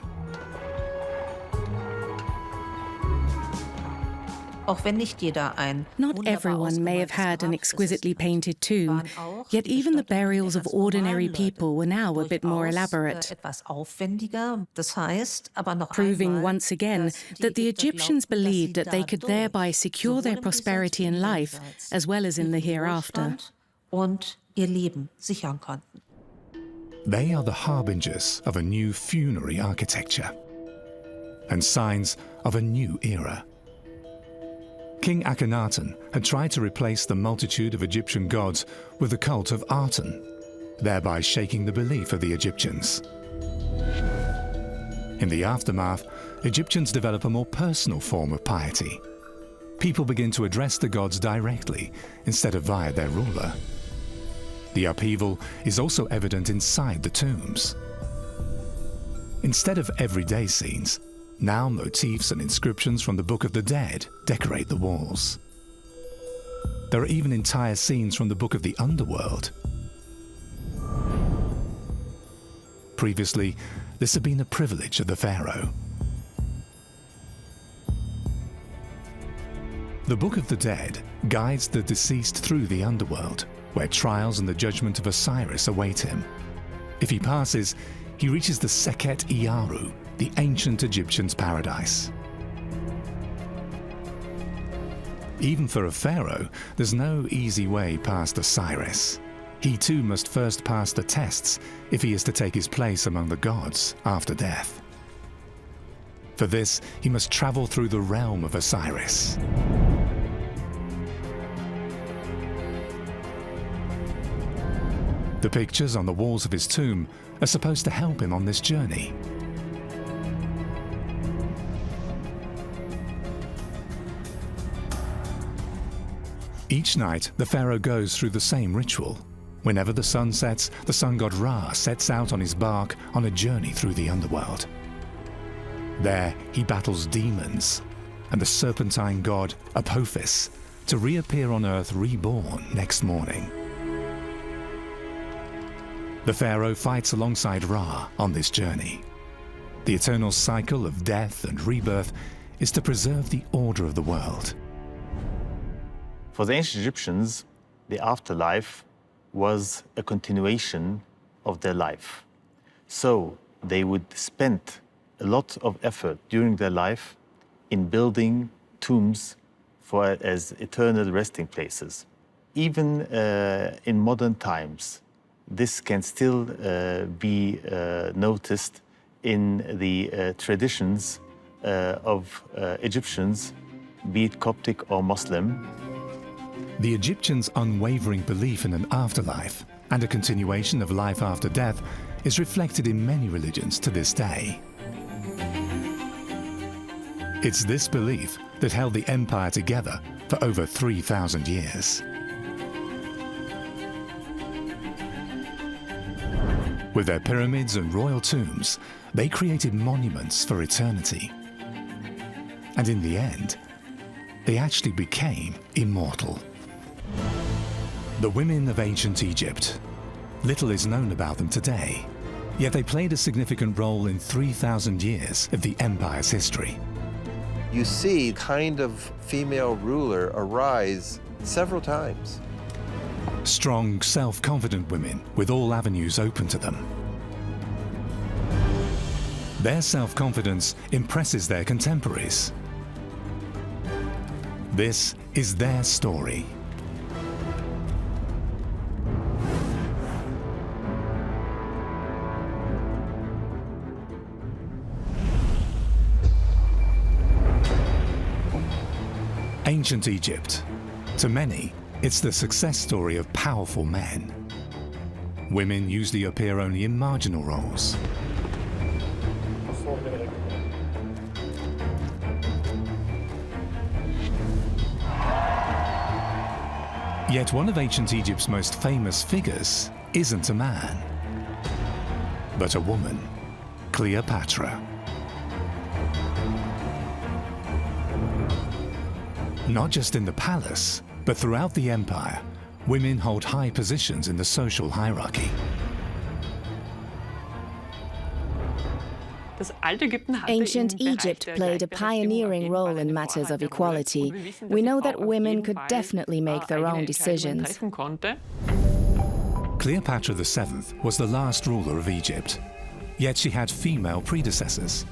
Not everyone may have had an exquisitely painted tomb, yet even the burials of ordinary people were now a bit more elaborate, proving once again that the Egyptians believed that they could thereby secure their prosperity in life as well as in the hereafter. They are the harbingers of a new funerary architecture and signs of a new era. King Akhenaten had tried to replace the multitude of Egyptian gods with the cult of Aten, thereby shaking the belief of the Egyptians. In the aftermath, Egyptians develop a more personal form of piety. People begin to address the gods directly instead of via their ruler. The upheaval is also evident inside the tombs. Instead of everyday scenes, now motifs and inscriptions from the Book of the Dead decorate the walls. There are even entire scenes from the Book of the Underworld. Previously, this had been a privilege of the pharaoh. The Book of the Dead guides the deceased through the underworld, where trials and the judgment of Osiris await him. If he passes, he reaches the Seket Iaru, the ancient Egyptians' paradise. Even for a pharaoh, there's no easy way past Osiris. He too must first pass the tests if he is to take his place among the gods after death. For this, he must travel through the realm of Osiris. The pictures on the walls of his tomb are supposed to help him on this journey. Each night, the pharaoh goes through the same ritual. Whenever the sun sets, the sun god Ra sets out on his bark on a journey through the underworld. There, he battles demons and the serpentine god Apophis to reappear on earth reborn next morning. The pharaoh fights alongside Ra on this journey. The eternal cycle of death and rebirth is to preserve the order of the world. For the ancient Egyptians, the afterlife was a continuation of their life. So they would spend a lot of effort during their life in building tombs as eternal resting places. Even in modern times, this can still be noticed in the traditions of Egyptians, be it Coptic or Muslim. The Egyptians' unwavering belief in an afterlife and a continuation of life after death is reflected in many religions to this day. It's this belief that held the empire together for over 3,000 years. With their pyramids and royal tombs, they created monuments for eternity. And in the end, they actually became immortal. The women of ancient Egypt. Little is known about them today, yet they played a significant role in 3,000 years of the empire's history. You see kind of female ruler arise several times. Strong, self-confident women with all avenues open to them. Their self-confidence impresses their contemporaries. This is their story. Ancient Egypt. To many, it's the success story of powerful men. Women usually appear only in marginal roles. Yet one of ancient Egypt's most famous figures isn't a man. but a woman, Cleopatra. Not just in the palace, but throughout the empire, women hold high positions in the social hierarchy. Ancient Egypt played a pioneering role in matters of equality. We know that women could definitely make their own decisions. Cleopatra VII was the last ruler of Egypt, yet she had female predecessors.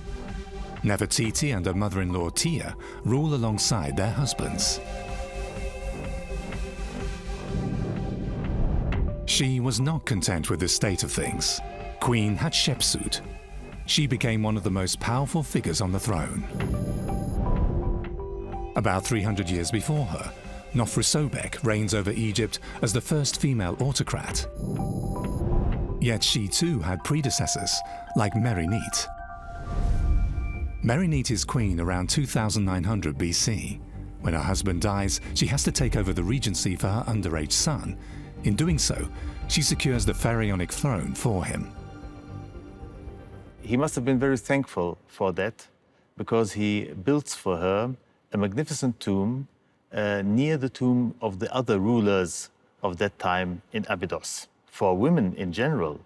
Nefertiti and her mother-in-law Tia rule alongside their husbands. She was not content with this state of things. Queen Hatshepsut. She became one of the most powerful figures on the throne. About 300 years before her, Nofri Sobek reigns over Egypt as the first female autocrat. Yet she too had predecessors, like Merinete. Merinete is queen around 2900 BC. When her husband dies, she has to take over the regency for her underage son. In doing so, she secures the pharaonic throne for him. He must have been very thankful for that, because he builds for her a magnificent tomb near the tomb of the other rulers of that time in Abydos. For women in general,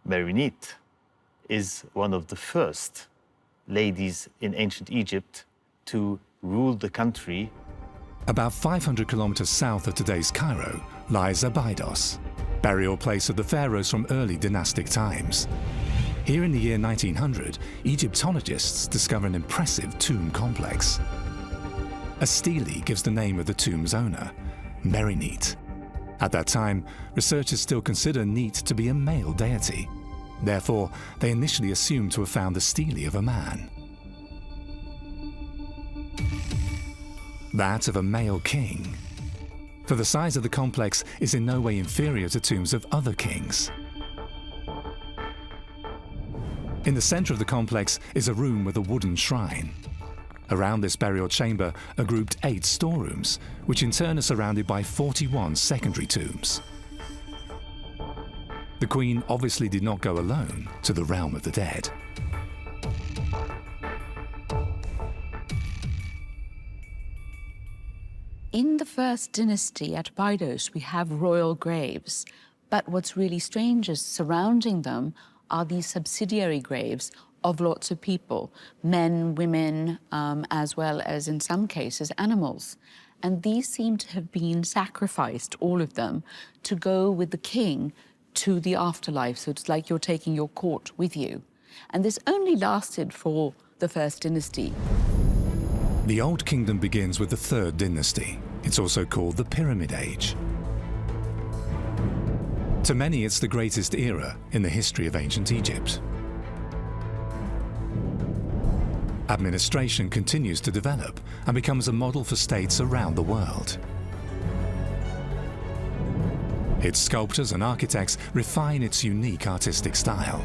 Merinete is one of the first ladies in ancient Egypt to rule the country. About 500 kilometers south of today's Cairo lies Abydos, burial place of the pharaohs from early dynastic times. Here in the year 1900, Egyptologists discover an impressive tomb complex. A stele gives the name of the tomb's owner, Merinete. At that time, researchers still consider Neat to be a male deity. Therefore, they initially assumed to have found the stele of a man. That of a male king. For the size of the complex is in no way inferior to tombs of other kings. In the center of the complex is a room with a wooden shrine. Around this burial chamber are grouped 8 storerooms, which in turn are surrounded by 41 secondary tombs. The queen obviously did not go alone to the realm of the dead. In the first dynasty at Abydos, we have royal graves, but what's really strange is surrounding them are these subsidiary graves of lots of people, men, women, as well as, in some cases, animals. And these seem to have been sacrificed, all of them, to go with the king to the afterlife. So it's like you're taking your court with you. And this only lasted for the first dynasty. The Old Kingdom begins with the Third Dynasty. It's also called the Pyramid Age. To many, it's the greatest era in the history of ancient Egypt. Administration continues to develop and becomes a model for states around the world. Its sculptors and architects refine its unique artistic style.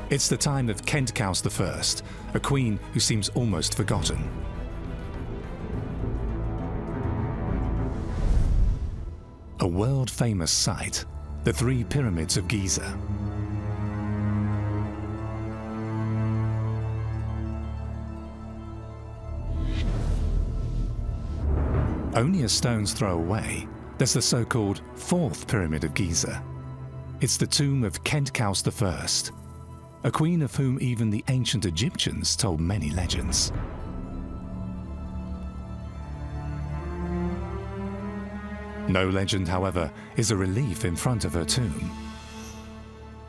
It's the time of Khentkaus I, a queen who seems almost forgotten. A world-famous site, the 3 pyramids of Giza. Only a stone's throw away, there's the so-called 4th Pyramid of Giza. It's the tomb of Khentkaus I, a queen of whom even the ancient Egyptians told many legends. No legend, however, is a relief in front of her tomb.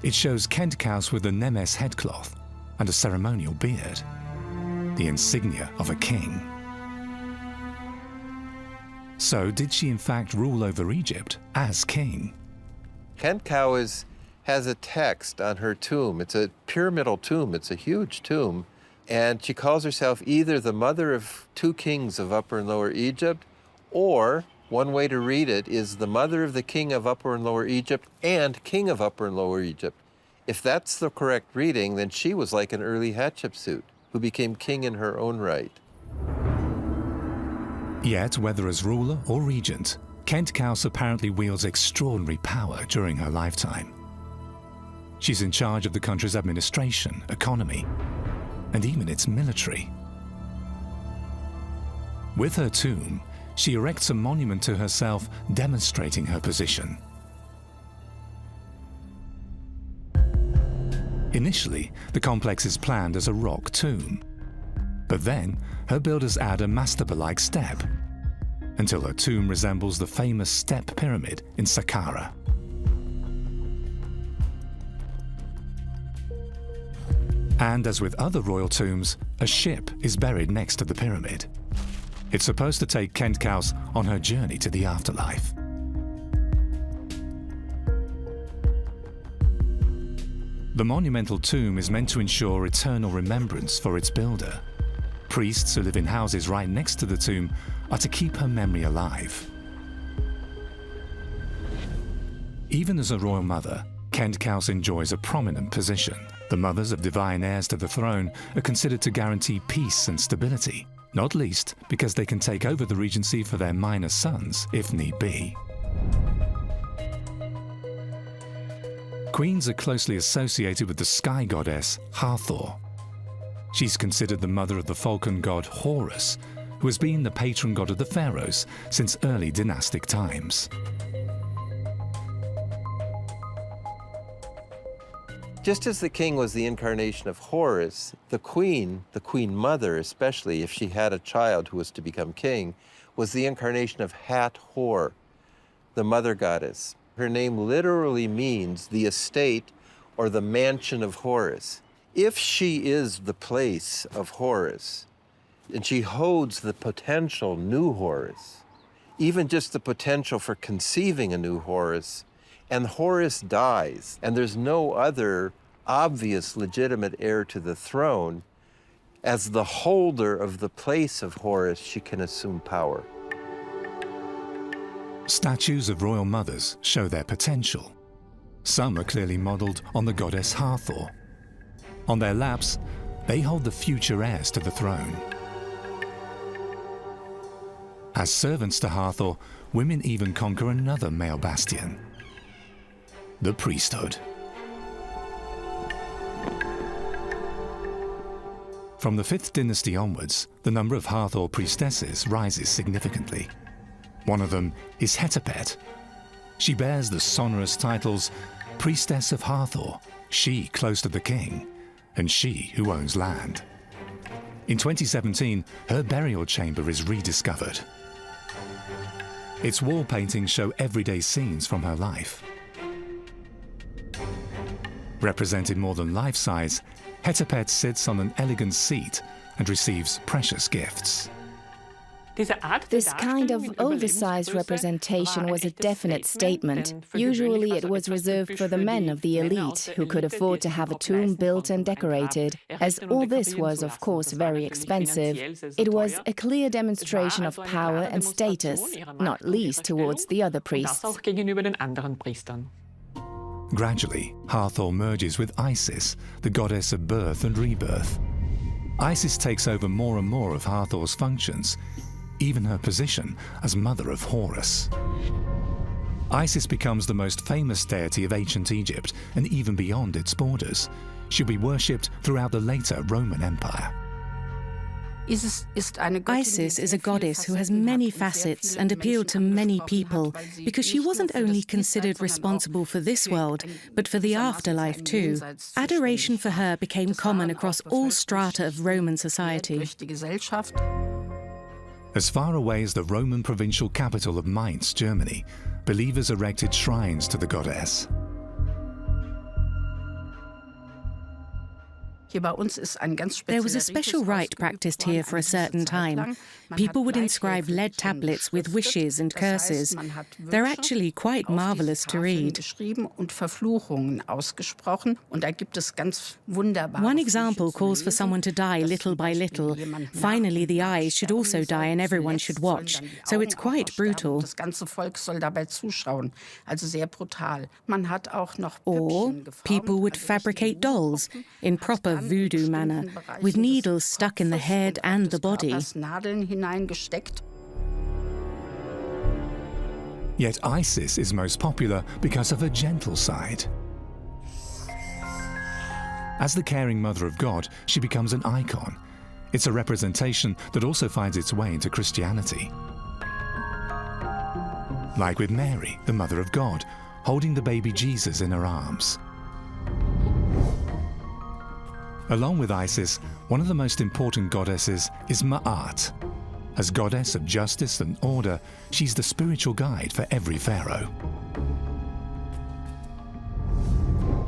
It shows Khentkaus with a Nemes headcloth and a ceremonial beard, the insignia of a king. So did she in fact rule over Egypt as king? Khentkaus has a text on her tomb. It's a pyramidal tomb. It's a huge tomb. And she calls herself either the mother of 2 kings of Upper and Lower Egypt, or one way to read it is the mother of the king of Upper and Lower Egypt and king of Upper and Lower Egypt. If that's the correct reading, then she was like an early Hatshepsut, who became king in her own right. Yet, whether as ruler or regent, Kent Kaus apparently wields extraordinary power during her lifetime. She's in charge of the country's administration, economy, and even its military. With her tomb, she erects a monument to herself demonstrating her position. Initially, the complex is planned as a rock tomb, but then her builders add a mastaba-like step, until her tomb resembles the famous step pyramid in Saqqara. And as with other royal tombs, a ship is buried next to the pyramid. It's supposed to take Kent Kaus on her journey to the afterlife. The monumental tomb is meant to ensure eternal remembrance for its builder. Priests who live in houses right next to the tomb are to keep her memory alive. Even as a royal mother, Kent Kaus enjoys a prominent position. The mothers of divine heirs to the throne are considered to guarantee peace and stability, not least because they can take over the regency for their minor sons if need be. Queens are closely associated with the sky goddess Hathor. She's considered the mother of the falcon god Horus, who has been the patron god of the pharaohs since early dynastic times. Just as the king was the incarnation of Horus, the queen mother especially, if she had a child who was to become king, was the incarnation of Hathor, the mother goddess. Her name literally means the estate or the mansion of Horus. If she is the place of Horus, and she holds the potential new Horus, even just the potential for conceiving a new Horus, and Horus dies, and there's no other obvious legitimate heir to the throne, as the holder of the place of Horus, she can assume power. Statues of royal mothers show their potential. Some are clearly modeled on the goddess Hathor. On their laps, they hold the future heirs to the throne. As servants to Hathor, women even conquer another male bastion, the priesthood. From the 5th dynasty onwards, the number of Hathor priestesses rises significantly. One of them is Hetepet. She bears the sonorous titles Priestess of Hathor, she close to the king, and she who owns land. In 2017, her burial chamber is rediscovered. Its wall paintings show everyday scenes from her life. Represented more than life-size, Hetepet sits on an elegant seat and receives precious gifts. This kind of oversized representation was a definite statement. Usually it was reserved for the men of the elite, who could afford to have a tomb built and decorated. As all this was, of course, very expensive, it was a clear demonstration of power and status, not least towards the other priests. Gradually, Hathor merges with Isis, the goddess of birth and rebirth. Isis takes over more and more of Hathor's functions, even her position as mother of Horus. Isis becomes the most famous deity of ancient Egypt, and even beyond its borders. She'll be worshipped throughout the later Roman Empire. Isis is a goddess who has many facets and appealed to many people, because she wasn't only considered responsible for this world, but for the afterlife too. Adoration for her became common across all strata of Roman society. As far away as the Roman provincial capital of Mainz, Germany, believers erected shrines to the goddess. There was a special rite practiced here for a certain time. People would inscribe lead tablets with wishes and curses. They're actually quite marvelous to read. One example calls for someone to die little by little. Finally, the eyes should also die and everyone should watch. So it's quite brutal. Or people would fabricate dolls in proper voodoo manner, with needles stuck in the head and the body. Yet Isis is most popular because of her gentle side. As the caring mother of God, she becomes an icon. It's a representation that also finds its way into Christianity. Like with Mary, the mother of God, holding the baby Jesus in her arms. Along with Isis, one of the most important goddesses is Ma'at. As goddess of justice and order, she's the spiritual guide for every pharaoh.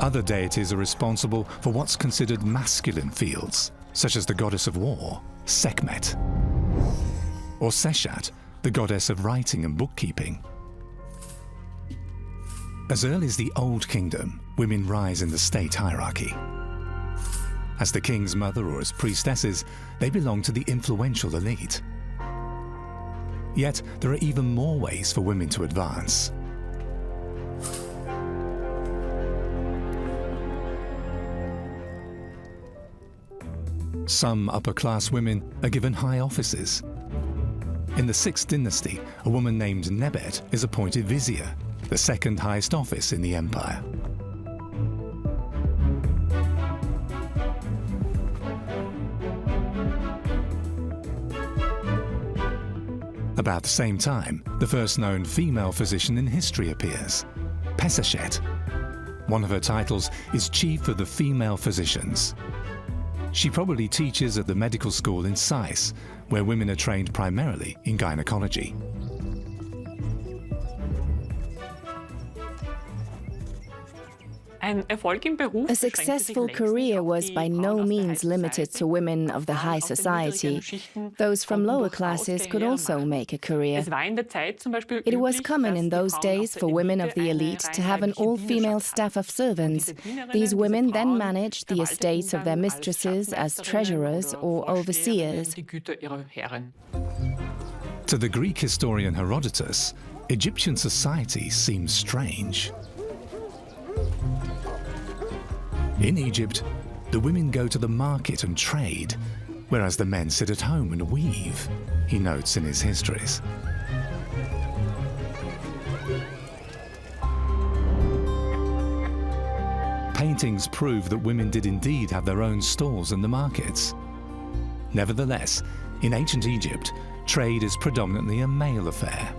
Other deities are responsible for what's considered masculine fields, such as the goddess of war, Sekhmet, or Seshat, the goddess of writing and bookkeeping. As early as the Old Kingdom, women rise in the state hierarchy. As the king's mother or as priestesses, they belong to the influential elite. Yet, there are even more ways for women to advance. Some upper-class women are given high offices. In the 6th dynasty, a woman named Nebet is appointed vizier, the second highest office in the empire. About the same time, the first known female physician in history appears, Pesachet. One of her titles is Chief of the Female Physicians. She probably teaches at the medical school in Sais, where women are trained primarily in gynecology. A successful career was by no means limited to women of the high society. Those from lower classes could also make a career. It was common in those days for women of the elite to have an all-female staff of servants. These women then managed the estates of their mistresses as treasurers or overseers. To the Greek historian Herodotus, Egyptian society seems strange. In Egypt, the women go to the market and trade, whereas the men sit at home and weave, he notes in his histories. Paintings prove that women did indeed have their own stalls in the markets. Nevertheless, in ancient Egypt, trade is predominantly a male affair.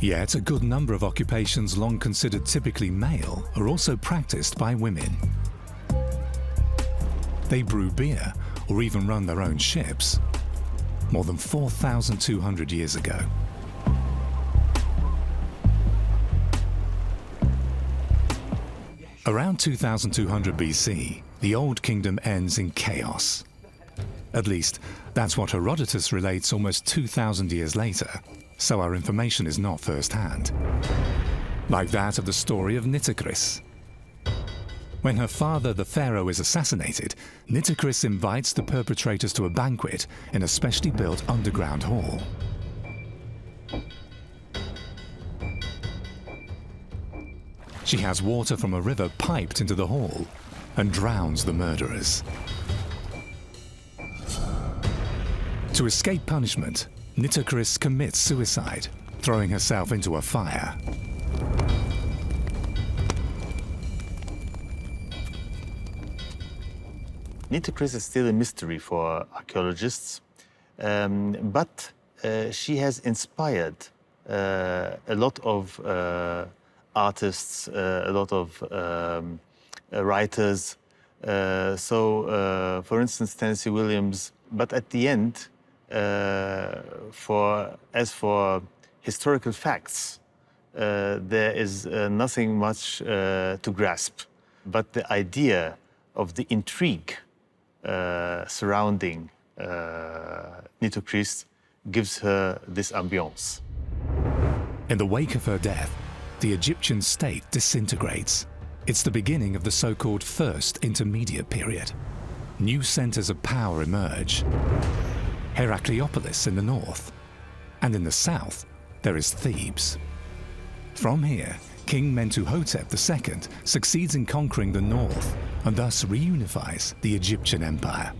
Yet, a good number of occupations long considered typically male are also practiced by women. They brew beer or even run their own ships, more than 4,200 years ago. Around 2200 BC, the Old Kingdom ends in chaos. At least, that's what Herodotus relates almost 2,000 years later, so our information is not first-hand. Like that of the story of Nitocris. When her father, the pharaoh, is assassinated, Nitocris invites the perpetrators to a banquet in a specially built underground hall. She has water from a river piped into the hall and drowns the murderers. To escape punishment, Nitocris commits suicide, throwing herself into a fire. Nitocris is still a mystery for archaeologists, but she has inspired a lot of artists, a lot of writers. For instance, Tennessee Williams. But at the end, as for historical facts, there is nothing much to grasp. But the idea of the intrigue surrounding Nitocris gives her this ambiance. In the wake of her death, the Egyptian state disintegrates. It's the beginning of the so-called First Intermediate Period. New centers of power emerge. Heracleopolis in the north, and in the south, there is Thebes. From here, King Mentuhotep II succeeds in conquering the north and thus reunifies the Egyptian empire.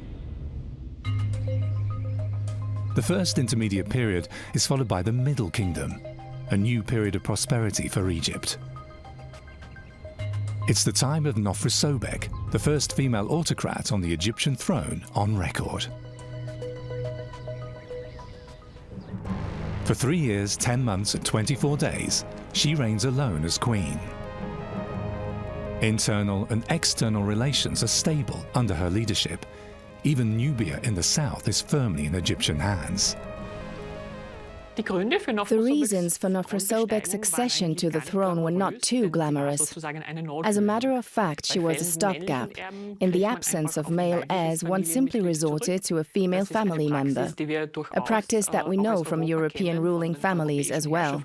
The first intermediate period is followed by the Middle Kingdom, a new period of prosperity for Egypt. It's the time of Nofrisobek, the first female autocrat on the Egyptian throne on record. For 3 years, 10 months and 24 days, she reigns alone as queen. Internal and external relations are stable under her leadership. Even Nubia in the south is firmly in Egyptian hands. The reasons for Nofrisobek's succession to the throne were not too glamorous. As a matter of fact, she was a stopgap. In the absence of male heirs, one simply resorted to a female family member, a practice that we know from European ruling families as well.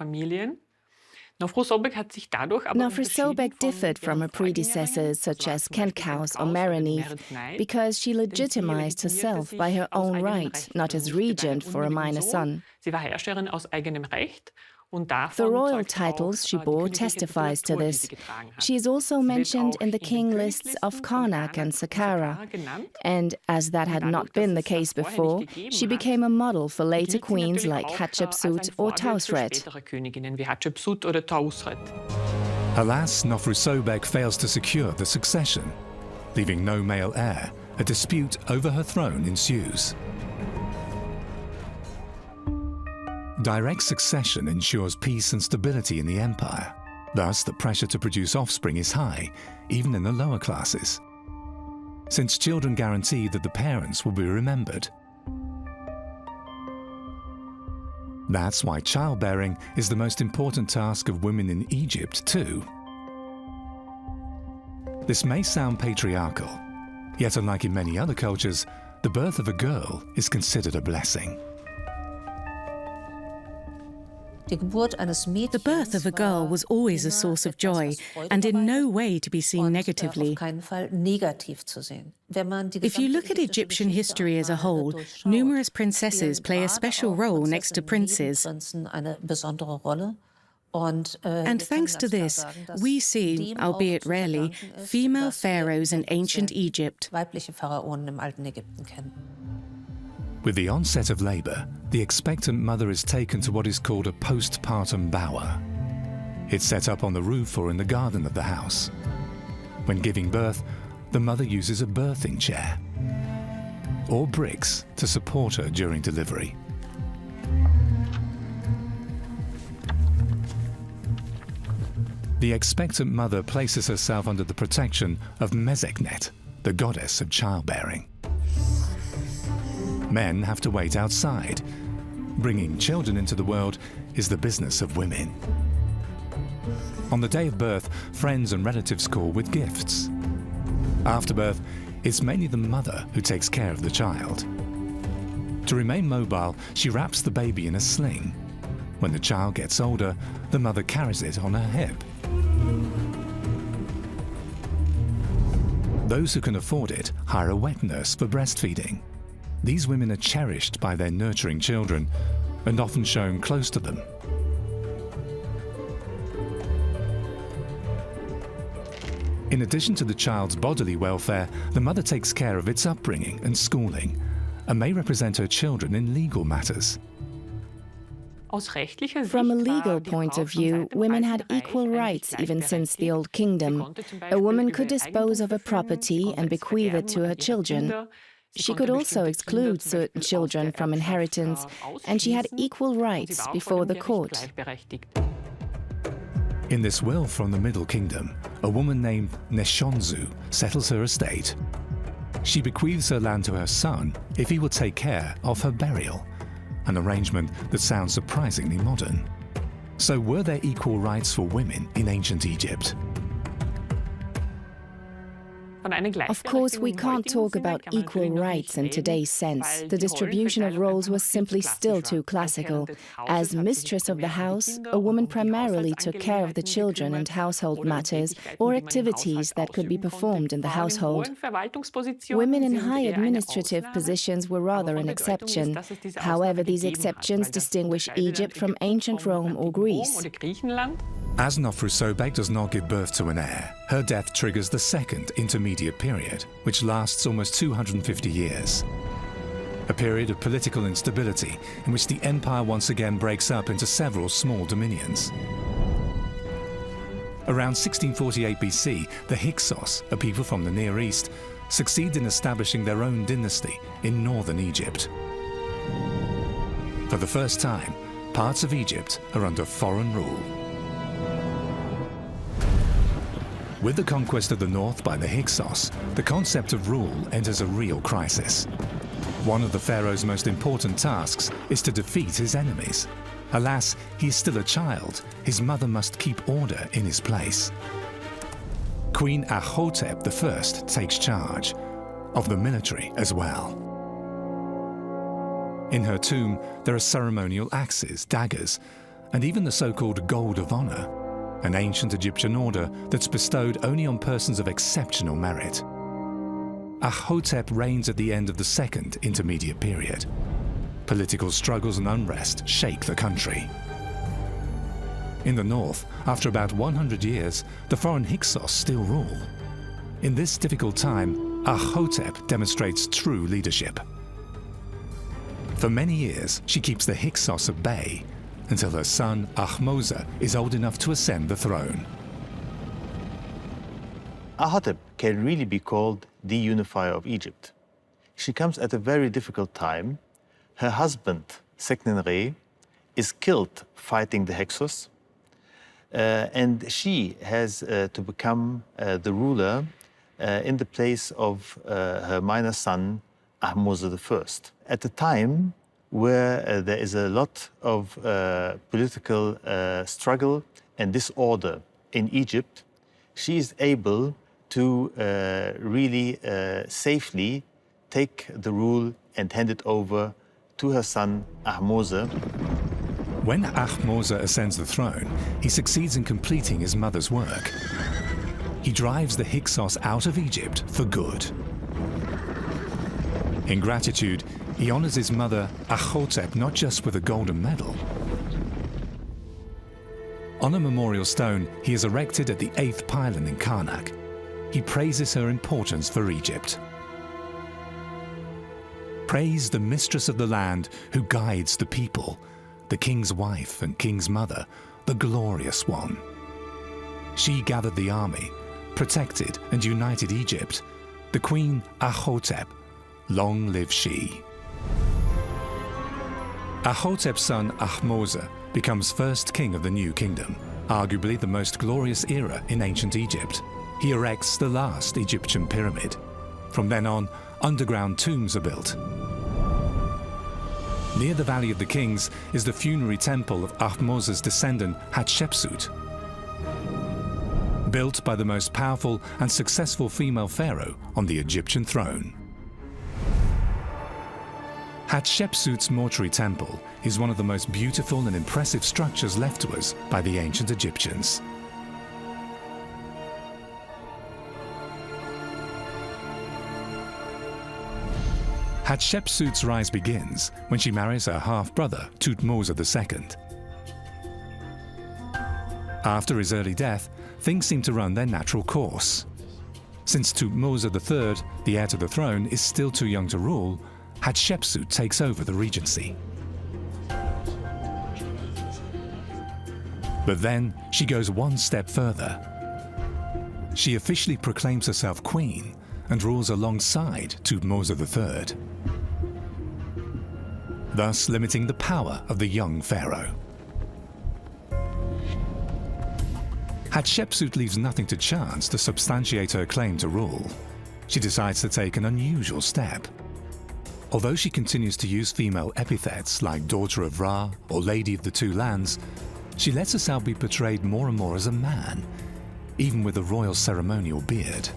Nofrisobek differed from her predecessors such as Kenkaus or Merenith because she legitimized herself by her own right, not as regent for a minor son. The royal titles she bore testifies to this. She is also mentioned in the king lists of Karnak and Saqqara, and as that had not been the case before, she became a model for later queens like Hatshepsut or Tausret. Alas, Nofrisobek fails to secure the succession. Leaving no male heir, a dispute over her throne ensues. Direct succession ensures peace and stability in the empire. Thus, the pressure to produce offspring is high, even in the lower classes, since children guarantee that the parents will be remembered. That's why childbearing is the most important task of women in Egypt, too. This may sound patriarchal, yet unlike in many other cultures, the birth of a girl is considered a blessing. The birth of a girl was always a source of joy and in no way to be seen negatively. If you look at Egyptian history as a whole, numerous princesses play a special role next to princes. And thanks to this, we see, albeit rarely, female pharaohs in ancient Egypt. With the onset of labour, the expectant mother is taken to what is called a postpartum bower. It's set up on the roof or in the garden of the house. When giving birth, the mother uses a birthing chair or bricks to support her during delivery. The expectant mother places herself under the protection of Meseknet, the goddess of childbearing. Men have to wait outside. Bringing children into the world is the business of women. On the day of birth, friends and relatives call with gifts. After birth, it's mainly the mother who takes care of the child. To remain mobile, she wraps the baby in a sling. When the child gets older, the mother carries it on her hip. Those who can afford it hire a wet nurse for breastfeeding. These women are cherished by their nurturing children and often shown close to them. In addition to the child's bodily welfare, the mother takes care of its upbringing and schooling and may represent her children in legal matters. From a legal point of view, women had equal rights even since the Old Kingdom. A woman could dispose of a property and bequeath it to her children. She could also exclude certain children from inheritance, and she had equal rights before the court. In this will from the Middle Kingdom, a woman named Neshonzu settles her estate. She bequeaths her land to her son if he will take care of her burial, an arrangement that sounds surprisingly modern. So were there equal rights for women in ancient Egypt? Of course, we can't talk about equal rights in today's sense. The distribution of roles was simply still too classical. As mistress of the house, a woman primarily took care of the children and household matters or activities that could be performed in the household. Women in high administrative positions were rather an exception. However, these exceptions distinguish Egypt from ancient Rome or Greece. As Nofru does not give birth to an heir, her death triggers the second intermediate period, which lasts almost 250 years. A period of political instability in which the empire once again breaks up into several small dominions. Around 1648 BC, the Hyksos, a people from the Near East, succeed in establishing their own dynasty in northern Egypt. For the first time, parts of Egypt are under foreign rule. With the conquest of the north by the Hyksos, the concept of rule enters a real crisis. One of the pharaoh's most important tasks is to defeat his enemies. Alas, he is still a child. His mother must keep order in his place. Queen Imhotep I takes charge, of the military as well. In her tomb, there are ceremonial axes, daggers, and even the so-called Gold of Honor, an ancient Egyptian order that's bestowed only on persons of exceptional merit. Imhotep reigns at the end of the second intermediate period. Political struggles and unrest shake the country. In the north, after about 100 years, the foreign Hyksos still rule. In this difficult time, Imhotep demonstrates true leadership. For many years, she keeps the Hyksos at bay, until her son, Ahmose, is old enough to ascend the throne. Imhotep can really be called the unifier of Egypt. She comes at a very difficult time. Her husband, Seknenre, is killed fighting the Hyksos, and she has to become the ruler in the place of her minor son, Ahmose I. At the time where there is a lot of political struggle and disorder in Egypt, she is able to really safely take the rule and hand it over to her son, Ahmose. When Ahmose ascends the throne, he succeeds in completing his mother's work. He drives the Hyksos out of Egypt for good. In gratitude, he honors his mother, Imhotep, not just with a golden medal. On a memorial stone, he is erected at the 8th pylon in Karnak. He praises her importance for Egypt. Praise the mistress of the land who guides the people, the king's wife and king's mother, the glorious one. She gathered the army, protected and united Egypt. The queen Imhotep, long live she. Imhotep's son Ahmose becomes first king of the new kingdom, arguably the most glorious era in ancient Egypt. He erects the last Egyptian pyramid. From then on, underground tombs are built. Near the Valley of the Kings is the funerary temple of Ahmose's descendant Hatshepsut, built by the most powerful and successful female pharaoh on the Egyptian throne. Hatshepsut's mortuary temple is one of the most beautiful and impressive structures left to us by the ancient Egyptians. Hatshepsut's rise begins when she marries her half-brother, Thutmose II. After his early death, things seem to run their natural course. Since Thutmose III, the heir to the throne, is still too young to rule, Hatshepsut takes over the regency. But then she goes one step further. She officially proclaims herself queen and rules alongside Thutmose III, thus limiting the power of the young pharaoh. Hatshepsut leaves nothing to chance to substantiate her claim to rule. She decides to take an unusual step. Although she continues to use female epithets like Daughter of Ra or Lady of the Two Lands, she lets herself be portrayed more and more as a man, even with a royal ceremonial beard.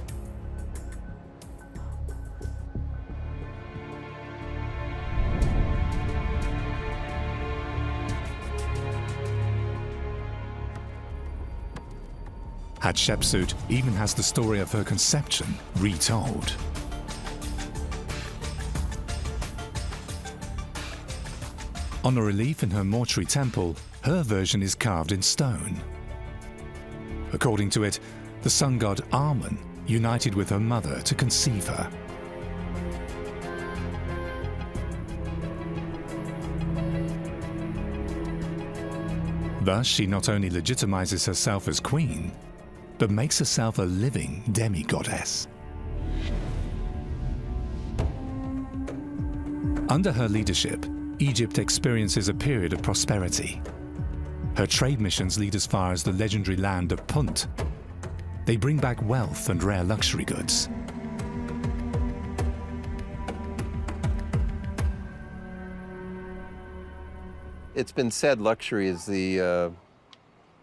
Hatshepsut even has the story of her conception retold. On a relief in her mortuary temple, her version is carved in stone. According to it, the sun god Amun united with her mother to conceive her. Thus, she not only legitimizes herself as queen, but makes herself a living demigoddess. Under her leadership, Egypt experiences a period of prosperity. Her trade missions lead as far as the legendary land of Punt. They bring back wealth and rare luxury goods. It's been said luxury is the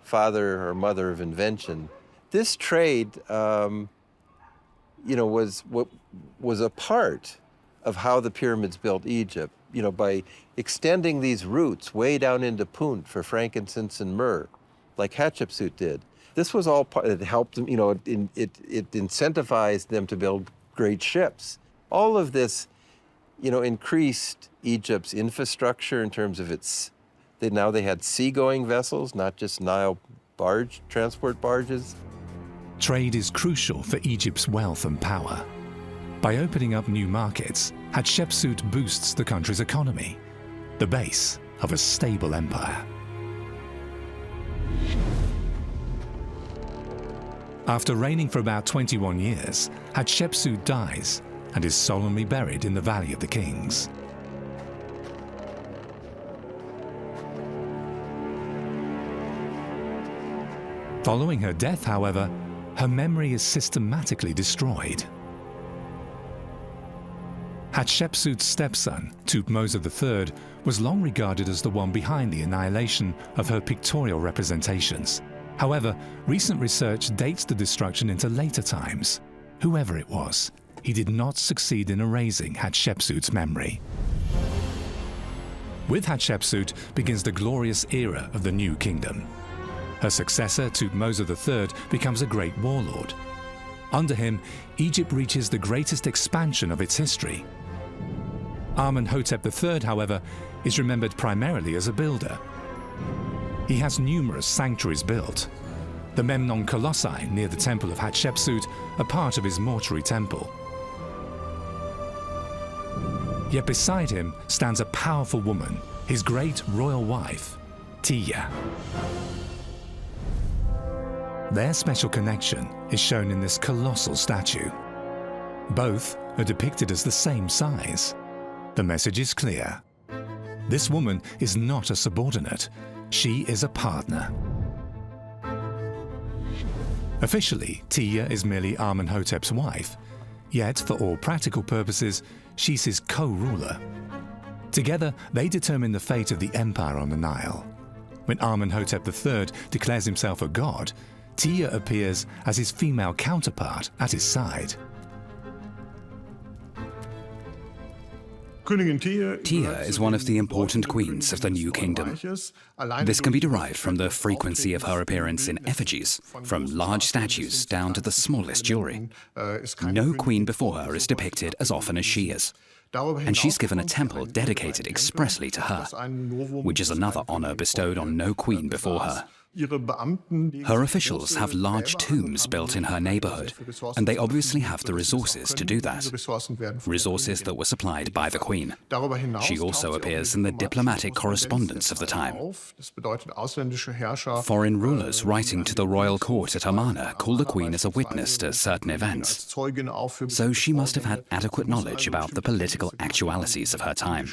father or mother of invention. This trade, was a part of how the pyramids built Egypt. By extending these routes way down into Punt for frankincense and myrrh, like Hatshepsut did. This was all part. It helped them. It incentivized them to build great ships. All of this, increased Egypt's infrastructure in terms of its. Now they had seagoing vessels, not just Nile transport barges. Trade is crucial for Egypt's wealth and power. By opening up new markets, Hatshepsut boosts the country's economy, the base of a stable empire. After reigning for about 21 years, Hatshepsut dies and is solemnly buried in the Valley of the Kings. Following her death, however, her memory is systematically destroyed. Hatshepsut's stepson, Thutmose III, was long regarded as the one behind the annihilation of her pictorial representations. However, recent research dates the destruction into later times. Whoever it was, he did not succeed in erasing Hatshepsut's memory. With Hatshepsut begins the glorious era of the New Kingdom. Her successor, Thutmose III, becomes a great warlord. Under him, Egypt reaches the greatest expansion of its history. Amenhotep III, however, is remembered primarily as a builder. He has numerous sanctuaries built. The Memnon Colossi near the temple of Hatshepsut are part of his mortuary temple. Yet beside him stands a powerful woman, his great royal wife, Tiya. Their special connection is shown in this colossal statue. Both are depicted as the same size. The message is clear. This woman is not a subordinate. She is a partner. Officially, Tiya is merely Amenhotep's wife, yet for all practical purposes, she's his co-ruler. Together, they determine the fate of the empire on the Nile. When Amenhotep III declares himself a god, Tiya appears as his female counterpart at his side. Tiya is one of the important queens of the New Kingdom. This can be derived from the frequency of her appearance in effigies, from large statues down to the smallest jewelry. No queen before her is depicted as often as she is. And she's given a temple dedicated expressly to her, which is another honor bestowed on no queen before her. Her officials have large tombs built in her neighborhood, and they obviously have the resources to do that, resources that were supplied by the queen. She also appears in the diplomatic correspondence of the time. Foreign rulers writing to the royal court at Amarna call the queen as a witness to certain events, so she must have had adequate knowledge about the political actualities of her time.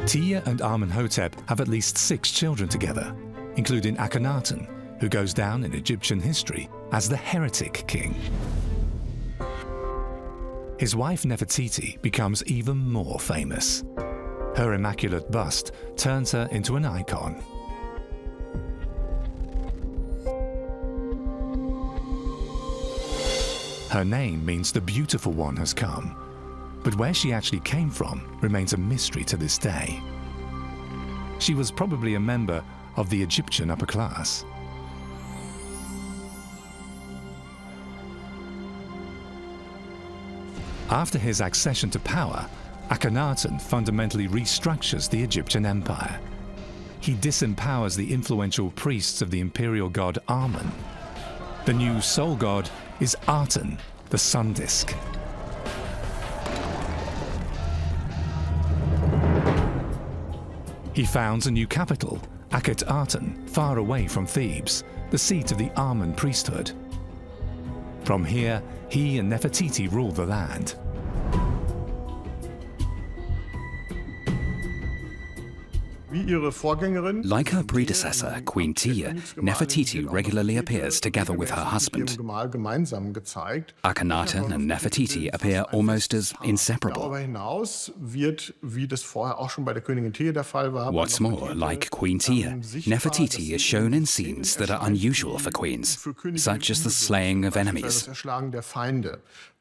Tiya and Amenhotep have at least 6 children together, including Akhenaten, who goes down in Egyptian history as the heretic king. His wife Nefertiti becomes even more famous. Her immaculate bust turns her into an icon. Her name means the beautiful one has come. But where she actually came from remains a mystery to this day. She was probably a member of the Egyptian upper class. After his accession to power, Akhenaten fundamentally restructures the Egyptian empire. he disempowers the influential priests of the imperial god Amun. The new sole god is Aten, the sun disk. He founds a new capital, Akhet-Aten, far away from Thebes, the seat of the Amun priesthood. From here, he and Nefertiti rule the land. Like her predecessor, Queen Tiye, Nefertiti regularly appears together with her husband. Akhenaten and Nefertiti appear almost as inseparable. What's more, like Queen Tiye, Nefertiti is shown in scenes that are unusual for queens, such as the slaying of enemies.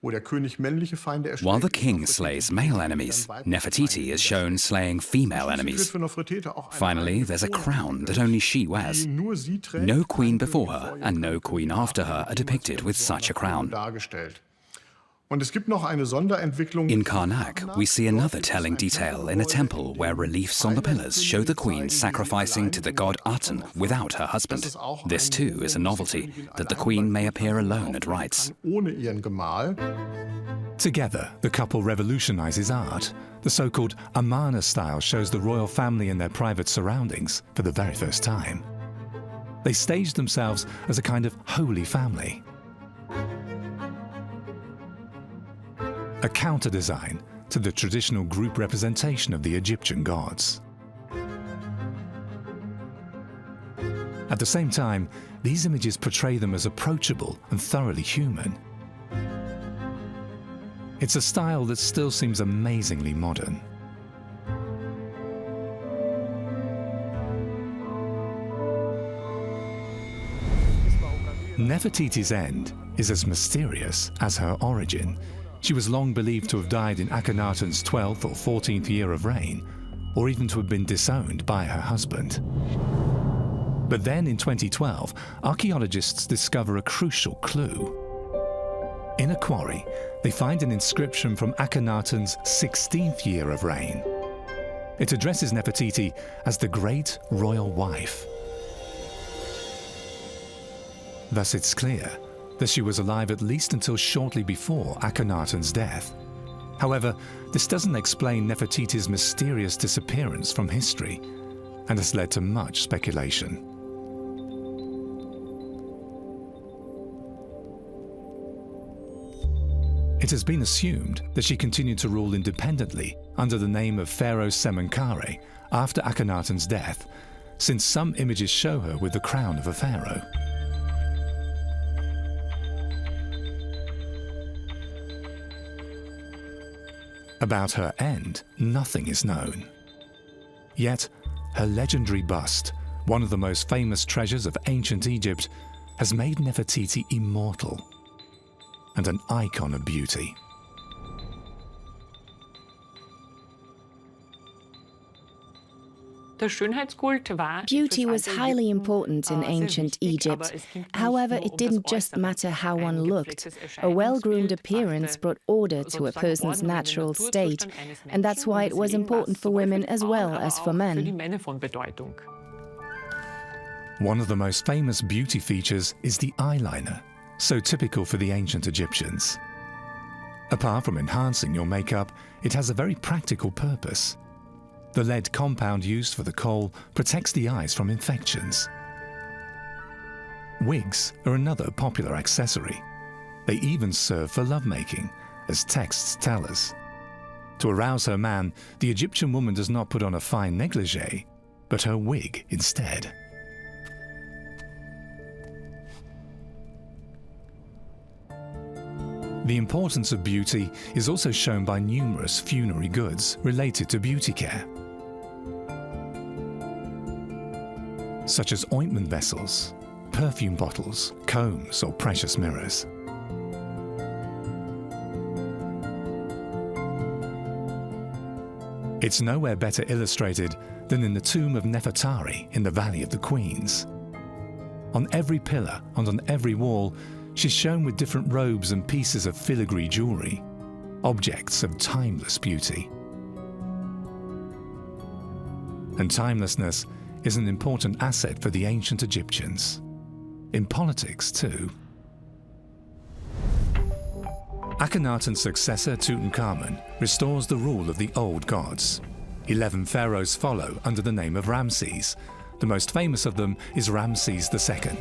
While the king slays male enemies, Nefertiti is shown slaying female enemies. Finally, there's a crown that only she wears. No queen before her and no queen after her are depicted with such a crown. In Karnak, we see another telling detail in a temple where reliefs on the pillars show the queen sacrificing to the god Aten without her husband. This too is a novelty, that the queen may appear alone at rites. Together, the couple revolutionizes art. The so-called Amarna style shows the royal family in their private surroundings for the very first time. They stage themselves as a kind of holy family. A counter-design to the traditional group representation of the Egyptian gods. At the same time, these images portray them as approachable and thoroughly human. It's a style that still seems amazingly modern. Nefertiti's end is as mysterious as her origin. She was long believed to have died in Akhenaten's 12th or 14th year of reign, or even to have been disowned by her husband. But then in 2012, archaeologists discover a crucial clue. In a quarry, they find an inscription from Akhenaten's 16th year of reign. It addresses Nefertiti as the great royal wife. Thus it's clear that she was alive at least until shortly before Akhenaten's death. However, this doesn't explain Nefertiti's mysterious disappearance from history and has led to much speculation. It has been assumed that she continued to rule independently under the name of Pharaoh Semenkhare after Akhenaten's death, since some images show her with the crown of a pharaoh. About her end, nothing is known. Yet, her legendary bust, one of the most famous treasures of ancient Egypt, has made Nefertiti immortal and an icon of beauty. Beauty was highly important in ancient Egypt. However, it didn't just matter how one looked. A well-groomed appearance brought order to a person's natural state, and that's why it was important for women as well as for men. One of the most famous beauty features is the eyeliner, so typical for the ancient Egyptians. Apart from enhancing your makeup, it has a very practical purpose. The lead compound used for the kohl protects the eyes from infections. Wigs are another popular accessory. They even serve for lovemaking, as texts tell us. To arouse her man, the Egyptian woman does not put on a fine negligee, but her wig instead. The importance of beauty is also shown by numerous funerary goods related to beauty care, such as ointment vessels, perfume bottles, combs, or precious mirrors. It's nowhere better illustrated than in the tomb of Nefertari in the Valley of the Queens. On every pillar and on every wall, she's shown with different robes and pieces of filigree jewelry, objects of timeless beauty. And timelessness is an important asset for the ancient Egyptians. In politics, too. Akhenaten's successor, Tutankhamun, restores the rule of the old gods. 11 pharaohs follow under the name of Ramses. The most famous of them is Ramses II.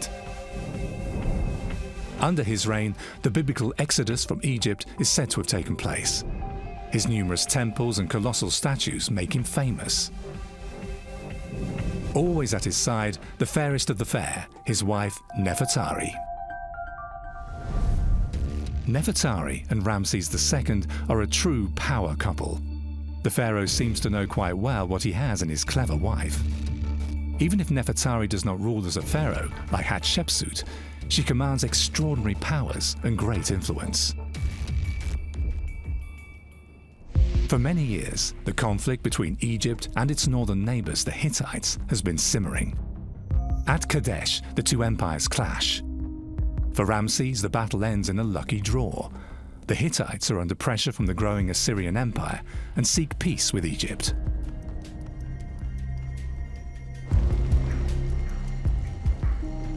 Under his reign, the biblical exodus from Egypt is said to have taken place. His numerous temples and colossal statues make him famous. Always at his side, the fairest of the fair, his wife Nefertari. Nefertari and Ramses II are a true power couple. The pharaoh seems to know quite well what he has in his clever wife. Even if Nefertari does not rule as a pharaoh like Hatshepsut, she commands extraordinary powers and great influence. For many years, the conflict between Egypt and its northern neighbors, the Hittites, has been simmering. At Kadesh, the two empires clash. For Ramses, the battle ends in a lucky draw. The Hittites are under pressure from the growing Assyrian Empire and seek peace with Egypt.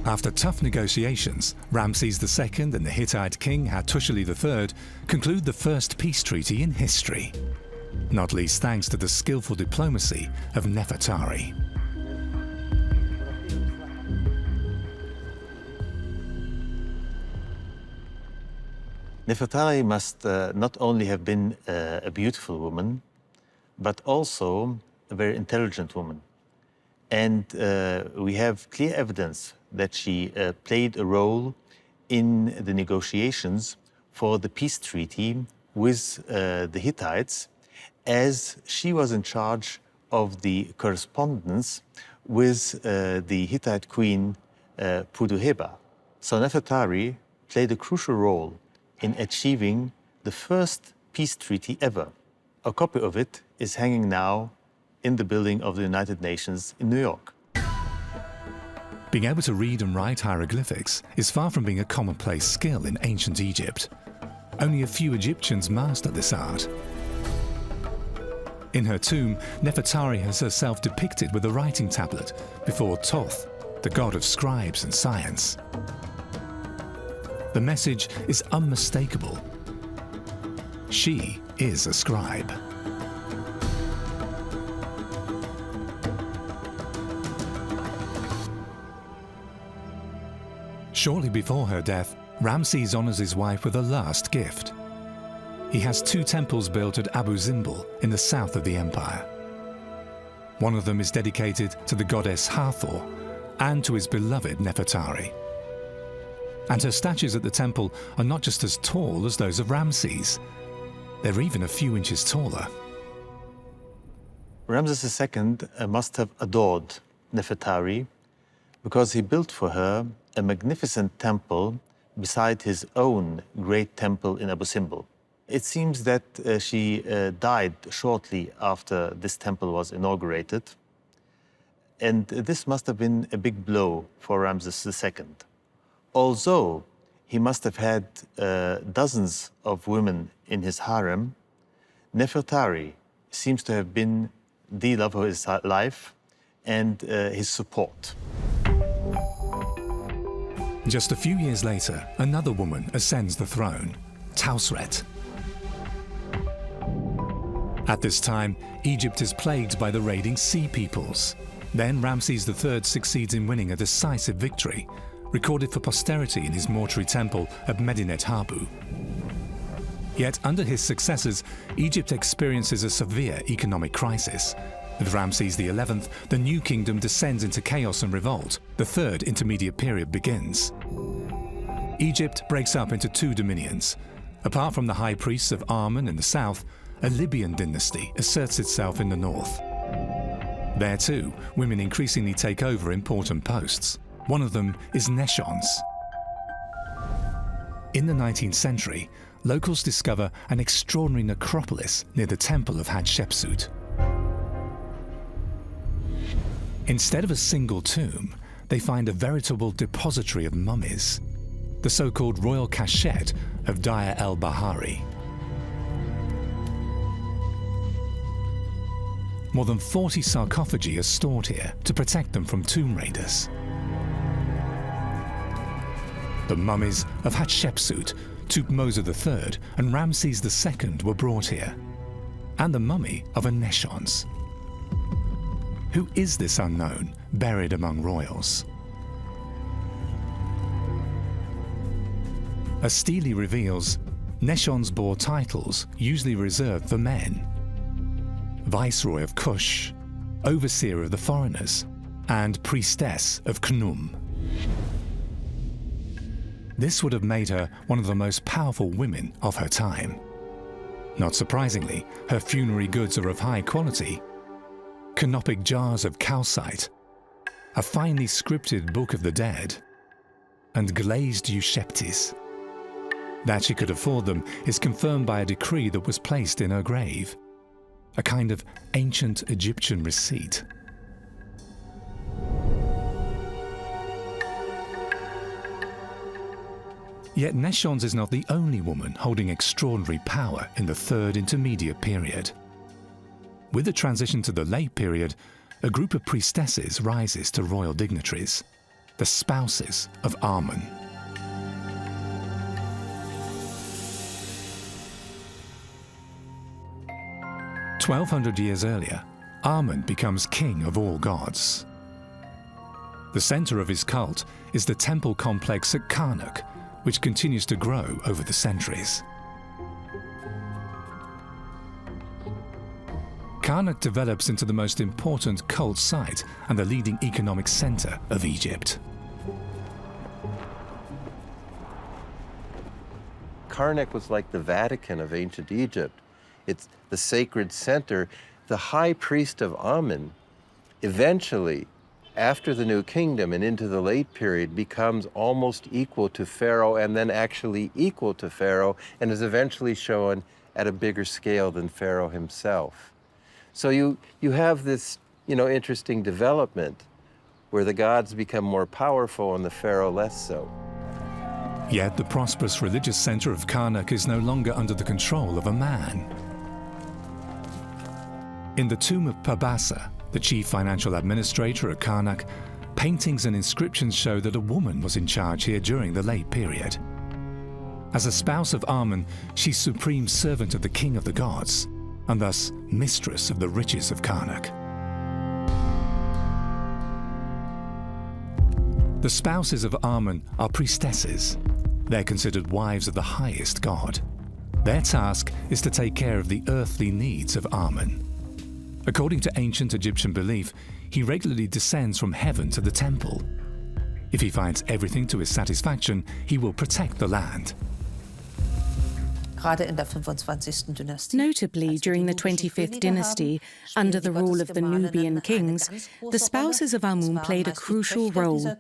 After tough negotiations, Ramses II and the Hittite king Hattusili III conclude the first peace treaty in history, not least thanks to the skillful diplomacy of Nefertari. Nefertari must not only have been a beautiful woman, but also a very intelligent woman. And we have clear evidence that she played a role in the negotiations for the peace treaty with the Hittites, as she was in charge of the correspondence with the Hittite queen Puduheba. So Nefertari played a crucial role in achieving the first peace treaty ever. A copy of it is hanging now in the building of the United Nations in New York. Being able to read and write hieroglyphics is far from being a commonplace skill in ancient Egypt. Only a few Egyptians mastered this art. In her tomb, Nefertari has herself depicted with a writing tablet before Thoth, the god of scribes and science. The message is unmistakable. She is a scribe. Shortly before her death, Ramses honors his wife with a last gift. He has 2 temples built at Abu Simbel in the south of the empire. One of them is dedicated to the goddess Hathor and to his beloved Nefertari. And her statues at the temple are not just as tall as those of Ramses, they're even a few inches taller. Ramses II must have adored Nefertari because he built for her a magnificent temple beside his own great temple in Abu Simbel. It seems that she died shortly after this temple was inaugurated, and this must have been a big blow for Ramses II. Although he must have had dozens of women in his harem, Nefertari seems to have been the love of his life and his support. Just a few years later, another woman ascends the throne, Tausret. At this time, Egypt is plagued by the raiding sea peoples. Then Ramses III succeeds in winning a decisive victory, recorded for posterity in his mortuary temple at Medinet Habu. Yet under his successors, Egypt experiences a severe economic crisis. With Ramses XI, the new kingdom descends into chaos and revolt. The third intermediate period begins. Egypt breaks up into 2 dominions. Apart from the high priests of Amun in the south, a Libyan dynasty asserts itself in the north. There too, women increasingly take over important posts. One of them is Neshons. In the 19th century, locals discover an extraordinary necropolis near the temple of Hatshepsut. Instead of a single tomb, they find a veritable depository of mummies, the so-called royal cachette of Daya el-Bahari. More than 40 sarcophagi are stored here to protect them from tomb raiders. The mummies of Hatshepsut, Thutmose III, and Ramses II were brought here, and the mummy of a Neshons. Who is this unknown, buried among royals? As Stele reveals, Neshons bore titles usually reserved for men. Viceroy of Kush, Overseer of the Foreigners, and Priestess of Khnum. This would have made her one of the most powerful women of her time. Not surprisingly, her funerary goods are of high quality. Canopic jars of calcite, a finely scripted Book of the Dead, and glazed eusheptes. That she could afford them is confirmed by a decree that was placed in her grave, a kind of ancient Egyptian receipt. Yet Neshons is not the only woman holding extraordinary power in the Third Intermediate Period. With the transition to the Late Period, a group of priestesses rises to royal dignitaries, the spouses of Amun. "1,200 years earlier, Amun becomes king of all gods. The center of his cult is the temple complex at Karnak, which continues to grow over the centuries. Karnak develops into the most important cult site and the leading economic center of Egypt. Karnak was like the Vatican of ancient Egypt. It's the sacred center. The high priest of Amun eventually, after the New Kingdom and into the late period, becomes almost equal to Pharaoh, and then actually equal to Pharaoh, and is eventually shown at a bigger scale than Pharaoh himself. So you have this, interesting development where the gods become more powerful and the Pharaoh less so. Yet the prosperous religious center of Karnak is no longer under the control of a man. In the tomb of Pabasa, the chief financial administrator at Karnak, paintings and inscriptions show that a woman was in charge here during the late period. As a spouse of Amun, she's supreme servant of the king of the gods, and thus mistress of the riches of Karnak. The spouses of Amun are priestesses. They're considered wives of the highest god. Their task is to take care of the earthly needs of Amun. According to ancient Egyptian belief, he regularly descends from heaven to the temple. If he finds everything to his satisfaction, he will protect the land. Notably, during the 25th dynasty, under the rule of the Nubian kings, the spouses of Amun played a crucial role.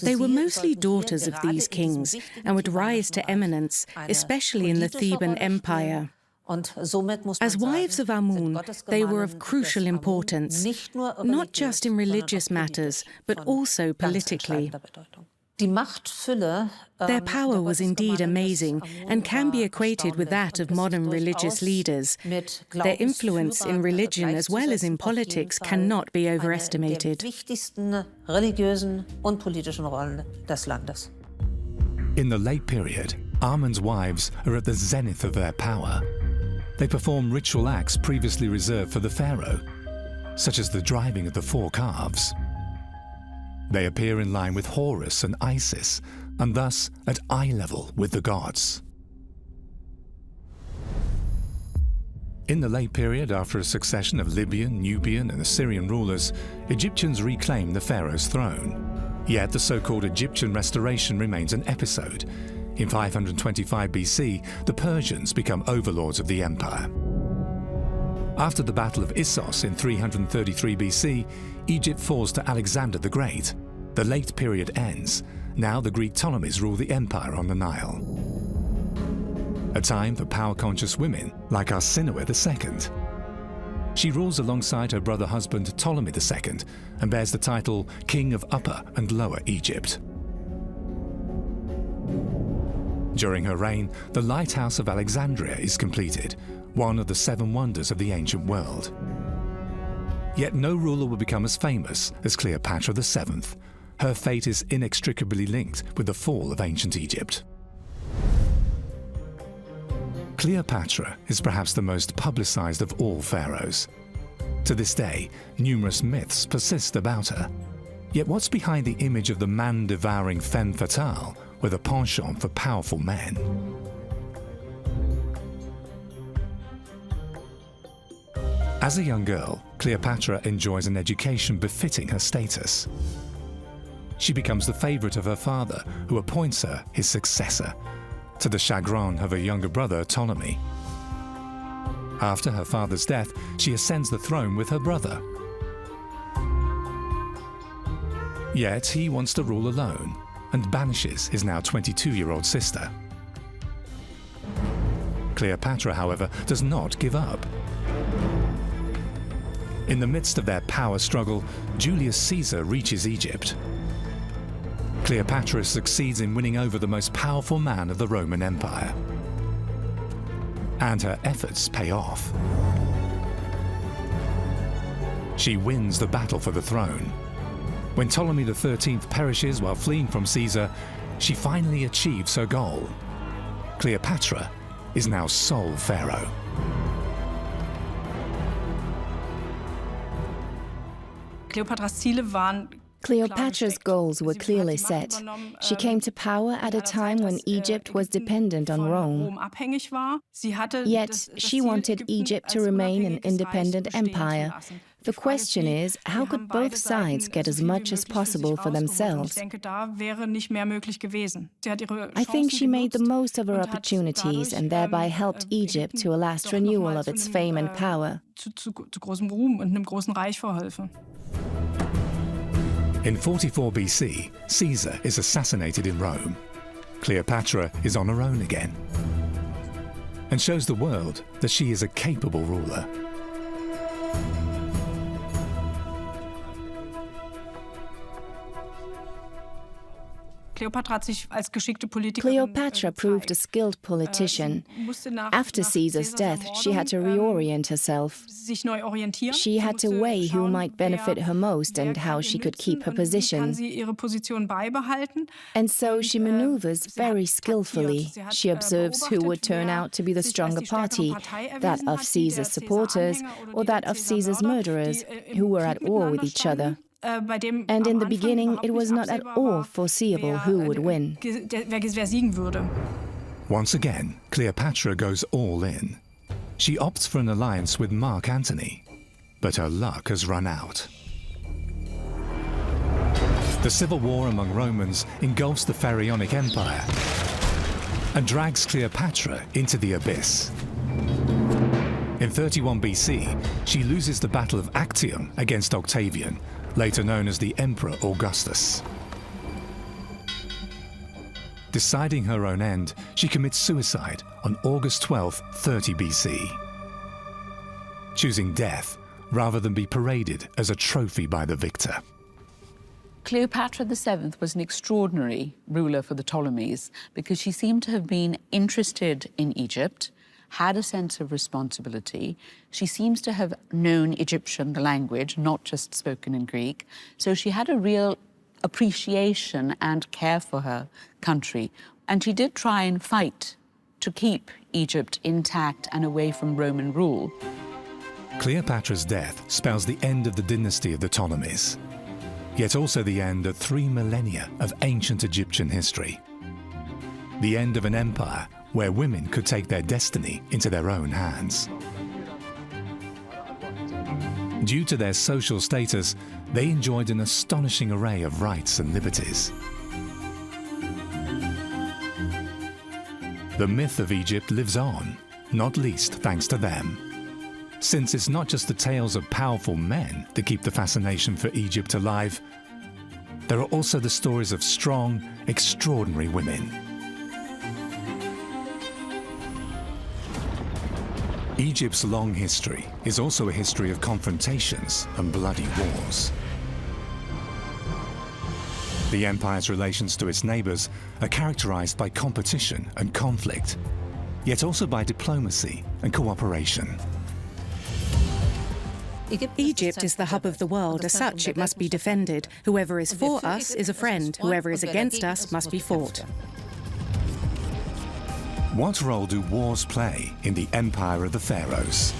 They were mostly daughters of these kings and would rise to eminence, especially in the Theban Empire. As wives of Amun, they were of crucial importance, not just in religious matters, but also politically. Their power was indeed amazing and can be equated with that of modern religious leaders. Their influence in religion as well as in politics cannot be overestimated. In the late period, Amun's wives are at the zenith of their power. They perform ritual acts previously reserved for the pharaoh, such as the driving of the 4 calves. They appear in line with Horus and Isis, and thus at eye level with the gods. In the late period, after a succession of Libyan, Nubian, and Assyrian rulers, Egyptians reclaim the pharaoh's throne. Yet the so-called Egyptian restoration remains an episode. In 525 BC, the Persians become overlords of the empire. After the Battle of Issos in 333 BC, Egypt falls to Alexander the Great. The late period ends. Now the Greek Ptolemies rule the empire on the Nile. A time for power-conscious women like Arsinoe II. She rules alongside her brother husband Ptolemy II and bears the title King of Upper and Lower Egypt. During her reign, the Lighthouse of Alexandria is completed, one of the 7 wonders of the ancient world. Yet no ruler will become as famous as Cleopatra VII. Her fate is inextricably linked with the fall of ancient Egypt. Cleopatra is perhaps the most publicized of all pharaohs. To this day, numerous myths persist about her. Yet what's behind the image of the man-devouring femme fatale with a penchant for powerful men? As a young girl, Cleopatra enjoys an education befitting her status. She becomes the favorite of her father, who appoints her his successor, to the chagrin of her younger brother Ptolemy. After her father's death, she ascends the throne with her brother. Yet he wants to rule alone and banishes his now 22-year-old sister. Cleopatra, however, does not give up. In the midst of their power struggle, Julius Caesar reaches Egypt. Cleopatra succeeds in winning over the most powerful man of the Roman Empire. And her efforts pay off. She wins the battle for the throne. When Ptolemy XIII perishes while fleeing from Caesar, she finally achieves her goal. Cleopatra is now sole pharaoh. Cleopatra's goals were clearly set. She came to power at a time when Egypt was dependent on Rome. Yet, she wanted Egypt to remain an independent empire. The question is, how could both sides get as much as possible for themselves? I think she made the most of her opportunities and thereby helped Egypt to a last renewal of its fame and power. In 44 BC, Caesar is assassinated in Rome. Cleopatra is on her own again and shows the world that she is a capable ruler. Cleopatra proved a skilled politician. After Caesar's death, she had to reorient herself. She had to weigh who might benefit her most and how she could keep her position. And so she maneuvers very skillfully. She observes who would turn out to be the stronger party, that of Caesar's supporters or that of Caesar's murderers, who were at war with each other. And in the beginning, it was not at all foreseeable who would win. Once again, Cleopatra goes all in. She opts for an alliance with Mark Antony, but her luck has run out. The civil war among Romans engulfs the Pharaonic Empire and drags Cleopatra into the abyss. In 31 BC, she loses the Battle of Actium against Octavian, later known as the Emperor Augustus. Deciding her own end, she commits suicide on August 12, 30 BC, choosing death rather than be paraded as a trophy by the victor. Cleopatra VII was an extraordinary ruler for the Ptolemies because she seemed to have been interested in Egypt, had a sense of responsibility. She seems to have known Egyptian, the language, not just spoken in Greek. So she had a real appreciation and care for her country. And she did try and fight to keep Egypt intact and away from Roman rule. Cleopatra's death spells the end of the dynasty of the Ptolemies, yet also the end of 3 millennia of ancient Egyptian history. The end of an empire where women could take their destiny into their own hands. Due to their social status, they enjoyed an astonishing array of rights and liberties. The myth of Egypt lives on, not least thanks to them. Since it's not just the tales of powerful men that keep the fascination for Egypt alive, there are also the stories of strong, extraordinary women. Egypt's long history is also a history of confrontations and bloody wars. The empire's relations to its neighbors are characterized by competition and conflict. yet also by diplomacy and cooperation. Egypt is the hub of the world. As such, it must be defended. Whoever is for us is a friend. Whoever is against us must be fought. What role do wars play in the empire of the pharaohs?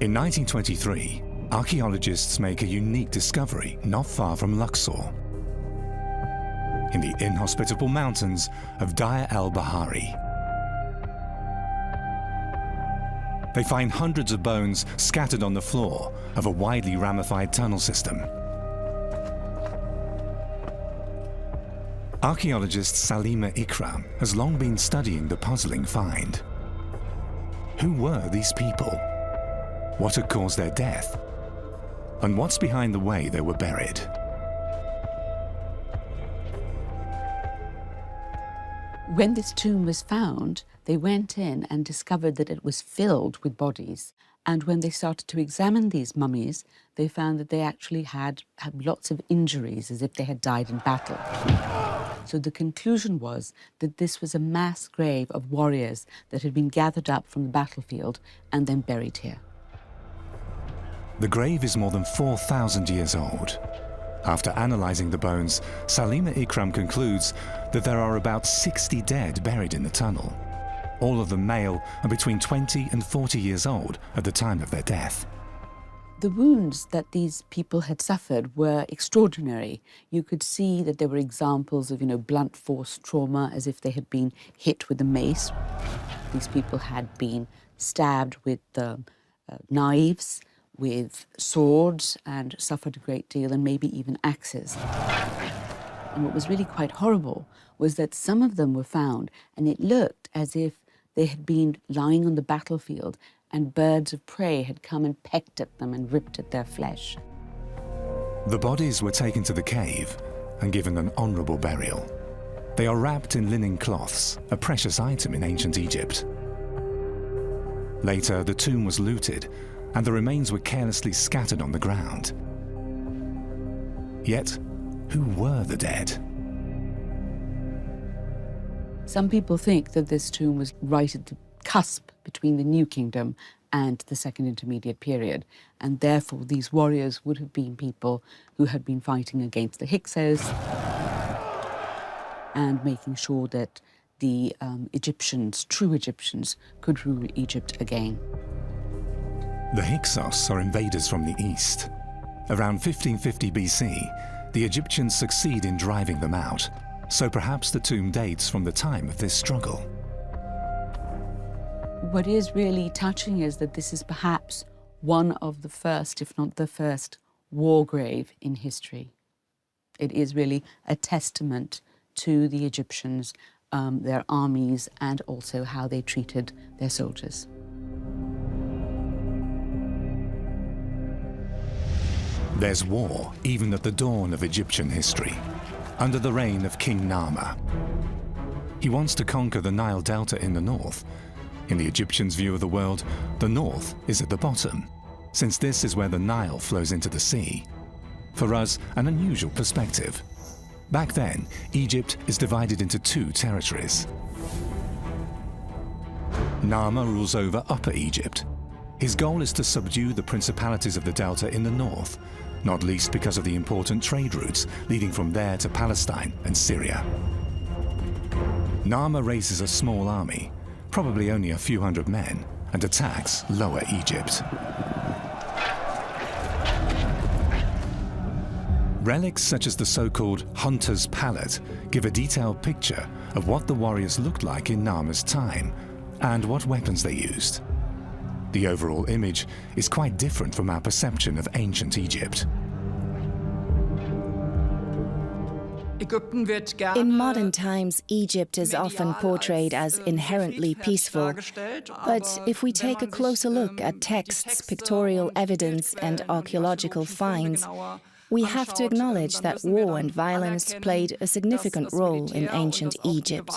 In 1923, archaeologists make a unique discovery not far from Luxor, in the inhospitable mountains of Deir el-Bahari. They find hundreds of bones scattered on the floor of a widely ramified tunnel system. Archaeologist Salima Ikram has long been studying the puzzling find. Who were these people? What had caused their death? And what's behind the way they were buried? When this tomb was found, they went in and discovered that it was filled with bodies. And when they started to examine these mummies, they found that they actually had lots of injuries, as if they had died in battle. So the conclusion was that this was a mass grave of warriors that had been gathered up from the battlefield and then buried here. The grave is more than 4,000 years old. After analysing the bones, Salima Ikram concludes that there are about 60 dead buried in the tunnel. All of them male and between 20 and 40 years old at the time of their death. The wounds that these people had suffered were extraordinary. You could see that there were examples of, blunt force trauma, as if they had been hit with a mace. These people had been stabbed with knives, with swords, and suffered a great deal, and maybe even axes. And what was really quite horrible was that some of them were found, and it looked as if they had been lying on the battlefield and birds of prey had come and pecked at them and ripped at their flesh. The bodies were taken to the cave and given an honourable burial. They are wrapped in linen cloths, a precious item in ancient Egypt. Later, the tomb was looted and the remains were carelessly scattered on the ground. Yet, who were the dead? Some people think that this tomb was right at the cusp between the New Kingdom and the Second Intermediate Period, and therefore these warriors would have been people who had been fighting against the Hyksos and making sure that the Egyptians, true Egyptians, could rule Egypt again. The Hyksos are invaders from the east. Around 1550 BC, the Egyptians succeed in driving them out, so perhaps the tomb dates from the time of this struggle. What is really touching is that this is perhaps one of the first, if not the first, war grave in history. It is really a testament to the Egyptians, their armies, and also how they treated their soldiers. There's war even at the dawn of Egyptian history, under the reign of King Narmer. He wants to conquer the Nile Delta in the north. In the Egyptians' view of the world, the north is at the bottom, since this is where the Nile flows into the sea. For us, an unusual perspective. Back then, Egypt is divided into two territories. Narmer rules over Upper Egypt. His goal is to subdue the principalities of the Delta in the north, not least because of the important trade routes leading from there to Palestine and Syria. Narmer raises a small army, probably only a few hundred men, and attacks Lower Egypt. Relics such as the so-called Hunter's Palette give a detailed picture of what the warriors looked like in Narmer's time and what weapons they used. The overall image is quite different from our perception of ancient Egypt. In modern times, Egypt is often portrayed as inherently peaceful. But if we take a closer look at texts, pictorial evidence, and archaeological finds, we have to acknowledge that war and violence played a significant role in ancient Egypt.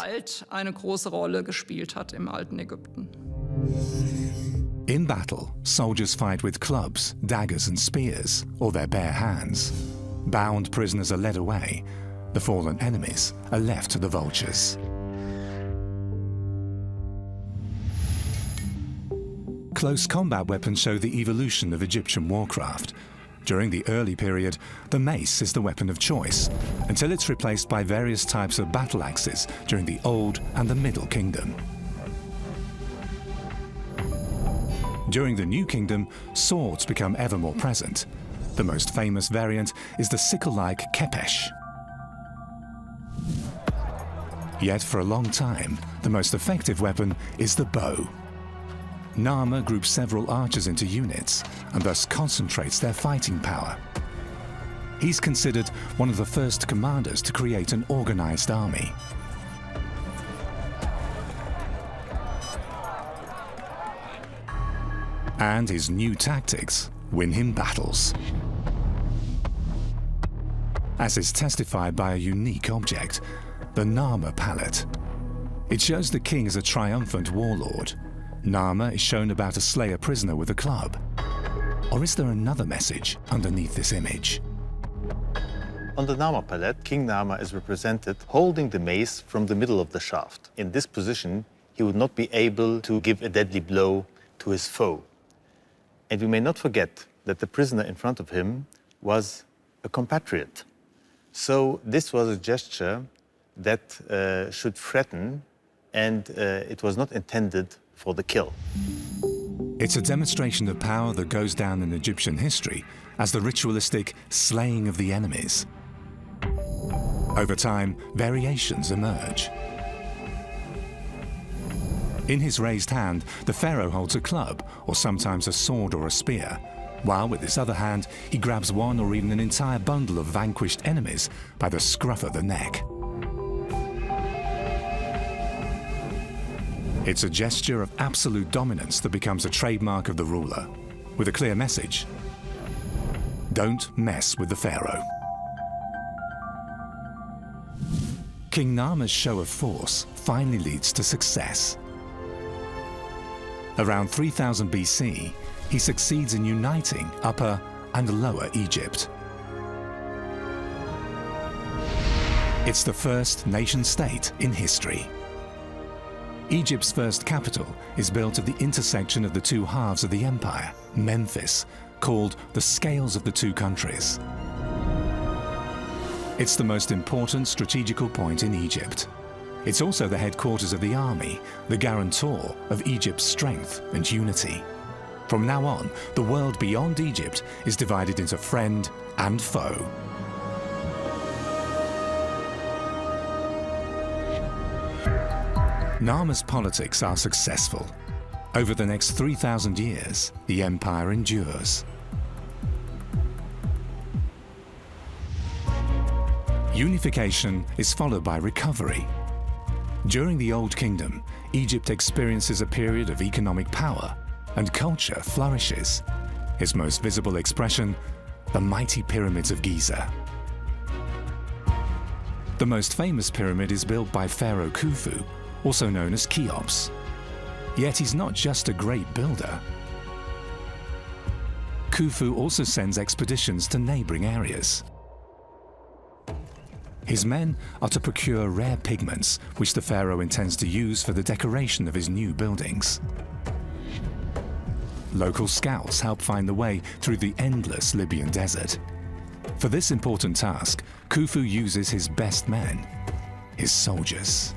In battle, soldiers fight with clubs, daggers and spears, or their bare hands. Bound prisoners are led away. The fallen enemies are left to the vultures. Close combat weapons show the evolution of Egyptian warcraft. During the early period, the mace is the weapon of choice, until it's replaced by various types of battle axes during the Old and the Middle Kingdom. During the New Kingdom, swords become ever more present. The most famous variant is the sickle-like kepesh. Yet for a long time, the most effective weapon is the bow. Narmer groups several archers into units and thus concentrates their fighting power. He's considered one of the first commanders to create an organized army. And his new tactics win him battles, as is testified by a unique object, the Narmer palette. It shows the king as a triumphant warlord. Narmer is shown about to slay a prisoner with a club. Or is there another message underneath this image? On the Narmer palette, King Narmer is represented holding the mace from the middle of the shaft. In this position, he would not be able to give a deadly blow to his foe. And we may not forget that the prisoner in front of him was a compatriot. So this was a gesture that should threaten, and it was not intended for the kill. It's a demonstration of power that goes down in Egyptian history as the ritualistic slaying of the enemies. Over time, variations emerge. In his raised hand, the pharaoh holds a club, or sometimes a sword or a spear, while with his other hand, he grabs one or even an entire bundle of vanquished enemies by the scruff of the neck. It's a gesture of absolute dominance that becomes a trademark of the ruler, with a clear message: don't mess with the pharaoh. King Narmer's show of force finally leads to success. Around 3000 BC, he succeeds in uniting Upper and Lower Egypt. It's the first nation-state in history. Egypt's first capital is built at the intersection of the two halves of the empire, Memphis, called the Scales of the Two Countries. It's the most important strategical point in Egypt. It's also the headquarters of the army, the guarantor of Egypt's strength and unity. From now on, the world beyond Egypt is divided into friend and foe. Narmer's politics are successful. Over the next 3,000 years, the empire endures. Unification is followed by recovery. During the Old Kingdom, Egypt experiences a period of economic power, and culture flourishes. Its most visible expression, the mighty pyramids of Giza. The most famous pyramid is built by Pharaoh Khufu, also known as Cheops. Yet he's not just a great builder. Khufu also sends expeditions to neighboring areas. His men are to procure rare pigments, which the pharaoh intends to use for the decoration of his new buildings. Local scouts help find the way through the endless Libyan desert. For this important task, Khufu uses his best men, his soldiers.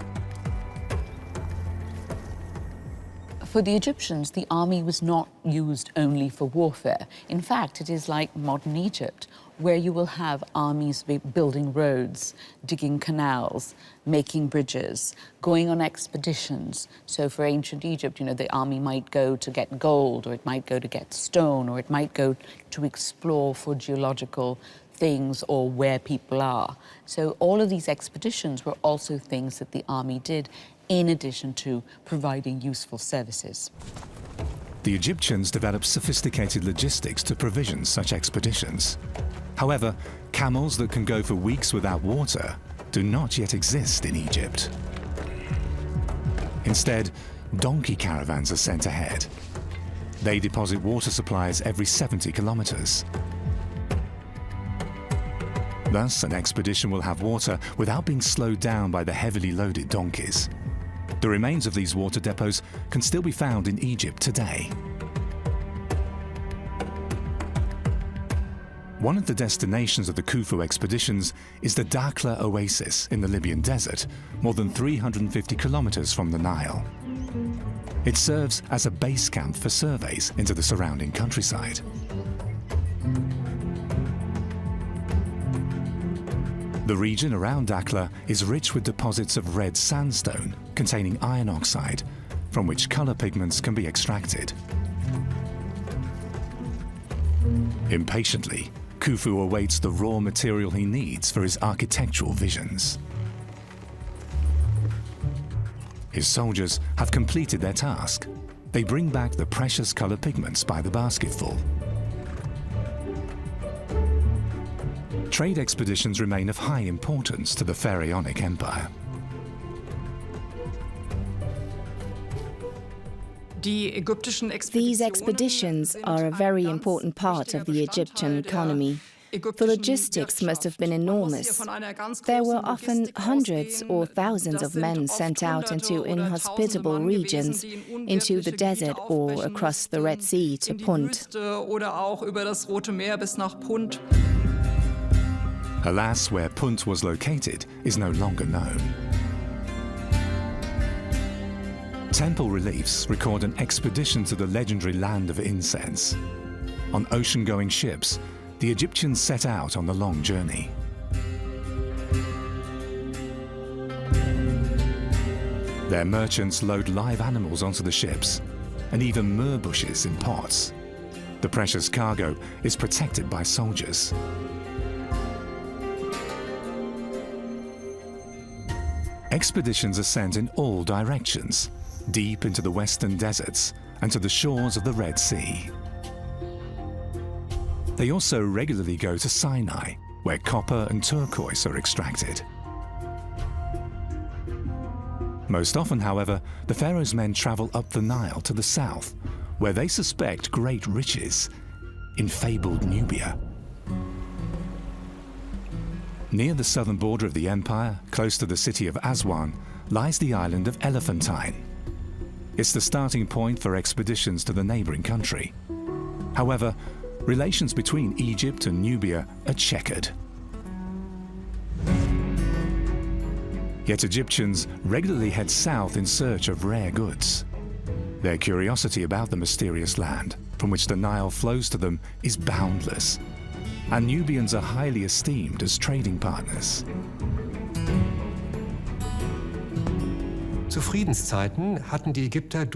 For the Egyptians, the army was not used only for warfare. In fact, it is like modern Egypt, where you will have armies building roads, digging canals, making bridges, going on expeditions. So for ancient Egypt, the army might go to get gold, or it might go to get stone, or it might go to explore for geological things or where people are. So all of these expeditions were also things that the army did, in addition to providing useful services. The Egyptians developed sophisticated logistics to provision such expeditions. However, camels that can go for weeks without water do not yet exist in Egypt. Instead, donkey caravans are sent ahead. They deposit water supplies every 70 kilometers. Thus, an expedition will have water without being slowed down by the heavily loaded donkeys. The remains of these water depots can still be found in Egypt today. One of the destinations of the Khufu expeditions is the Dakhla oasis in the Libyan desert, more than 350 kilometers from the Nile. It serves as a base camp for surveys into the surrounding countryside. The region around Dakhla is rich with deposits of red sandstone containing iron oxide, from which color pigments can be extracted. Impatiently, Khufu awaits the raw material he needs for his architectural visions. His soldiers have completed their task. They bring back the precious color pigments by the basketful. Trade expeditions remain of high importance to the pharaonic empire. These expeditions are a very important part of the Egyptian economy. The logistics must have been enormous. There were often hundreds or thousands of men sent out into inhospitable regions, into the desert or across the Red Sea to Punt. Alas, where Punt was located is no longer known. Temple reliefs record an expedition to the legendary land of incense. On ocean-going ships, the Egyptians set out on the long journey. Their merchants load live animals onto the ships, and even myrrh bushes in pots. The precious cargo is protected by soldiers. Expeditions are sent in all directions, deep into the western deserts and to the shores of the Red Sea. They also regularly go to Sinai, where copper and turquoise are extracted. Most often, however, the pharaoh's men travel up the Nile to the south, where they suspect great riches in fabled Nubia. Near the southern border of the empire, close to the city of Aswan, lies the island of Elephantine. It's the starting point for expeditions to the neighboring country. However, relations between Egypt and Nubia are checkered. Yet Egyptians regularly head south in search of rare goods. Their curiosity about the mysterious land from which the Nile flows to them is boundless, and Nubians are highly esteemed as trading partners.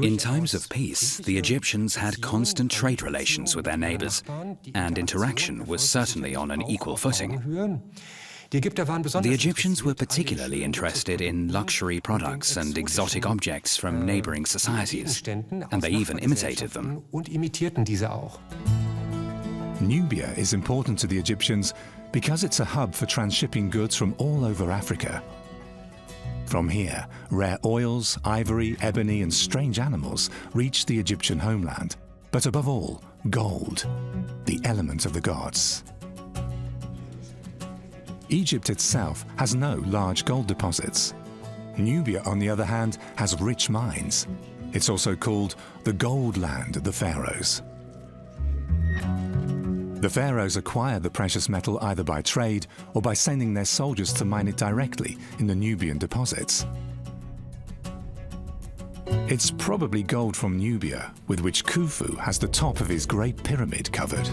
In times of peace, the Egyptians had constant trade relations with their neighbors, and interaction was certainly on an equal footing. The Egyptians were particularly interested in luxury products and exotic objects from neighboring societies, and they even imitated them. Nubia is important to the Egyptians because it's a hub for transshipping goods from all over Africa. From here, rare oils, ivory, ebony, and strange animals reach the Egyptian homeland. But above all, gold, the element of the gods. Egypt itself has no large gold deposits. Nubia, on the other hand, has rich mines. It's also called the gold land of the pharaohs. The pharaohs acquire the precious metal either by trade or by sending their soldiers to mine it directly in the Nubian deposits. It's probably gold from Nubia, with which Khufu has the top of his great pyramid covered.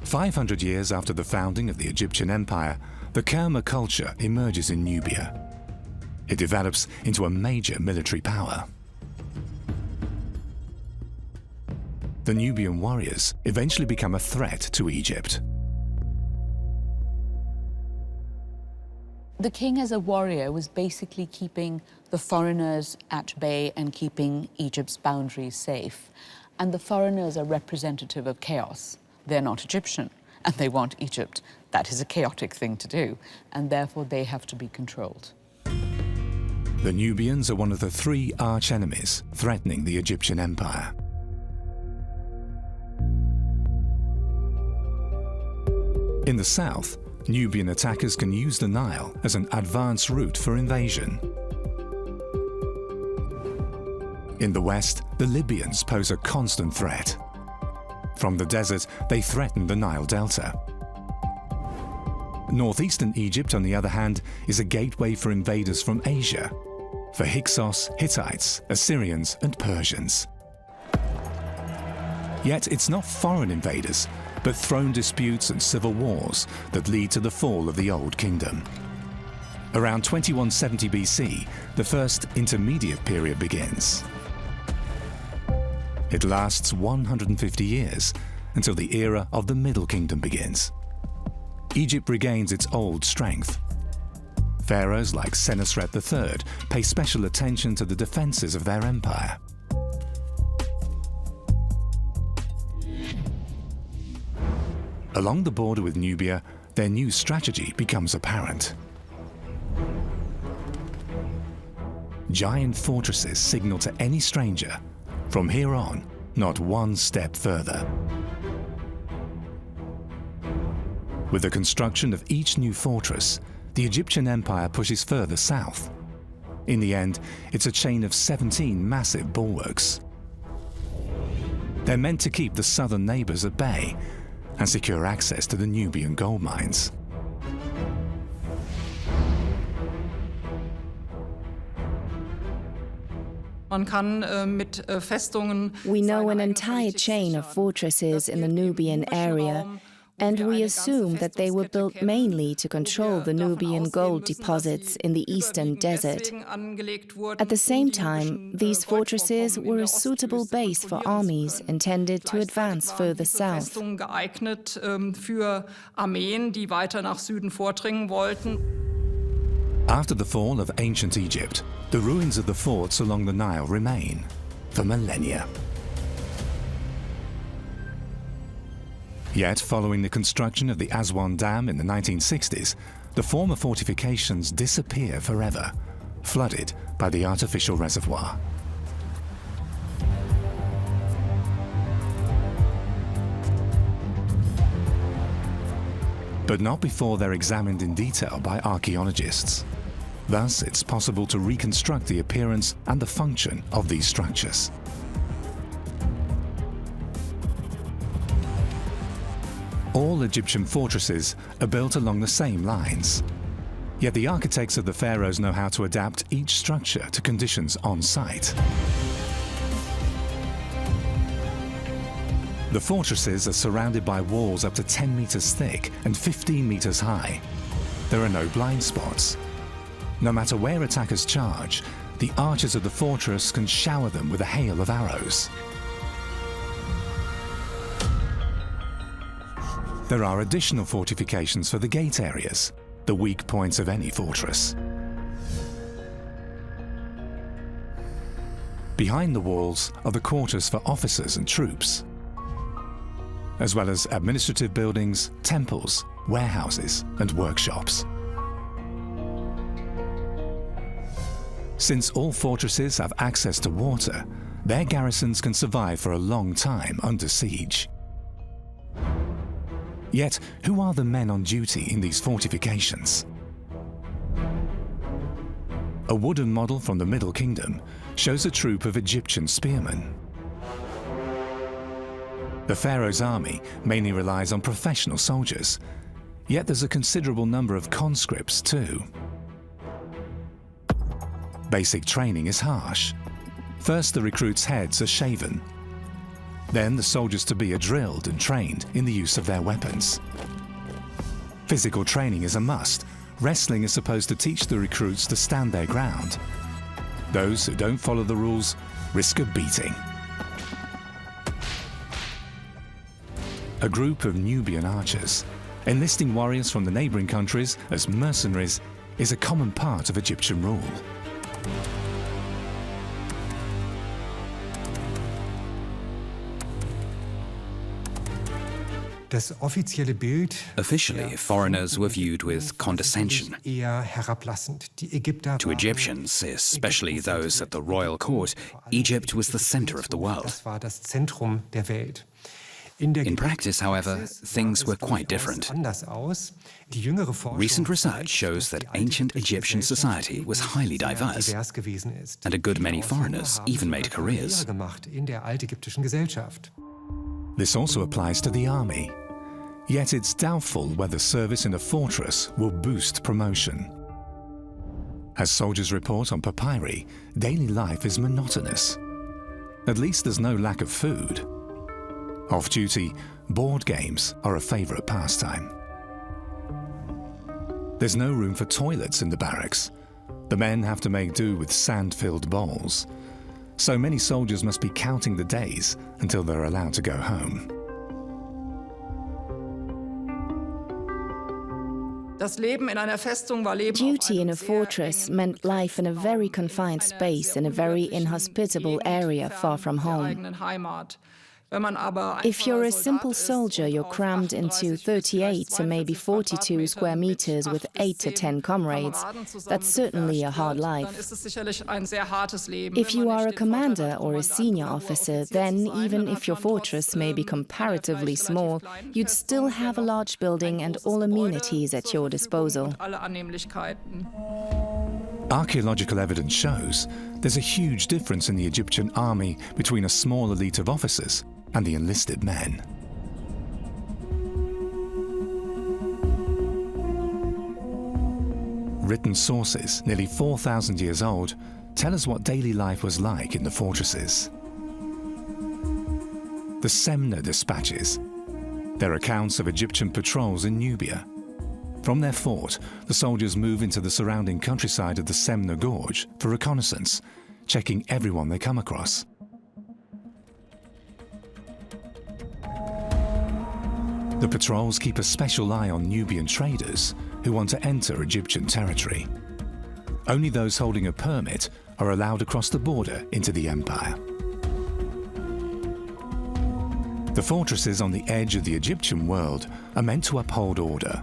"500 years after the founding of the Egyptian Empire, the Kerma culture emerges in Nubia. It develops into a major military power. The Nubian warriors eventually become a threat to Egypt. The king as a warrior was basically keeping the foreigners at bay and keeping Egypt's boundaries safe. And the foreigners are representative of chaos. They're not Egyptian, and they want Egypt That is a chaotic thing to do, and therefore they have to be controlled. The Nubians are one of the three arch-enemies threatening the Egyptian Empire. In the south, Nubian attackers can use the Nile as an advance route for invasion. In the west, the Libyans pose a constant threat. From the desert, they threaten the Nile Delta. Northeastern Egypt, on the other hand, is a gateway for invaders from Asia, for Hyksos, Hittites, Assyrians, and Persians. Yet it's not foreign invaders, but throne disputes and civil wars that lead to the fall of the Old Kingdom. Around 2170 BC, the first intermediate period begins. It lasts 150 years until the era of the Middle Kingdom begins. Egypt regains its old strength. Pharaohs like Senusret III pay special attention to the defenses of their empire. Along the border with Nubia, their new strategy becomes apparent. Giant fortresses signal to any stranger, from here on, not one step further. With the construction of each new fortress, the Egyptian empire pushes further south. In the end, it's a chain of 17 massive bulwarks. They're meant to keep the southern neighbors at bay and secure access to the Nubian gold mines. We know an entire chain of fortresses in the Nubian area, and we assume that they were built mainly to control the Nubian gold deposits in the eastern desert. At the same time, these fortresses were a suitable base for armies intended to advance further south. After the fall of ancient Egypt, the ruins of the forts along the Nile remain for millennia. Yet, following the construction of the Aswan Dam in the 1960s, the former fortifications disappear forever, flooded by the artificial reservoir. But not before they're examined in detail by archaeologists. Thus, it's possible to reconstruct the appearance and the function of these structures. All Egyptian fortresses are built along the same lines. Yet the architects of the pharaohs know how to adapt each structure to conditions on site. The fortresses are surrounded by walls up to 10 meters thick and 15 meters high. There are no blind spots. No matter where attackers charge, the archers of the fortress can shower them with a hail of arrows. There are additional fortifications for the gate areas, the weak points of any fortress. Behind the walls are the quarters for officers and troops, as well as administrative buildings, temples, warehouses, and workshops. Since all fortresses have access to water, their garrisons can survive for a long time under siege. Yet, who are the men on duty in these fortifications? A wooden model from the Middle Kingdom shows a troop of Egyptian spearmen. The pharaoh's army mainly relies on professional soldiers, yet there's a considerable number of conscripts too. Basic training is harsh. First, the recruits' heads are shaven. Then the soldiers-to-be are drilled and trained in the use of their weapons. Physical training is a must. Wrestling is supposed to teach the recruits to stand their ground. Those who don't follow the rules risk a beating. A group of Nubian archers, enlisting warriors from the neighboring countries as mercenaries, is a common part of Egyptian rule. Officially, foreigners were viewed with condescension. To Egyptians, especially those at the royal court, Egypt was the center of the world. In practice, however, things were quite different. Recent research shows that ancient Egyptian society was highly diverse, and a good many foreigners even made careers. This also applies to the army. Yet it's doubtful whether service in a fortress will boost promotion. As soldiers report on papyri, daily life is monotonous. At least there's no lack of food. Off-duty, board games are a favorite pastime. There's no room for toilets in the barracks. The men have to make do with sand-filled bowls. So many soldiers must be counting the days until they're allowed to go home. Duty in a fortress meant life in a very confined space in a very inhospitable area far from home. If you're a simple soldier, you're crammed into 38 to maybe 42 square meters with 8 to 10 comrades. That's certainly a hard life. If you are a commander or a senior officer, then even if your fortress may be comparatively small, you'd still have a large building and all amenities at your disposal. Archaeological evidence shows there's a huge difference in the Egyptian army between a small elite of officers and the enlisted men. Written sources, nearly 4,000 years old, tell us what daily life was like in the fortresses. The Semna dispatches. They're accounts of Egyptian patrols in Nubia. From their fort, the soldiers move into the surrounding countryside of the Semna Gorge for reconnaissance, checking everyone they come across. The patrols keep a special eye on Nubian traders who want to enter Egyptian territory. Only those holding a permit are allowed across the border into the empire. The fortresses on the edge of the Egyptian world are meant to uphold order,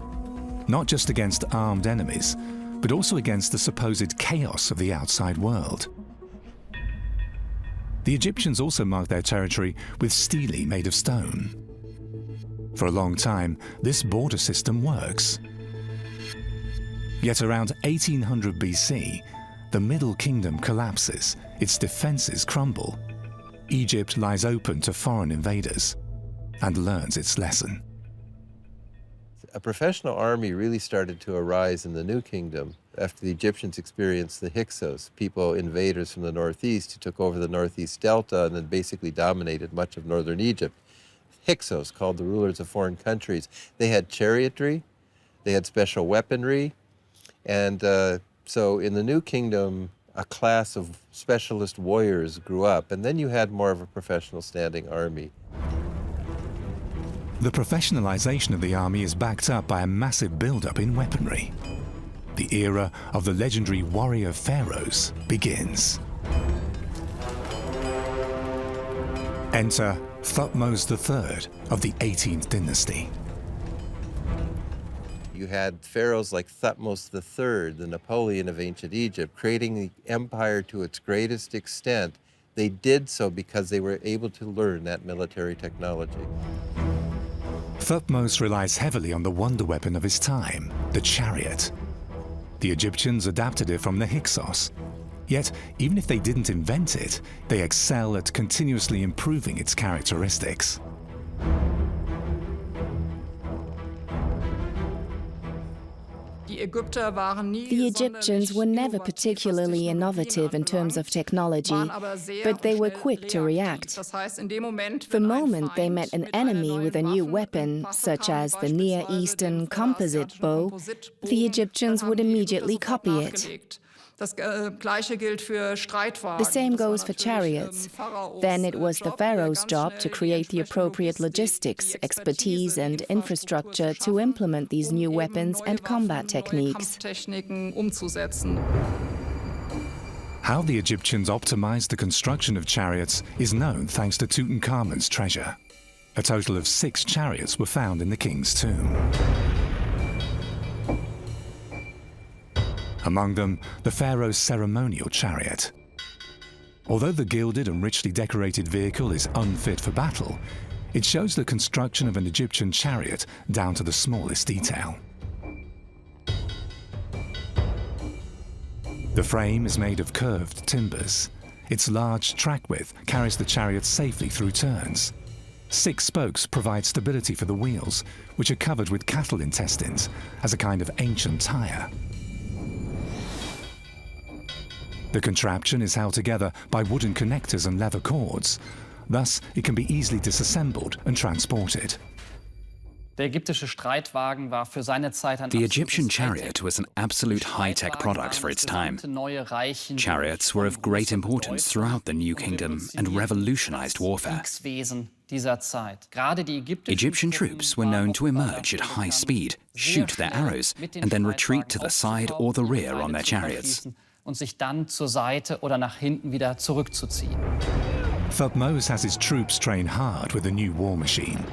not just against armed enemies, but also against the supposed chaos of the outside world. The Egyptians also marked their territory with stelae made of stone. For a long time, this border system works. Yet around 1800 BC, the Middle Kingdom collapses, its defenses crumble. Egypt lies open to foreign invaders and learns its lesson. A professional army really started to arise in the New Kingdom after the Egyptians experienced the Hyksos, invaders from the northeast who took over the northeast delta and then basically dominated much of northern Egypt. Hyksos, called the rulers of foreign countries. They had chariotry, they had special weaponry, and so in the New Kingdom, a class of specialist warriors grew up, and then you had more of a professional standing army. The professionalization of the army is backed up by a massive build-up in weaponry. The era of the legendary warrior pharaohs begins. Enter Thutmose III of the 18th dynasty. You had pharaohs like Thutmose III, the Napoleon of ancient Egypt, creating the empire to its greatest extent. They did so because they were able to learn that military technology. Thutmose relies heavily on the wonder weapon of his time, the chariot. The Egyptians adapted it from the Hyksos. Yet, even if they didn't invent it, they excel at continuously improving its characteristics. The Egyptians were never particularly innovative in terms of technology, but they were quick to react. The moment they met an enemy with a new weapon, such as the Near Eastern composite bow, the Egyptians would immediately copy it. The same goes for chariots. Then it was the pharaoh's job to create the appropriate logistics, expertise, and infrastructure to implement these new weapons and combat techniques. How the Egyptians optimized the construction of chariots is known thanks to Tutankhamun's treasure. A total of 6 chariots were found in the king's tomb. Among them, the pharaoh's ceremonial chariot. Although the gilded and richly decorated vehicle is unfit for battle, it shows the construction of an Egyptian chariot down to the smallest detail. The frame is made of curved timbers. Its large track width carries the chariot safely through turns. 6 spokes provide stability for the wheels, which are covered with cattle intestines as a kind of ancient tire. The contraption is held together by wooden connectors and leather cords. Thus, it can be easily disassembled and transported. The Egyptian chariot was an absolute high-tech product for its time. Chariots were of great importance throughout the New Kingdom and revolutionized warfare. Egyptian troops were known to emerge at high speed, shoot their arrows, and then retreat to the side or the rear on their chariots. Thutmose has his troops train hard with a new war machine.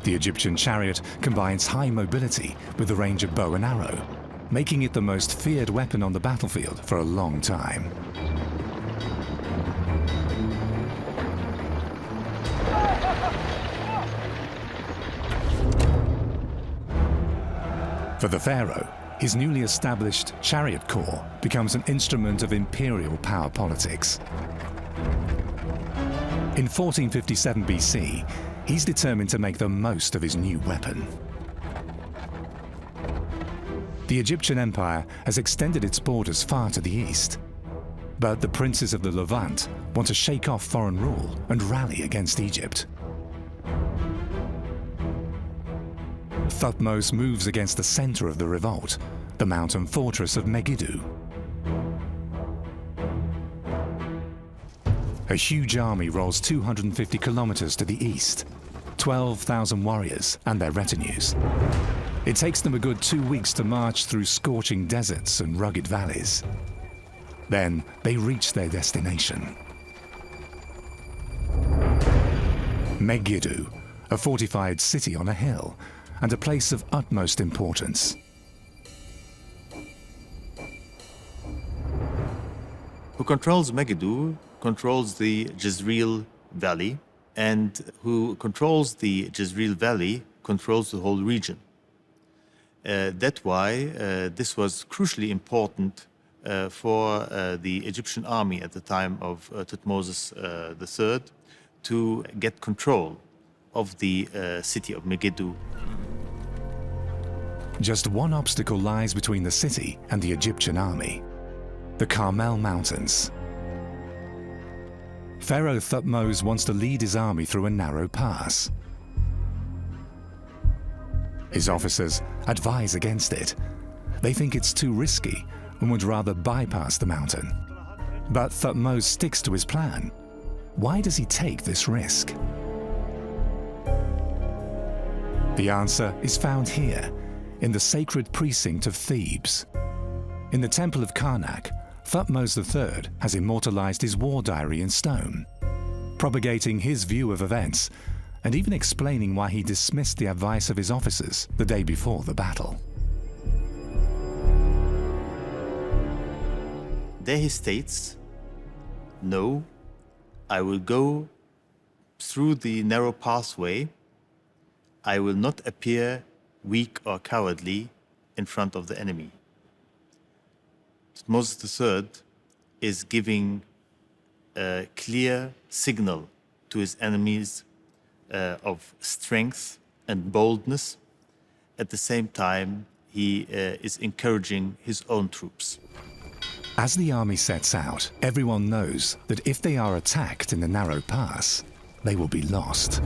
The Egyptian chariot combines high mobility with the range of bow and arrow, making it the most feared weapon on the battlefield for a long time. For the pharaoh, his newly established chariot corps becomes an instrument of imperial power politics. In 1457 BC, he's determined to make the most of his new weapon. The Egyptian Empire has extended its borders far to the east, but the princes of the Levant want to shake off foreign rule and rally against Egypt. Thutmose moves against the center of the revolt, the mountain fortress of Megiddo. A huge army rolls 250 kilometers to the east, 12,000 warriors and their retinues. It takes them a good 2 weeks to march through scorching deserts and rugged valleys. Then they reach their destination. Megiddo, a fortified city on a hill, and a place of utmost importance. Who controls Megiddo controls the Jezreel Valley, and who controls the Jezreel Valley controls the whole region. That's why this was crucially important for the Egyptian army at the time of Thutmose III to get control of the city of Megiddo. Just one obstacle lies between the city and the Egyptian army: the Carmel Mountains. Pharaoh Thutmose wants to lead his army through a narrow pass. His officers advise against it. They think it's too risky and would rather bypass the mountain. But Thutmose sticks to his plan. Why does he take this risk? The answer is found here, in the sacred precinct of Thebes. In the temple of Karnak, Thutmose III has immortalized his war diary in stone, propagating his view of events and even explaining why he dismissed the advice of his officers the day before the battle. There he states, "No, I will go through the narrow pathway. I will not appear weak or cowardly in front of the enemy." Thutmose III is giving a clear signal to his enemies of strength and boldness. At the same time, he is encouraging his own troops. As the army sets out, everyone knows that if they are attacked in the narrow pass, they will be lost.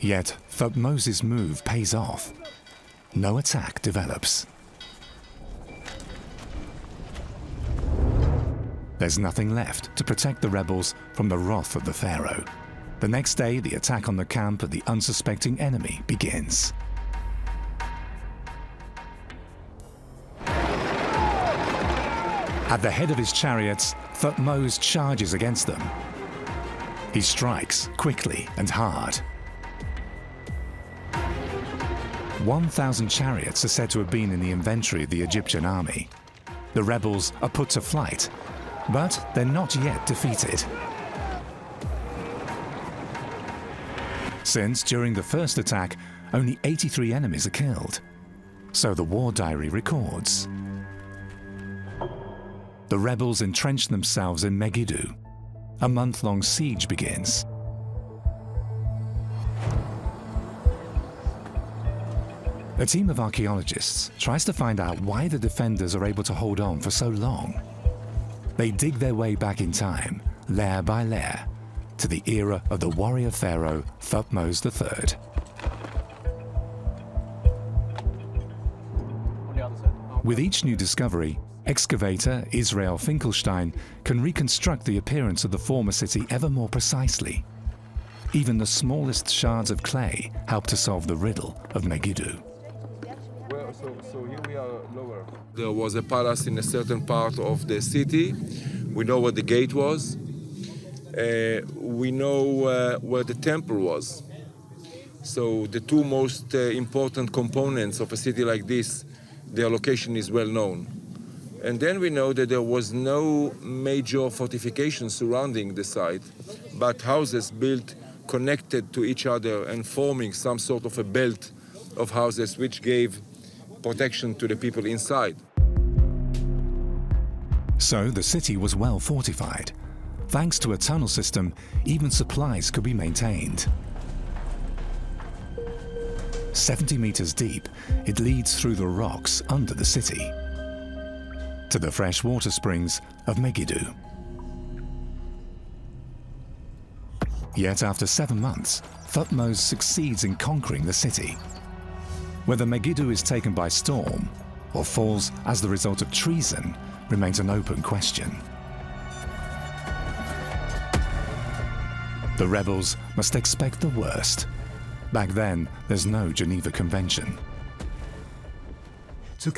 Yet Thutmose's move pays off. No attack develops. There's nothing left to protect the rebels from the wrath of the pharaoh. The next day, the attack on the camp of the unsuspecting enemy begins. At the head of his chariots, Thutmose charges against them. He strikes quickly and hard. 1,000 chariots are said to have been in the inventory of the Egyptian army. The rebels are put to flight, but they're not yet defeated. Since, during the first attack, only 83 enemies are killed. So the war diary records. The rebels entrench themselves in Megiddo. A month-long siege begins. A team of archaeologists tries to find out why the defenders are able to hold on for so long. They dig their way back in time, layer by layer, to the era of the warrior pharaoh Thutmose III. With each new discovery, excavator Israel Finkelstein can reconstruct the appearance of the former city ever more precisely. Even the smallest shards of clay help to solve the riddle of Megiddo. So here we are lower. There was a palace in a certain part of the city. We know where the gate was. We know where the temple was. So the two most important components of a city like this, their location is well known. And then we know that there was no major fortification surrounding the site, but houses built connected to each other and forming some sort of a belt of houses which gave protection to the people inside. So the city was well fortified. Thanks to a tunnel system, even supplies could be maintained. 70 meters deep, it leads through the rocks under the city to the fresh water springs of Megiddo. Yet after 7 months, Thutmose succeeds in conquering the city. Whether Megiddo is taken by storm or falls as the result of treason remains an open question. The rebels must expect the worst. Back then, there's no Geneva Convention. In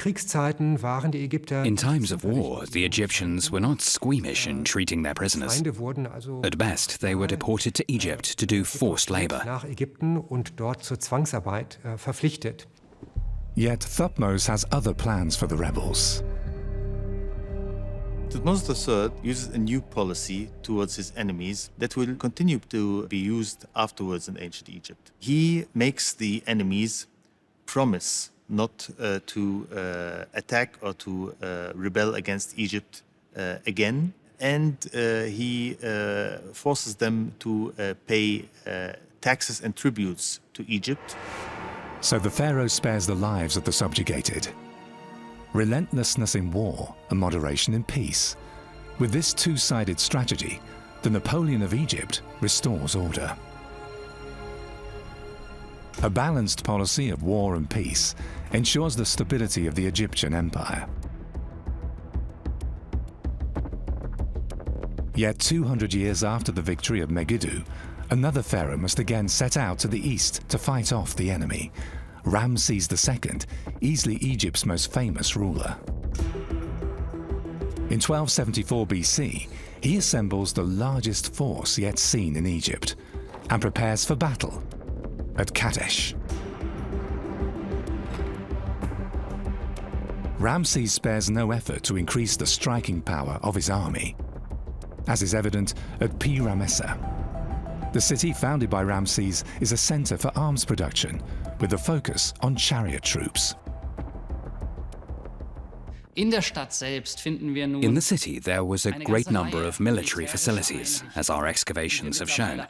times of war, the Egyptians were not squeamish in treating their prisoners. At best, they were deported to Egypt to do forced labor. Yet Thutmose has other plans for the rebels. Thutmose III uses a new policy towards his enemies that will continue to be used afterwards in ancient Egypt. He makes the enemies promise not to attack or to rebel against Egypt again, and he forces them to pay taxes and tributes to Egypt. So the pharaoh spares the lives of the subjugated. Relentlessness in war and moderation in peace. With this two-sided strategy, the Napoleon of Egypt restores order. A balanced policy of war and peace ensures the stability of the Egyptian empire. Yet 200 years after the victory of Megiddo, another pharaoh must again set out to the east to fight off the enemy. Ramses II, easily Egypt's most famous ruler. In 1274 BC, he assembles the largest force yet seen in Egypt and prepares for battle at Kadesh. Ramses spares no effort to increase the striking power of his army, as is evident at Pi Ramessa. The city founded by Ramses is a center for arms production, with a focus on chariot troops. In the city, there was a great number of military facilities, as our excavations have shown.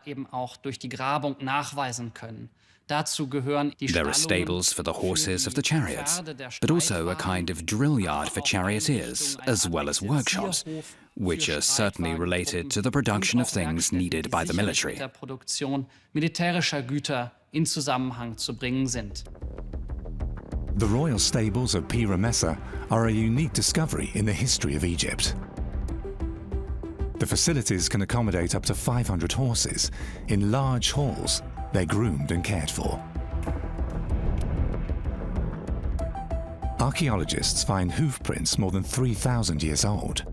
There are stables for the horses of the chariots, but also a kind of drill yard for charioteers, as well as workshops, which are certainly related to the production of things needed by the military. The royal stables of Pi Ramessa are a unique discovery in the history of Egypt. The facilities can accommodate up to 500 horses. In large halls, they're groomed and cared for. Archaeologists find hoof prints more than 3,000 years old.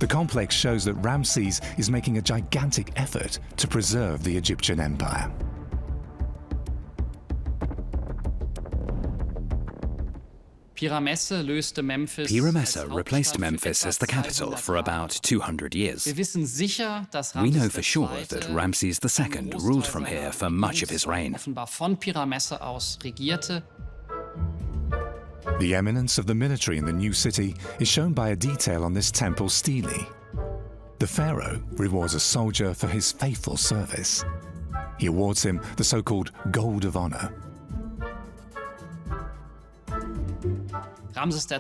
The complex shows that Ramses is making a gigantic effort to preserve the Egyptian empire. Pyramessa replaced Memphis as the capital for about 200 years. We know for sure that Ramses II ruled from here for much of his reign. The eminence of the military in the new city is shown by a detail on this temple stele. The pharaoh rewards a soldier for his faithful service. He awards him the so-called Gold of Honor.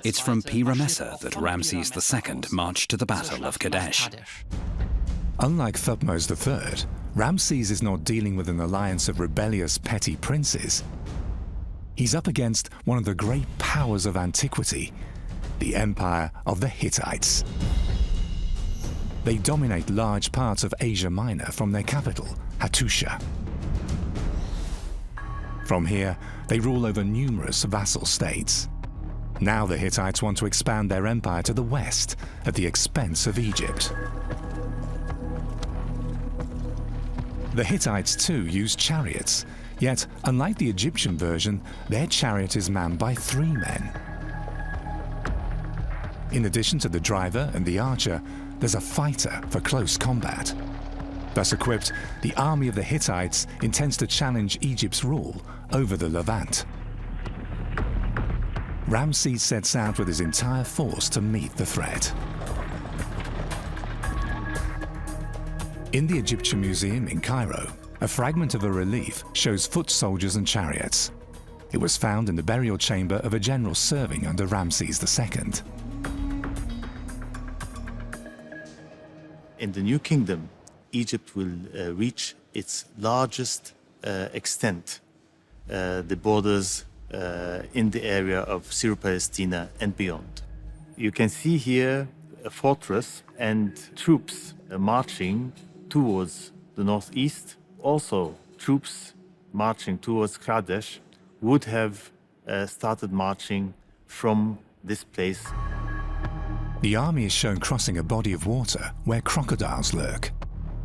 It's from Pyramessa that Ramses II marched to the Battle of Kadesh. Unlike Thutmose III, Ramses is not dealing with an alliance of rebellious petty princes. He's up against one of the great powers of antiquity, the empire of the Hittites. They dominate large parts of Asia Minor from their capital, Hattusha. From here, they rule over numerous vassal states. Now the Hittites want to expand their empire to the west at the expense of Egypt. The Hittites too use chariots, yet unlike the Egyptian version, their chariot is manned by 3 men. In addition to the driver and the archer, there's a fighter for close combat. Thus equipped, the army of the Hittites intends to challenge Egypt's rule over the Levant. Ramses sets out with his entire force to meet the threat. In the Egyptian Museum in Cairo, a fragment of a relief shows foot soldiers and chariots. It was found in the burial chamber of a general serving under Ramses II. In the new kingdom, Egypt will reach its largest extent, the borders in the area of Syro-Palestina and beyond. You can see here a fortress and troops marching towards the northeast. Also, troops marching towards Kadesh would have started marching from this place. The army is shown crossing a body of water where crocodiles lurk.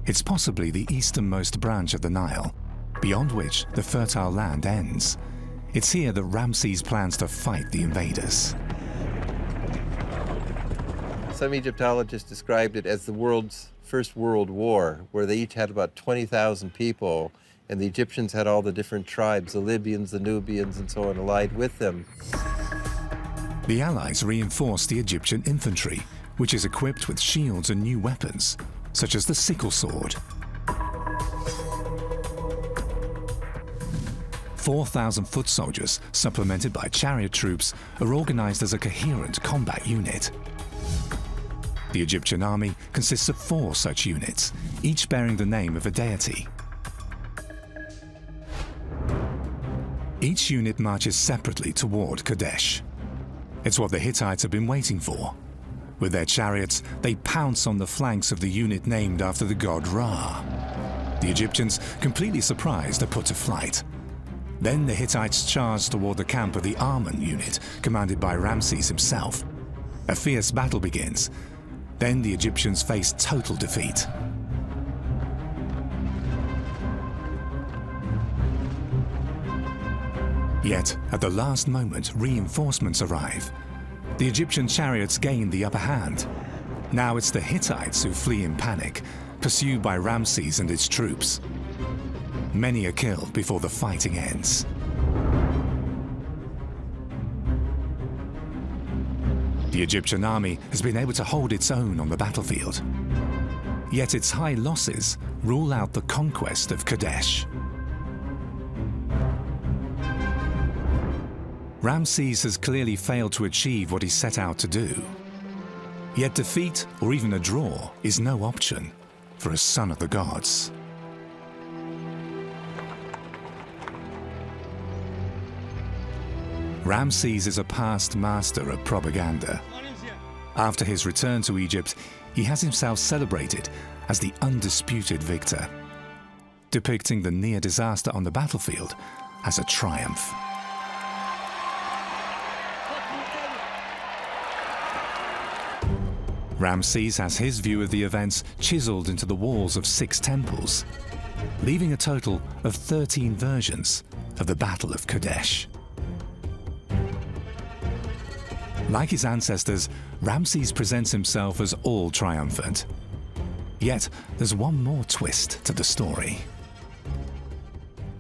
It's possibly the easternmost branch of the Nile, beyond which the fertile land ends. It's here that Ramses plans to fight the invaders. Some Egyptologists described it as the world's first world war, where they each had about 20,000 people, and the Egyptians had all the different tribes, the Libyans, the Nubians, and so on, allied with them. The Allies reinforced the Egyptian infantry, which is equipped with shields and new weapons, such as the sickle sword. 4,000 foot soldiers, supplemented by chariot troops, are organized as a coherent combat unit. The Egyptian army consists of 4 such units, each bearing the name of a deity. Each unit marches separately toward Kadesh. It's what the Hittites have been waiting for. With their chariots, they pounce on the flanks of the unit named after the god Ra. The Egyptians, completely surprised, are put to flight. Then the Hittites charge toward the camp of the Amun unit, commanded by Ramses himself. A fierce battle begins. Then the Egyptians face total defeat. Yet, at the last moment, reinforcements arrive. The Egyptian chariots gain the upper hand. Now it's the Hittites who flee in panic, pursued by Ramses and his troops. Many are killed before the fighting ends. The Egyptian army has been able to hold its own on the battlefield. Yet its high losses rule out the conquest of Kadesh. Ramses has clearly failed to achieve what he set out to do. Yet defeat, or even a draw, is no option for a son of the gods. Ramses is a past master of propaganda. After his return to Egypt, he has himself celebrated as the undisputed victor, depicting the near disaster on the battlefield as a triumph. Ramses has his view of the events chiseled into the walls of 6 temples, leaving a total of 13 versions of the Battle of Kadesh. Like his ancestors, Ramses presents himself as all triumphant. Yet, there's one more twist to the story.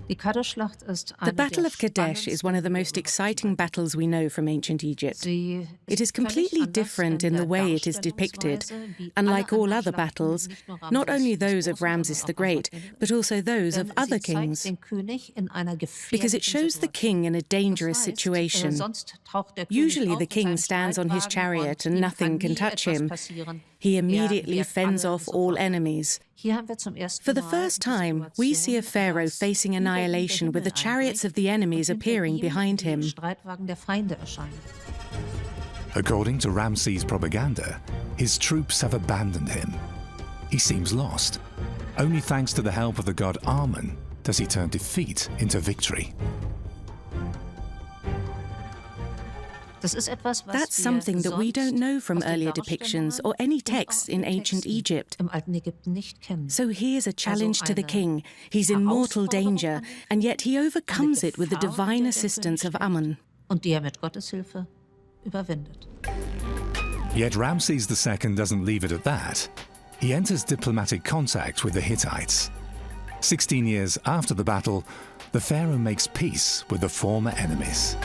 The Battle of Kadesh is one of the most exciting battles we know from ancient Egypt. It is completely different in the way it is depicted. Unlike all other battles, not only those of Ramses the Great, but also those of other kings. Because it shows the king in a dangerous situation. Usually the king stands on his chariot and nothing can touch him. He immediately fends off all enemies. For the first time, we see a pharaoh facing annihilation with the chariots of the enemies appearing behind him. According to Ramses' propaganda, his troops have abandoned him. He seems lost. Only thanks to the help of the god Amun does he turn defeat into victory. That's something that we don't know from earlier depictions or any texts in ancient Egypt. So here's a challenge to the king. He's in mortal danger, and yet he overcomes it with the divine assistance of Amun. Yet Ramses II doesn't leave it at that. He enters diplomatic contact with the Hittites. 16 years after the battle, the pharaoh makes peace with the former enemies.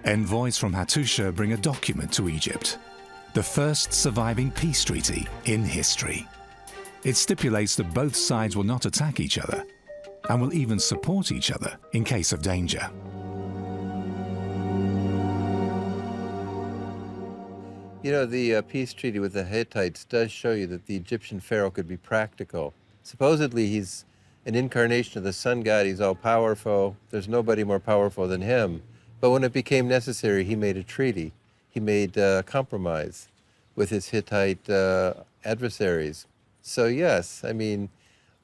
Envoys from Hattusha bring a document to Egypt, the first surviving peace treaty in history. It stipulates that both sides will not attack each other and will even support each other in case of danger. You know, the peace treaty with the Hittites does show you that the Egyptian pharaoh could be practical. Supposedly he's an incarnation of the sun god, he's all-powerful, there's nobody more powerful than him. But when it became necessary, he made a treaty. He made a compromise with his Hittite adversaries. So yes, I mean,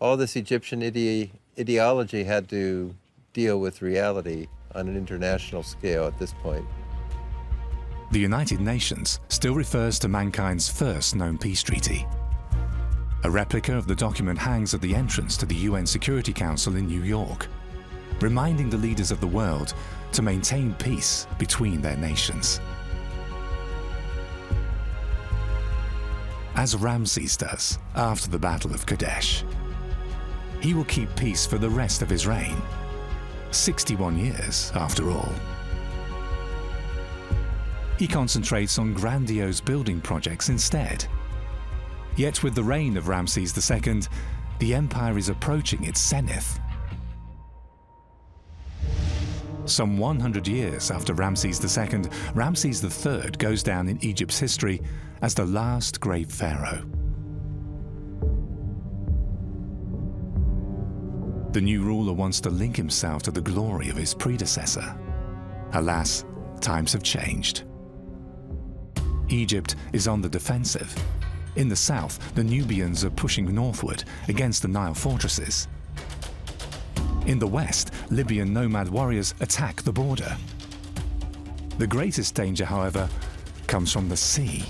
all this Egyptian ideology had to deal with reality on an international scale at this point. The United Nations still refers to mankind's first known peace treaty. A replica of the document hangs at the entrance to the UN Security Council in New York, reminding the leaders of the world to maintain peace between their nations. As Ramses does after the Battle of Kadesh. He will keep peace for the rest of his reign, 61 years after all. He concentrates on grandiose building projects instead. Yet with the reign of Ramses II, the empire is approaching its zenith. Some 100 years after Ramses II, Ramses III goes down in Egypt's history as the last great pharaoh. The new ruler wants to link himself to the glory of his predecessor. Alas, times have changed. Egypt is on the defensive. In the south, the Nubians are pushing northward against the Nile fortresses. In the west, Libyan nomad warriors attack the border. The greatest danger, however, comes from the sea.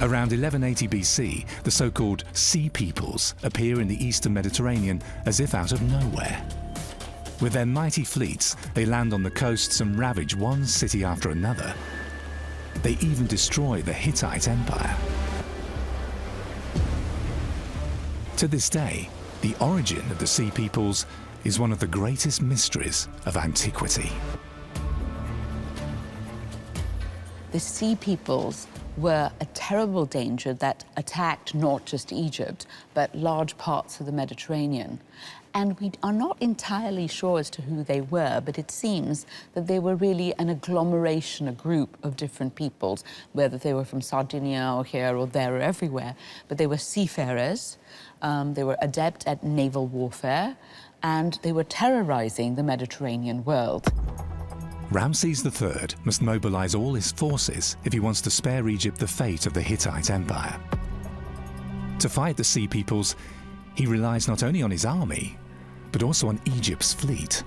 Around 1180 BC, the so-called Sea Peoples appear in the eastern Mediterranean as if out of nowhere. With their mighty fleets, they land on the coasts and ravage one city after another. They even destroy the Hittite Empire. To this day, the origin of the Sea Peoples is one of the greatest mysteries of antiquity. The Sea Peoples were a terrible danger that attacked not just Egypt, but large parts of the Mediterranean. And we are not entirely sure as to who they were, but it seems that they were really an agglomeration, a group of different peoples, whether they were from Sardinia or here or there or everywhere. But they were seafarers, they were adept at naval warfare, and they were terrorizing the Mediterranean world. Ramses III must mobilize all his forces if he wants to spare Egypt the fate of the Hittite Empire. To fight the Sea Peoples, he relies not only on his army, but also on Egypt's fleet.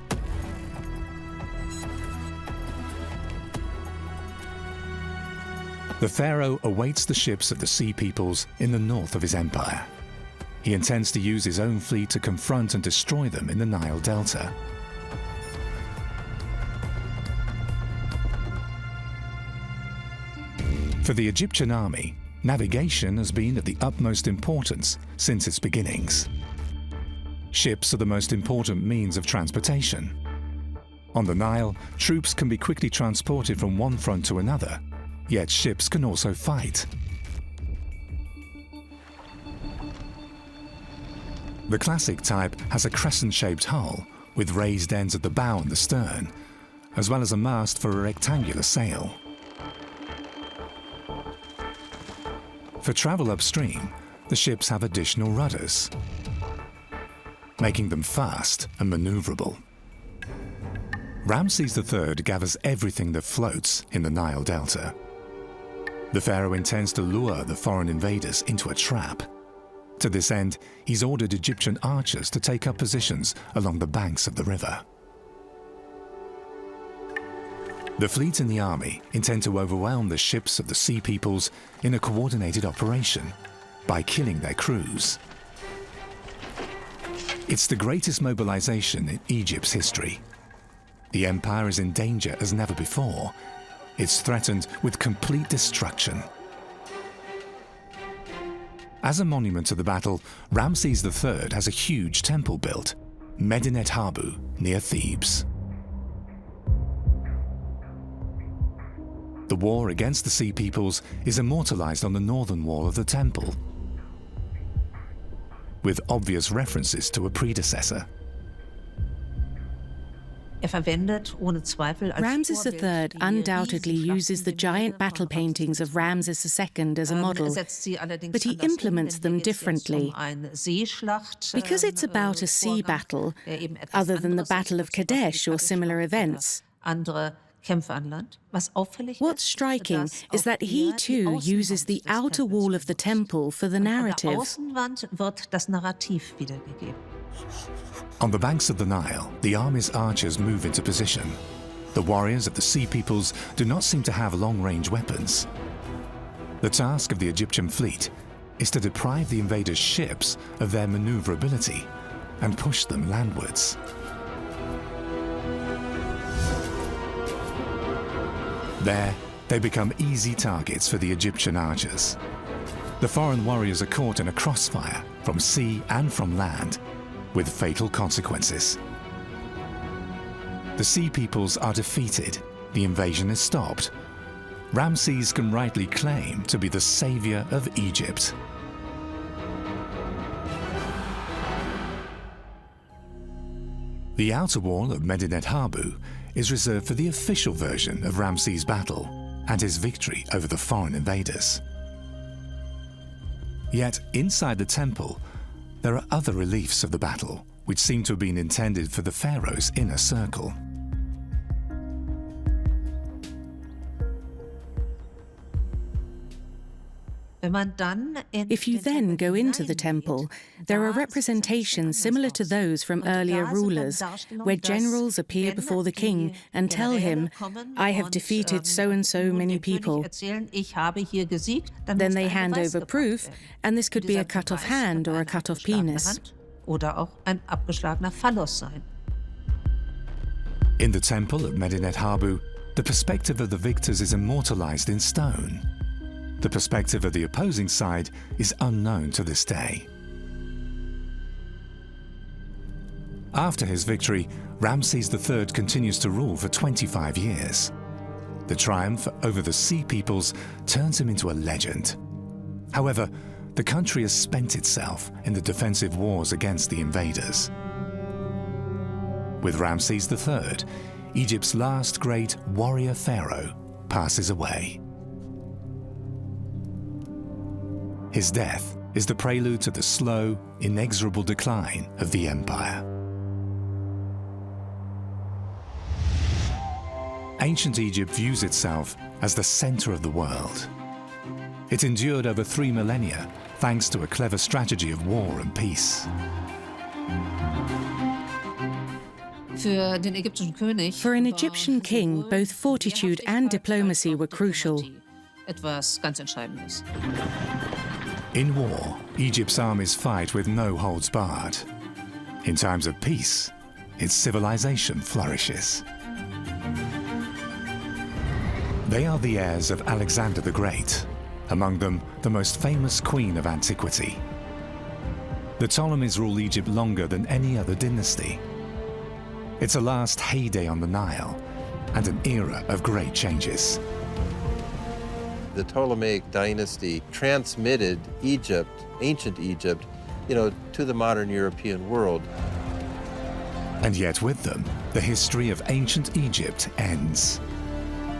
The pharaoh awaits the ships of the sea peoples in the north of his empire. He intends to use his own fleet to confront and destroy them in the Nile Delta. For the Egyptian army, navigation has been of the utmost importance since its beginnings. Ships are the most important means of transportation. On the Nile, troops can be quickly transported from one front to another, yet ships can also fight. The classic type has a crescent-shaped hull with raised ends at the bow and the stern, as well as a mast for a rectangular sail. For travel upstream, the ships have additional rudders, making them fast and maneuverable. Ramses III gathers everything that floats in the Nile Delta. The pharaoh intends to lure the foreign invaders into a trap. To this end, he's ordered Egyptian archers to take up positions along the banks of the river. The fleet and the army intend to overwhelm the ships of the sea peoples in a coordinated operation by killing their crews. It's the greatest mobilization in Egypt's history. The empire is in danger as never before. It's threatened with complete destruction. As a monument to the battle, Ramses III has a huge temple built, Medinet Habu, near Thebes. The war against the sea peoples is immortalized on the northern wall of the temple, with obvious references to a predecessor. Ramses III undoubtedly uses the giant battle paintings of Ramses II as a model, but he implements them differently. Because it's about a sea battle, other than the Battle of Kadesh or similar events, what's striking is that he too uses the outer wall of the temple for the narrative. On the banks of the Nile, the army's archers move into position. The warriors of the sea peoples do not seem to have long-range weapons. The task of the Egyptian fleet is to deprive the invaders' ships of their maneuverability and push them landwards. There, they become easy targets for the Egyptian archers. The foreign warriors are caught in a crossfire from sea and from land, with fatal consequences. The sea peoples are defeated, the invasion is stopped. Ramses can rightly claim to be the savior of Egypt. The outer wall of Medinet Habu is reserved for the official version of Ramses' battle and his victory over the foreign invaders. Yet inside the temple, there are other reliefs of the battle which seem to have been intended for the pharaoh's inner circle. If you then go into the temple, there are representations similar to those from earlier rulers, where generals appear before the king and tell him, "I have defeated so-and-so many people." Then they hand over proof, and this could be a cut-off hand or a cut-off penis. In the temple at Medinet Habu, the perspective of the victors is immortalized in stone. The perspective of the opposing side is unknown to this day. After his victory, Ramses III continues to rule for 25 years. The triumph over the sea peoples turns him into a legend. However, the country has spent itself in the defensive wars against the invaders. With Ramses III, Egypt's last great warrior pharaoh passes away. His death is the prelude to the slow, inexorable decline of the empire. Ancient Egypt views itself as the center of the world. It endured over 3 millennia thanks to a clever strategy of war and peace. For an Egyptian king, both fortitude and diplomacy were crucial. etwas ganz Entscheidendes. In war, Egypt's armies fight with no holds barred. In times of peace, its civilization flourishes. They are the heirs of Alexander the Great, among them the most famous queen of antiquity. The Ptolemies rule Egypt longer than any other dynasty. It's a last heyday on the Nile and an era of great changes. The Ptolemaic dynasty transmitted Egypt, ancient Egypt, to the modern European world. And yet with them, the history of ancient Egypt ends.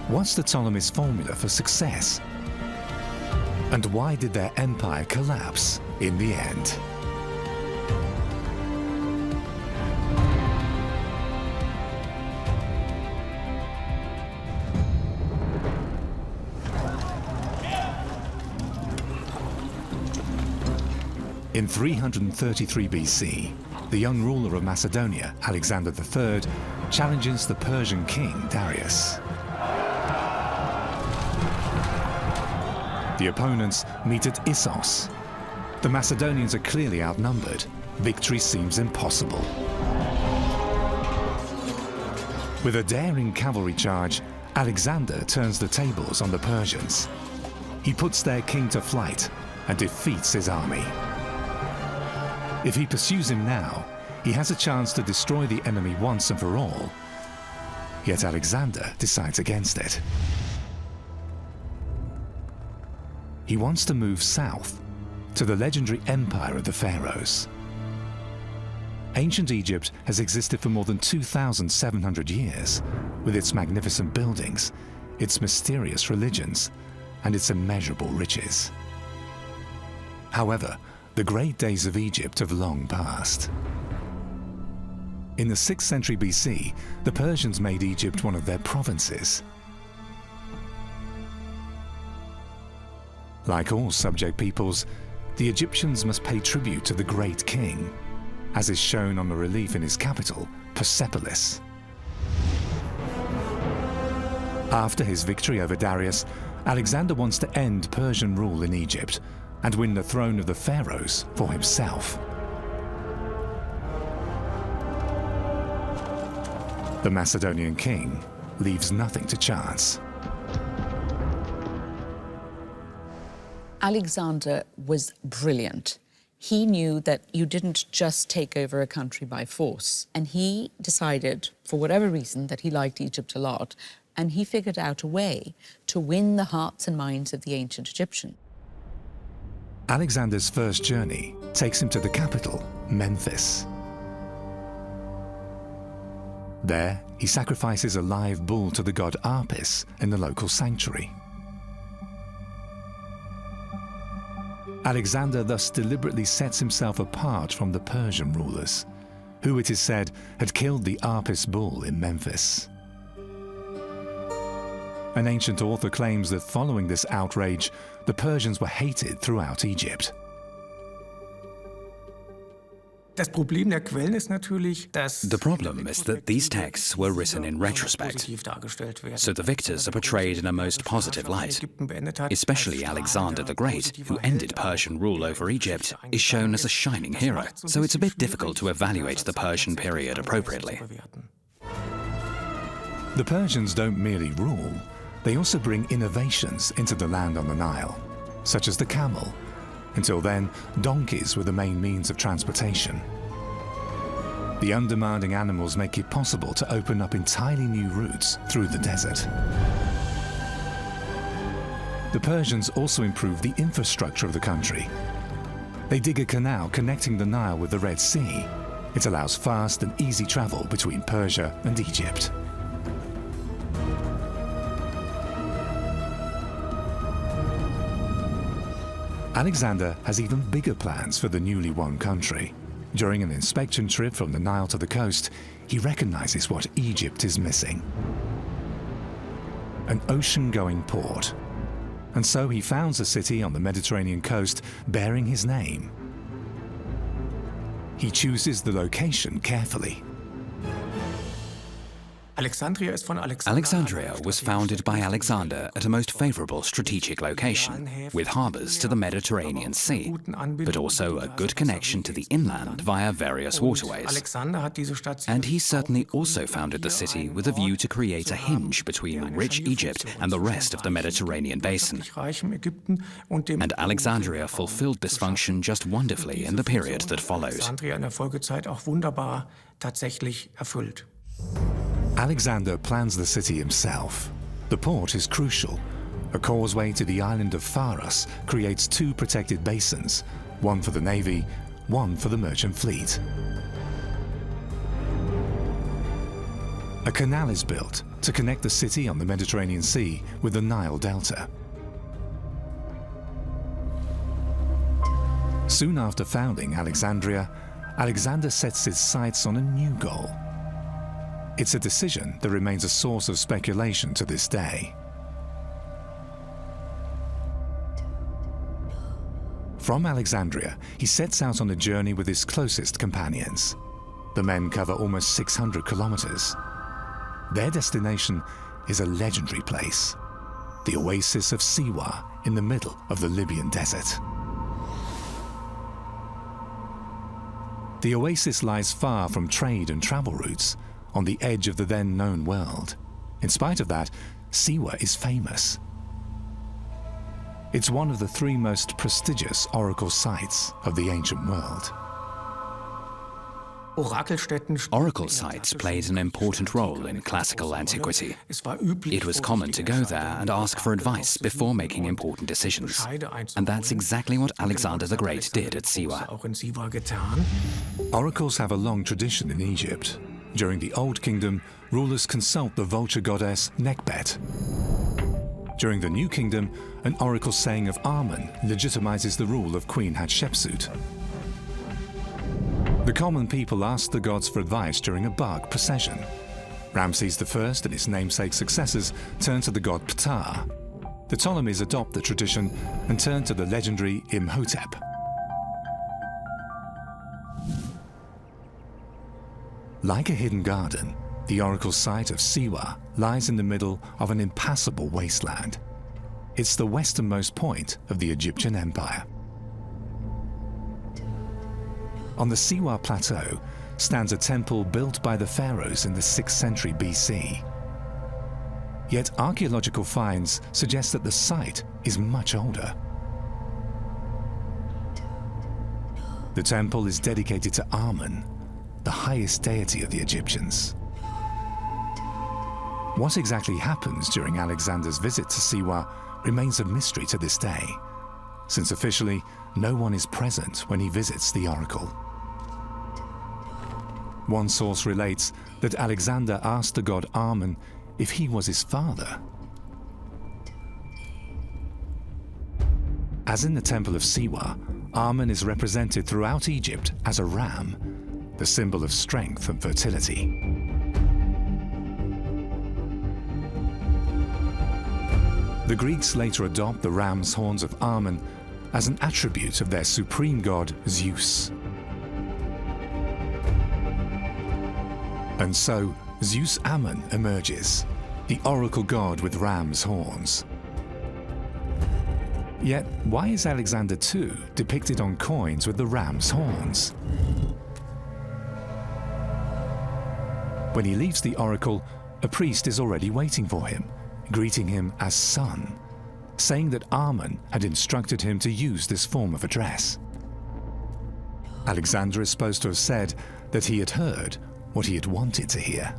What's the Ptolemies' formula for success? And why did their empire collapse in the end? In 333 BC, the young ruler of Macedonia, Alexander III, challenges the Persian king Darius. The opponents meet at Issos. The Macedonians are clearly outnumbered. Victory seems impossible. With a daring cavalry charge, Alexander turns the tables on the Persians. He puts their king to flight and defeats his army. If he pursues him now, he has a chance to destroy the enemy once and for all. Yet Alexander decides against it. He wants to move south, to the legendary empire of the pharaohs. Ancient Egypt has existed for more than 2,700 years, with its magnificent buildings, its mysterious religions, and its immeasurable riches. However, the great days of Egypt have long passed. In the 6th century BC, the Persians made Egypt one of their provinces. Like all subject peoples, the Egyptians must pay tribute to the great king, as is shown on the relief in his capital, Persepolis. After his victory over Darius, Alexander wants to end Persian rule in Egypt and win the throne of the pharaohs for himself. The Macedonian king leaves nothing to chance. Alexander was brilliant. He knew that you didn't just take over a country by force. And he decided, for whatever reason, that he liked Egypt a lot, and he figured out a way to win the hearts and minds of the ancient Egyptians. Alexander's first journey takes him to the capital, Memphis. There, he sacrifices a live bull to the god Apis in the local sanctuary. Alexander thus deliberately sets himself apart from the Persian rulers, who it is said had killed the Apis bull in Memphis. An ancient author claims that following this outrage, the Persians were hated throughout Egypt. The problem is that these texts were written in retrospect, so the victors are portrayed in a most positive light. Especially Alexander the Great, who ended Persian rule over Egypt, is shown as a shining hero, so it's a bit difficult to evaluate the Persian period appropriately. The Persians don't merely rule, they also bring innovations into the land on the Nile, such as the camel. Until then, donkeys were the main means of transportation. The undemanding animals make it possible to open up entirely new routes through the desert. The Persians also improved the infrastructure of the country. They dig a canal connecting the Nile with the Red Sea. It allows fast and easy travel between Persia and Egypt. Alexander has even bigger plans for the newly won country. During an inspection trip from the Nile to the coast, he recognizes what Egypt is missing: an ocean-going port. And so he founds a city on the Mediterranean coast bearing his name. He chooses the location carefully. Alexandria was founded by Alexander at a most favorable strategic location, with harbors to the Mediterranean Sea, but also a good connection to the inland via various waterways. And he certainly also founded the city with a view to create a hinge between rich Egypt and the rest of the Mediterranean basin. And Alexandria fulfilled this function just wonderfully in the period that followed. Alexander plans the city himself. The port is crucial. A causeway to the island of Pharos creates two protected basins, one for the navy, one for the merchant fleet. A canal is built to connect the city on the Mediterranean Sea with the Nile Delta. Soon after founding Alexandria, Alexander sets his sights on a new goal. It's a decision that remains a source of speculation to this day. From Alexandria, he sets out on a journey with his closest companions. The men cover almost 600 kilometers. Their destination is a legendary place, the oasis of Siwa in the middle of the Libyan desert. The oasis lies far from trade and travel routes, on the edge of the then known world. In spite of that, Siwa is famous. It's one of the three most prestigious oracle sites of the ancient world. Oracle sites played an important role in classical antiquity. It was common to go there and ask for advice before making important decisions. And that's exactly what Alexander the Great did at Siwa. Oracles have a long tradition in Egypt. During the Old Kingdom, rulers consult the vulture goddess Nekbet. During the New Kingdom, an oracle saying of Amen legitimizes the rule of Queen Hatshepsut. The common people asked the gods for advice during a bark procession. Ramses I and his namesake successors turned to the god Ptah. The Ptolemies adopt the tradition and turn to the legendary Imhotep. Like a hidden garden, the oracle site of Siwa lies in the middle of an impassable wasteland. It's the westernmost point of the Egyptian Empire. On the Siwa Plateau stands a temple built by the pharaohs in the 6th century BC. Yet archaeological finds suggest that the site is much older. The temple is dedicated to Amen, the highest deity of the Egyptians. What exactly happens during Alexander's visit to Siwa remains a mystery to this day, since officially no one is present when he visits the oracle. One source relates that Alexander asked the god Amen if he was his father. As in the temple of Siwa, Amen is represented throughout Egypt as a ram, the symbol of strength and fertility. The Greeks later adopt the ram's horns of Amen as an attribute of their supreme god Zeus. And so, Zeus Ammon emerges, the oracle god with ram's horns. Yet, why is Alexander II depicted on coins with the ram's horns? When he leaves the oracle, a priest is already waiting for him, greeting him as son, saying that Amen had instructed him to use this form of address. Alexander is supposed to have said that he had heard what he had wanted to hear.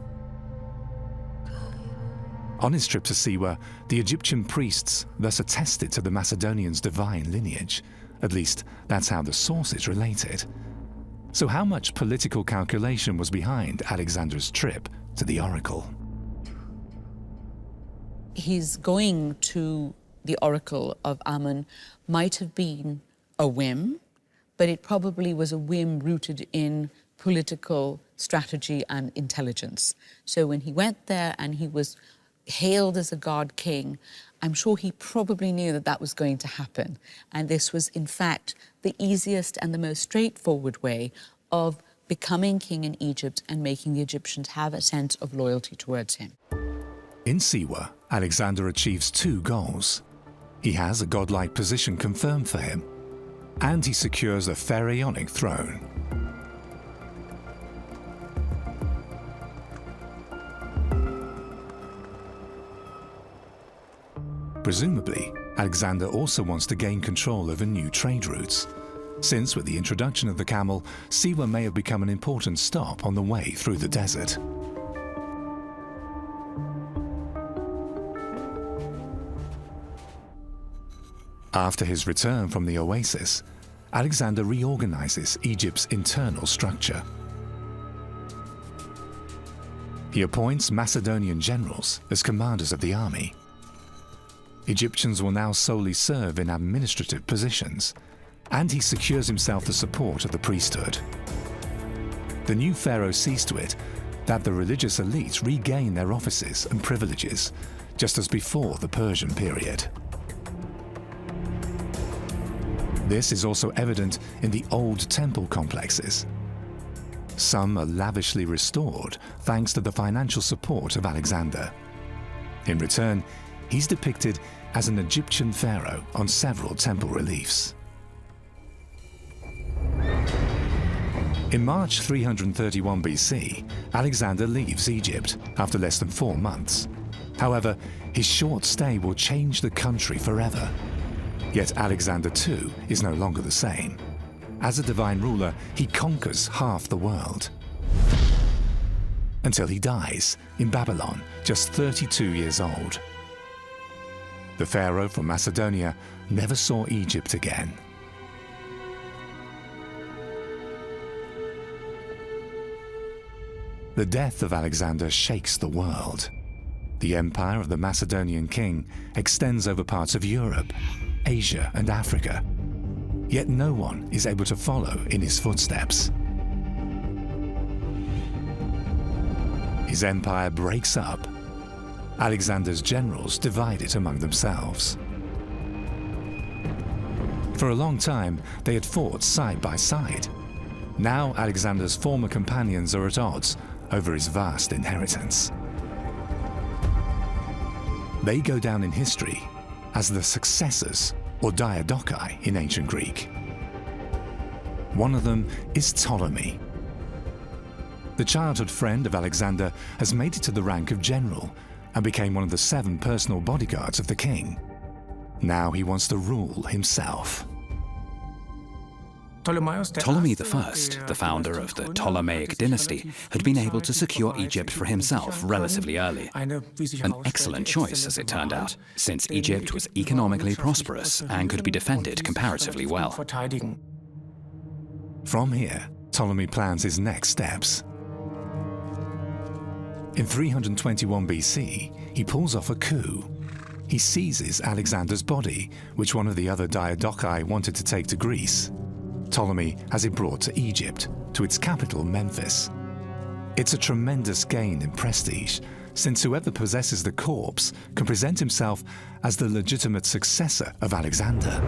On his trip to Siwa, the Egyptian priests thus attested to the Macedonians' divine lineage. At least, that's how the sources relate it. So how much political calculation was behind Alexander's trip to the oracle? His going to the oracle of Amen might have been a whim, but it probably was a whim rooted in political strategy and intelligence. So when he went there and he was hailed as a god king, I'm sure he probably knew that that was going to happen. And this was, in fact, the easiest and the most straightforward way of becoming king in Egypt and making the Egyptians have a sense of loyalty towards him. In Siwa, Alexander achieves two goals. He has a godlike position confirmed for him, and he secures a pharaonic throne. Presumably, Alexander also wants to gain control over new trade routes, since with the introduction of the camel, Siwa may have become an important stop on the way through the desert. After his return from the oasis, Alexander reorganizes Egypt's internal structure. He appoints Macedonian generals as commanders of the army. Egyptians will now solely serve in administrative positions, and he secures himself the support of the priesthood. The new pharaoh sees to it that the religious elites regain their offices and privileges, just as before the Persian period. This is also evident in the old temple complexes. Some are lavishly restored thanks to the financial support of Alexander. In return, he's depicted as an Egyptian pharaoh on several temple reliefs. In March 331 BC, Alexander leaves Egypt after less than 4 months. However, his short stay will change the country forever. Yet Alexander too is no longer the same. As a divine ruler, he conquers half the world. Until he dies in Babylon, just 32 years old. The pharaoh from Macedonia never saw Egypt again. The death of Alexander shakes the world. The empire of the Macedonian king extends over parts of Europe, Asia, and Africa. Yet no one is able to follow in his footsteps. His empire breaks up. Alexander's generals divide it among themselves. For a long time, they had fought side by side. Now Alexander's former companions are at odds over his vast inheritance. They go down in history as the successors, or diadochi in ancient Greek. One of them is Ptolemy. The childhood friend of Alexander has made it to the rank of general and became one of the 7 personal bodyguards of the king. Now he wants to rule himself. Ptolemy I, the founder of the Ptolemaic dynasty, had been able to secure Egypt for himself relatively early. An excellent choice, as it turned out, since Egypt was economically prosperous and could be defended comparatively well. From here, Ptolemy plans his next steps. In 321 BC, he pulls off a coup. He seizes Alexander's body, which one of the other diadochi wanted to take to Greece. Ptolemy has it brought to Egypt, to its capital, Memphis. It's a tremendous gain in prestige, since whoever possesses the corpse can present himself as the legitimate successor of Alexander.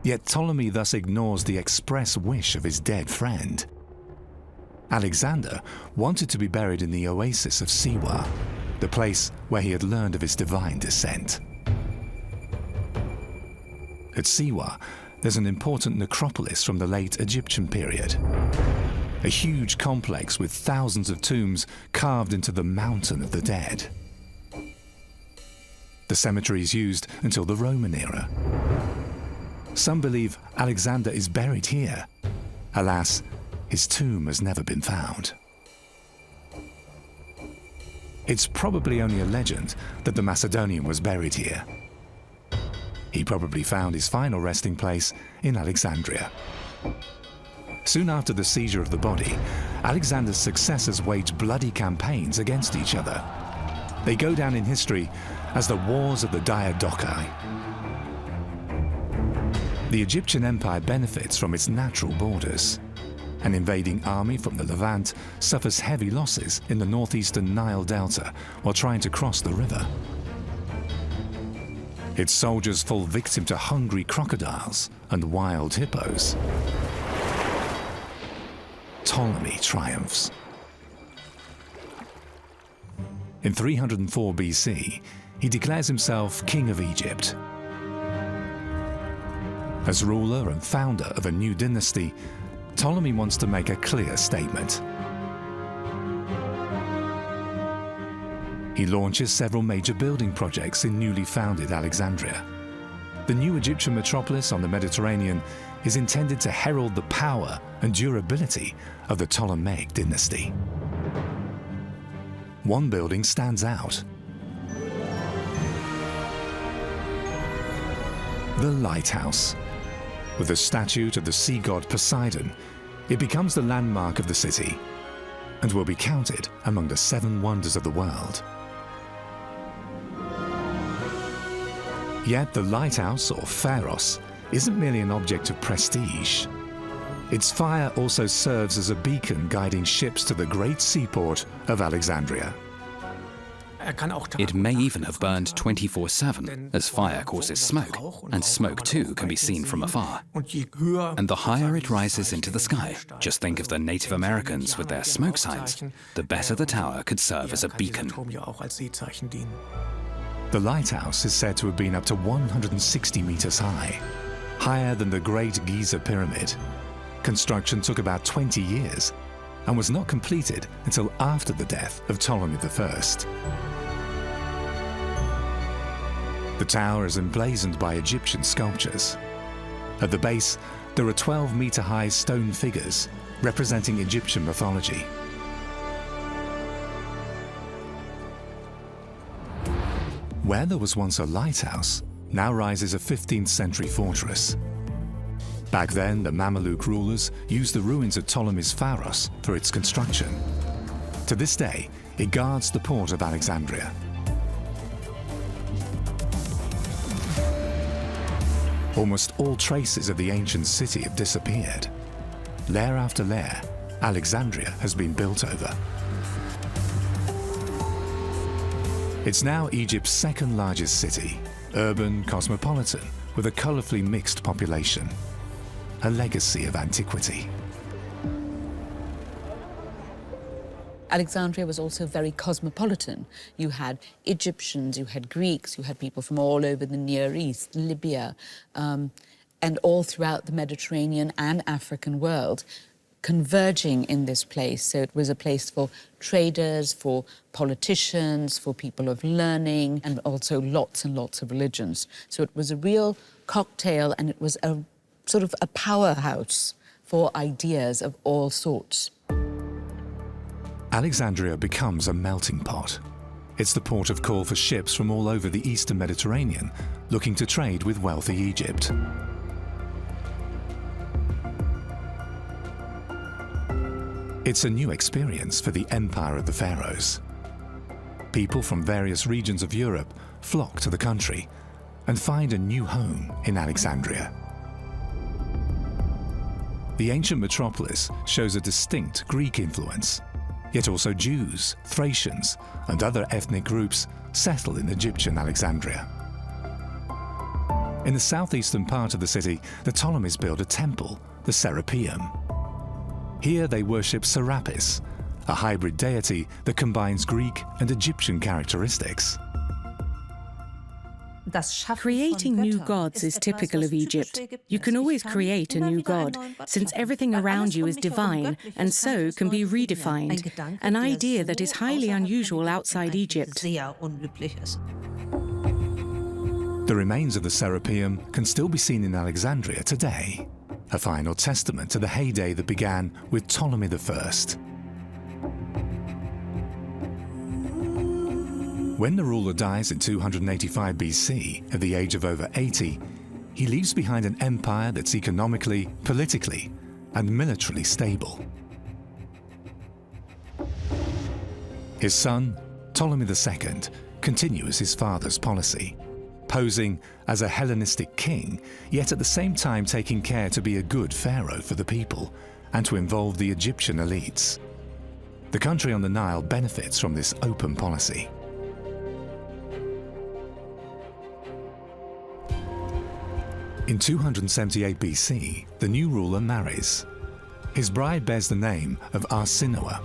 Yet Ptolemy thus ignores the express wish of his dead friend. Alexander wanted to be buried in the oasis of Siwa, the place where he had learned of his divine descent. At Siwa, there's an important necropolis from the late Egyptian period. A huge complex with thousands of tombs carved into the mountain of the dead. The cemetery is used until the Roman era. Some believe Alexander is buried here. Alas, his tomb has never been found. It's probably only a legend that the Macedonian was buried here. He probably found his final resting place in Alexandria. Soon after the seizure of the body, Alexander's successors wage bloody campaigns against each other. They go down in history as the Wars of the Diadochi. The Egyptian empire benefits from its natural borders. An invading army from the Levant suffers heavy losses in the northeastern Nile Delta while trying to cross the river. Its soldiers fall victim to hungry crocodiles and wild hippos. Ptolemy triumphs. In 304 BC, he declares himself king of Egypt. As ruler and founder of a new dynasty, Ptolemy wants to make a clear statement. He launches several major building projects in newly founded Alexandria. The new Egyptian metropolis on the Mediterranean is intended to herald the power and durability of the Ptolemaic dynasty. One building stands out: the lighthouse. With a statue of the sea god Poseidon, it becomes the landmark of the city and will be counted among the 7 wonders of the world. Yet the lighthouse, or pharaohs, isn't merely an object of prestige. Its fire also serves as a beacon guiding ships to the great seaport of Alexandria. It may even have burned 24/7, as fire causes smoke, and smoke too can be seen from afar. And the higher it rises into the sky, just think of the Native Americans with their smoke signs, the better the tower could serve as a beacon. The lighthouse is said to have been up to 160 meters high, higher than the Great Giza Pyramid. Construction took about 20 years and was not completed until after the death of Ptolemy I. The tower is emblazoned by Egyptian sculptures. At the base, there are 12-meter-high stone figures representing Egyptian mythology. Where there was once a lighthouse, now rises a 15th century fortress. Back then, the Mameluke rulers used the ruins of Ptolemy's Pharos for its construction. To this day, it guards the port of Alexandria. Almost all traces of the ancient city have disappeared. Layer after layer, Alexandria has been built over. It's now Egypt's second largest city, urban, cosmopolitan, with a colourfully mixed population. A legacy of antiquity. Alexandria was also very cosmopolitan. You had Egyptians, you had Greeks, you had people from all over the Near East, Libya, and all throughout the Mediterranean and African world, converging in this place. So it was a place for traders, for politicians, for people of learning, and also lots and lots of religions. So it was a real cocktail, and it was a sort of a powerhouse for ideas of all sorts. Alexandria becomes a melting pot. It's the port of call for ships from all over the eastern Mediterranean looking to trade with wealthy Egypt. It's a new experience for the empire of the pharaohs. People from various regions of Europe flock to the country and find a new home in Alexandria. The ancient metropolis shows a distinct Greek influence, yet also Jews, Thracians, and other ethnic groups settle in Egyptian Alexandria. In the southeastern part of the city, the Ptolemies build a temple, the Serapeum. Here they worship Serapis, a hybrid deity that combines Greek and Egyptian characteristics. Creating new gods is typical of Egypt. You can always create a new god, since everything around you is divine and so can be redefined, an idea that is highly unusual outside Egypt. The remains of the Serapeum can still be seen in Alexandria today, a final testament to the heyday that began with Ptolemy I. When the ruler dies in 285 BC, at the age of over 80, he leaves behind an empire that's economically, politically, and militarily stable. His son, Ptolemy II, continues his father's policy, posing as a Hellenistic king, yet at the same time taking care to be a good pharaoh for the people and to involve the Egyptian elites. The country on the Nile benefits from this open policy. In 278 BC, the new ruler marries. His bride bears the name of Arsinoe.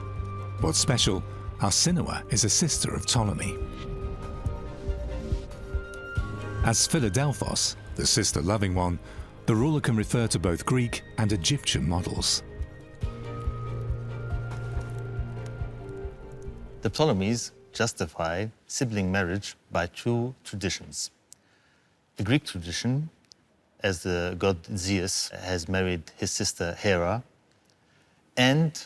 What's special, Arsinoe is a sister of Ptolemy. As Philadelphos, the sister-loving one, the ruler can refer to both Greek and Egyptian models. The Ptolemies justified sibling marriage by two traditions. The Greek tradition, as the god Zeus has married his sister Hera, and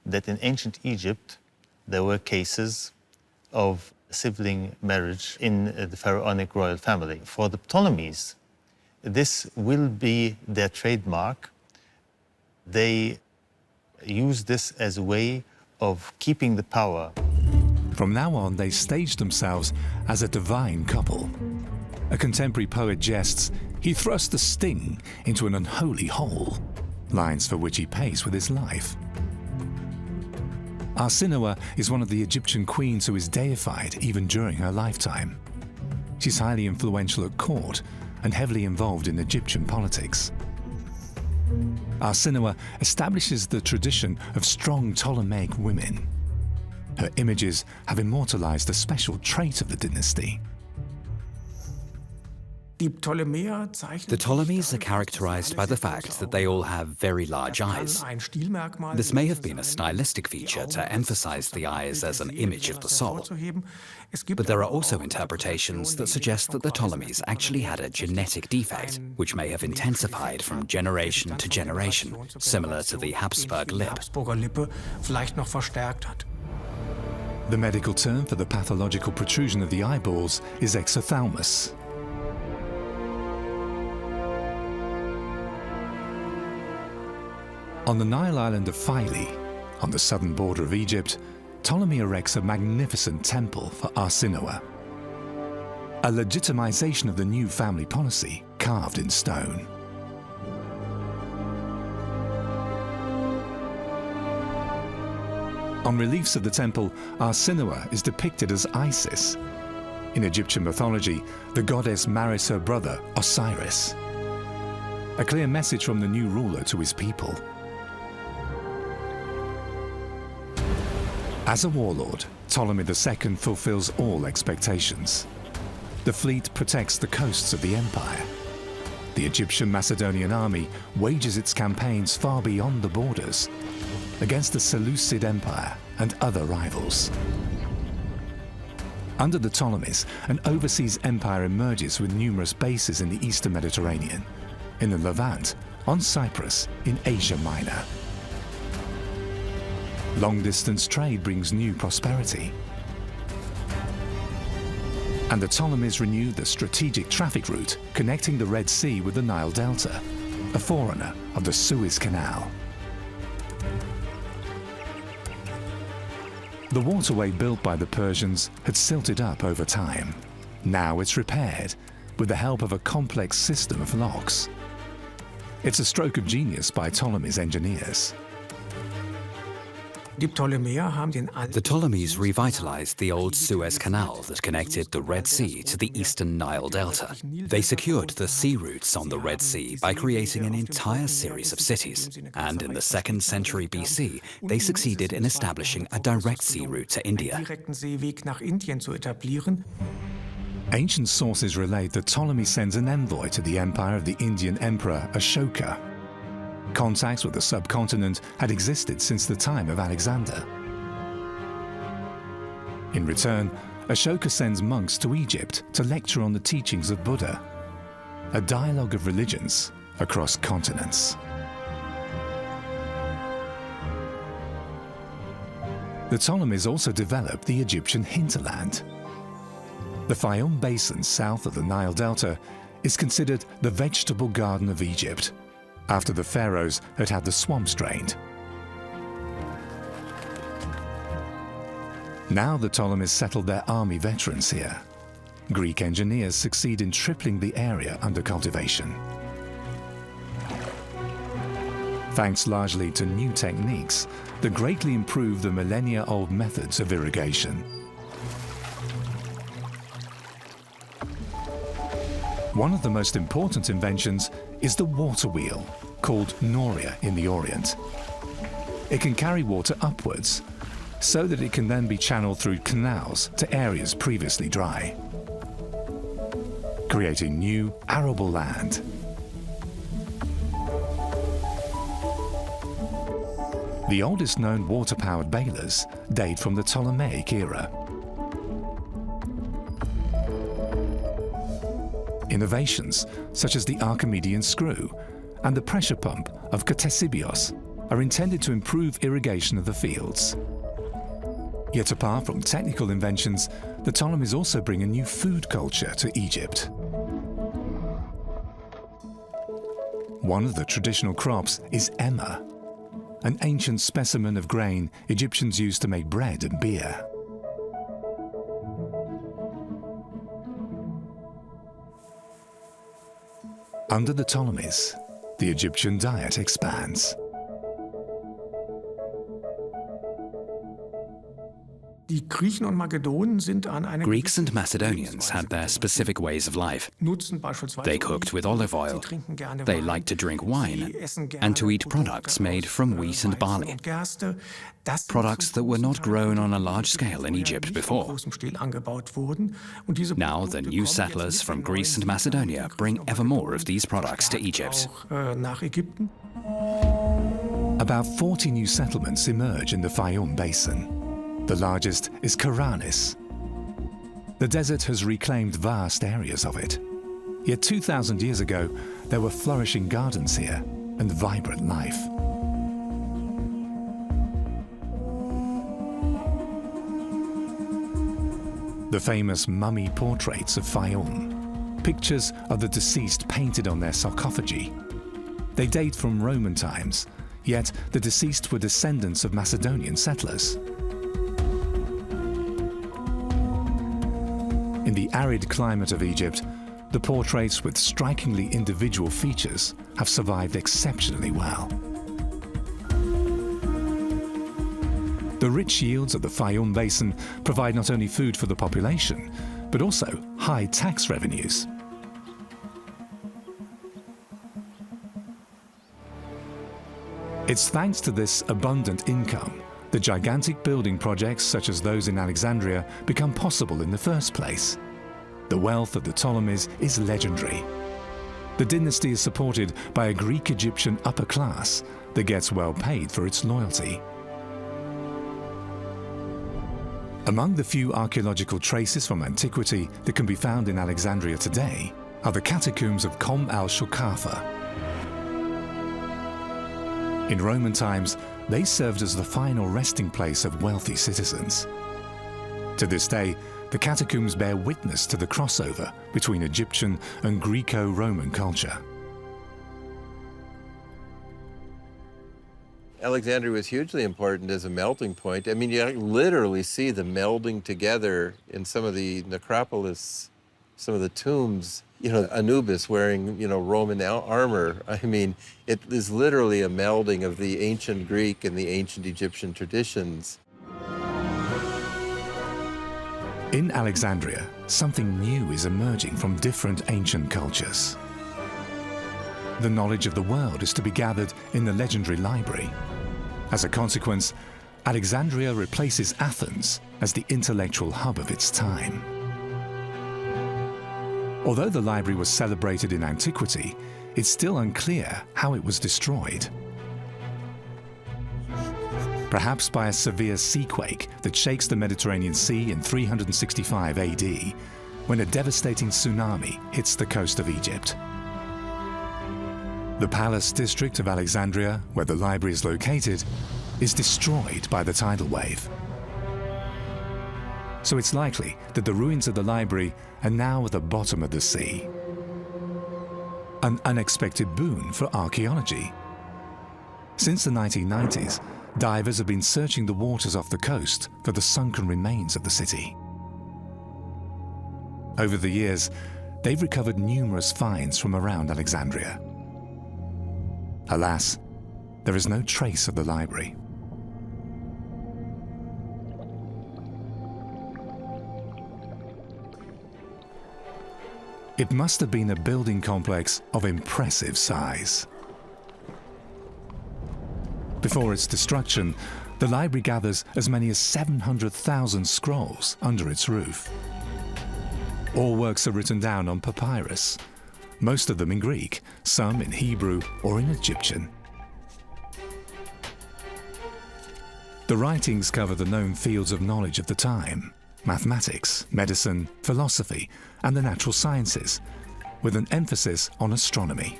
that in ancient Egypt there were cases of sibling marriage in the pharaonic royal family. For the Ptolemies, this will be their trademark. They use this as a way of keeping the power. From now on, they stage themselves as a divine couple. A contemporary poet jests, "He thrust a sting into an unholy hole," lines for which he pays with his life. Arsinoe is one of the Egyptian queens who is deified even during her lifetime. She's highly influential at court and heavily involved in Egyptian politics. Arsinoe establishes the tradition of strong Ptolemaic women. Her images have immortalized a special trait of the dynasty. The Ptolemies are characterized by the fact that they all have very large eyes. This may have been a stylistic feature to emphasize the eyes as an image of the soul. But there are also interpretations that suggest that the Ptolemies actually had a genetic defect, which may have intensified from generation to generation, similar to the Habsburg lip. The medical term for the pathological protrusion of the eyeballs is exophthalmos. On the Nile island of Philae, on the southern border of Egypt, Ptolemy erects a magnificent temple for Arsinoe, a legitimization of the new family policy carved in stone. On reliefs of the temple, Arsinoe is depicted as Isis. In Egyptian mythology, the goddess marries her brother, Osiris. A clear message from the new ruler to his people. As a warlord, Ptolemy II fulfills all expectations. The fleet protects the coasts of the empire. The Egyptian Macedonian army wages its campaigns far beyond the borders, against the Seleucid Empire and other rivals. Under the Ptolemies, an overseas empire emerges with numerous bases in the eastern Mediterranean, in the Levant, on Cyprus, in Asia Minor. Long-distance trade brings new prosperity. And the Ptolemies renewed the strategic traffic route connecting the Red Sea with the Nile Delta, a forerunner of the Suez Canal. The waterway built by the Persians had silted up over time. Now it's repaired with the help of a complex system of locks. It's a stroke of genius by Ptolemy's engineers. The Ptolemies revitalized the old Suez Canal that connected the Red Sea to the eastern Nile Delta. They secured the sea routes on the Red Sea by creating an entire series of cities. And in the 2nd century BC, they succeeded in establishing a direct sea route to India. Ancient sources relate that Ptolemy sends an envoy to the empire of the Indian emperor Ashoka. Contacts with the subcontinent had existed since the time of Alexander. In return, Ashoka sends monks to Egypt to lecture on the teachings of Buddha, a dialogue of religions across continents. The Ptolemies also developed the Egyptian hinterland. The Fayum Basin south of the Nile Delta is considered the vegetable garden of Egypt, after the pharaohs had had the swamps drained. Now the Ptolemies settled their army veterans here. Greek engineers succeed in tripling the area under cultivation. Thanks largely to new techniques that greatly improve the millennia-old methods of irrigation. One of the most important inventions is the water wheel, called Noria in the Orient. it can carry water upwards, so that it can then be channeled through canals to areas previously dry, creating new arable land. The oldest known water-powered balers date from the Ptolemaic era. Innovations such as the Archimedean screw and the pressure pump of Ctesibios are intended to improve irrigation of the fields. Yet apart from technical inventions, the Ptolemies also bring a new food culture to Egypt. One of the traditional crops is emmer, an ancient specimen of grain Egyptians used to make bread and beer. Under the Ptolemies, the Egyptian diet expands. Greeks and Macedonians had their specific ways of life. They cooked with olive oil, they liked to drink wine, and to eat products made from wheat and barley. Products that were not grown on a large scale in Egypt before. Now the new settlers from Greece and Macedonia bring ever more of these products to Egypt. About 40 new settlements emerge in the Fayum basin. The largest is Karanis. The desert has reclaimed vast areas of it. Yet 2,000 years ago, there were flourishing gardens here and vibrant life. The famous mummy portraits of Fayum, pictures of the deceased painted on their sarcophagi. They date from Roman times, yet the deceased were descendants of Macedonian settlers. In the arid climate of Egypt, the portraits with strikingly individual features have survived exceptionally well. The rich yields of the Fayum Basin provide not only food for the population, but also high tax revenues. It's thanks to this abundant income that gigantic building projects such as those in Alexandria become possible in the first place. The wealth of the Ptolemies is legendary. The dynasty is supported by a Greek-Egyptian upper class that gets well paid for its loyalty. Among the few archaeological traces from antiquity that can be found in Alexandria today are the catacombs of Kom al-Shukafa. In Roman times, they served as the final resting place of wealthy citizens. To this day, the catacombs bear witness to the crossover between Egyptian and Greco-Roman culture. Alexandria was hugely important as a melting point. I mean, you literally see the melding together in some of the necropolis, some of the tombs. You know, Anubis wearing, Roman armor. I mean, it is literally a melding of the ancient Greek and the ancient Egyptian traditions. In Alexandria, something new is emerging from different ancient cultures. The knowledge of the world is to be gathered in the legendary library. As a consequence, Alexandria replaces Athens as the intellectual hub of its time. Although the library was celebrated in antiquity, it's still unclear how it was destroyed. Perhaps by a severe seaquake that shakes the Mediterranean Sea in 365 AD, when a devastating tsunami hits the coast of Egypt. The palace district of Alexandria, where the library is located, is destroyed by the tidal wave. So it's likely that the ruins of the library are now at the bottom of the sea. An unexpected boon for archaeology. Since the 1990s, divers have been searching the waters off the coast for the sunken remains of the city. Over the years, they've recovered numerous finds from around Alexandria. Alas, there is no trace of the library. It must have been a building complex of impressive size. Before its destruction, the library gathers as many as 700,000 scrolls under its roof. All works are written down on papyrus, most of them in Greek, some in Hebrew or in Egyptian. The writings cover the known fields of knowledge of the time: mathematics, medicine, philosophy, and the natural sciences, with an emphasis on astronomy.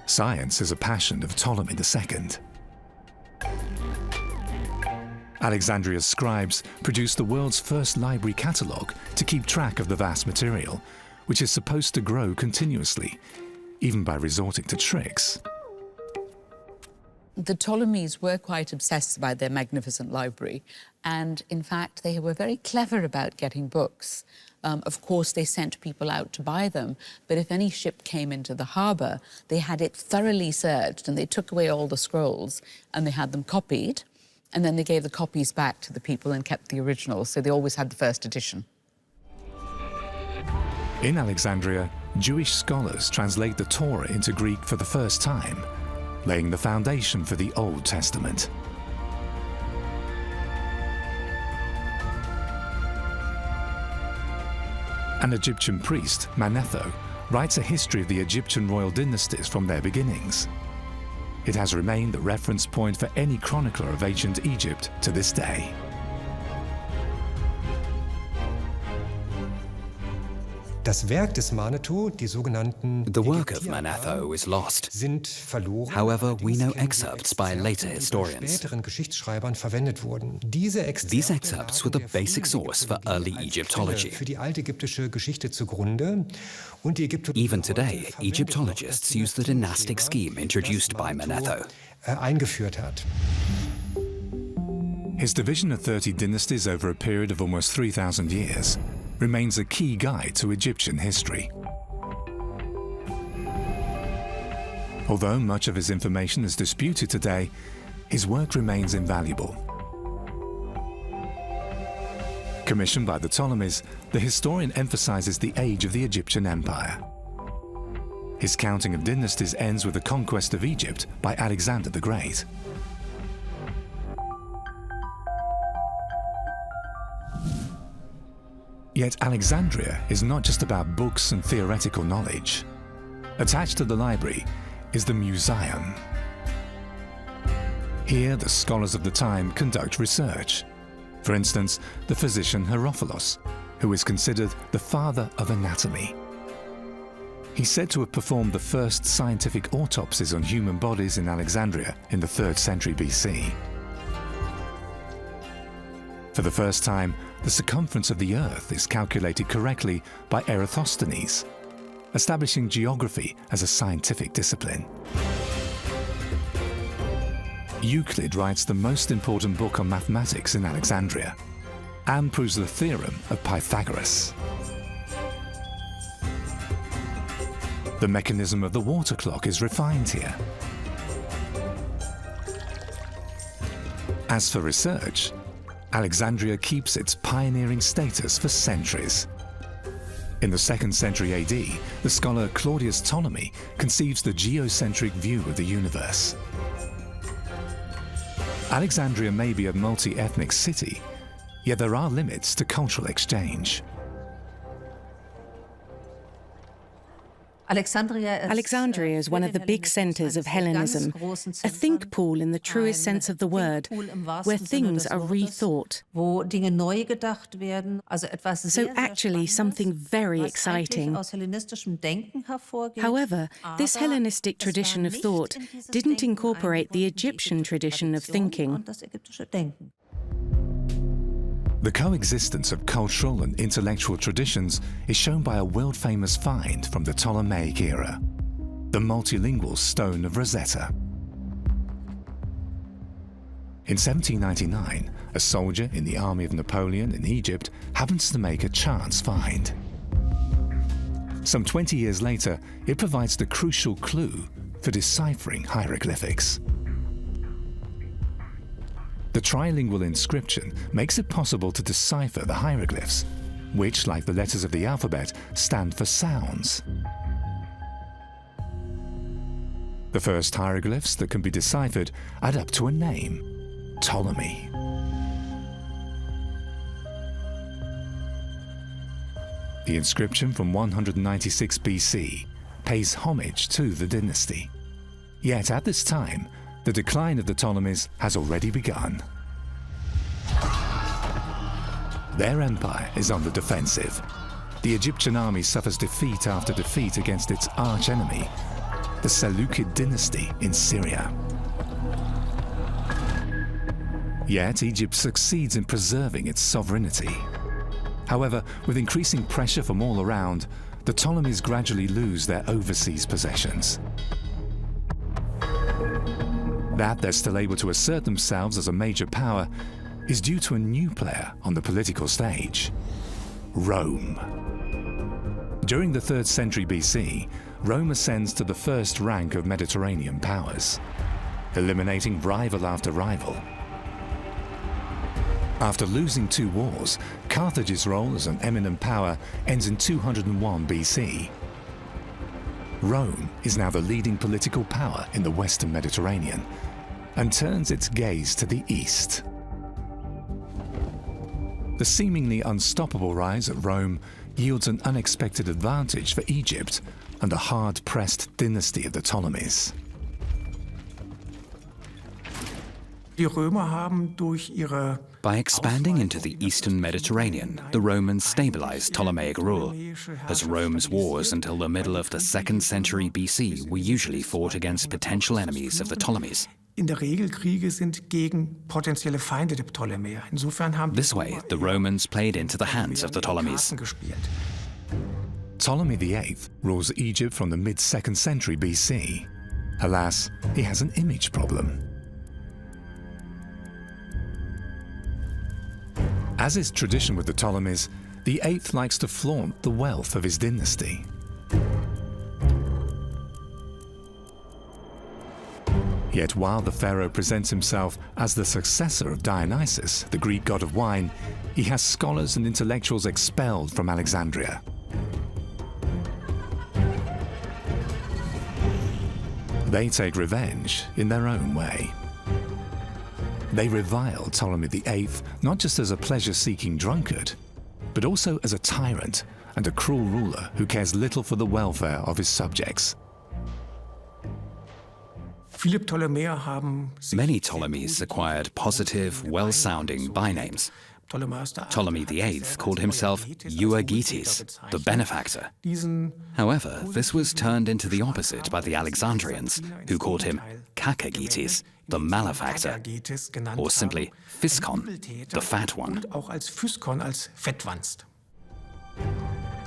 Science is a passion of Ptolemy II. Alexandria's scribes produced the world's first library catalogue to keep track of the vast material, which is supposed to grow continuously, even by resorting to tricks. The Ptolemies were quite obsessed by their magnificent library, and in fact they were very clever about getting books. Of course, they sent people out to buy them, but if any ship came into the harbour, they had it thoroughly searched, and they took away all the scrolls, and they had them copied, and then they gave the copies back to the people and kept the originals, so they always had the first edition. In Alexandria, Jewish scholars translate the Torah into Greek for the first time, laying the foundation for the Old Testament. An Egyptian priest, Manetho, writes a history of the Egyptian royal dynasties from their beginnings. It has remained the reference point for any chronicler of ancient Egypt to this day. The work of Manetho is lost. However, we know excerpts by later historians. These excerpts were the basic source for early Egyptology. Even today, Egyptologists use the dynastic scheme introduced by Manetho. His division of 30 dynasties over a period of almost 3,000 years remains a key guide to Egyptian history. Although much of his information is disputed today, his work remains invaluable. Commissioned by the Ptolemies, the historian emphasizes the age of the Egyptian Empire. His counting of dynasties ends with the conquest of Egypt by Alexander the Great. Yet Alexandria is not just about books and theoretical knowledge. Attached to the library is the Museum. Here, the scholars of the time conduct research. For instance, the physician Herophilos, who is considered the father of anatomy. He's said to have performed the first scientific autopsies on human bodies in Alexandria in the 3rd century BC. For the first time, the circumference of the Earth is calculated correctly by Eratosthenes, establishing geography as a scientific discipline. Euclid writes the most important book on mathematics in Alexandria and proves the theorem of Pythagoras. The mechanism of the water clock is refined here. As for research, Alexandria keeps its pioneering status for centuries. In the 2nd century AD, the scholar Claudius Ptolemy conceives the geocentric view of the universe. Alexandria may be a multi-ethnic city, yet there are limits to cultural exchange. Alexandria is one of the big centres of Hellenism, a think pool in the truest sense of the word, where things are rethought. So actually something very exciting. However, this Hellenistic tradition of thought didn't incorporate the Egyptian tradition of thinking. The coexistence of cultural and intellectual traditions is shown by a world-famous find from the Ptolemaic era, the multilingual stone of Rosetta. In 1799, a soldier in the army of Napoleon in Egypt happens to make a chance find. Some 20 years later, it provides the crucial clue for deciphering hieroglyphics. The trilingual inscription makes it possible to decipher the hieroglyphs, which, like the letters of the alphabet, stand for sounds. The first hieroglyphs that can be deciphered add up to a name: Ptolemy. The inscription from 196 BC pays homage to the dynasty. Yet at this time, the decline of the Ptolemies has already begun. Their empire is on the defensive. The Egyptian army suffers defeat after defeat against its arch-enemy, the Seleucid dynasty in Syria. Yet Egypt succeeds in preserving its sovereignty. However, with increasing pressure from all around, the Ptolemies gradually lose their overseas possessions. That they're still able to assert themselves as a major power is due to a new player on the political stage: Rome. During the 3rd century BC, Rome ascends to the first rank of Mediterranean powers, eliminating rival after rival. After losing 2 wars, Carthage's role as an eminent power ends in 201 BC. Rome is now the leading political power in the Western Mediterranean and turns its gaze to the east. The seemingly unstoppable rise of Rome yields an unexpected advantage for Egypt and the hard-pressed dynasty of the Ptolemies. By expanding into the eastern Mediterranean, the Romans stabilized Ptolemaic rule, as Rome's wars until the middle of the 2nd century BC were usually fought against potential enemies of the Ptolemies. This way, the Romans played into the hands of the Ptolemies. Ptolemy VIII rules Egypt from the mid-2nd century BC. Alas, he has an image problem. As is tradition with the Ptolemies, the VIII likes to flaunt the wealth of his dynasty. Yet while the pharaoh presents himself as the successor of Dionysus, the Greek god of wine, he has scholars and intellectuals expelled from Alexandria. They take revenge in their own way. They revile Ptolemy VIII not just as a pleasure-seeking drunkard, but also as a tyrant and a cruel ruler who cares little for the welfare of his subjects. Many Ptolemies acquired positive, well-sounding bynames. Ptolemy VIII called himself Euergetes, the benefactor. However, this was turned into the opposite by the Alexandrians, who called him Kakagetes, the malefactor, or simply Physcon, the fat one.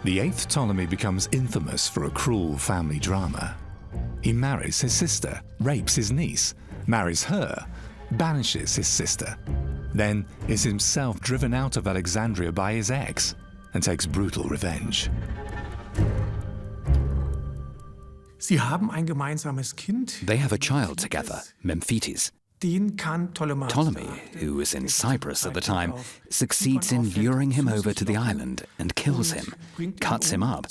The 8th Ptolemy becomes infamous for a cruel family drama. He marries his sister, rapes his niece, marries her, banishes his sister, then is himself driven out of Alexandria by his ex and takes brutal revenge. They have a child together, Memphis. Ptolemy, who was in Cyprus at the time, succeeds in luring him over to the island and kills him, cuts him up,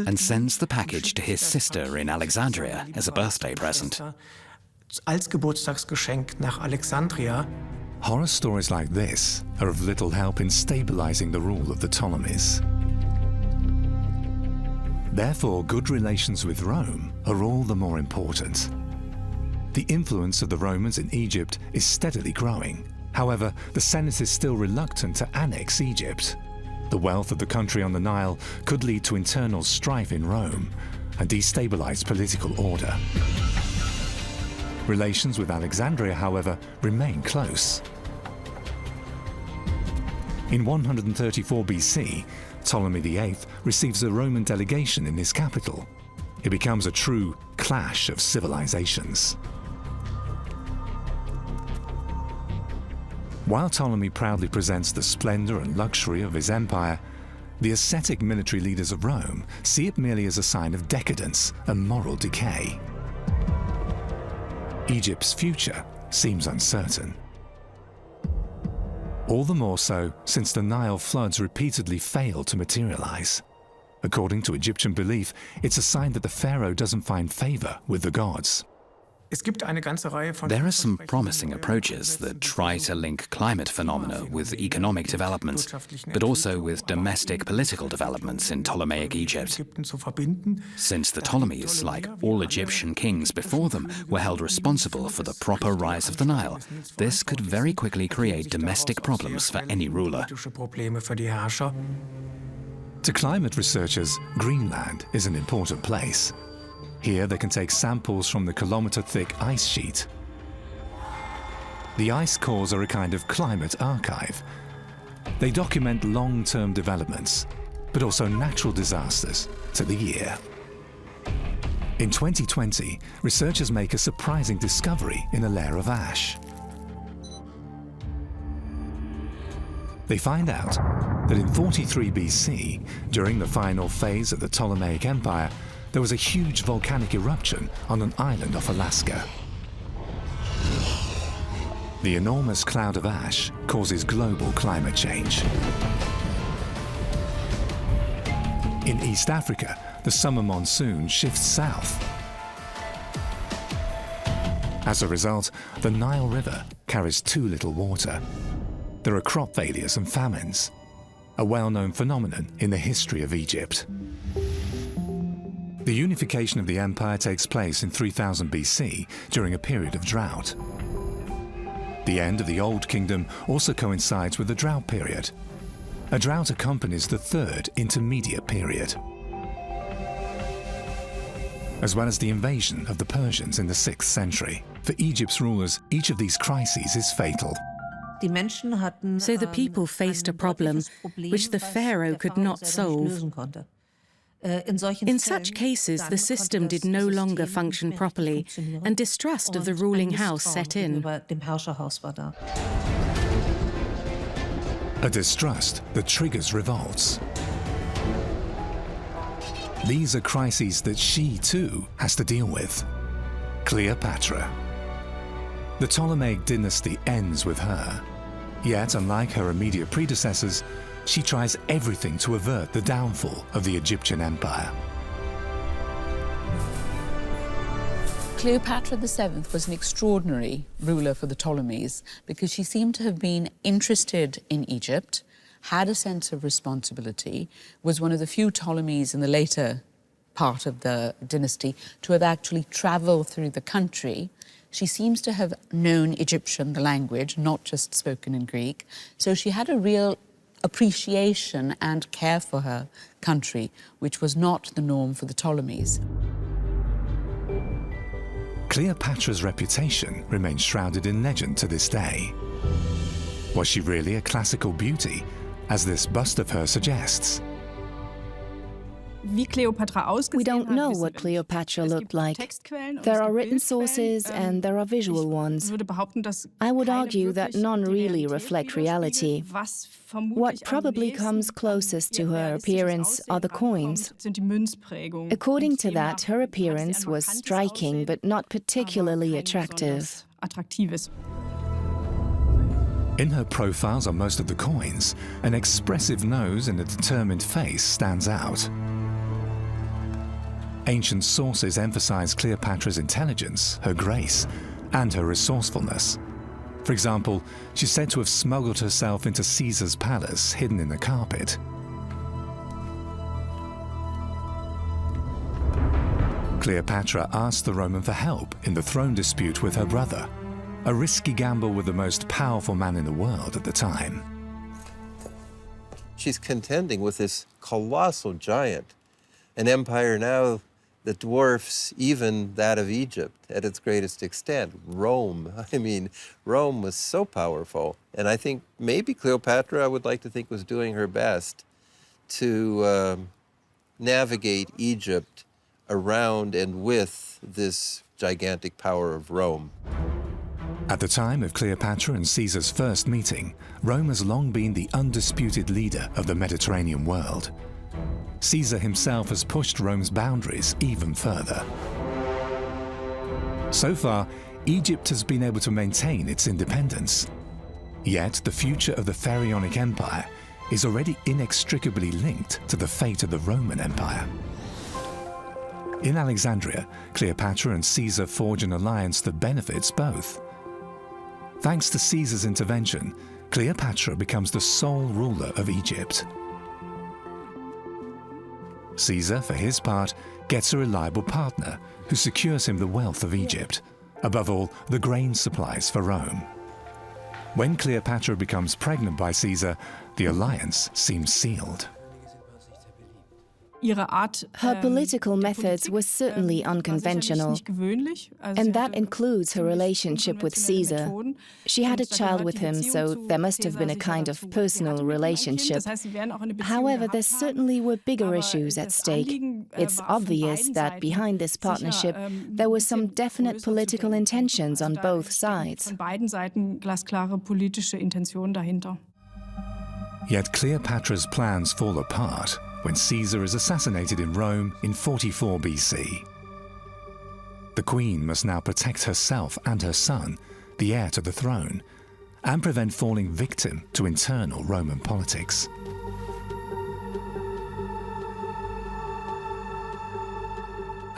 and sends the package to his sister in Alexandria as a birthday present. Horror stories like this are of little help in stabilizing the rule of the Ptolemies. Therefore, good relations with Rome are all the more important. The influence of the Romans in Egypt is steadily growing. However, the Senate is still reluctant to annex Egypt. The wealth of the country on the Nile could lead to internal strife in Rome and destabilize political order. Relations with Alexandria, however, remain close. In 134 BC, Ptolemy VIII receives a Roman delegation in his capital. It becomes a true clash of civilizations. While Ptolemy proudly presents the splendor and luxury of his empire, the ascetic military leaders of Rome see it merely as a sign of decadence and moral decay. Egypt's future seems uncertain. All the more so since the Nile floods repeatedly fail to materialize. According to Egyptian belief, it's a sign that the pharaoh doesn't find favor with the gods. There are some promising approaches that try to link climate phenomena with economic developments, but also with domestic political developments in Ptolemaic Egypt. Since the Ptolemies, like all Egyptian kings before them, were held responsible for the proper rise of the Nile, this could very quickly create domestic problems for any ruler. To climate researchers, Greenland is an important place. Here they can take samples from the kilometre-thick ice sheet. The ice cores are a kind of climate archive. They document long-term developments, but also natural disasters to the year. In 2020, researchers make a surprising discovery in a layer of ash. They find out that in 43 BC, during the final phase of the Ptolemaic Empire, there was a huge volcanic eruption on an island off Alaska. The enormous cloud of ash causes global climate change. In East Africa, the summer monsoon shifts south. As a result, the Nile River carries too little water. There are crop failures and famines, a well-known phenomenon in the history of Egypt. The unification of the empire takes place in 3000 BC during a period of drought. The end of the Old Kingdom also coincides with the drought period. A drought accompanies the third intermediate period, as well as the invasion of the Persians in the 6th century. For Egypt's rulers, each of these crises is fatal. So the people faced a problem which the pharaoh could not solve. In such cases, the system did no longer function properly, and distrust of the ruling house set in. A distrust that triggers revolts. These are crises that she, too, has to deal with. Cleopatra. The Ptolemaic dynasty ends with her. Yet, unlike her immediate predecessors, she tries everything to avert the downfall of the Egyptian empire. Cleopatra VII was an extraordinary ruler for the Ptolemies because she seemed to have been interested in Egypt, had a sense of responsibility, was one of the few Ptolemies in the later part of the dynasty to have actually travelled through the country. She seems to have known Egyptian, the language, not just spoken in Greek. So she had a real appreciation and care for her country, which was not the norm for the Ptolemies. Cleopatra's reputation remains shrouded in legend to this day. Was she really a classical beauty, as this bust of her suggests? We don't know what Cleopatra looked like. There are written sources and there are visual ones. I would argue that none really reflect reality. What probably comes closest to her appearance are the coins. According to that, her appearance was striking but not particularly attractive. In her profiles on most of the coins, an expressive nose and a determined face stands out. Ancient sources emphasize Cleopatra's intelligence, her grace, and her resourcefulness. For example, she's said to have smuggled herself into Caesar's palace, hidden in the carpet. Cleopatra asked the Roman for help in the throne dispute with her brother, a risky gamble with the most powerful man in the world at the time. She's contending with this colossal giant, an empire now that dwarfs even that of Egypt at its greatest extent. Rome. I mean, Rome was so powerful. And I think maybe Cleopatra, I would like to think, was doing her best to navigate Egypt around and with this gigantic power of Rome. At the time of Cleopatra and Caesar's first meeting, Rome has long been the undisputed leader of the Mediterranean world. Caesar himself has pushed Rome's boundaries even further. So far, Egypt has been able to maintain its independence. Yet the future of the Pharaonic Empire is already inextricably linked to the fate of the Roman Empire. In Alexandria, Cleopatra and Caesar forge an alliance that benefits both. Thanks to Caesar's intervention, Cleopatra becomes the sole ruler of Egypt. Caesar, for his part, gets a reliable partner who secures him the wealth of Egypt, above all, the grain supplies for Rome. When Cleopatra becomes pregnant by Caesar, the alliance seems sealed. Her political methods were certainly unconventional, and that includes her relationship with Caesar. She had a child with him, so there must have been a kind of personal relationship. However, there certainly were bigger issues at stake. It's obvious that behind this partnership, there were some definite political intentions on both sides. Yet Cleopatra's plans fall apart when Caesar is assassinated in Rome in 44 BC. The queen must now protect herself and her son, the heir to the throne, and prevent falling victim to internal Roman politics.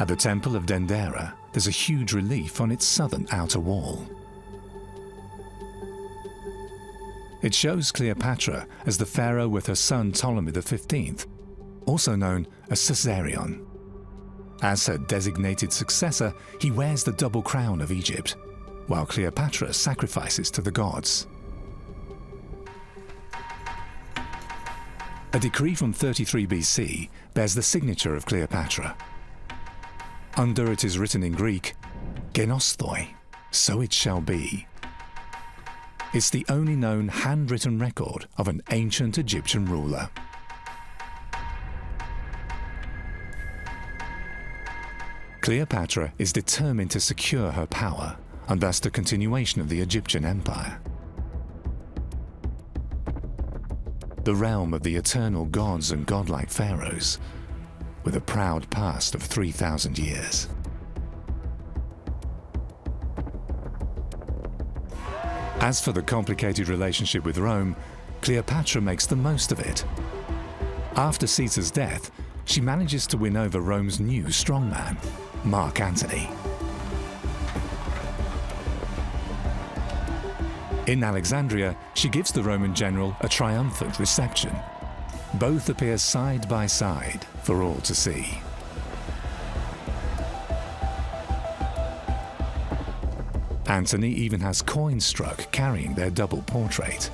At the Temple of Dendera, there's a huge relief on its southern outer wall. It shows Cleopatra as the pharaoh with her son Ptolemy XV, also known as Caesarion. As her designated successor, he wears the double crown of Egypt, while Cleopatra sacrifices to the gods. A decree from 33 BC bears the signature of Cleopatra. Under it is written in Greek, "Genosthoi, so it shall be." It's the only known handwritten record of an ancient Egyptian ruler. Cleopatra is determined to secure her power, and thus the continuation of the Egyptian empire. The realm of the eternal gods and godlike pharaohs, with a proud past of 3,000 years. As for the complicated relationship with Rome, Cleopatra makes the most of it. After Caesar's death, she manages to win over Rome's new strongman, Mark Antony. In Alexandria, she gives the Roman general a triumphant reception. Both appear side by side for all to see. Antony even has coins struck carrying their double portrait.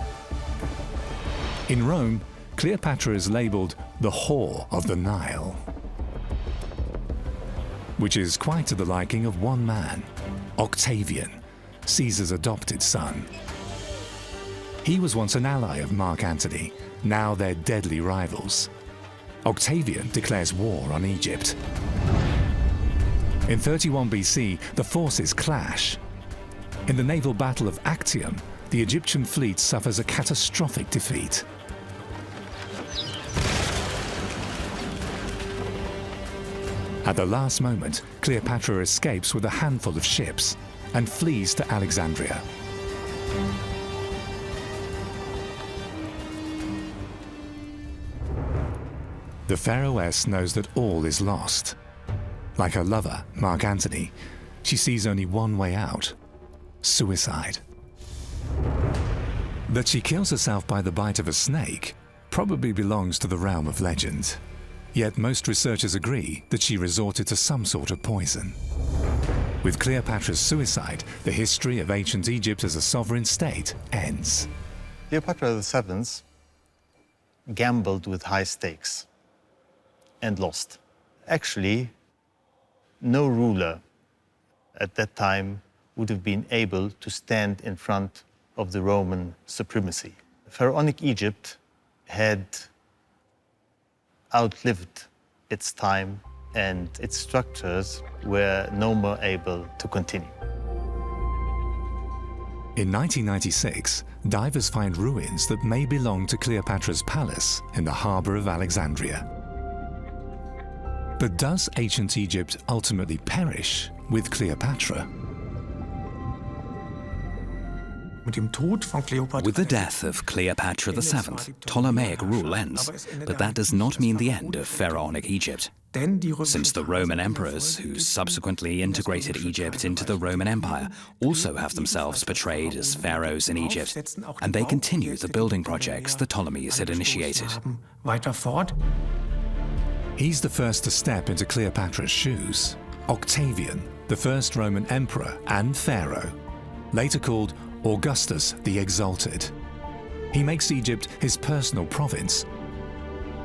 In Rome, Cleopatra is labelled the whore of the Nile, which is quite to the liking of one man, Octavian, Caesar's adopted son. He was once an ally of Mark Antony, now they're deadly rivals. Octavian declares war on Egypt. In 31 BC, the forces clash. In the naval battle of Actium, the Egyptian fleet suffers a catastrophic defeat. At the last moment, Cleopatra escapes with a handful of ships and flees to Alexandria. The pharaohess knows that all is lost. Like her lover, Mark Antony, she sees only one way out: suicide. That she kills herself by the bite of a snake probably belongs to the realm of legend. Yet most researchers agree that she resorted to some sort of poison. With Cleopatra's suicide, the history of ancient Egypt as a sovereign state ends. Cleopatra VII gambled with high stakes and lost. Actually, no ruler at that time would have been able to stand in front of the Roman supremacy. Pharaonic Egypt had outlived its time, and its structures were no more able to continue. In 1996, divers find ruins that may belong to Cleopatra's palace in the harbour of Alexandria. But does ancient Egypt ultimately perish with Cleopatra? With the death of Cleopatra VII, Ptolemaic rule ends, but that does not mean the end of pharaonic Egypt. Since the Roman emperors, who subsequently integrated Egypt into the Roman Empire, also have themselves portrayed as pharaohs in Egypt, and they continue the building projects the Ptolemies had initiated. He's the first to step into Cleopatra's shoes. Octavian, the first Roman emperor and pharaoh, later called Augustus the Exalted. He makes Egypt his personal province.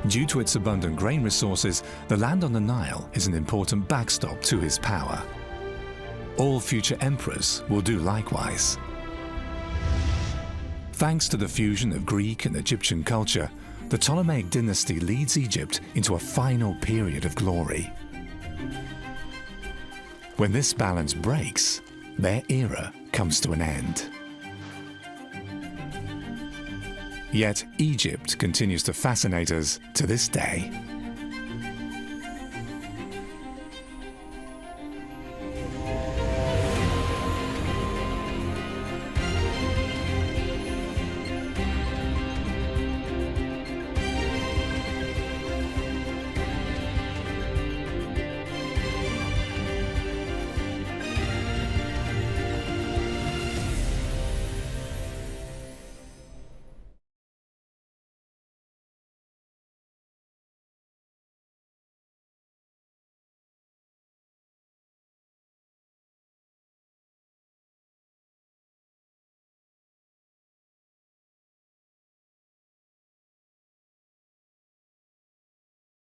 Due to its abundant grain resources, the land on the Nile is an important backstop to his power. All future emperors will do likewise. Thanks to the fusion of Greek and Egyptian culture, the Ptolemaic dynasty leads Egypt into a final period of glory. When this balance breaks, their era comes to an end. Yet Egypt continues to fascinate us to this day.